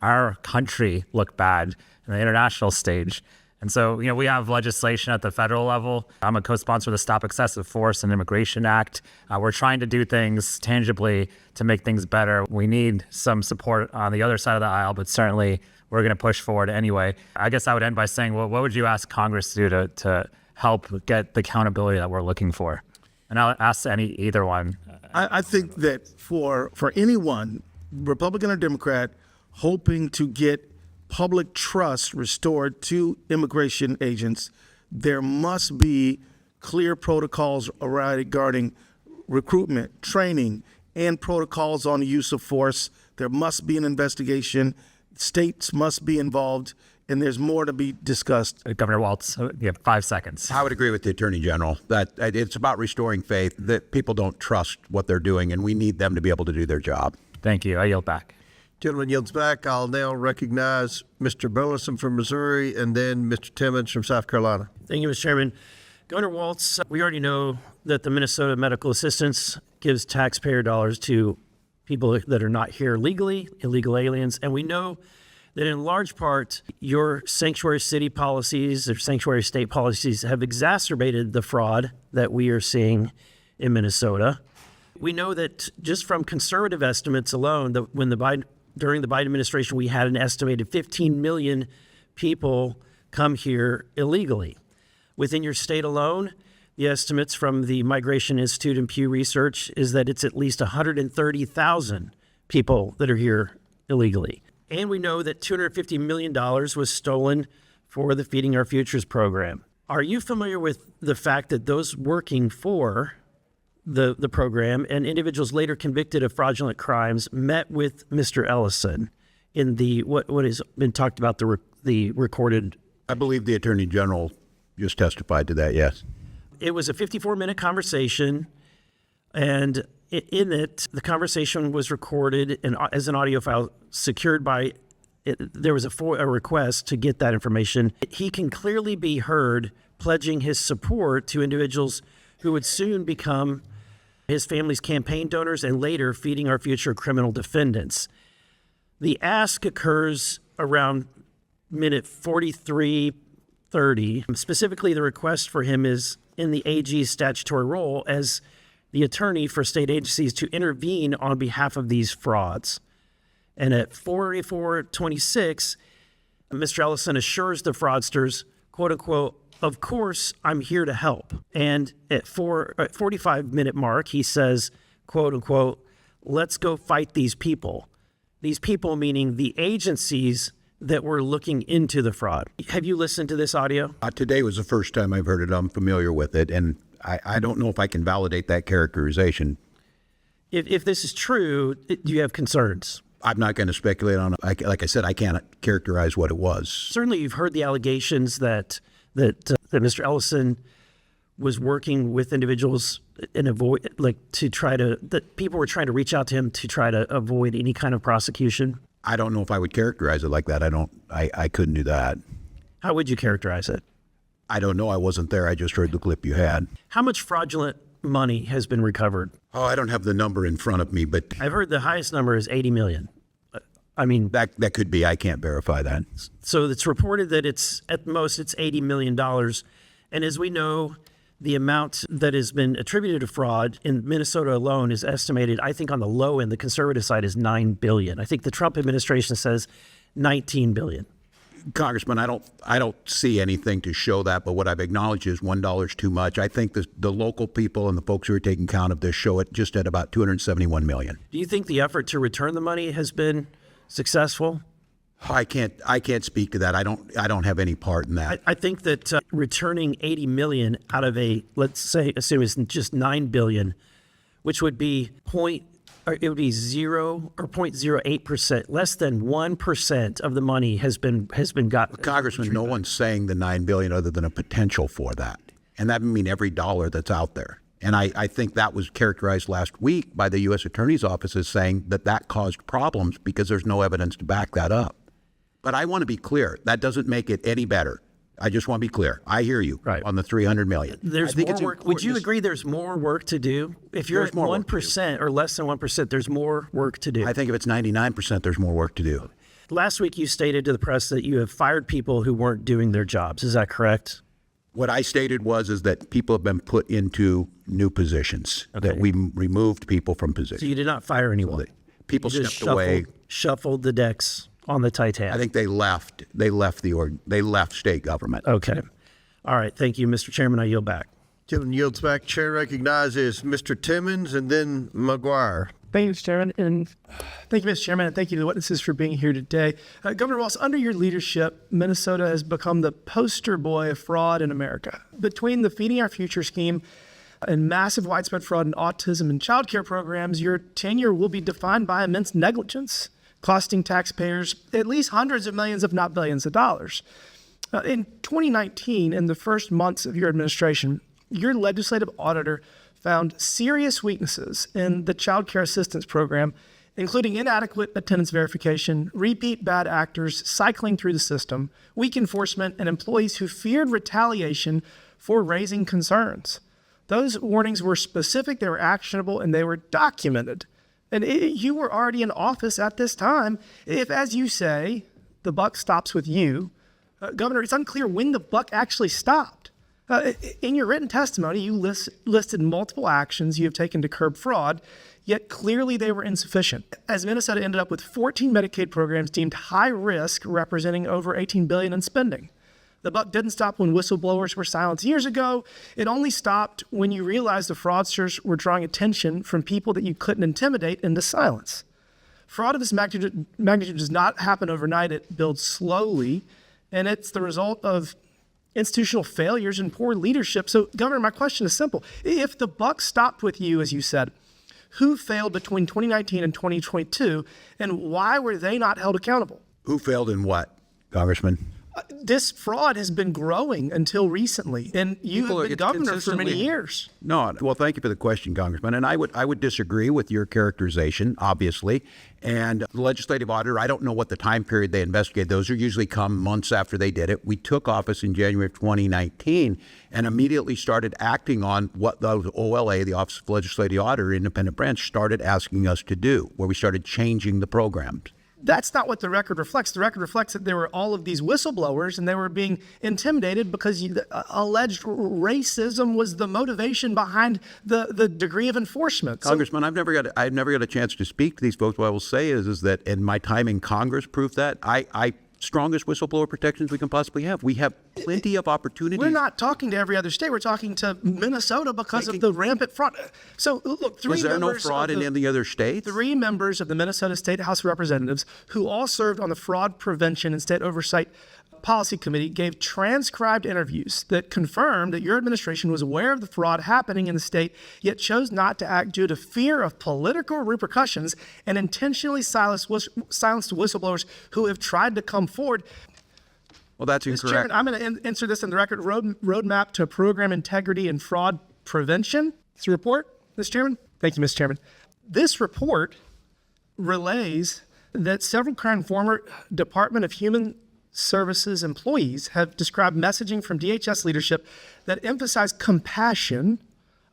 our country look bad in the international stage. And so, we have legislation at the federal level. I'm a co-sponsor of the Stop Excessive Force and Immigration Act. We're trying to do things tangibly to make things better. We need some support on the other side of the aisle, but certainly we're going to push forward anyway. I guess I would end by saying, well, what would you ask Congress to do to help get the accountability that we're looking for? And I'll ask either one. I think that for anyone, Republican or Democrat, hoping to get public trust restored to immigration agents, there must be clear protocols regarding recruitment, training, and protocols on the use of force. There must be an investigation. States must be involved, and there's more to be discussed. Governor Walz, you have 5 seconds. I would agree with the Attorney General that it's about restoring faith, that people don't trust what they're doing, and we need them to be able to do their job. Thank you. I yield back. Gentleman yields back. I'll now recognize Mr. Burleson from Missouri and then Mr. Timmons from South Carolina. Thank you, Mr. Chairman. Governor Walz, we already know that the Minnesota Medical Assistance gives taxpayer dollars to people that are not here legally, illegal aliens, and we know that in large part your sanctuary city policies or sanctuary state policies have exacerbated the fraud that we are seeing in Minnesota. We know that just from conservative estimates alone, that during the Biden administration, we had an estimated 15 million people come here illegally. Within your state alone, the estimates from the Migration Institute and Pew Research is that it's at least 130,000 people that are here illegally. And we know that $250 million was stolen for the Feeding Our Futures program. Are you familiar with the fact that those working for the program and individuals later convicted of fraudulent crimes met with Mr. Ellison in the what has been talked about, the recorded? I believe the Attorney General just testified to that, yes. It was a 54-minute conversation, and in it, the conversation was recorded and as an audio file secured by there was a request to get that information. He can clearly be heard pledging his support to individuals who would soon become his family's campaign donors and later Feeding Our Future criminal defendants. The ask occurs around minute 43:30. Specifically, the request for him is in the AG's statutory role as the attorney for state agencies to intervene on behalf of these frauds. And at 44:26, Mr. Ellison assures the fraudsters, quote unquote, "Of course, I'm here to help." And at 45-minute mark, he says, quote unquote, "Let's go fight these people." These people meaning the agencies that were looking into the fraud. Have you listened to this audio? Today was the first time I've heard it. I'm familiar with it, and I don't know if I can validate that characterization. If this is true, do you have concerns? I'm not going to speculate on it. Like I said, I can't characterize what it was. Certainly, you've heard the allegations that Mr. Ellison was working with individuals and that people were trying to reach out to him to try to avoid any kind of prosecution. I don't know if I would characterize it like that. I couldn't do that. How would you characterize it? I don't know. I wasn't there. I just heard the clip you had. How much fraudulent money has been recovered? Oh, I don't have the number in front of me, but I've heard the highest number is 80 million. I mean, that could be. I can't verify that. So it's reported that it's at most it's $80 million. And as we know, the amount that has been attributed to fraud in Minnesota alone is estimated, I think on the low end, the conservative side is $9 billion. I think the Trump administration says $19 billion. Congressman, I don't see anything to show that, but what I've acknowledged is $1 is too much. I think the local people and the folks who are taking count of this show it just at about $271 million. Do you think the effort to return the money has been successful? I can't speak to that. I don't have any part in that. I think that returning 80 million out of assume it's just 9 billion, which would be 0.08%, less than 1% of the money has been gotten. Congressman, no one's saying the 9 billion other than a potential for that, and that would mean every dollar that's out there. And I think that was characterized last week by the U.S. Attorney's Office as saying that caused problems because there's no evidence to back that up. But I want to be clear. That doesn't make it any better. I just want to be clear. I hear you on the 300 million. There's more work. Would you agree there's more work to do? If you're at 1% or less than 1%, there's more work to do. I think if it's 99%, there's more work to do. Last week you stated to the press that you have fired people who weren't doing their jobs. Is that correct? What I stated is that people have been put into new positions, that we removed people from positions. So you did not fire anyone? So people stepped away. Shuffled the decks on the Titanic. I think they left state government. Okay. All right. Thank you, Mr. Chairman. I yield back. Gentleman yields back. Chair recognizes Mr. Timmons and then McGuire. Thank you, Mr. Chairman, and thank you, Mr. Chairman, and thank you to the witnesses for being here today. Governor Walz, under your leadership, Minnesota has become the poster boy of fraud in America. Between the Feeding Our Future scheme and massive widespread fraud in autism and child care programs, your tenure will be defined by immense negligence, costing taxpayers at least hundreds of millions, if not billions of dollars. In 2019, in the first months of your administration, your legislative auditor found serious weaknesses in the child care assistance program including inadequate attendance verification, repeat bad actors cycling through the system, weak enforcement, and employees who feared retaliation for raising concerns. Those warnings were specific, they were actionable, and they were documented. And you were already in office at this time. If, as you say, the buck stops with you, Governor, it's unclear when the buck actually stopped. In your written testimony, you listed multiple actions you have taken to curb fraud, yet clearly they were insufficient. As Minnesota ended up with 14 Medicaid programs deemed high risk, representing over $18 billion in spending. The buck didn't stop when whistleblowers were silenced years ago. It only stopped when you realized the fraudsters were drawing attention from people that you couldn't intimidate into silence. Fraud of this magnitude does not happen overnight. It builds slowly, and it's the result of institutional failures and poor leadership. So, Governor, my question is simple. If the buck stopped with you, as you said, who failed between 2019 and 2022, and why were they not held accountable? Who failed in what, Congressman? This fraud has been growing until recently, and you have been governor for many years. No, well, thank you for the question, Congressman. And I would disagree with your characterization, obviously. And the legislative auditor, I don't know what the time period they investigate. Those are usually come months after they did it. We took office in January of 2019 and immediately started acting on what the OLA, the Office of Legislative Auditor, independent branch, started asking us to do, where we started changing the programs. That's not what the record reflects. The record reflects that there were all of these whistleblowers and they were being intimidated because alleged racism was the motivation behind the degree of enforcement. Congressman, I've never got a chance to speak to these folks. What I will say is that, and my time in Congress proved that, I strongest whistleblower protections we can possibly have. We have plenty of opportunities. We're not talking to every other state. We're talking to Minnesota because of the rampant fraud. So look, was there no fraud in any other states? 3 members of the Minnesota State House of Representatives who all served on the Fraud Prevention and State Oversight Policy Committee gave transcribed interviews that confirmed that your administration was aware of the fraud happening in the state, yet chose not to act due to fear of political repercussions and intentionally silenced whistleblowers who have tried to come forward. Well, that's incorrect. Mr. Chairman, I'm going to insert this in the record. Roadmap to Program Integrity and Fraud Prevention. It's a report, Mr. Chairman. Thank you, Mr. Chairman. This report relays that several current former Department of Human Services employees have described messaging from DHS leadership that emphasize compassion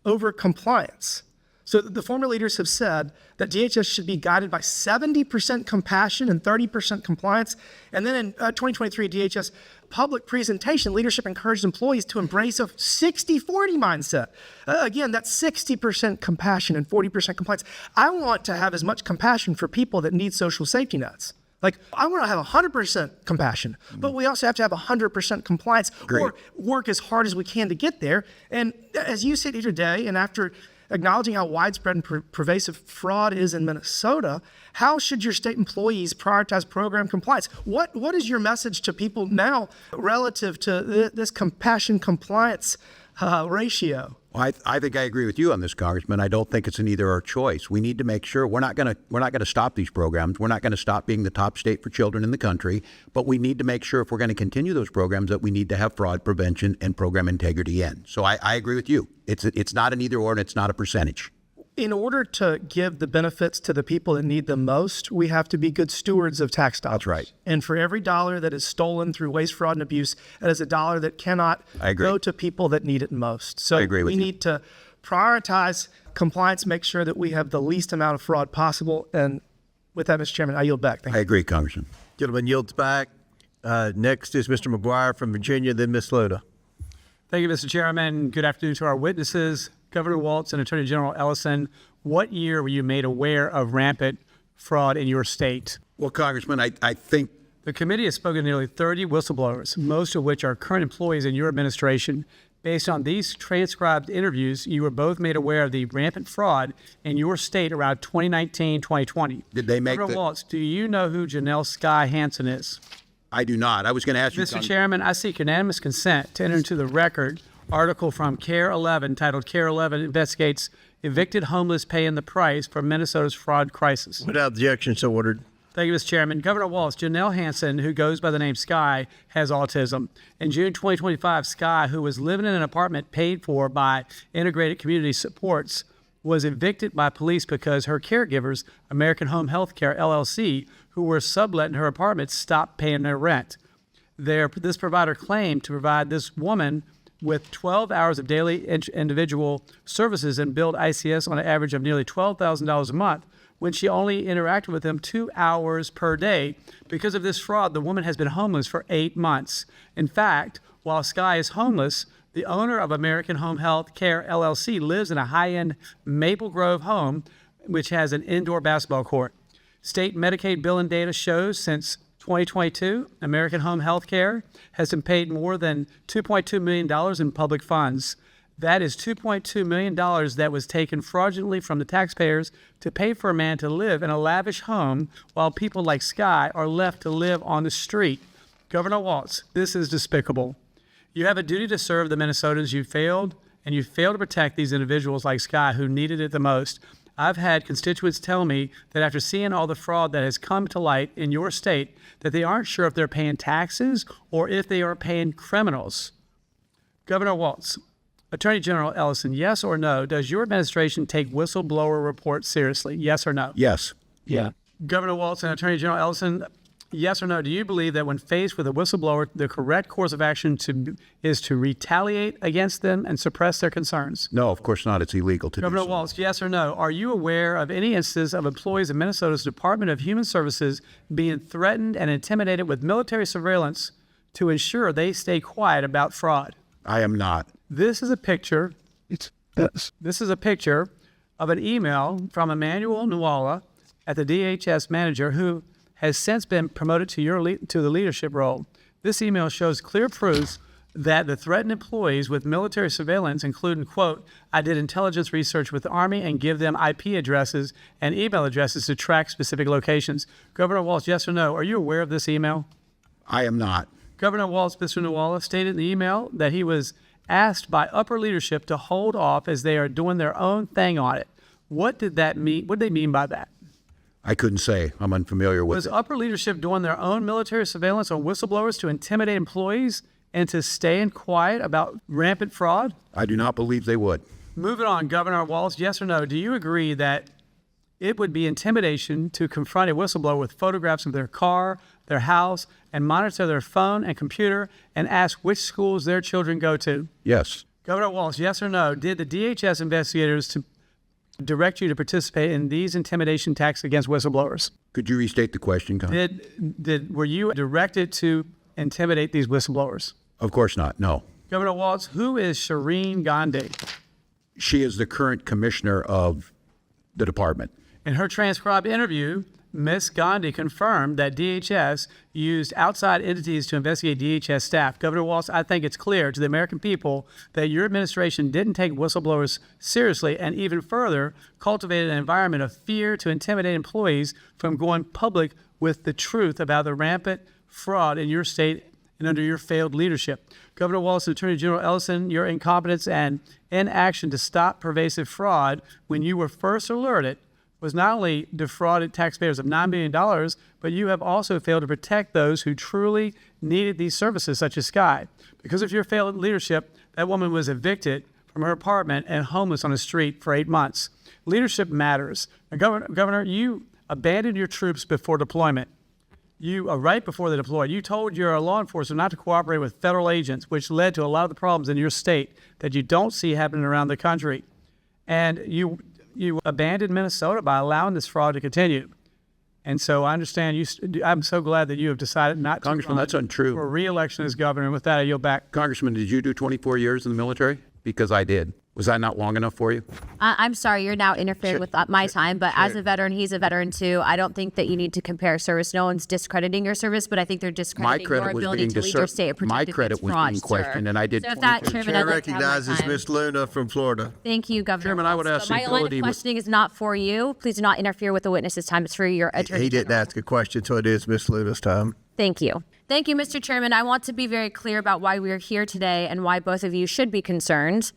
over compliance. So the former leaders have said that DHS should be guided by 70% compassion and 30% compliance. And then in 2023 DHS public presentation, leadership encouraged employees to embrace a 60-40 mindset. Again, that's 60% compassion and 40% compliance. I want to have as much compassion for people that need social safety nets. Like, I want to have 100% compassion, but we also have to have 100% compliance or work as hard as we can to get there. And as you sit here today, and after acknowledging how widespread and pervasive fraud is in Minnesota, how should your state employees prioritize program compliance? What is your message to people now relative to this compassion compliance ratio? Well, I think I agree with you on this, Congressman. I don't think it's an either or choice. We need to make sure we're not going to stop these programs. We're not going to stop being the top state for children in the country, but we need to make sure if we're going to continue those programs that we need to have fraud prevention and program integrity in. So I agree with you. It's not an either or, and it's not a percentage. In order to give the benefits to the people that need them most, we have to be good stewards of tax dollars. That's right. And for every dollar that is stolen through waste, fraud, and abuse, that is a dollar that cannot go to people that need it most. So we need to prioritize compliance, make sure that we have the least amount of fraud possible. And with that, Mr. Chairman, I yield back. Thank you. I agree, Congressman. Gentleman yields back. Next is Mr. McGuire from Virginia, then Ms. Loda. Thank you, Mr. Chairman. Good afternoon to our witnesses. Governor Walz and Attorney General Ellison, what year were you made aware of rampant fraud in your state? Well, Congressman, I think the committee has spoken to nearly 30 whistleblowers, most of which are current employees in your administration. Based on these transcribed interviews, you were both made aware of the rampant fraud in your state around 2019, 2020. Did they make Governor Walz, do you know who Janelle Sky Hansen is? I do not. I was going to ask you. Mr. Chairman, I seek unanimous consent to enter into the record article from CARE 11 titled CARE 11 Investigates Evicted Homeless Paying the Price for Minnesota's Fraud Crisis. Without objection, so ordered. Thank you, Mr. Chairman. Governor Walz, Janelle Hansen, who goes by the name Sky, has autism. In June 2025, Sky, who was living in an apartment paid for by Integrated Community Supports, was evicted by police because her caregivers, American Home Health Care LLC, who were subletting her apartment, stopped paying their rent. This provider claimed to provide this woman with 12 hours of daily individual services and billed ICS on an average of nearly $12,000 a month when she only interacted with them 2 hours per day. Because of this fraud, the woman has been homeless for 8 months. In fact, while Sky is homeless, the owner of American Home Health Care LLC lives in a high-end Maple Grove home, which has an indoor basketball court. State Medicaid billing data shows since 2022, American Home Health Care has been paid more than $2.2 million in public funds. That is $2.2 million that was taken fraudulently from the taxpayers to pay for a man to live in a lavish home while people like Sky are left to live on the street. Governor Walz, this is despicable. You have a duty to serve the Minnesotans. You failed to protect these individuals like Sky who needed it the most. I've had constituents tell me that after seeing all the fraud that has come to light in your state, that they aren't sure if they're paying taxes or if they are paying criminals. Governor Walz, Attorney General Ellison, yes or no, does your administration take whistleblower reports seriously? Yes or no? Yes. Yeah. Governor Walz and Attorney General Ellison, yes or no, do you believe that when faced with a whistleblower, the correct course of action is to retaliate against them and suppress their concerns? No, of course not. It's illegal to do Governor so. Walz, yes or no, are you aware of any instances of employees of Minnesota's Department of Human Services being threatened and intimidated with military surveillance to ensure they stay quiet about fraud? I am not. This is a picture. This is a picture of an email from Emmanuel Nuala at the DHS manager who has since been promoted to the leadership role. This email shows clear proofs that the threatened employees with military surveillance, including, quote, I did intelligence research with the Army and give them IP addresses and email addresses to track specific locations. Governor Walz, yes or no, are you aware of this email? I am not. Governor Walz, Mr. Nuala, stated in the email that he was asked by upper leadership to hold off as they are doing their own thing on it. What did that mean? What did they mean by that? I couldn't say. I'm unfamiliar with Was it. upper leadership doing their own military surveillance on whistleblowers to intimidate employees and to stay quiet about rampant fraud? I do not believe they would. Moving on, Governor Walz, yes or no, do you agree that it would be intimidation to confront a whistleblower with photographs of their car, their house, and monitor their phone and computer and ask which schools their children go to? Yes. Governor Walz, yes or no, did the DHS investigators to direct you to participate in these intimidation attacks against whistleblowers? Could you restate the question, Congress? Were you directed to intimidate these whistleblowers? Of course not. No. Governor Walz, who is Shireen Gandhi? She is the current commissioner of the department. In her transcribed interview, Ms. Gandhi confirmed that DHS used outside entities to investigate DHS staff. Governor Walz, I think it's clear to the American people that your administration didn't take whistleblowers seriously and even further cultivated an environment of fear to intimidate employees from going public with the truth about the rampant fraud in your state and under your failed leadership. Governor Walz and Attorney General Ellison, your incompetence and inaction to stop pervasive fraud when you were first alerted was not only defrauded taxpayers of $9 billion, but you have also failed to protect those who truly needed these services, such as Sky. Because of your failed leadership, that woman was evicted from her apartment and homeless on the street for 8 months. Leadership matters. Now, Governor, you abandoned your troops before deployment. Right before they deployed, you told your law enforcement not to cooperate with federal agents, which led to a lot of the problems in your state that you don't see happening around the country. And you abandoned Minnesota by allowing this fraud to continue. And so I understand I'm so glad that you have decided not to Congressman, that's untrue. For re-election as governor. And with that, I yield back. Congressman, did you do 24 years in the military? Because I did. Was that not long enough for you? I'm sorry, you're now interfering with my time, but as a veteran, he's a veteran too. I don't think that you need to compare service. No one's discrediting your service, but I think they're discrediting your ability to lead your state and protect against fraud, being questioned, and I did. So if that, Chairman, I'd like to have my recognizes time. Ms. Luna from Florida. Thank you, Governor. Chairman, I would ask my the line ability of questioning is not for you. Please do not interfere with the witness's time. It's for your attorney. He didn't ask a question, so it is Ms. Luna's time. Thank you. Thank you, Mr. Chairman. I want to be very clear about why we are here today and why both of you should be concerned.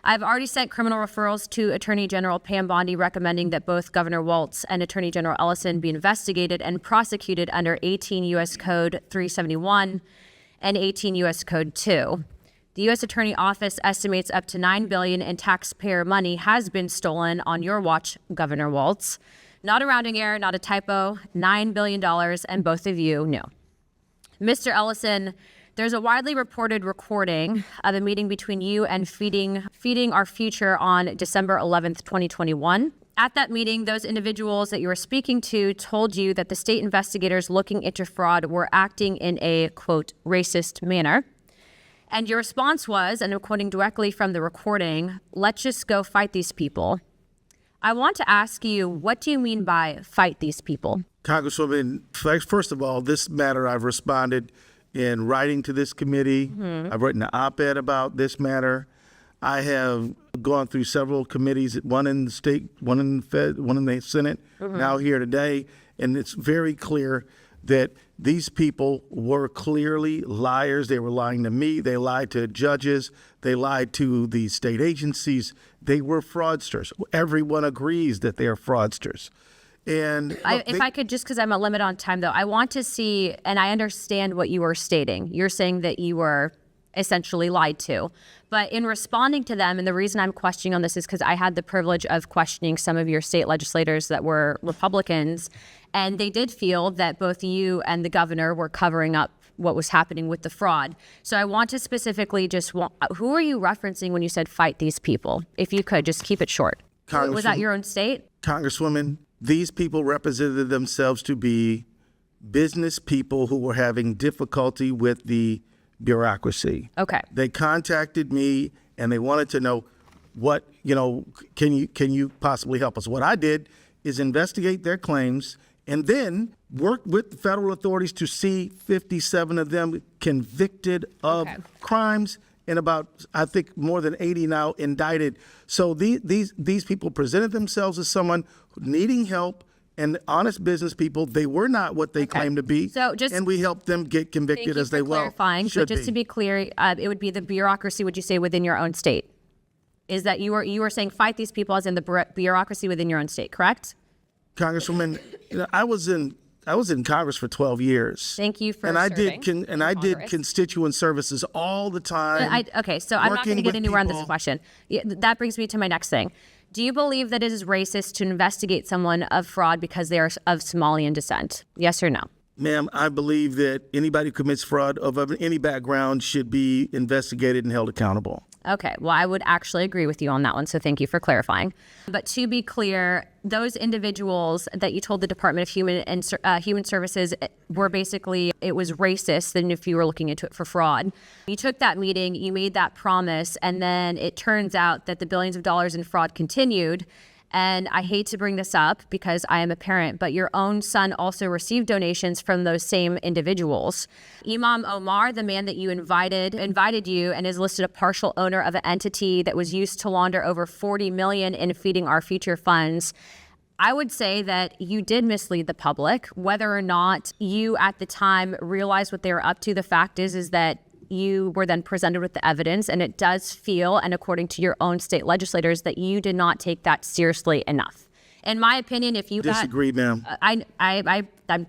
I've already sent criminal referrals to Attorney General Pam Bondi recommending that both Governor Walz and Attorney General Ellison be investigated and prosecuted under 18 U.S. Code 371 and 18 U.S. Code 2. The U.S. Attorney Office estimates up to $9 billion in taxpayer money has been stolen on your watch, Governor Walz. Not a rounding error, not a typo, $9 billion, and both of you knew. Mr. Ellison, there's a widely reported recording of a meeting between you and Feeding Our Future on December 11th, 2021. At that meeting, those individuals that you were speaking to told you that the state investigators looking into fraud were acting in a, quote, racist manner. And your response was, and I'm quoting directly from the recording, let's just go fight these people. I want to ask you, what do you mean by fight these people? Congresswoman, first of all, this matter I've responded in writing to this committee. I've written an op-ed about this matter. I have gone through several committees, one in the state, one in the Fed, one in the Senate, now here today, and it's very clear that these people were clearly liars. They were lying to me. They lied to judges. They lied to the state agencies. They were fraudsters. Everyone agrees that they are fraudsters. And if I could, just because I'm a limit on time, though, I want to see, and I understand what you were stating. You're saying that you were essentially lied to. But in responding to them, and the reason I'm questioning on this is because I had the privilege of questioning some of your state legislators that were Republicans, and they did feel that both you and the governor were covering up what was happening with the fraud. So I want to specifically who are you referencing when you said fight these people? If you could, just keep it short. Was that your own state? Congresswoman, these people represented themselves to be business people who were having difficulty with the bureaucracy. Okay. They contacted me and they wanted to know what, can you possibly help us? What I did is investigate their claims and then work with the federal authorities to see 57 of them convicted of crimes and about, I think, more than 80 now indicted. So these people presented themselves as someone needing help and honest business people. They were not what they claimed to be, and we helped them get convicted as they well should be. Just to be clear, it would be the bureaucracy, would you say, within your own state? Is that you were saying fight these people as in the bureaucracy within your own state, correct? Congresswoman, I was in Congress for 12 years. Thank you for and serving I did constituent services all the time. So I'm not going to get anywhere on this question. That brings me to my next thing. Do you believe that it is racist to investigate someone of fraud because they are of Somalian descent? Yes or no? Ma'am, I believe that anybody who commits fraud of any background should be investigated and held accountable. Okay, well, I would actually agree with you on that one, so thank you for clarifying. But to be clear, those individuals that you told the Department of Human Services were basically, it was racist than if you were looking into it for fraud. You took that meeting, you made that promise, and then it turns out that the billions of dollars in fraud continued. And I hate to bring this up because I am a parent, but your own son also received donations from those same individuals. Imam Omar, the man that you invited you and is listed a partial owner of an entity that was used to launder over $40 million in Feeding Our Future funds. I would say that you did mislead the public. Whether or not you at the time realized what they were up to, the fact is that you were then presented with the evidence, and it does feel, and according to your own state legislators, that you did not take that seriously enough. In my opinion, if you disagree, ma'am, I'm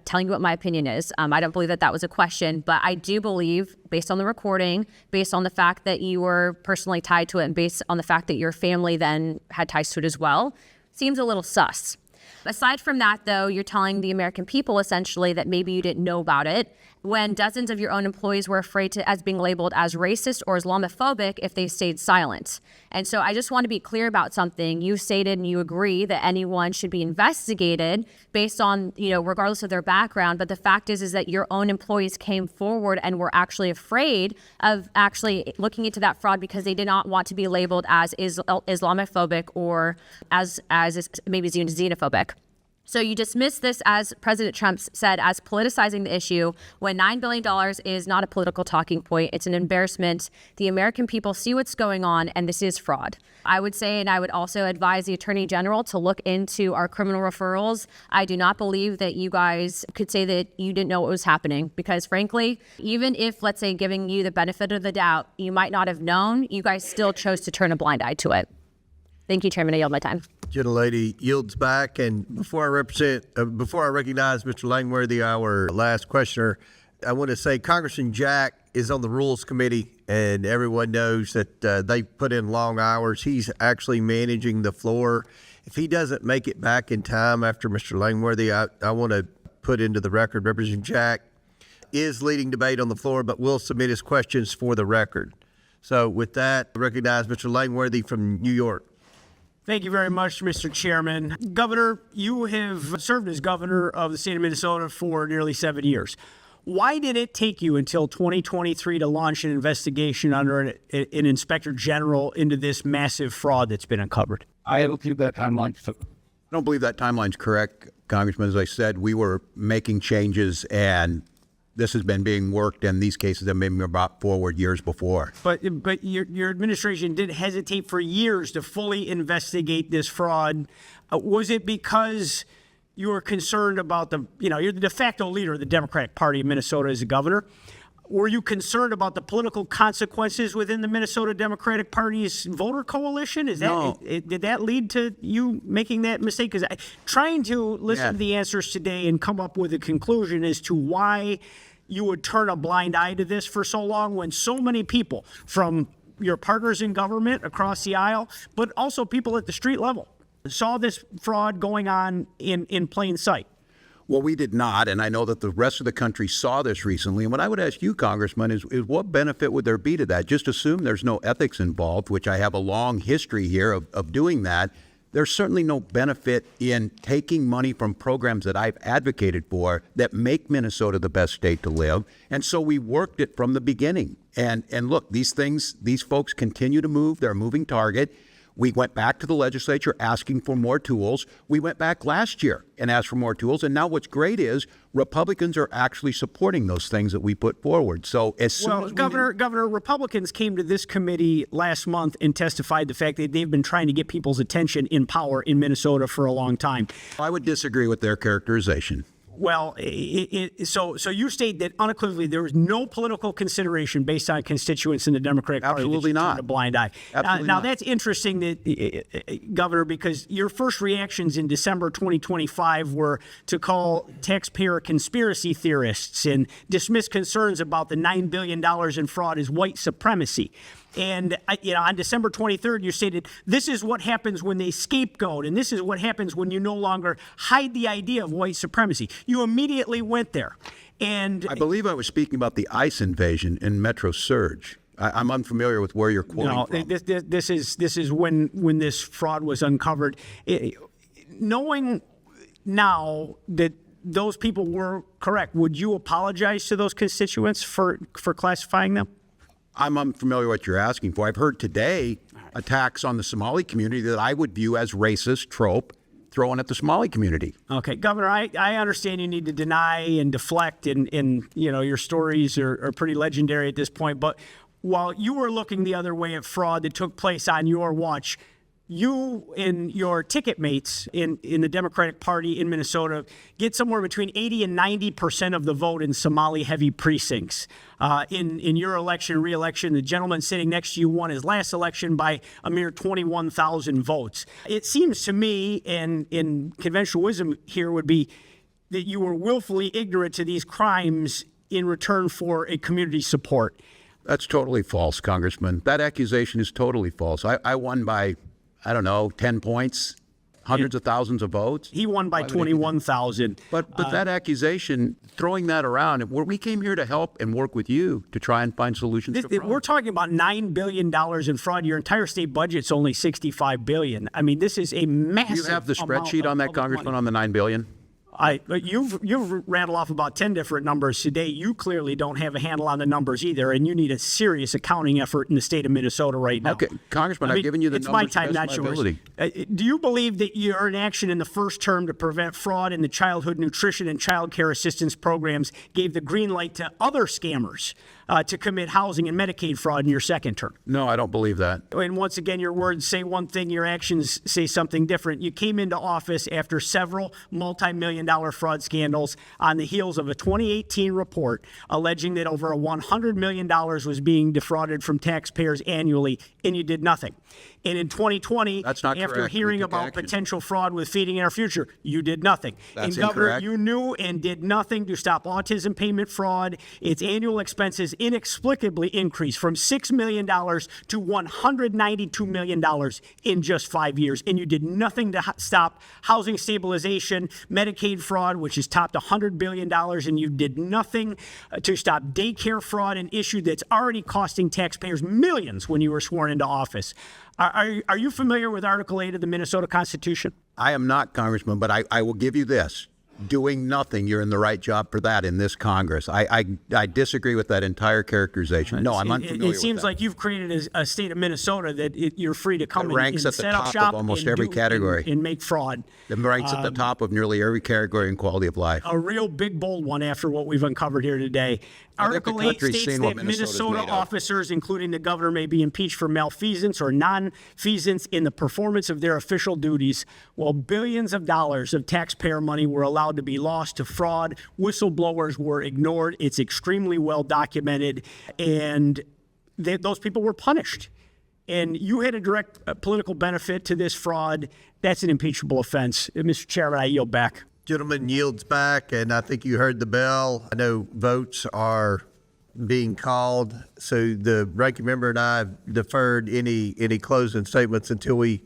telling you what my opinion is. I don't believe that was a question, but I do believe, based on the recording, based on the fact that you were personally tied to it, and based on the fact that your family then had ties to it as well, seems a little sus. Aside from that, though, you're telling the American people essentially that maybe you didn't know about it when dozens of your own employees were afraid as being labeled as racist or Islamophobic if they stayed silent. And so I just want to be clear about something. You stated and you agree that anyone should be investigated based on, regardless of their background. But the fact is that your own employees came forward and were actually afraid of actually looking into that fraud because they did not want to be labeled as Islamophobic or as maybe xenophobic. So you dismiss this, as President Trump said, as politicizing the issue when $9 billion is not a political talking point. It's an embarrassment. The American people see what's going on, and this is fraud. I would say, and I would also advise the Attorney General to look into our criminal referrals. I do not believe that you guys could say that you didn't know what was happening because, frankly, even if, let's say, giving you the benefit of the doubt, you might not have known, you guys still chose to turn a blind eye to it. Thank you, Chairman. I yield my time. Gentlelady yields back. And before I recognize Mr. Langworthy, our last questioner, I want to say Congressman Jack is on the Rules Committee, and everyone knows that they put in long hours. He's actually managing the floor. If he doesn't make it back in time after Mr. Langworthy, I want to put into the record, Representative Jack is leading debate on the floor, but will submit his questions for the record. So with that, I recognize Mr. Langworthy from New York. Thank you very much, Mr. Chairman. Governor, you have served as governor of the state of Minnesota for nearly 7 years. Why did it take you until 2023 to launch an investigation under an inspector general into this massive fraud that's been uncovered? I don't believe that timeline's correct, Congressman. As I said, we were making changes, and this has been being worked, and these cases have been brought forward years before. But your administration did hesitate for years to fully investigate this fraud. Was it because you were concerned about you're the de facto leader of the Democratic Party of Minnesota as a governor? Were you concerned about the political consequences within the Minnesota Democratic Party's voter coalition? Did that lead to you making that mistake? Because trying to listen to the answers today and come up with a conclusion as to why you would turn a blind eye to this for so long when so many people from your partners in government across the aisle, but also people at the street level, saw this fraud going on in plain sight. Well, we did not, and I know that the rest of the country saw this recently. And what I would ask you, Congressman, is what benefit would there be to that? Just assume there's no ethics involved, which I have a long history here of doing that. There's certainly no benefit in taking money from programs that I've advocated for that make Minnesota the best state to live. And so we worked it from the beginning. And look, these folks continue to move. They're a moving target. We went back to the legislature asking for more tools. We went back last year and asked for more tools. And now what's great is Republicans are actually supporting those things that we put forward. So as soon as Governor, Republicans came to this committee last month and testified the fact that they've been trying to get people's attention in power in Minnesota for a long time. I would disagree with their characterization. Well, so you state that unequivocally there was no political consideration based on constituents in the Democratic Party. Absolutely not. A blind eye. Absolutely now not. that's interesting, that Governor, because your first reactions in December 2025 were to call taxpayer conspiracy theorists and dismiss concerns about the $9 billion in fraud as white supremacy. And on December 23rd, you stated, this is what happens when they scapegoat, and this is what happens when you no longer hide the idea of white supremacy. You immediately went there. And I believe I was speaking about the ICE invasion in Metro Surge. I'm unfamiliar with where you're quoting from. This is when this fraud was uncovered. Knowing now that those people were correct, would you apologize to those constituents for classifying them? I'm unfamiliar with what you're asking for. I've heard today attacks on the Somali community that I would view as racist trope thrown at the Somali community. Okay, Governor, I understand you need to deny and deflect, and your stories are pretty legendary at this point. But while you were looking the other way at fraud that took place on your watch, you and your ticket mates in the Democratic Party in Minnesota get somewhere between 80 and 90% of the vote in Somali-heavy precincts. In your election, re-election, the gentleman sitting next to you won his last election by a mere 21,000 votes. It seems to me, and in conventional wisdom here would be that you were willfully ignorant to these crimes in return for a community support. That's totally false, Congressman. That accusation is totally false. I won by, 10 points, hundreds of thousands of votes. He won by 21,000. But that accusation, throwing that around, we came here to help and work with you to try and find solutions to fraud. We're talking about $9 billion in fraud. Your entire state budget's only $65 billion. I mean, this is a massive. You have the spreadsheet on that, Congressman, on the $9 billion? You've rattled off about 10 different numbers today. You clearly don't have a handle on the numbers either, and you need a serious accounting effort in the state of Minnesota right now. Okay, Congressman, I've given you the numbers. It's my time, not yours. Do you believe that your inaction in the first term to prevent fraud in the childhood nutrition and child care assistance programs gave the green light to other scammers to commit housing and Medicaid fraud in your second term? No, I don't believe that. And once again, your words say one thing, your actions say something different. You came into office after several multi-million-dollar fraud scandals on the heels of a 2018 report alleging that over $100 million was being defrauded from taxpayers annually, and you did nothing. And in 2020, That's not after correct. We hearing took about action. potential fraud with Feeding Our Future, you did nothing. That's and Governor, incorrect. you knew and did nothing to stop autism payment fraud. Its annual expenses inexplicably increased from $6 million to $192 million in just 5 years. And you did nothing to stop housing stabilization, Medicaid fraud, which has topped $100 billion. And you did nothing to stop daycare fraud, an issue that's already costing taxpayers millions when you were sworn into office. Are you familiar with Article 8 of the Minnesota Constitution? I am not, Congressman, but I will give you this. Doing nothing, you're in the right job for that in this Congress. I disagree with that entire characterization. No, I'm unfamiliar with It seems that. like you've created a state of Minnesota that you're free to come It ranks and at the set up top shop of almost and every do- category. and make fraud. It ranks at the top of nearly every category in quality of life. A real big, bold one after what we've uncovered here today. I think the Article 8 country's states seen what that Minnesota's Minnesota made of. officers, including the governor, may be impeached for malfeasance or non-feasance in the performance of their official duties, while billions of dollars of taxpayer money were allowed to be lost to fraud. Whistleblowers were ignored. It's extremely well documented, and those people were punished. And you had a direct political benefit to this fraud. That's an impeachable offense. Mr. Chairman, I yield back. Gentleman yields back, and I think you heard the bell. I know votes are being called, so the ranking member and I have deferred any closing statements until we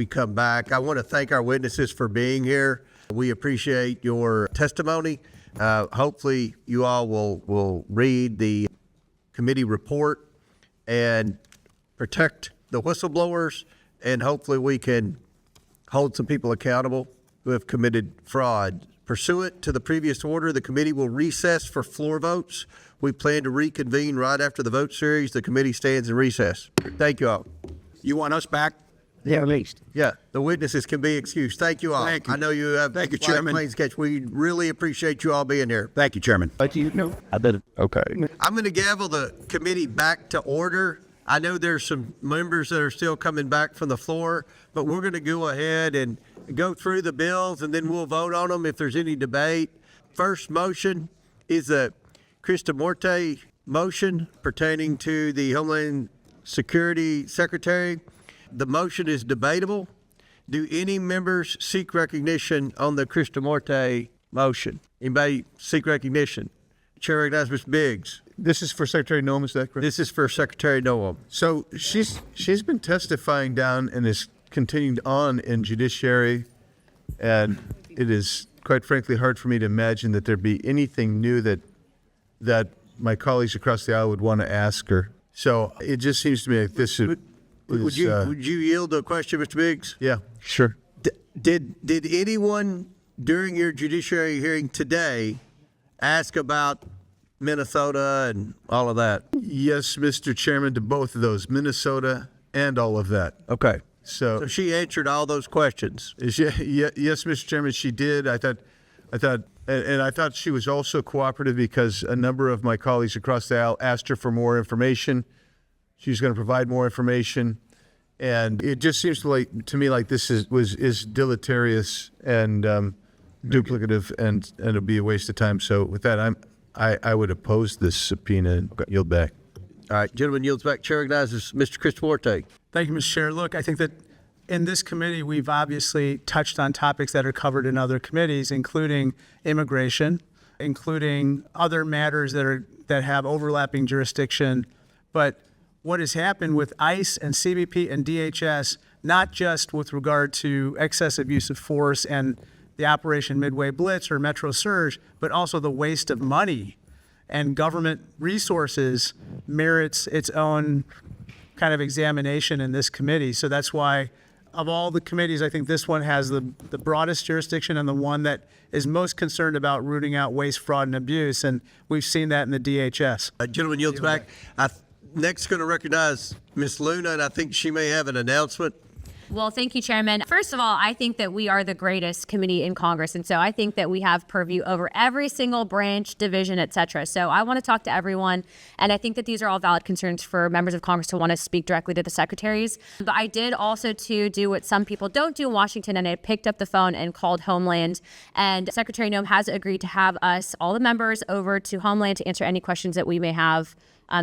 come back. I want to thank our witnesses for being here. We appreciate your testimony. Hopefully, you all will read the committee report and protect the whistleblowers, and hopefully we can hold some people accountable who have committed fraud. Pursuant to the previous order, the committee will recess for floor votes. We plan to reconvene right after the vote series. The committee stands in recess. Thank you all. You want us back? Yeah, at least. Yeah, the witnesses can be excused. Thank you all. Thank you. I know you have. Thank you, a lot of Chairman. claims to catch. We really appreciate you all being here. Thank you, Chairman. But you know, I did it. Okay. I'm going to gavel the committee back to order. I know there's some members that are still coming back from the floor, but we're going to go ahead and go through the bills, and then we'll vote on them if there's any debate. First motion is the Krista Morte motion pertaining to the Homeland Security Secretary. The motion is debatable. Do any members seek recognition on the Krista Morte motion? Anybody seek recognition? Chair recognizes Mr. Biggs. This is for Secretary Noem, is that correct? This is for Secretary Noem. So she's been testifying down and is continuing on in judiciary, and it is quite frankly hard for me to imagine that there'd be anything new that my colleagues across the aisle would want to ask her. So it just seems to me like this is. Would you yield to a question, Mr. Biggs? Yeah, sure. Did anyone during your judiciary hearing today ask about Minnesota and all of that? Yes, Mr. Chairman, to both of those, Minnesota and all of that. Okay. So she answered all those questions. Yes, Mr. Chairman, she did. I thought she was also cooperative because a number of my colleagues across the aisle asked her for more information. She's going to provide more information, and it just seems to me like this is deleterious and duplicative, and it'll be a waste of time. So with that, I would oppose this subpoena and yield back. All right, gentleman yields back. Chair recognizes Mr. Chris Forte. Thank you, Mr. Chair. Look, I think that in this committee, we've obviously touched on topics that are covered in other committees, including immigration, including other matters that have overlapping jurisdiction. But what has happened with ICE and CBP and DHS, not just with regard to excessive use of force and the Operation Midway Blitz or Metro Surge, but also the waste of money and government resources, merits its own kind of examination in this committee. So that's why, of all the committees, I think this one has the broadest jurisdiction and the one that is most concerned about rooting out waste, fraud, and abuse. And we've seen that in the DHS. Gentleman yields back. Next, going to recognize Ms. Luna, and I think she may have an announcement. Well, thank you, Chairman. First of all, I think that we are the greatest committee in Congress, and so I think that we have purview over every single branch, division, et cetera. So I want to talk to everyone, and I think that these are all valid concerns for members of Congress to want to speak directly to the secretaries. But I did also to do what some people don't do in Washington, and I picked up the phone and called Homeland, and Secretary Noem has agreed to have us, all the members, over to Homeland to answer any questions that we may have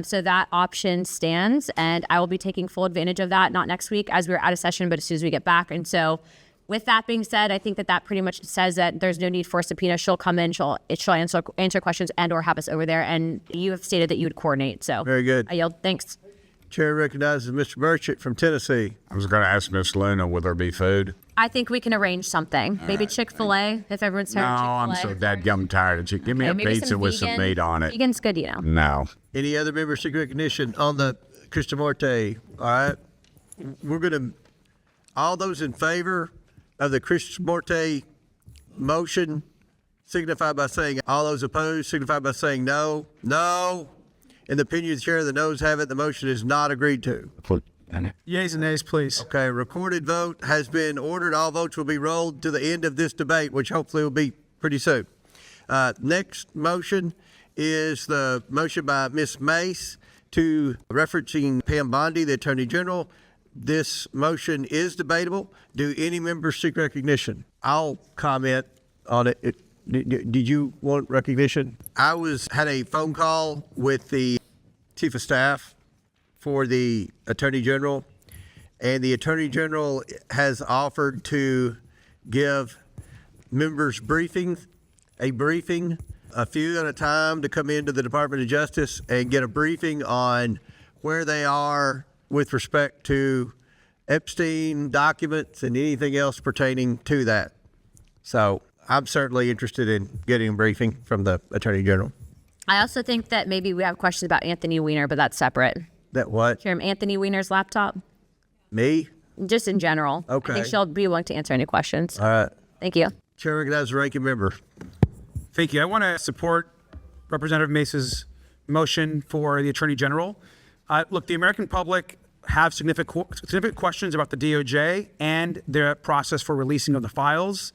So that option stands, and I will be taking full advantage of that, not next week as we're out of session, but as soon as we get back. And so with that being said, I think that pretty much says that there's no need for a subpoena. She'll come in, she'll answer questions and or have us over there. And you have stated that you would coordinate. So very good. I yield. Thanks. Chair recognizes Mr. Merchant from Tennessee. I was going to ask Miss Luna, will there be food? I think we can arrange something. Maybe Chick-fil-A, if everyone's No, tired of I'm Chick-fil-A. so dadgum tired of chicken. Give me a Maybe pizza with some vegan. meat on it. Vegan's good, you know. No. Any other members seek recognition on the Krishnamurti? All right. We're going to, all those in favor of the Krishnamurti motion signify by saying, all those opposed signify by saying no. No. In the opinion of the chair, the noes have it. The motion is not agreed to. Yeas and nays, please. Okay, recorded vote has been ordered. All votes will be rolled to the end of this debate, which hopefully will be pretty soon. Next motion is the motion by Ms. Mace to referencing Pam Bondi, the Attorney General. This motion is debatable. Do any members seek recognition? I'll comment on it. Did you want recognition? I had a phone call with the Chief of Staff for the Attorney General, and the Attorney General has offered to give members a briefing, a few at a time, to come into the Department of Justice and get a briefing on where they are with respect to Epstein documents and anything else pertaining to that. So I'm certainly interested in getting a briefing from the Attorney General. I also think that maybe we have questions about Anthony Weiner, but that's separate. That what? Chairman Anthony Weiner's laptop? Me? Just in general. Okay. I think she'll be willing to answer any questions. All right. Thank you. Chair recognizes the ranking member. Thank you. I want to support Representative Mace's motion for the Attorney General. Look, the American public have significant questions about the DOJ and their process for releasing of the files.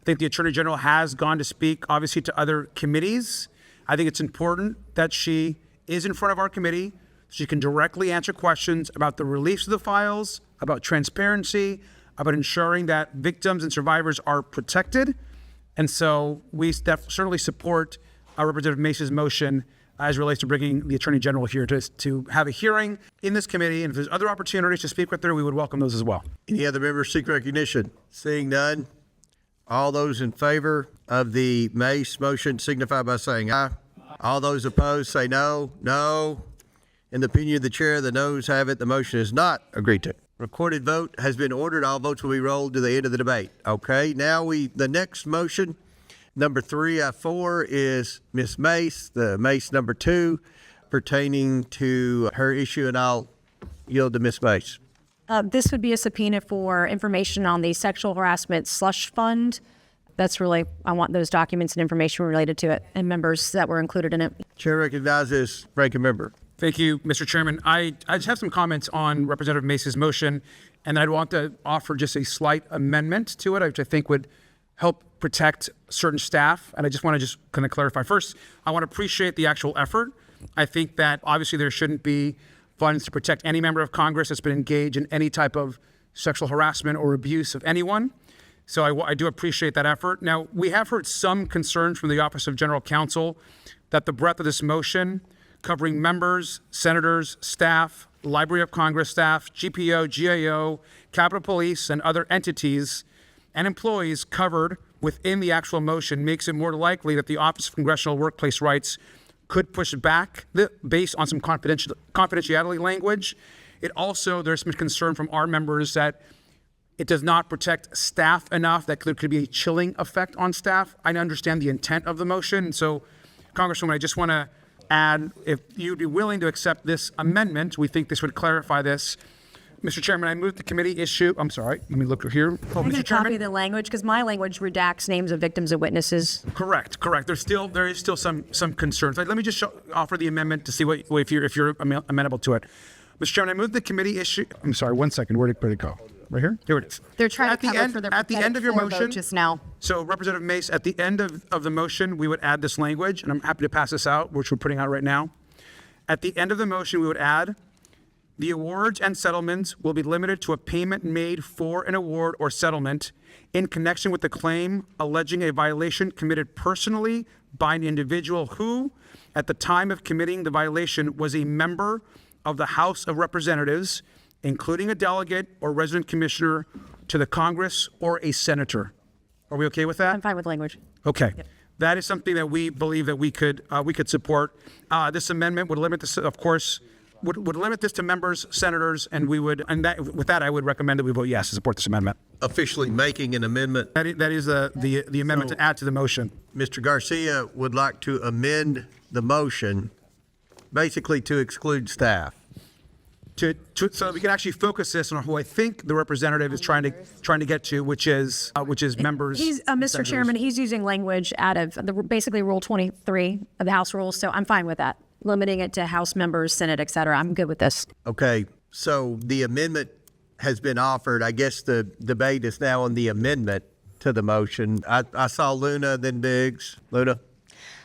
I think the Attorney General has gone to speak, obviously, to other committees. I think it's important that she is in front of our committee. She can directly answer questions about the release of the files, about transparency, about ensuring that victims and survivors are protected. And so we certainly support Representative Mace's motion as it relates to bringing the Attorney General here to have a hearing in this committee. And if there's other opportunities to speak with her, we would welcome those as well. Any other members seek recognition? Seeing none, all those in favor of the Mace motion signify by saying aye. All those opposed say no. No. In the opinion of the chair, the noes have it. The motion is not agreed to. Recorded vote has been ordered. All votes will be rolled to the end of the debate. Okay, now the next motion, number 3I4, is Ms. Mace, the Mace number 2, pertaining to her issue, and I'll yield to Ms. Mace. This would be a subpoena for information on the sexual harassment slush fund. That's really, I want those documents and information related to it and members that were included in it. Chair recognizes ranking member. Thank you, Mr. Chairman. I just have some comments on Representative Mace's motion, and I'd want to offer just a slight amendment to it, which I think would help protect certain staff. And I just want to kind of clarify. First, I want to appreciate the actual effort. I think that obviously there shouldn't be funds to protect any member of Congress that's been engaged in any type of sexual harassment or abuse of anyone. So I do appreciate that effort. Now, we have heard some concerns from the Office of General Counsel that the breadth of this motion, covering members, senators, staff, Library of Congress staff, GPO, GAO, Capitol Police, and other entities and employees covered within the actual motion, makes it more likely that the Office of Congressional Workplace Rights could push back based on some confidentiality language. There's some concern from our members that it does not protect staff enough, that there could be a chilling effect on staff. I understand the intent of the motion. So, Congresswoman, I just want to add, if you'd be willing to accept this amendment, we think this would clarify this. Mr. Chairman, I move the committee issue. I'm sorry, let me look here. Can I get a copy of the language? Because my language redacts names of victims and witnesses. Correct. There is still some concerns. Let me just offer the amendment to see if you're amenable to it. Mr. Chairman, I move the committee issue. I'm sorry, 1 second. Where did it go? Right here? Here it is. They're trying to cover for their at the end of your motion just now. So, Representative Mace, at the end of the motion, we would add this language, and I'm happy to pass this out, which we're putting out right now. At the end of the motion, we would add, The awards and settlements will be limited to a payment made for an award or settlement in connection with the claim alleging a violation committed personally by an individual who, at the time of committing the violation, was a member of the House of Representatives, including a delegate or resident commissioner to the Congress or a senator. Are we okay with that? I'm fine with language. Okay. That is something that we believe that we could support. This amendment would limit this, of course, would limit this to members, senators, and with that, I would recommend that we vote yes to support this amendment. Officially making an amendment. That is the amendment to add to the motion. Mr. Garcia would like to amend the motion, basically to exclude staff. So we can actually focus this on who I think the representative is trying to get to, which is members. He's Mr. Chairman. He's using language out of basically Rule 23 of the House rules, so I'm fine with that. Limiting it to House members, Senate, et cetera. I'm good with this. Okay, so the amendment has been offered. I guess the debate is now on the amendment to the motion. I saw Luna, then Biggs. Luna?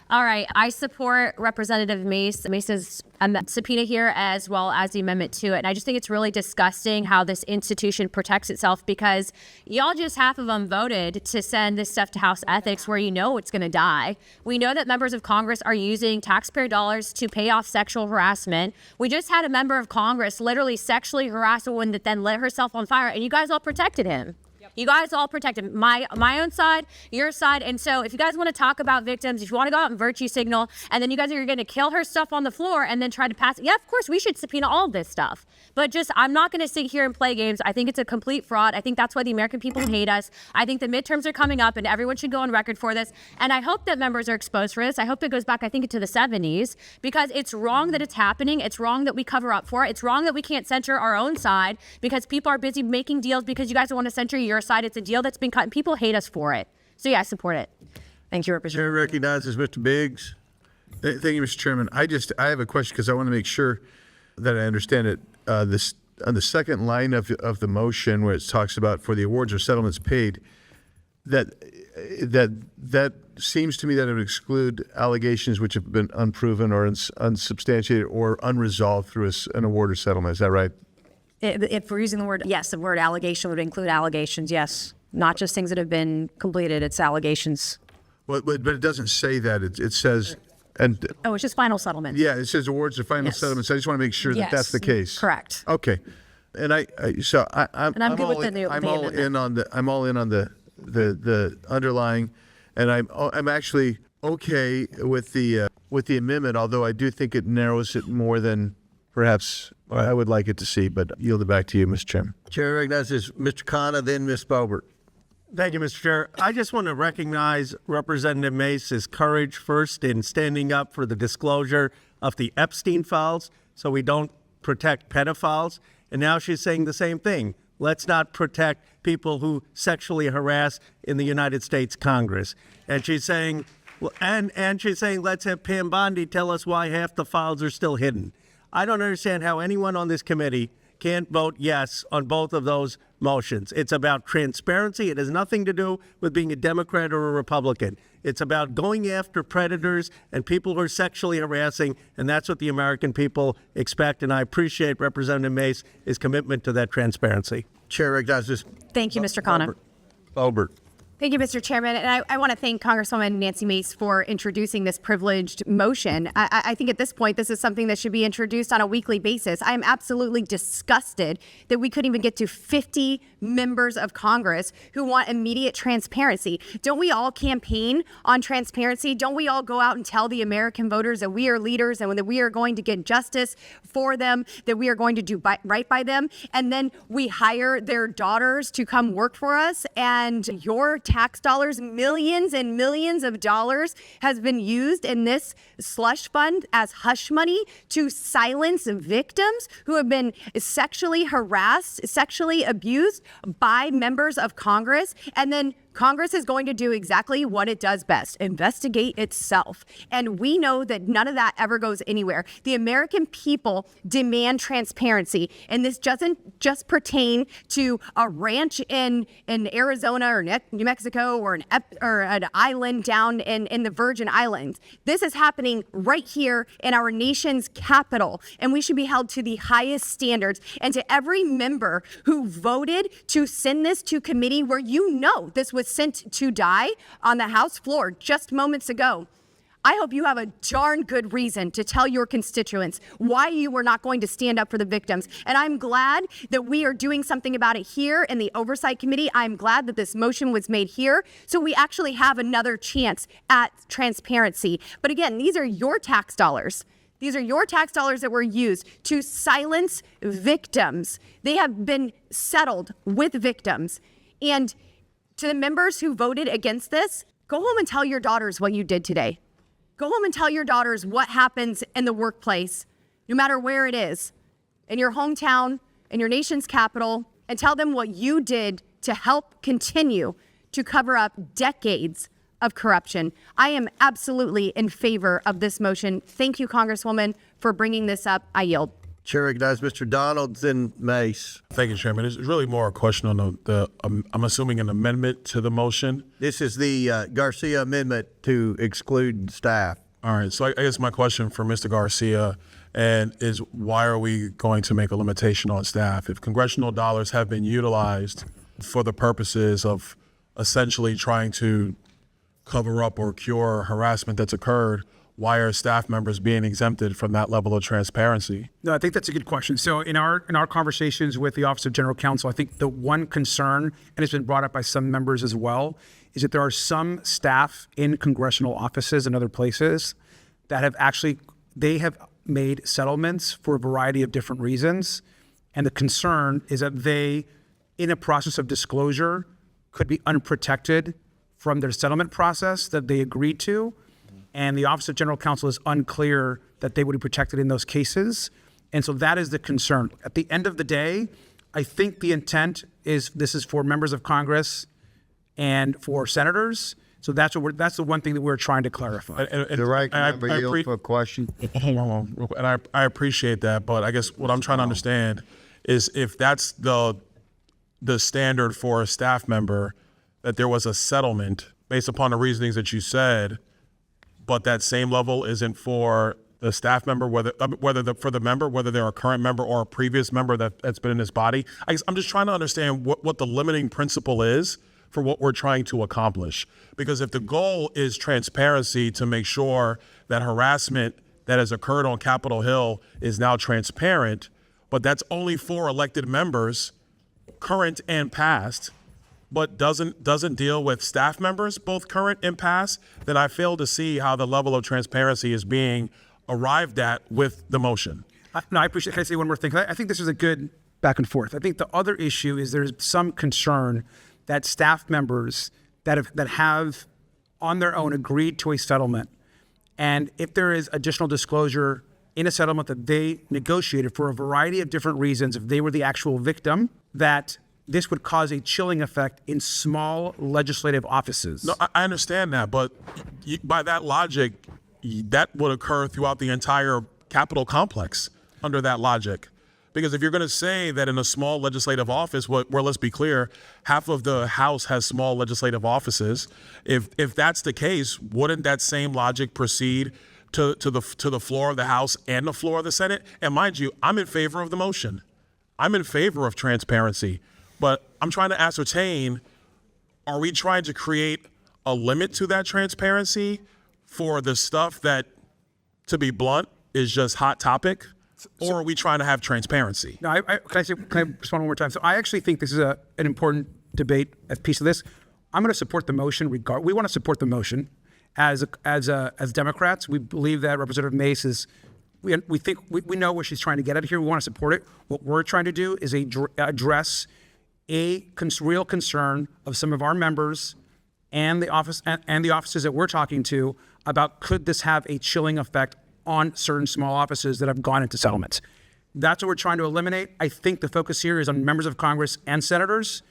All right, I support Representative Mace's subpoena here, as well as the amendment to it. And I just think it's really disgusting how this institution protects itself, because y'all just half of them voted to send this stuff to House Ethics, where you know it's going to die. We know that members of Congress are using taxpayer dollars to pay off sexual harassment. We just had a member of Congress literally sexually harass a woman that then lit herself on fire, and you guys all protected him. You guys all protected my own side, your side. And so if you guys want to talk about victims, if you want to go out and virtue signal, and then you guys are going to kill her stuff on the floor and then try to pass it, yeah, of course, we should subpoena all of this stuff. But just, I'm not going to sit here and play games. I think it's a complete fraud. I think that's why the American people hate us. I think the midterms are coming up, and everyone should go on record for this. And I hope that members are exposed for this. I hope it goes back, I think, to the 70s, because it's wrong that it's happening. It's wrong that we cover up for it. It's wrong that we can't censor our own side because people are busy making deals because you guys don't want to censor your side. It's a deal that's been cut, and people hate us for it. So yeah, I support it. Thank you, Representative. Chair recognizes Mr. Biggs. Thank you, Mr. Chairman. I have a question because I want to make sure that I understand it. On the second line of the motion, where it talks about for the awards or settlements paid, that seems to me that it would exclude allegations which have been unproven or unsubstantiated or unresolved through an award or settlement. Is that right? If we're using the word, yes, the word allegation would include allegations, yes. Not just things that have been completed, it's allegations. Well, but it doesn't say that. It says, and oh, it's just final settlements. Yeah, it says awards or final settlements. I just want to make sure that that's the case. Correct. Okay, and I'm good with the I'm all in on the underlying, and I'm actually okay with the amendment, although I do think it narrows it more than perhaps I would like it to see. But yield it back to you, Mr. Chairman. Chair recognizes Mr. Khanna, then Ms. Boebert. Thank you, Mr. Chair. I just want to recognize Representative Mace's courage first in standing up for the disclosure of the Epstein files so we don't protect pedophiles. And now she's saying the same thing. Let's not protect people who sexually harass in the United States Congress. And she's saying, and she's saying, let's have Pam Bondi tell us why half the files are still hidden. I don't understand how anyone on this committee can't vote yes on both of those motions. It's about transparency. It has nothing to do with being a Democrat or a Republican. It's about going after predators and people who are sexually harassing, and that's what the American people expect. And I appreciate Representative Mace's commitment to that transparency. Chair recognizes. Thank you, Mr. Khanna. Boebert. Thank you, Mr. Chairman. And I want to thank Congresswoman Nancy Mace for introducing this privileged motion. I think at this point, this is something that should be introduced on a weekly basis. I am absolutely disgusted that we couldn't even get to 50 members of Congress who want immediate transparency. Don't we all campaign on transparency? Don't we all go out and tell the American voters that we are leaders and that we are going to get justice for them, that we are going to do right by them? And then we hire their daughters to come work for us, and your tax dollars, millions and millions of dollars, has been used in this slush fund as hush money to silence victims who have been sexually harassed, sexually abused by members of Congress. And then Congress is going to do exactly what it does best, investigate itself. And we know that none of that ever goes anywhere. The American people demand transparency. And this doesn't just pertain to a ranch in Arizona or New Mexico or an island down in the Virgin Islands. This is happening right here in our nation's capital. And we should be held to the highest standards. And to every member who voted to send this to committee where you know this was sent to die on the House floor just moments ago, I hope you have a darn good reason to tell your constituents why you were not going to stand up for the victims. And I'm glad that we are doing something about it here in the Oversight Committee. I'm glad that this motion was made here so we actually have another chance at transparency. But again, these are your tax dollars. These are your tax dollars that were used to silence victims. They have been settled with victims. And to the members who voted against this, go home and tell your daughters what you did today. Go home and tell your daughters what happens in the workplace, no matter where it is, in your hometown, in your nation's capital, and tell them what you did to help continue to cover up decades of corruption. I am absolutely in favor of this motion. Thank you, Congresswoman, for bringing this up. I yield. Chair recognizes Mr. Donalds and Mace. Thank you, Chairman. It's really more a question on I'm assuming an amendment to the motion. This is the Garcia amendment to exclude staff. All right. So I guess my question for Mr. Garcia is why are we going to make a limitation on staff? If congressional dollars have been utilized for the purposes of essentially trying to cover up or cure harassment that's occurred, why are staff members being exempted from that level of transparency? No, I think that's a good question. So in our conversations with the Office of General Counsel, I think the one concern, and it's been brought up by some members as well, is that there are some staff in congressional offices and other places that they have made settlements for a variety of different reasons. And the concern is that they, in a process of disclosure, could be unprotected from their settlement process that they agreed to. And the Office of General Counsel is unclear that they would be protected in those cases. And so that is the concern. At the end of the day, I think the intent is this is for members of Congress and for senators. So that's the one thing that we're trying to clarify. For a question. Hold on. And I appreciate that, but I guess what I'm trying to understand is if that's the standard for a staff member, that there was a settlement based upon the reasonings that you said, but that same level isn't for the staff member, whether they're a current member or a previous member that's been in this body. I'm just trying to understand what the limiting principle is for what we're trying to accomplish. Because if the goal is transparency to make sure that harassment that has occurred on Capitol Hill is now transparent, but that's only for elected members, current and past, but doesn't deal with staff members, both current and past, then I fail to see how the level of transparency is being arrived at with the motion. I appreciate. Can I say one more thing? I think this is a good back and forth. I think the other issue is there's some concern that staff members that have on their own agreed to a settlement, and if there is additional disclosure in a settlement that they negotiated for a variety of different reasons, if they were the actual victim, that this would cause a chilling effect in small legislative offices. No, I understand that, but by that logic, that would occur throughout the entire Capitol complex under that logic. Because if you're going to say that in a small legislative office, where let's be clear, half of the House has small legislative offices, if that's the case, wouldn't that same logic proceed to the floor of the House and the floor of the Senate? And mind you, I'm in favor of the motion. I'm in favor of transparency. But I'm trying to ascertain, are we trying to create a limit to that transparency for the stuff that, to be blunt, is just hot topic? Or are we trying to have transparency? No, can I respond one more time? So I actually think this is an important debate as piece of this. I'm going to support the motion. We want to support the motion as Democrats. We believe that Representative Mace is. We know what she's trying to get at here. We want to support it. What we're trying to do is address a real concern of some of our members and the offices that we're talking to about could this have a chilling effect on certain small offices that have gone into settlements. That's what we're trying to eliminate. I think the focus here is on members of Congress and senators.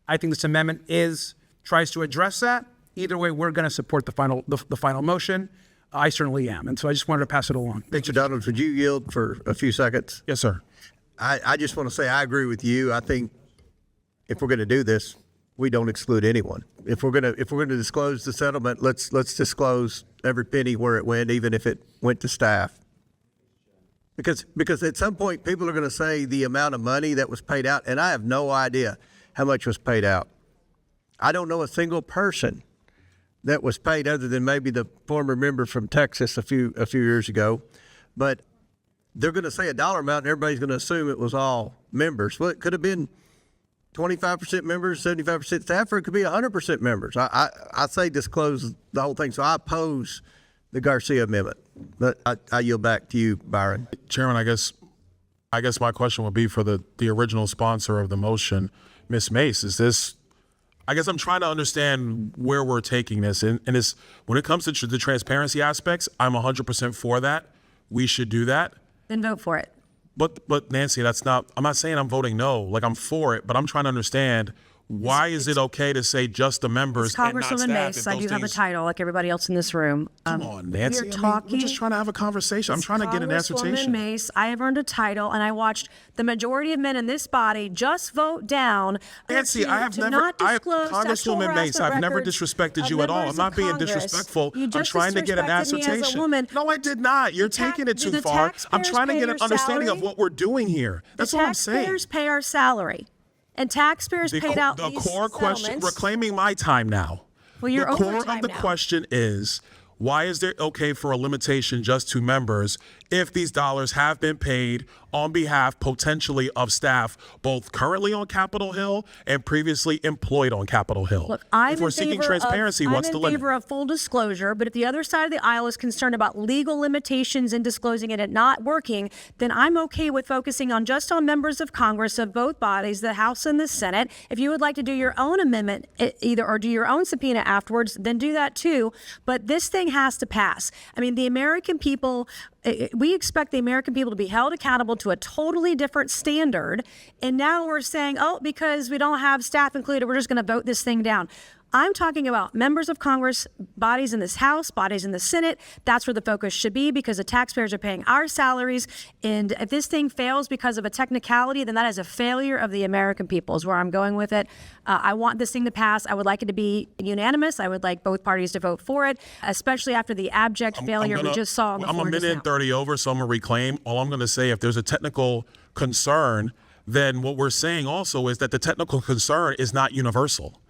I think this amendment is tries to address that, either way, we're going to support the final motion. I certainly am. And so I just wanted to pass it along. Mr. Donalds, would you yield for a few seconds? Yes, sir. I just want to say I agree with you. I think if we're going to do this, we don't exclude anyone. If we're going to disclose the settlement, let's disclose every penny where it went, even if it went to staff. Because at some point people are going to say the amount of money that was paid out, and I have no idea how much was paid out. I don't know a single person that was paid other than maybe the former member from Texas a few years ago, but they're going to say a dollar amount and everybody's going to assume it was all members. Well, it could have been 25% members, 75% staff, or it could be 100% members. I say disclose the whole thing. So I oppose the Garcia amendment. But I yield back to you, Byron. Chairman, I guess my question would be for the original sponsor of the motion, Ms. Mace. Is this? I guess I'm trying to understand where we're taking this, and it's when it comes to the transparency aspects. I'm 100% for that. We should do that. Then vote for it. But Nancy, that's not. I'm not saying I'm voting no. Like, I'm for it, but I'm trying to understand. Why is it okay to say just the members and not Congresswoman staff? Mace, I do have a title like everybody else in this room. Come on, Nancy. We're just trying to have a conversation. I'm trying to get an assertion. Congresswoman Mace, I have earned a title, and I watched the majority of men in this body just vote down. Nancy, Congresswoman Mace, I've never disrespected you at all. I'm not being disrespectful. I'm trying to get an assertion. No, I did not. You're taking it too far. I'm trying to get an understanding of what we're doing here. That's all I'm saying. Taxpayers pay our salary. And taxpayers paid out the these core question, settlements. reclaiming my time now. Well, you're the core overtime of the now. question is, why is it okay for a limitation just to members if these dollars have been paid on behalf potentially of staff, both currently on Capitol Hill and previously employed on Capitol Hill? Look, I'm if we're in seeking favor transparency, of, what's I'm the in limit? favor of full disclosure, but if the other side of the aisle is concerned about legal limitations in disclosing it and not working, then I'm okay with focusing on just on members of Congress of both bodies, the House and the Senate. If you would like to do your own amendment either or do your own subpoena afterwards, then do that too. But this thing has to pass. I mean, the American people, we expect the American people to be held accountable to a totally different standard. And now we're saying, oh, because we don't have staff included, we're just going to vote this thing down. I'm talking about members of Congress, bodies in this House, bodies in the Senate. That's where the focus should be because the taxpayers are paying our salaries. And if this thing fails because of a technicality, then that is a failure of the American people is where I'm going with it. I want this thing to pass. I would like it to be unanimous. I would like both parties to vote for it, especially after the abject failure we just saw on the I'm floor a just minute now. and 30 over, so I'm going to reclaim. All I'm going to say, if there's a technical concern, then what we're saying also is that the technical concern is not universal.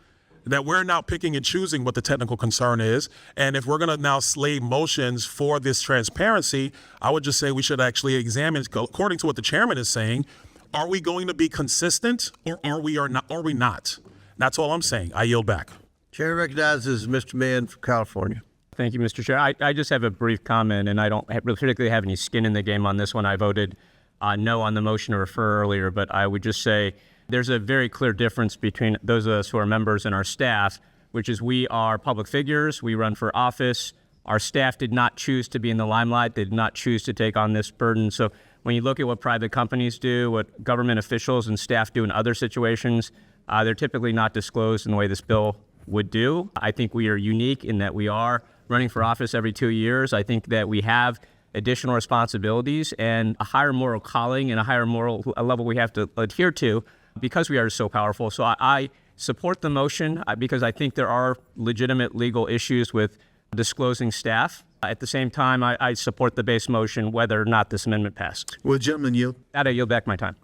That we're now picking and choosing what the technical concern is. And if we're going to now slay motions for this transparency, I would just say we should actually examine, according to what the chairman is saying, are we going to be consistent or are we not? That's all I'm saying. I yield back. Chair recognizes Mr. Mann from California. Thank you, Mr. Chair. I just have a brief comment, and I don't particularly have any skin in the game on this one. I voted no on the motion to refer earlier, but I would just say there's a very clear difference between those of us who are members and our staff, which is we are public figures. We run for office. Our staff did not choose to be in the limelight. They did not choose to take on this burden. So when you look at what private companies do, what government officials and staff do in other situations, they're typically not disclosed in the way this bill would do. I think we are unique in that we are running for office every 2 years. I think that we have additional responsibilities and a higher moral calling and a higher moral level we have to adhere to because we are so powerful. So I support the motion because I think there are legitimate legal issues with disclosing staff. At the same time, I support the base motion whether or not this amendment passed. Will the gentleman yield? I yield back my time.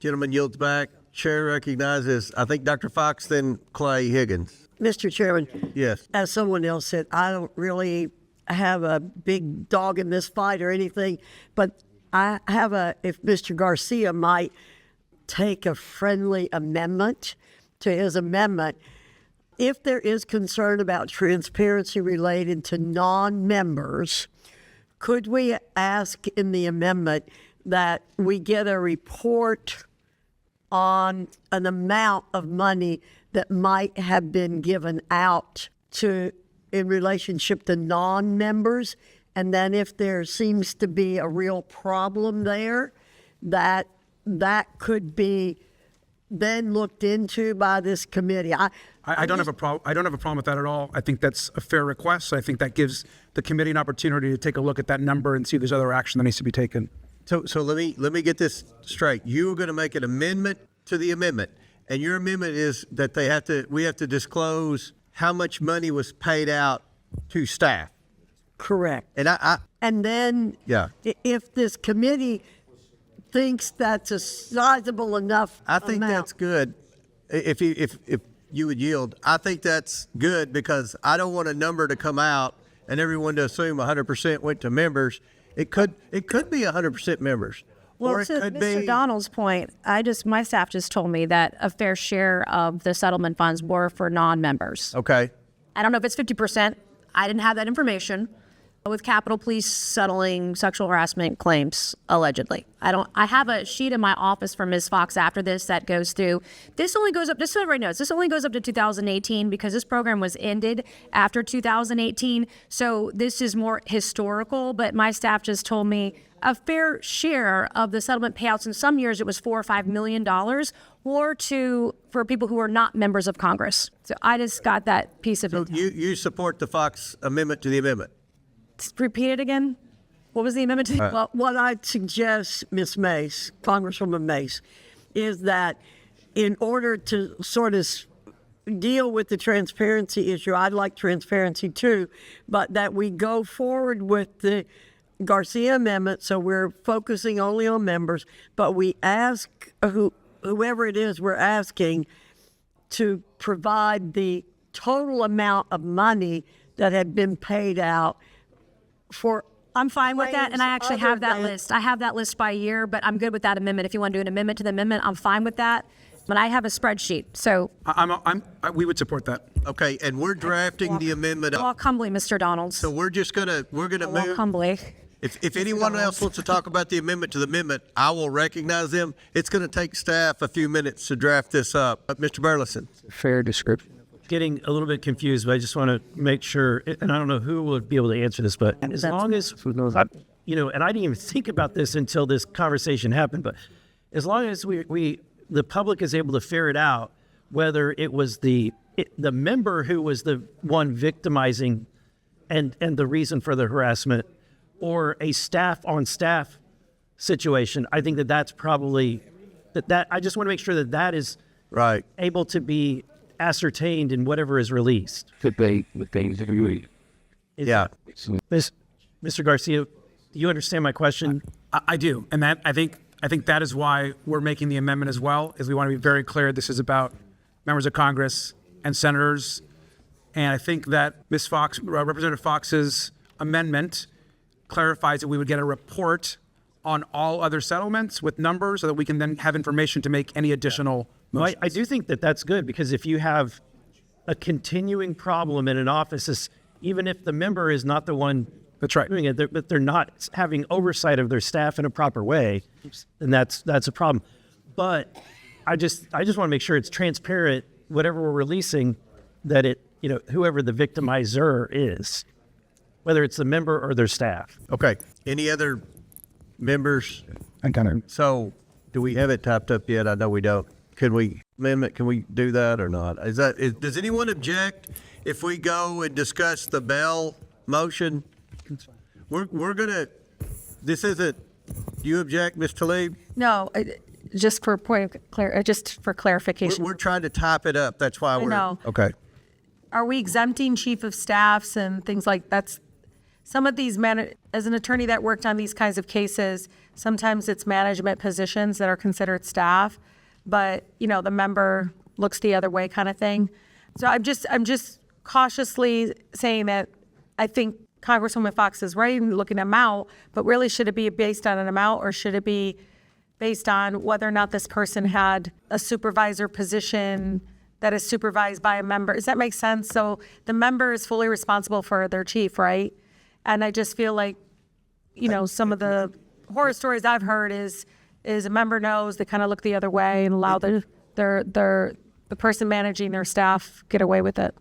Gentleman yields back. Chair recognizes, I think, Dr. Fox, then Clay Higgins. Mr. Chairman. Yes. As someone else said, I don't really have a big dog in this fight or anything, but I have if Mr. Garcia might take a friendly amendment to his amendment, if there is concern about transparency related to non-members, could we ask in the amendment that we get a report on an amount of money that might have been given out in relationship to non-members, and then if there seems to be a real problem there, that could be then looked into by this committee. I don't have a problem. I don't have a problem with that at all. I think that's a fair request. I think that gives the committee an opportunity to take a look at that number and see if there's other action that needs to be taken. So let me get this straight. You are going to make an amendment to the amendment, and your amendment is that we have to disclose how much money was paid out to staff. Correct. And then if this committee thinks that's a sizable enough I think amount, that's good. If you would yield, I think that's good because I don't want a number to come out and everyone to assume 100% went to members. It could be 100% members. Well, or it to could Mr. be Donald's point, my staff just told me that a fair share of the settlement funds were for non-members. Okay. I don't know if it's 50%. I didn't have that information. With Capitol Police settling sexual harassment claims, allegedly. I have a sheet in my office from Ms. Fox after this that goes through. This only goes up, just so everybody knows, this only goes up to 2018 because this program was ended after 2018. So this is more historical, but my staff just told me a fair share of the settlement payouts in some years, it was $4 or $5 million, or for people who are not members of Congress. So I just got that piece of it. You support the Fox amendment to the amendment? Repeat it again. What was the amendment? Well, what I'd suggest, Ms. Mace, Congresswoman Mace, is that in order to sort of deal with the transparency issue, I'd like transparency too, but that we go forward with the Garcia amendment, so we're focusing only on members, but we ask whoever it is we're asking to provide the total amount of money that had been paid out for. I'm fine with that, and I actually have that list. I have that list by year, but I'm good with that amendment. If you want to do an amendment to the amendment, I'm fine with that. But I have a spreadsheet, so we would support that. Okay, and we're drafting the amendment up. Walk humbly, Mr. Donalds. So we're gonna Walk move humbly. If anyone else wants to talk about the amendment to the amendment, I will recognize them. It's going to take staff a few minutes to draft this up. Mr. Burleson. Fair description. Getting a little bit confused, but I just want to make sure, and I don't know who would be able to answer this, but as long as, and I didn't even think about this until this conversation happened, but as long as the public is able to ferret out whether it was the member who was the one victimizing and the reason for the harassment, or a staff on staff situation, I think that's probably that I just want to make sure that is right able to be ascertained in whatever is released. Yeah. Mr. Garcia, do you understand my question? I do, and that I think that is why we're making the amendment as well, is we want to be very clear this is about members of Congress and senators, and I think that Ms. Fox, Representative Fox's amendment clarifies that we would get a report on all other settlements with numbers so that we can then have information to make any additional motions. I do think that's good, because if you have a continuing problem in an office, even if the member is not the one doing it, but they're not having oversight of their staff in a proper way, then that's a problem. But I just want to make sure it's transparent, whatever we're releasing, that whoever the victimizer is, whether it's the member or their staff. Okay. Any other members? So do we have it typed up yet? I know we don't. Can we do that or not? Does anyone object if we go and discuss the Bell motion? We're gonna. This isn't. Do you object, Ms. Tlaib? No, just for clarification. We're trying to type it up. That's why we're know. Okay. Are we exempting chief of staffs and things like that's? Some of these, as an attorney that worked on these kinds of cases, sometimes it's management positions that are considered staff, but the member looks the other way, kind of thing. So I'm just cautiously saying that I think Congresswoman Fox is right in looking at amount, but really should it be based on an amount, or should it be based on whether or not this person had a supervisor position that is supervised by a member? Does that make sense? So the member is fully responsible for their chief, right? And I just feel like, some of the horror stories I've heard is a member knows, they kind of look the other way and allow the person managing their staff get away with it.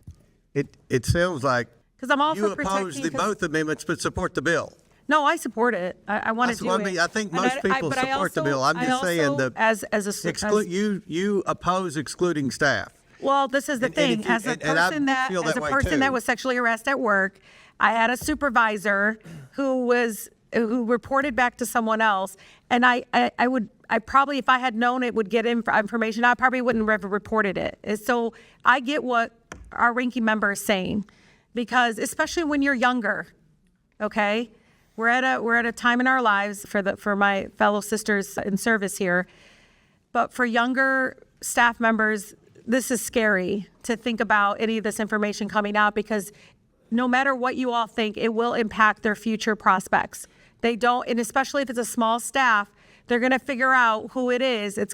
It sounds like because I'm all you for oppose protecting both amendments but support the bill. No, I support it. I want to do it. I think And most people but I support the also- bill. I'm I just saying also, that you oppose excluding staff. Well, this is the thing. As a person that was sexually harassed at work, I had a supervisor who reported back to someone else, and I probably, if I had known it would get information, I probably wouldn't have reported it. And so I get what our ranking member is saying, because especially when you're younger, okay, we're at a time in our lives for my fellow sisters in service here, but for younger staff members, this is scary to think about any of this information coming out, because no matter what you all think, it will impact their future prospects. They don't, and especially if it's a small staff, they're going to figure out who it is. It's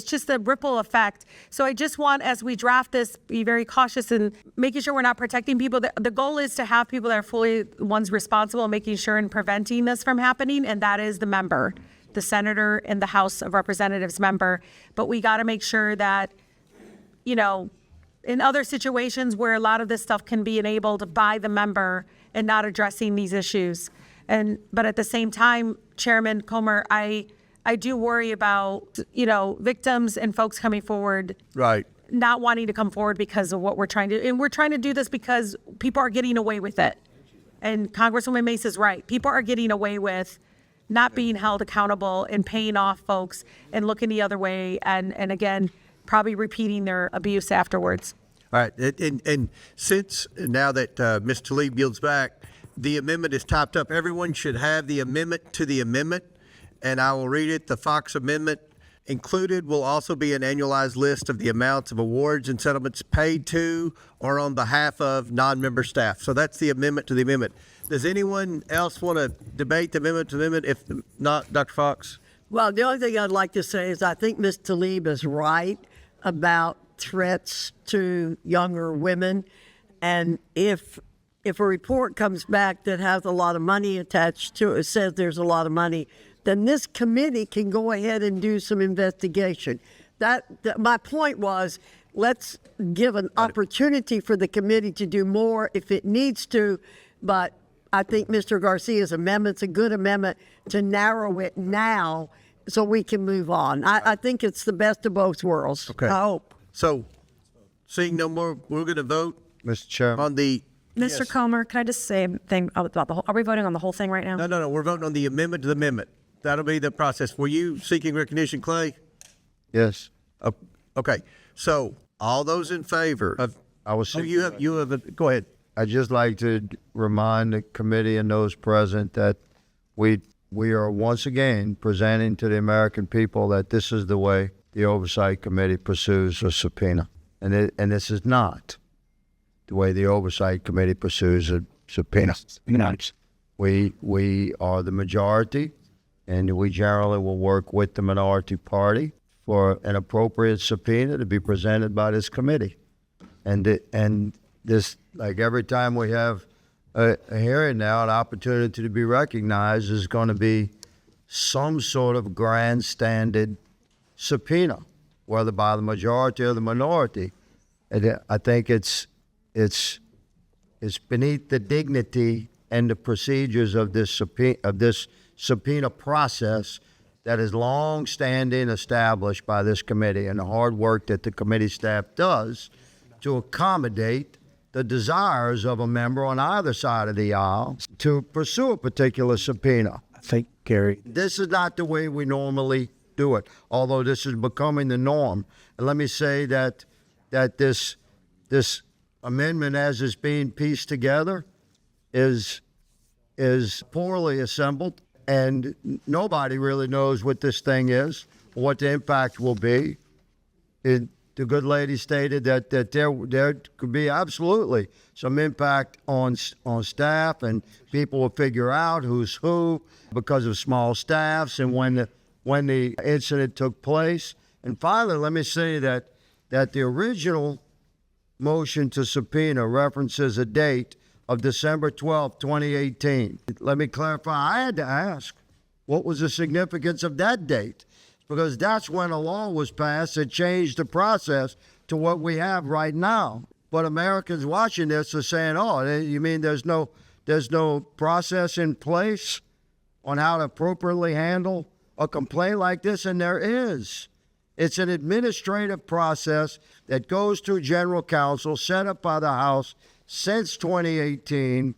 just a ripple effect. So I just want, as we draft this, be very cautious in making sure we're not protecting people. The goal is to have people that are fully the ones responsible, making sure and preventing this from happening, and that is the member, the senator and the House of Representatives member. But we got to make sure that, you know, in other situations where a lot of this stuff can be enabled by the member and not addressing these issues. But at the same time, Chairman Comer, I do worry about, you know, victims and folks coming forward, right, not wanting to come forward because of what we're trying to do. And we're trying to do this because people are getting away with it. And Congresswoman Mace is right. People are getting away with not being held accountable and paying off folks and looking the other way. And again, probably repeating their abuse afterwards. All right. And since now that Ms. Tlaib yields back, the amendment is typed up. Everyone should have the amendment to the amendment, and I will read it. The Fox Amendment included will also be an annualized list of the amounts of awards and settlements paid to or on behalf of non-member staff. So that's the amendment to the amendment. Does anyone else want to debate the amendment to the amendment? If not, Dr. Fox? Well, the only thing I'd like to say is I think Ms. Tlaib is right about threats to younger women. And if a report comes back that has a lot of money attached to it, says there's a lot of money, then this committee can go ahead and do some investigation. My point was, let's give an opportunity for the committee to do more if it needs to, but I think Mr. Garcia's amendment's a good amendment to narrow it now so we can move on. I think it's the best of both worlds. Okay. I hope. So, seeing no more, we're going to vote, Mr. Chairman, on the... Mr. Yes. Comer, can I just say a thing about the whole, are we voting on the whole thing right now? No. We're voting on the amendment to the amendment. That'll be the process. Were you seeking recognition, Clay? yes. Okay. So, all those in favor of... I was. you have. Go ahead. I'd just like to remind the committee and those present that we are once again presenting to the American people that this is the way the Oversight Committee pursues a subpoena. And this is not the way the Oversight Committee pursues a subpoena. We are the majority, and we generally will work with the minority party for an appropriate subpoena to be presented by this committee. And this, like every time we have a hearing now, an opportunity to be recognized is going to be some sort of grandstanded subpoena, whether by the majority or the minority. And I think it's beneath the dignity and the procedures of this subpoena process that is long-standing, established by this committee, and the hard work that the committee staff does to accommodate the desires of a member on either side of the aisle to pursue a particular subpoena. I think, Gary, this is not the way we normally do it, although this is becoming the norm. And let me say that this amendment, as it's being pieced together, is poorly assembled, and nobody really knows what this thing is, or what the impact will be. The good lady stated that there could be absolutely some impact on staff, and people will figure out who's who because of small staffs and when the incident took place. And finally, let me say that the original motion to subpoena references a date of December 12, 2018. Let me clarify. I had to ask, what was the significance of that date? Because that's when a law was passed that changed the process to what we have right now. But Americans watching this are saying, "Oh, you mean there's no process in place?" on how to appropriately handle a complaint like this, and there is. It's an administrative process that goes through general counsel set up by the House since 2018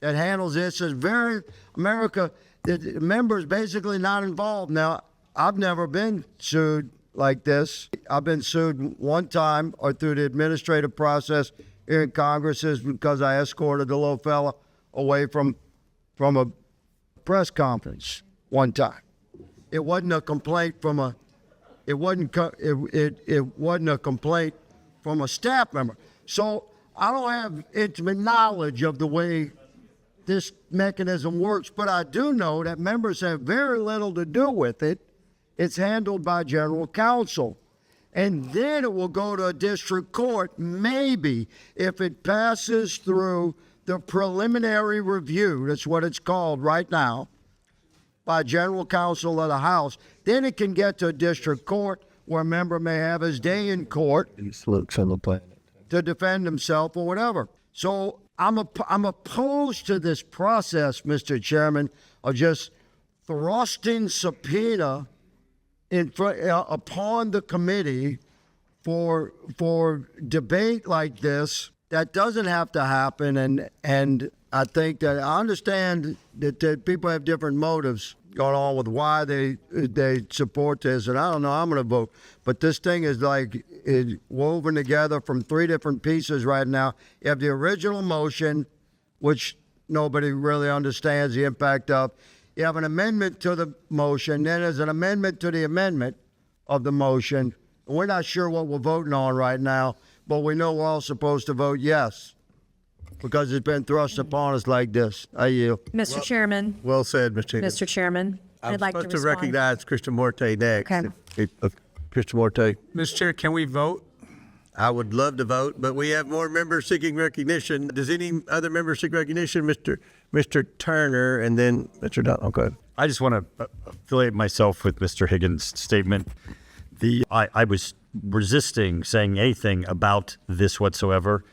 that handles this. It's very, America, the members basically not involved. Now, I've never been sued like this. I've been sued one time or through the administrative process here in Congress is because I escorted the little fella away from a press conference one time. It wasn't a complaint from a it wasn't a complaint from a staff member. So I don't have intimate knowledge of the way this mechanism works, but I do know that members have very little to do with it. It's handled by general counsel. And then it will go to a district court, maybe, if it passes through the preliminary review, that's what it's called right now, by general counsel of the House. Then it can get to a district court where a member may have his day in court to defend himself or whatever. So I'm opposed to this process, Mr. Chairman, of just thrusting subpoena upon the committee for debate like this. That doesn't have to happen, and I think that I understand that people have different motives going on with why they support this, and I don't know, I'm going to vote. But this thing is like woven together from three different pieces right now. You have the original motion, which nobody really understands the impact of. You have an amendment to the motion, then there's an amendment to the amendment of the motion. We're not sure what we're voting on right now, but we know we're all supposed to vote yes because it's been thrust upon us like this. I yield. Mr. Chairman. Well said, Ms. Higgins. Mr. Chairman, I'd like to supposed to respond. recognize Christian Morte next. Okay. Christian Morte. Mr. Chair, can we vote? I would love to vote, but we have more members seeking recognition. Does any other member seek recognition? Mr. Turner and then Mr. Don. Okay. I just want to affiliate myself with Mr. Higgins' statement. I was resisting saying anything about this whatsoever,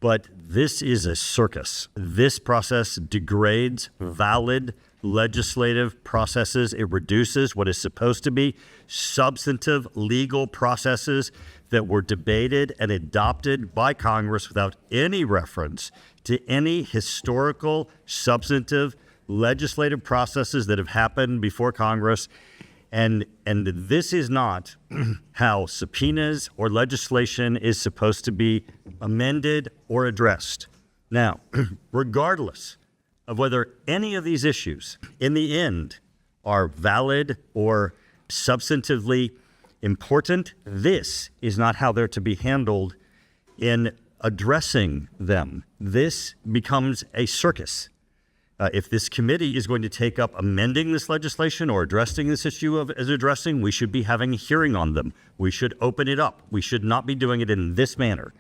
but this is a circus. This process degrades valid legislative processes. It reduces what is supposed to be substantive legal processes that were debated and adopted by Congress without any reference to any historical, substantive legislative processes that have happened before Congress. And this is not how subpoenas or legislation is supposed to be amended or addressed. Now, regardless of whether any of these issues in the end are valid or substantively important, this is not how they're to be handled in addressing them. This becomes a circus. If this committee is going to take up amending this legislation or addressing this issue as addressing, we should be having a hearing on them. We should open it up. We should not be doing it in this manner.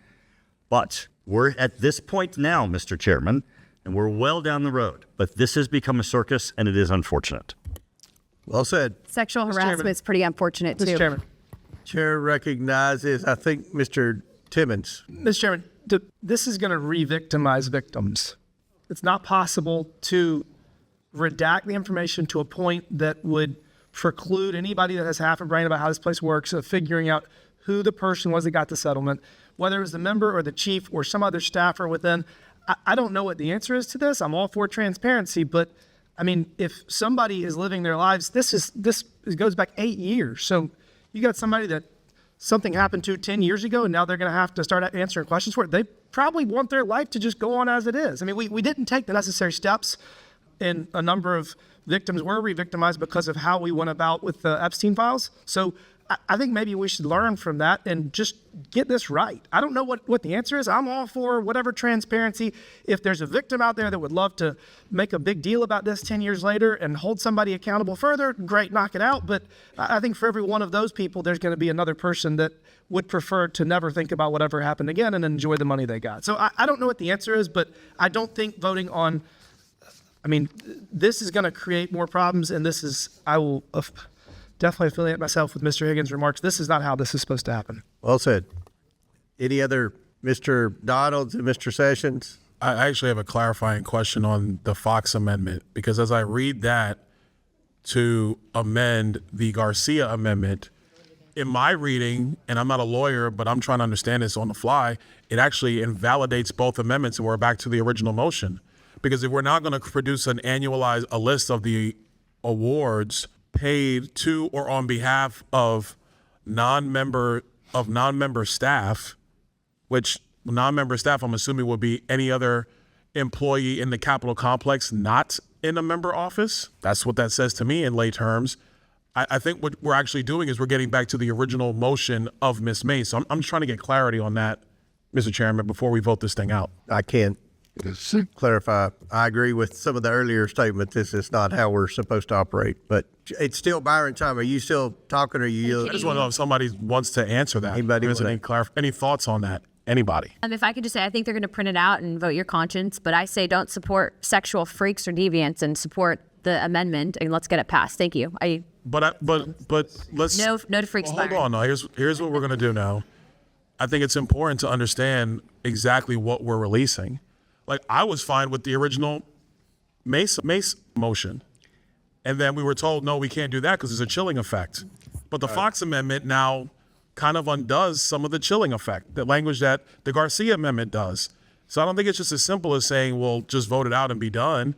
But we're at this point now, Mr. Chairman, and we're well down the road. But this has become a circus, and it is unfortunate. Well said. Sexual harassment is pretty unfortunate, too. Mr. Chairman. Chair recognizes, I think, Mr. Timmons. Mr. Chairman, this is going to re-victimize victims. It's not possible to redact the information to a point that would preclude anybody that has half a brain about how this place works of figuring out who the person was that got the settlement, whether it was the member or the chief or some other staffer within. I don't know what the answer is to this. I'm all for transparency, but I mean, if somebody is living their lives, this goes back 8 years. So you got somebody that something happened to 10 years ago, and now they're going to have to start answering questions for it. They probably want their life to just go on as it is. I mean, we didn't take the necessary steps, and a number of victims were re-victimized because of how we went about with the Epstein files. So I think maybe we should learn from that and just get this right. I don't know what the answer is. I'm all for whatever transparency. If there's a victim out there that would love to make a big deal about this 10 years later and hold somebody accountable further, great, knock it out. But I think for every one of those people, there's going to be another person that would prefer to never think about whatever happened again and enjoy the money they got. So I don't know what the answer is, but I don't think voting on, I mean, this is going to create more problems, and this is, I will definitely affiliate myself with Mr. Higgins' remarks. This is not how this is supposed to happen. Well said. Any other, Mr. Donalds and Mr. Sessions? I actually have a clarifying question on the Fox amendment, because as I read that, to amend the Garcia amendment. In my reading, and I'm not a lawyer, but I'm trying to understand this on the fly, it actually invalidates both amendments and we're back to the original motion. Because if we're not going to produce a list of the awards paid to or on behalf of non-member staff, which non-member staff I'm assuming would be any other employee in the Capitol complex not in a member office. That's what that says to me in lay terms. I think what we're actually doing is we're getting back to the original motion of Ms. May. So I'm just trying to get clarity on that, Mr. Chairman, before we vote this thing out. I can't clarify. I agree with some of the earlier statements. This is not how we're supposed to operate, but it's still Byron time. Are you still talking or are you? I just want to know if somebody wants to answer that. Anybody any thoughts on that? Anybody? If I could just say, I think they're going to print it out and vote your conscience, but I say don't support sexual freaks or deviants and support the amendment and let's get it passed. Thank you. But let's no to freaks. Well, hold on. Now here's what we're going to do now. I think it's important to understand exactly what we're releasing. Like I was fine with the original Mace motion, and then we were told no, we can't do that because there's a chilling effect. But the Fox amendment now kind of undoes some of the chilling effect, the language that the Garcia amendment does. So I don't think it's just as simple as saying, well, just vote it out and be done.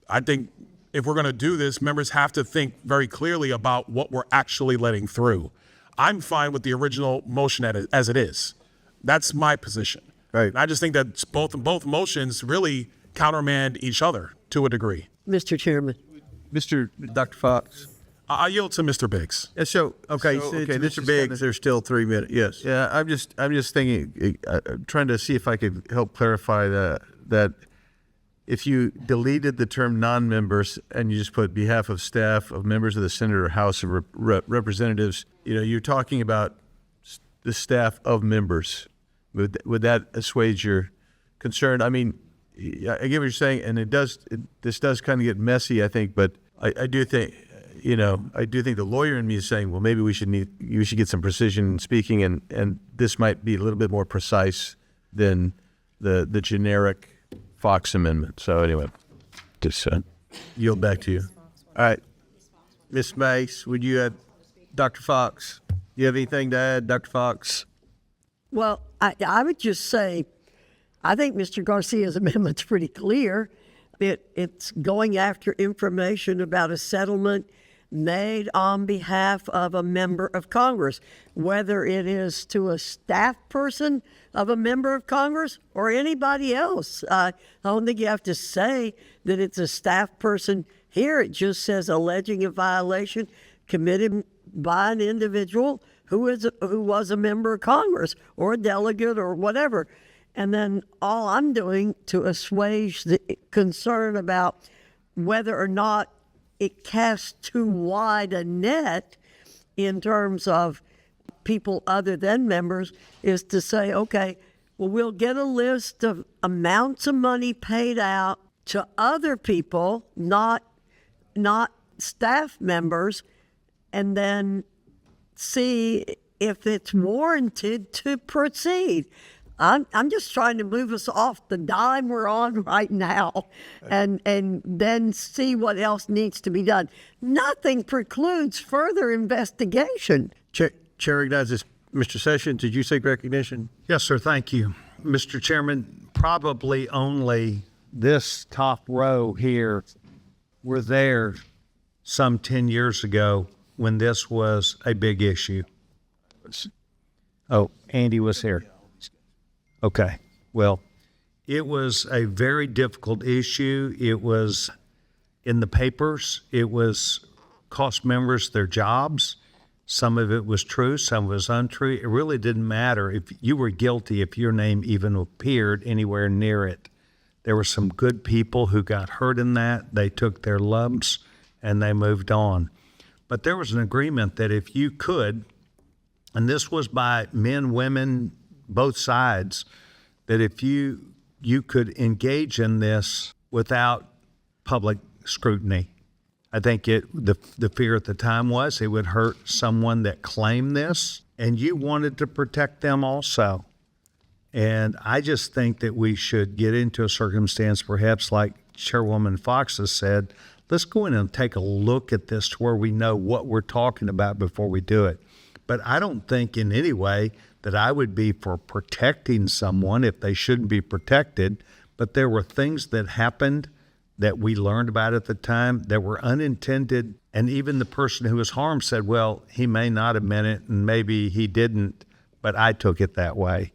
I think if we're going to do this, members have to think very clearly about what we're actually letting through. I'm fine with the original motion as it is. That's my position. Right. And I just think that both motions really countermand each other to a degree. Mr. Chairman. Dr. Fox. I yield to Mr. Biggs. Yeah, Okay, Mr. Biggs, there's still 3 minutes. Yes. Yeah, I'm just thinking, trying to see if I could help clarify that if you deleted the term non-members and you just put behalf of staff of members of the Senate or House of Representatives, you're talking about the staff of members. Would that assuage your concern? I mean, I get what you're saying, and this does kind of get messy, I think, but I do think, the lawyer in me is saying, well, maybe you should get some precision in speaking, and this might be a little bit more precise than the generic Fox amendment. So anyway, just yield back to you. All right. Ms. Mace, would you add, Dr. Fox, you have anything to add, Dr. Fox? Well, I would just say, I think Mr. Garcia's amendment's pretty clear. It's going after information about a settlement made on behalf of a member of Congress, whether it is to a staff person of a member of Congress or anybody else. I don't think you have to say that it's a staff person here. It just says alleging a violation committed by an individual who was a member of Congress or a delegate or whatever. And then all I'm doing to assuage the concern about whether or not it casts too wide a net in terms of people other than members is to say, okay, well, we'll get a list of amounts of money paid out to other people, not staff members, and then see if it's warranted to proceed. I'm just trying to move us off the dime we're on right now and then see what else needs to be done. Nothing precludes further investigation. Chair recognizes Mr. Sessions. Did you seek recognition? Yes, sir. Thank you. Mr. Chairman, probably only this top row here were there some 10 years ago when this was a big issue. Oh, Andy was here. Okay. Well, it was a very difficult issue. It was in the papers. It was cost members their jobs. Some of it was true, some was untrue. It really didn't matter if you were guilty, if your name even appeared anywhere near it. There were some good people who got hurt in that. They took their lumps and they moved on. But there was an agreement that if you could, and this was by men, women, both sides, that if you could engage in this without public scrutiny. I think the fear at the time was it would hurt someone that claimed this, and you wanted to protect them also. And I just think that we should get into a circumstance, perhaps like Chairwoman Fox has said, let's go in and take a look at this to where we know what we're talking about before we do it. But I don't think in any way that I would be for protecting someone if they shouldn't be protected. But there were things that happened that we learned about at the time that were unintended. And even the person who was harmed said, well, he may not have meant it and maybe he didn't, but I took it that way.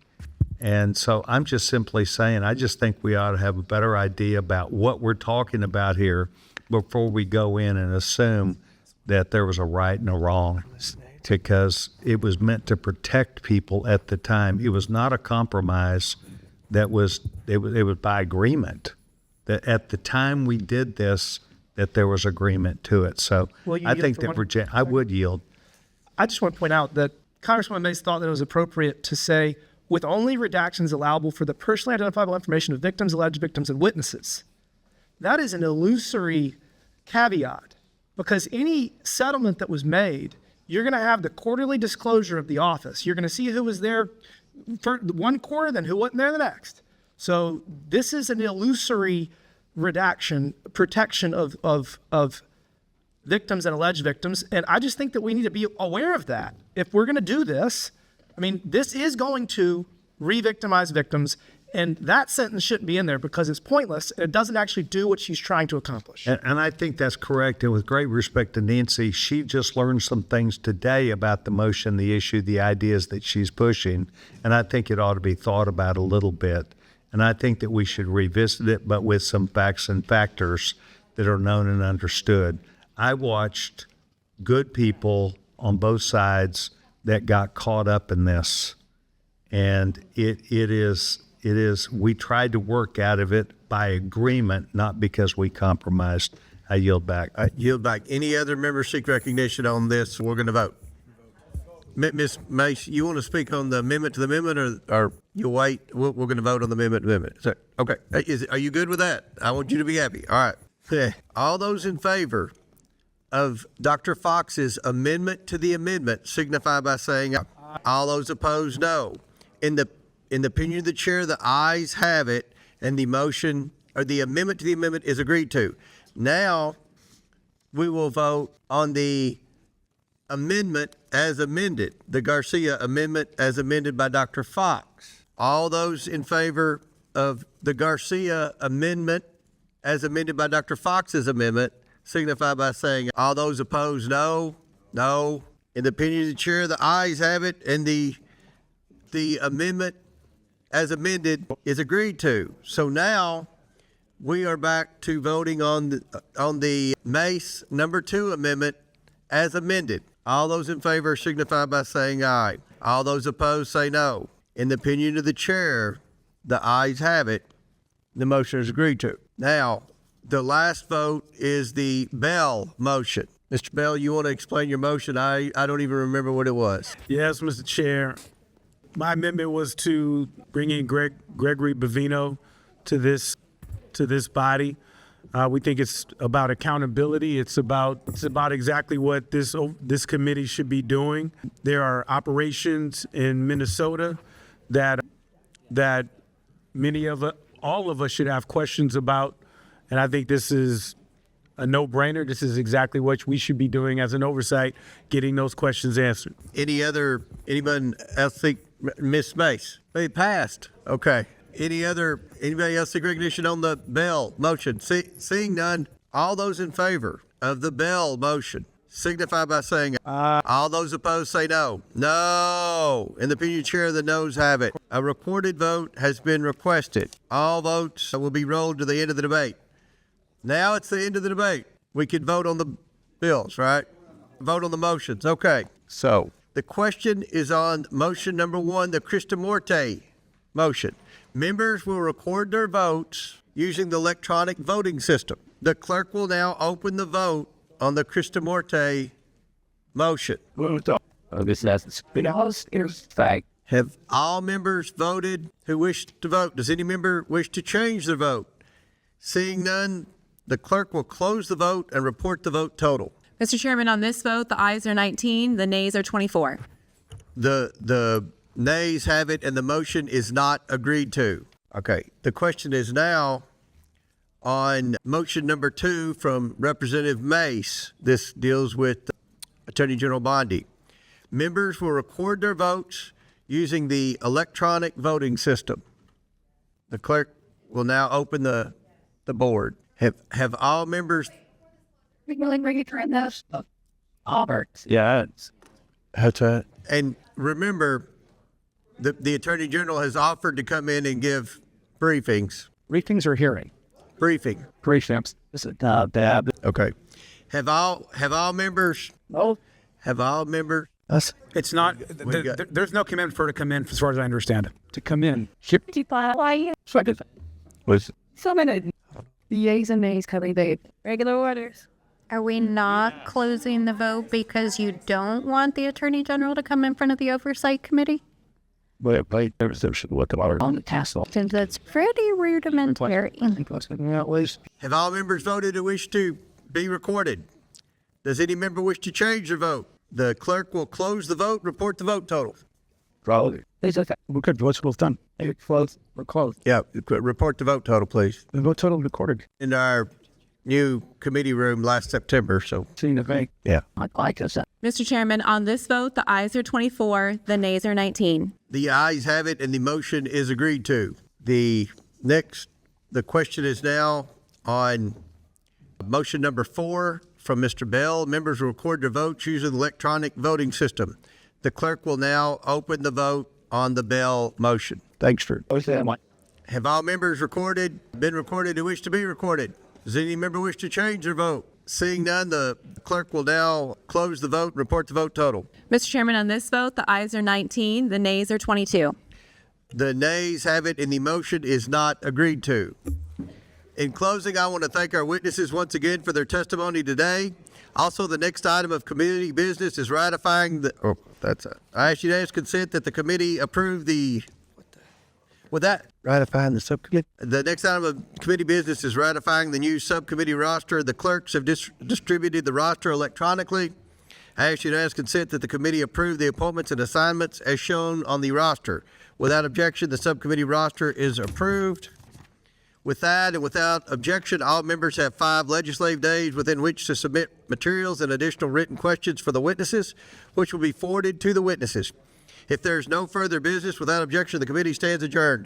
And so I'm just simply saying, I just think we ought to have a better idea about what we're talking about here before we go in and assume that there was a right and a wrong, because it was meant to protect people at the time. It was not a compromise. It was by agreement that at the time we did this, that there was agreement to it. So I think that I would yield. I just want to point out that Congresswoman Mace thought that it was appropriate to say, with only redactions allowable for the personally identifiable information of victims, alleged victims, and witnesses. That is an illusory caveat, because any settlement that was made, you're going to have the quarterly disclosure of the office. You're going to see who was there for one quarter, then who wasn't there the next. So this is an illusory protection of victims and alleged victims. And I just think that we need to be aware of that. If we're going to do this, I mean, this is going to re-victimize victims, and that sentence shouldn't be in there because it's pointless and it doesn't actually do what she's trying to accomplish. And I think that's correct. And with great respect to Nancy, she just learned some things today about the motion, the issue, the ideas that she's pushing. And I think it ought to be thought about a little bit. And I think that we should revisit it, but with some facts and factors that are known and understood. I watched good people on both sides that got caught up in this. And it is, we tried to work out of it by agreement, not because we compromised. I yield back. Any other members seek recognition on this? We're going to vote. Ms. Mace, you want to speak on the amendment to the amendment, or you'll wait? We're going to vote on the amendment to the amendment. So, okay. Are you good with that? I want you to be happy. All right. All those in favor of Dr. Fox's amendment to the amendment signify by saying aye. All those opposed, no. In the opinion of the chair, the ayes have it, and the motion or the amendment to the amendment is agreed to. Now we will vote on the amendment as amended, the Garcia amendment as amended by Dr. Fox. All those in favor of the Garcia amendment as amended by Dr. Fox's amendment signify by saying aye. All those opposed, no. No. In the opinion of the chair, the ayes have it, and the amendment as amended is agreed to. So now we are back to voting on the Mace number 2 amendment as amended. All those in favor signify by saying aye. All those opposed say no. In the opinion of the chair, the ayes have it. The motion is agreed to. Now, the last vote is the Bell motion. Mr. Bell, you want to explain your motion? I don't even remember what it was. Yes, Mr. Chair. My amendment was to bring in Gregory Bavino to this body. We think it's about accountability. It's about exactly what this committee should be doing. There are operations in Minnesota that all of us should have questions about, and I think this is a no-brainer. This is exactly what we should be doing as an oversight, getting those questions answered. Anyone else think? Ms. Mace? It passed. Okay. Anybody else seek recognition on the Bell motion? Seeing none, all those in favor of the Bell motion signify by saying aye. All those opposed say no. No. In the opinion of the chair, the noes have it. A recorded vote has been requested. All votes will be rolled to the end of the debate. Now it's the end of the debate. We can vote on the bills, right? Vote on the motions. Okay. So the question is on motion number 1, the Cristamorte motion. Members will record their votes using the electronic voting system. The clerk will now open the vote on the Cristamorte motion. Have all members voted who wish to vote? Does any member wish to change their vote? Seeing none, the clerk will close the vote and report the vote total. Mr. Chairman, on this vote, the ayes are 19, the nays are 24. The nays have it, and the motion is not agreed to. Okay. The question is now on motion number 2 from Representative Mace. This deals with Attorney General Bondi. Members will record their votes using the electronic voting system. The clerk will now open the board. Have all members? Yeah. That's it. And remember, the Attorney General has offered to come in and give briefings. Briefings or hearing? Briefing. Briefings. This is bad. Okay. Have all members? No. Have all members? It's not, there's no command for her to come in, as far as I understand. To come in. Was So many yeas and nays coming, babe. Regular orders. Are we not closing the vote because you don't want the Attorney General to come in front of the Oversight Committee? on the task force. Since that's pretty rudimentary. Have all members voted who wish to be recorded? Does any member wish to change their vote? The clerk will close the vote, report the vote total. Probably. We could vote was done. We're closed. Yeah, report the vote total, please. The vote total recorded. In our new committee room last September, so. Seen the thing. Yeah. I'd like us. Mr. Chairman, on this vote, the ayes are 24, the nays are 19. The ayes have it and the motion is agreed to. The question is now on motion number 4 from Mr. Bell. Members will record their votes using the electronic voting system. The clerk will now open the vote on the Bell motion. Thanks for. Have all members been recorded who wish to be recorded? Does any member wish to change their vote? Seeing none, the clerk will now close the vote, report the vote total. Mr. Chairman, on this vote, the ayes are 19, the nays are 22. The nays have it and the motion is not agreed to. In closing, I want to thank our witnesses once again for their testimony today. Also, the next item of committee business is ratifying I ask unanimous consent that the committee approve ratifying the subcommittee. The next item of committee business is ratifying the new subcommittee roster. The clerks have distributed the roster electronically. I ask unanimous consent that the committee approve the appointments and assignments as shown on the roster. Without objection, the subcommittee roster is approved. With that and without objection, all members have 5 legislative days within which to submit materials and additional written questions for the witnesses, which will be forwarded to the witnesses. If there is no further business, without objection, the committee stands adjourned.